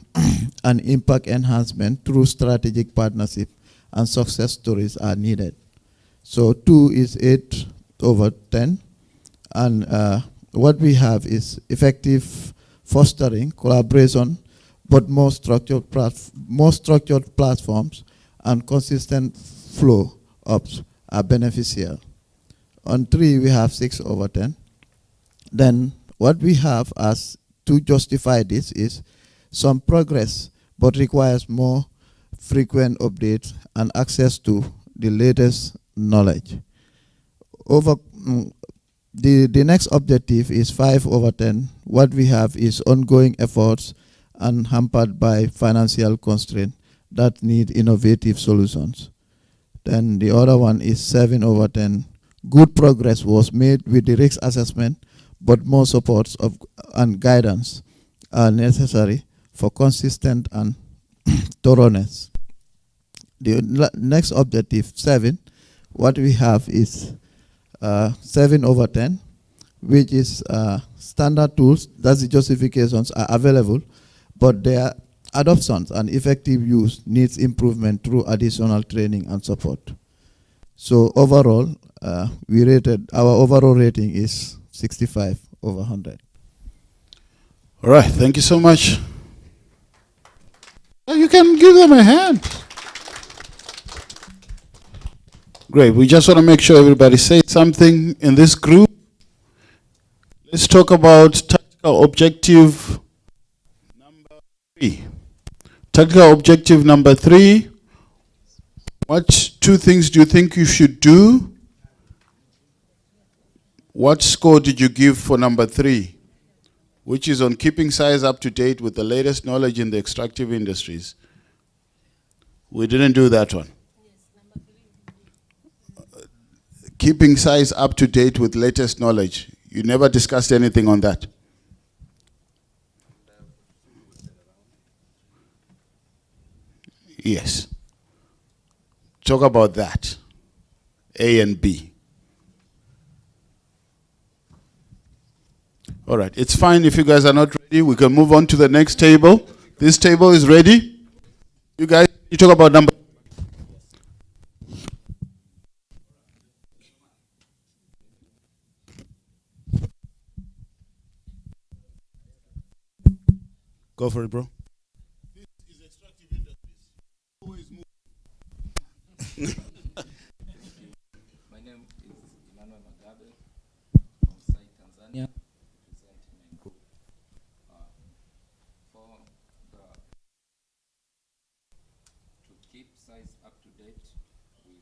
and impact enhancement through strategic partnership and success stories are needed. So 2 is 8/10, and what we have is effective fostering collaboration, but more structured platforms and consistent flow ups are beneficial. On 3, we have 6/10. Then what we have as to justify this is some progress, but requires more frequent updates and access to the latest knowledge. The next objective is 5/10. What we have is ongoing efforts and hampered by financial constraints that need innovative solutions. Then the other one is 7/10. Good progress was made with the risk assessment, but more supports and guidance are necessary for consistent and thoroughness. The next objective, 7, what we have is 7/10, which is standard tools, that's the justifications are available, but their adoptions and effective use needs improvement through additional training and support. So overall, our overall rating is 65/100. All right, thank you so much. You can give them a hand. Great, we just want to make sure everybody says something in this group. Let's talk about tactical objective number 3. Tactical objective number 3. What 2 things do you think you should do? What score did you give for number 3? Which is on keeping SAIs up to date with the latest knowledge in the extractive industries. We didn't do that one. Keeping SAIs up to date with latest knowledge. You never discussed anything on that. Yes. Talk about that. A and B. All right, it's fine if you guys are not ready. We can move on to the next table. This table is ready. You guys, you talk about number. Go for it, bro. This is extractive industries. Always move. My name is Emmanuel Magabe from SAI Tanzania, representing my group. To keep SAIs up to date with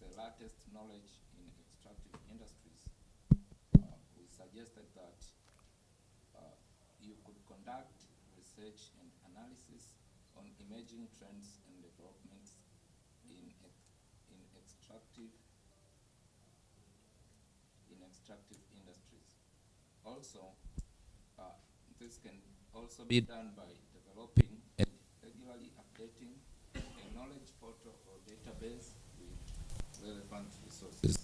the latest knowledge in extractive industries, we suggested that you could conduct research and analysis on emerging trends and developments in extractive industries. Also, this can also be done by developing and regularly updating a knowledge portal or database with relevant resources.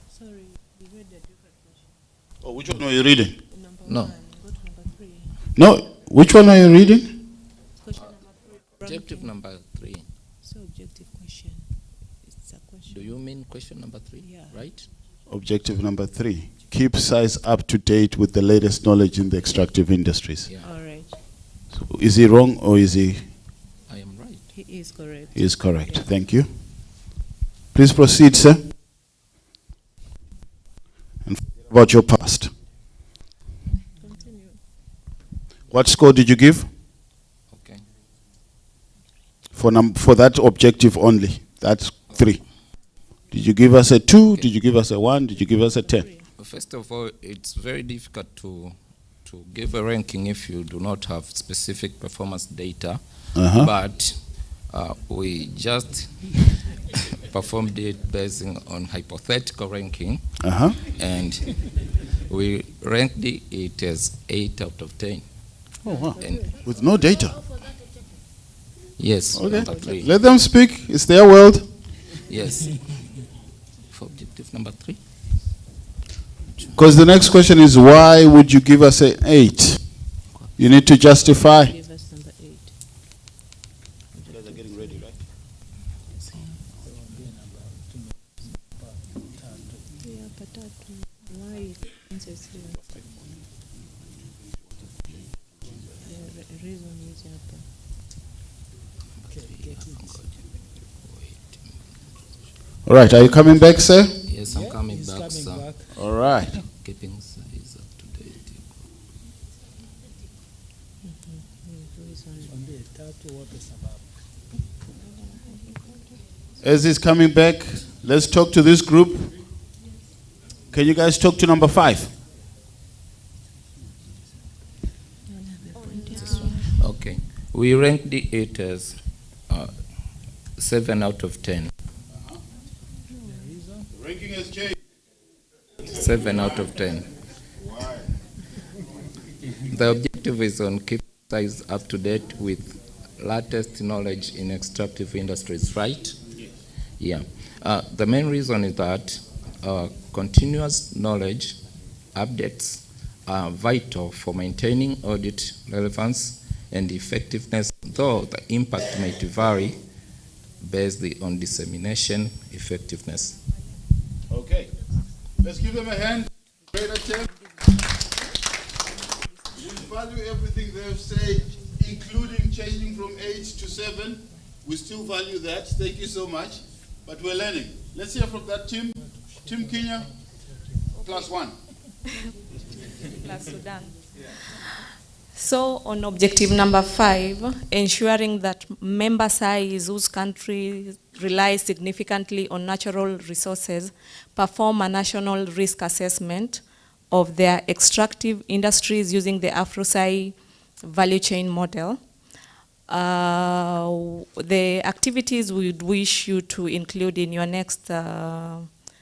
Sorry, we read a different question. Oh, which one are you reading? No. Go to number 3. No, which one are you reading? Question number 3. Objective number 3. So objective question. It's a question. Do you mean question number 3? Yeah. Right? Objective number 3. Keep SAIs up to date with the latest knowledge in the extractive industries. Yeah. All right. So is he wrong or is he? I am right. He is correct. He is correct. Yeah. Thank you. Please proceed, sir. And forget about your past. Continue. What score did you give? Okay. For that objective only. That's 3. Did you give us a 2? Okay. Did you give us a 1? Did you give us a 10? Well, first of all, it's very difficult to give a ranking if you do not have specific performance data. But we just performed it based on hypothetical ranking. Uh-huh. And we ranked it as 8 out of 10. Oh, wow. And with no data? Yes. Okay. Number 3. Let them speak. It's their world. Yes. For objective number 3. Because the next question is, why would you give us an 8? You need to justify. Give us number 8. You guys are getting ready, right? All right, are you coming back, sir? Yes, I'm coming back, sir. All right. Keeping size up to date. As he's coming back, let's talk to this group. Can you guys talk to number 5? Okay. We ranked it as 7 out of 10. Ranking has changed. 7 out of 10. Why? The objective is on keep size up to date with latest knowledge in extractive industries, right? Yes. Yeah. The main reason is that continuous knowledge updates are vital for maintaining audit relevance and effectiveness, though the impact might vary based on dissemination effectiveness. Okay. Let's give them a hand. Great attempt. We value everything they've said, including changing from 8 to 7. We still value that. Thank you so much. But we're learning. Let's hear from that team. Team Kenya, +1. Plus Sudan. So on objective number 5, ensuring that member SAIs whose country relies significantly on natural resources perform a national risk assessment of their extractive industries using the AFROSAI-E value chain model. The activities we would wish you to include in your next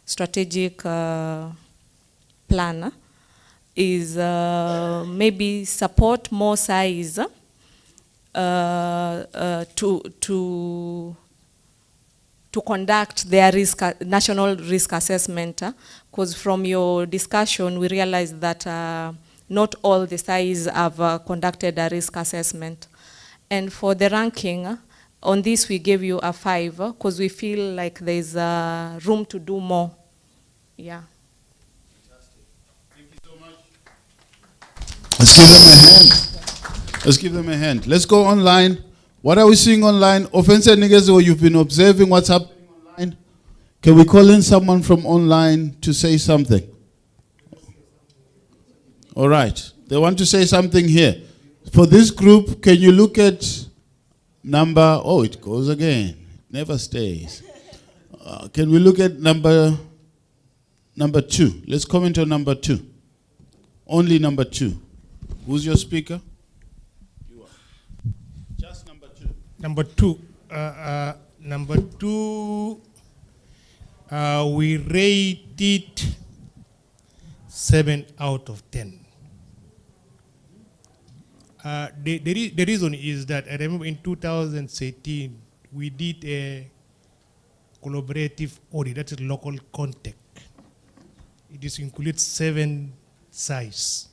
strategic plan is maybe support more SAIs to conduct their national risk assessment, because from your discussion we realized that not all the SAIs have conducted a risk assessment. And for the ranking, on this we gave you a 5 because we feel like there's room to do more. Yeah. Let's give them a hand. Let's give them a hand. Let's go online. What are we seeing online? Offensive niggas, or you've been observing what's happening online? Can we call in someone from online to say something? All right. They want to say something here. For this group, can you look at number, oh, it goes again. Never stays. Can we look at number 2? Let's comment on number 2. Only number 2. Who's your speaker? You are. Just number 2. Number 2. Number 2, we rate it 7 out of 10. The reason is that I remember in 2013, we did a collaborative audit, that is local contact. It includes 7 SAIs.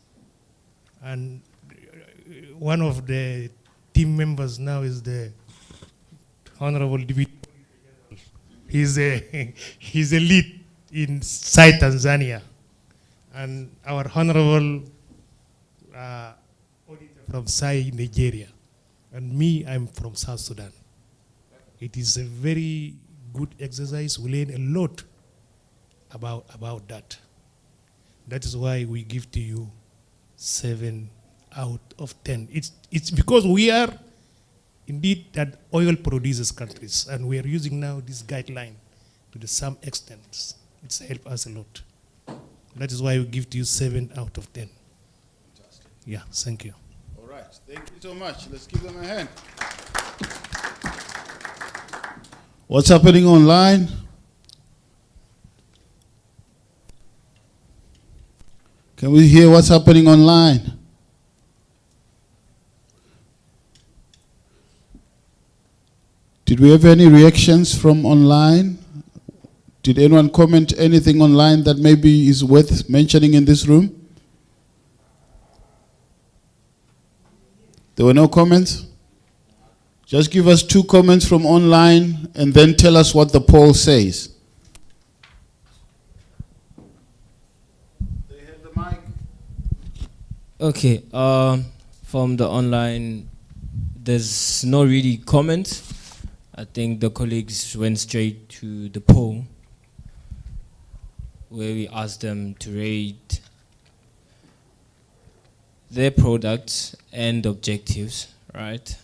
And one of the team members now is the Honorable Deputy. He's a lead in SAI Tanzania. And our Honorable auditor from SAI Nigeria. And me, I'm from South Sudan. It is a very good exercise. We learn a lot about that. That is why we give to you 7 out of 10. It's because we are indeed that oil producers countries, and we are using now this guideline to some extent. It's helped us a lot. That is why we give to you 7 out of 10. Fantastic. Yeah, thank you. All right, thank you so much. Let's give them a hand. What's happening online? Can we hear what's happening online? Did we have any reactions from online? Did anyone comment anything online that maybe is worth mentioning in this room? There were no comments? Just give us 2 comments from online and then tell us what the poll says. They have the mic. Okay, from the online, there's no really comment. I think the colleagues went straight to the poll where we asked them to rate their products and objectives, right?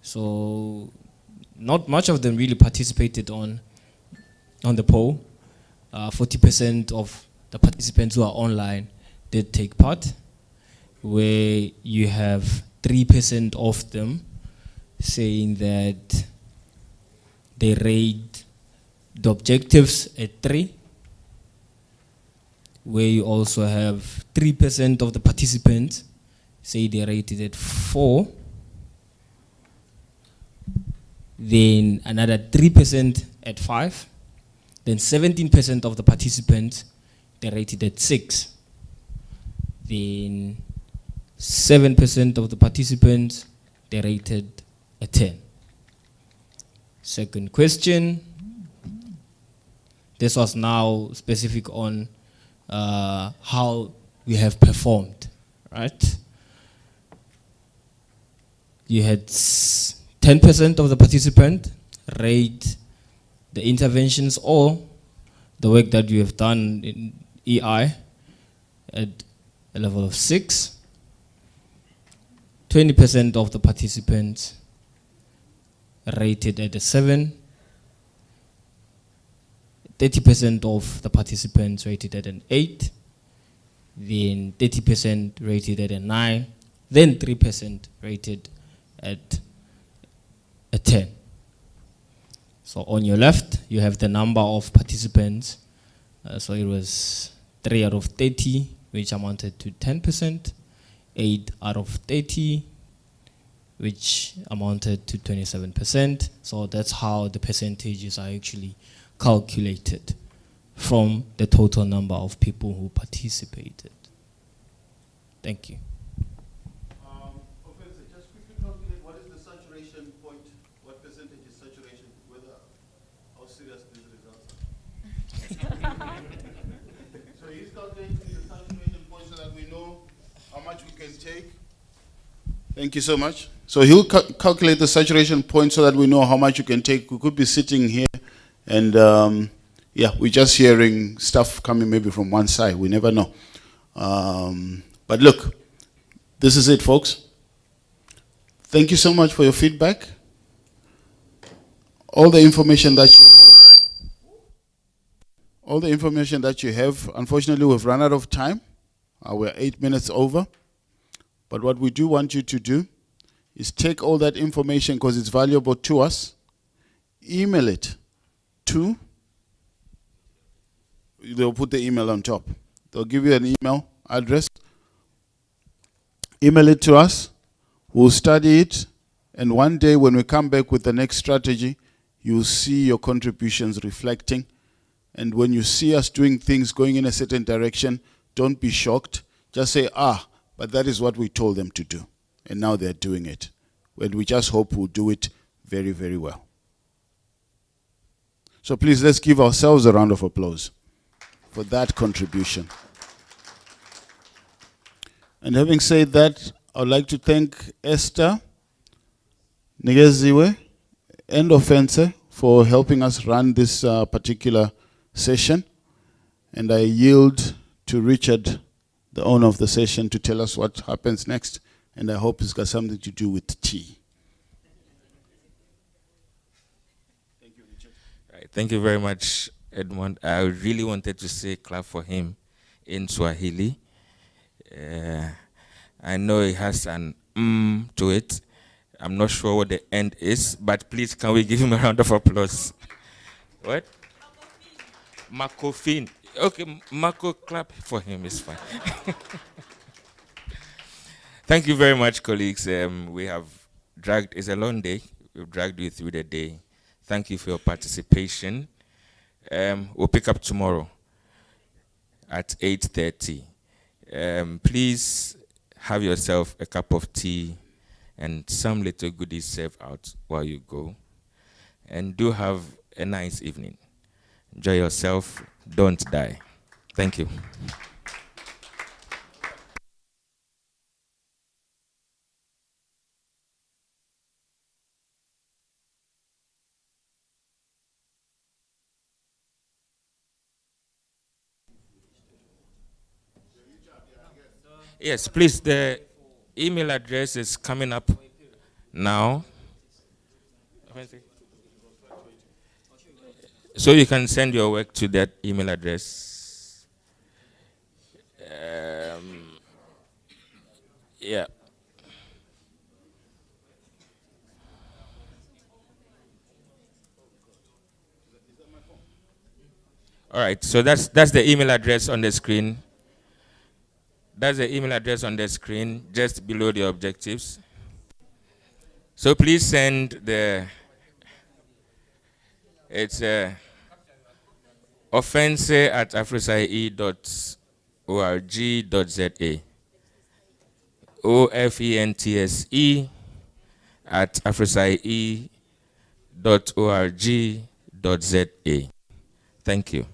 So not much of them really participated on the poll. 40% of the participants who are online did take part, where you have 3% of them saying that they rate the objectives at 3, where you also have 3% of the participants say they rated at 4, then another 3% at 5, then 17% of the participants they rated at 6, then 7% of the participants they rated at 10. Second question, this was now specific on how we have performed, right? You had 10% of the participants rate the interventions or the work that you have done in EI at a level of 6. 20% of the participants rated at a 7. 30% of the participants rated at an 8. Then 30% rated at a 9. Then 3% rated at a 10. So on your left, you have the number of participants. So it was 3 out of 30, which amounted to 10%. 8 out of 30, which amounted to 27%. So that's how the percentages are actually calculated from the total number of people who participated. Thank you. Professor, just quickly calculate what is the saturation point, what percentage is saturation, whether how serious these results are. So he's calculating the saturation point so that we know how much we can take. Thank you so much. So he'll calculate the saturation point so that we know how much you can take. We could be sitting here and yeah, we're just hearing stuff coming maybe from one side. We never know. But look, this is it, folks. Thank you so much for your feedback. All the information that you have, unfortunately, we've run out of time. We're 8 minutes over. But what we do want you to do is take all that information because it's valuable to us, email it to, they'll put the email on top. They'll give you an email address. Email it to us. We'll study it. And one day when we come back with the next strategy, you'll see your contributions reflecting. And when you see us doing things going in a certain direction, don't be shocked. Just say, but that is what we told them to do. And now they're doing it. And we just hope we'll do it very, very well. So please, let's give ourselves a round of applause for that contribution. And having said that, I'd like to thank Esther Nigeziwe and Offense for helping us run this particular session. And I yield to Richard, the owner of the session, to tell us what happens next. And I hope it's got something to do with tea. Thank you, Richard. Right, thank you very much, Edmund. I really wanted to say clap for him in Swahili. I know it has an to it. I'm not sure what the end is, but please, can we give him a round of applause? What? Makofin. Okay, Marco, clap for him. It's fine. Thank you very much, colleagues. We have dragged, it's a long day. We've dragged you through the day. Thank you for your participation. We'll pick up tomorrow at 8:30. Please have yourself a cup of tea and some little goodies served out while you go. And do have a nice evening. Enjoy yourself. Don't die. Thank you. Yes, please, the email address is coming up now. So you can send your work to that email address. Yeah. All right, so that's the email address on the screen. That's the email address on the screen, just below the objectives. So please send it's offense@afrosai.org.za. OFENTSE@afrosai.org.za. Thank you.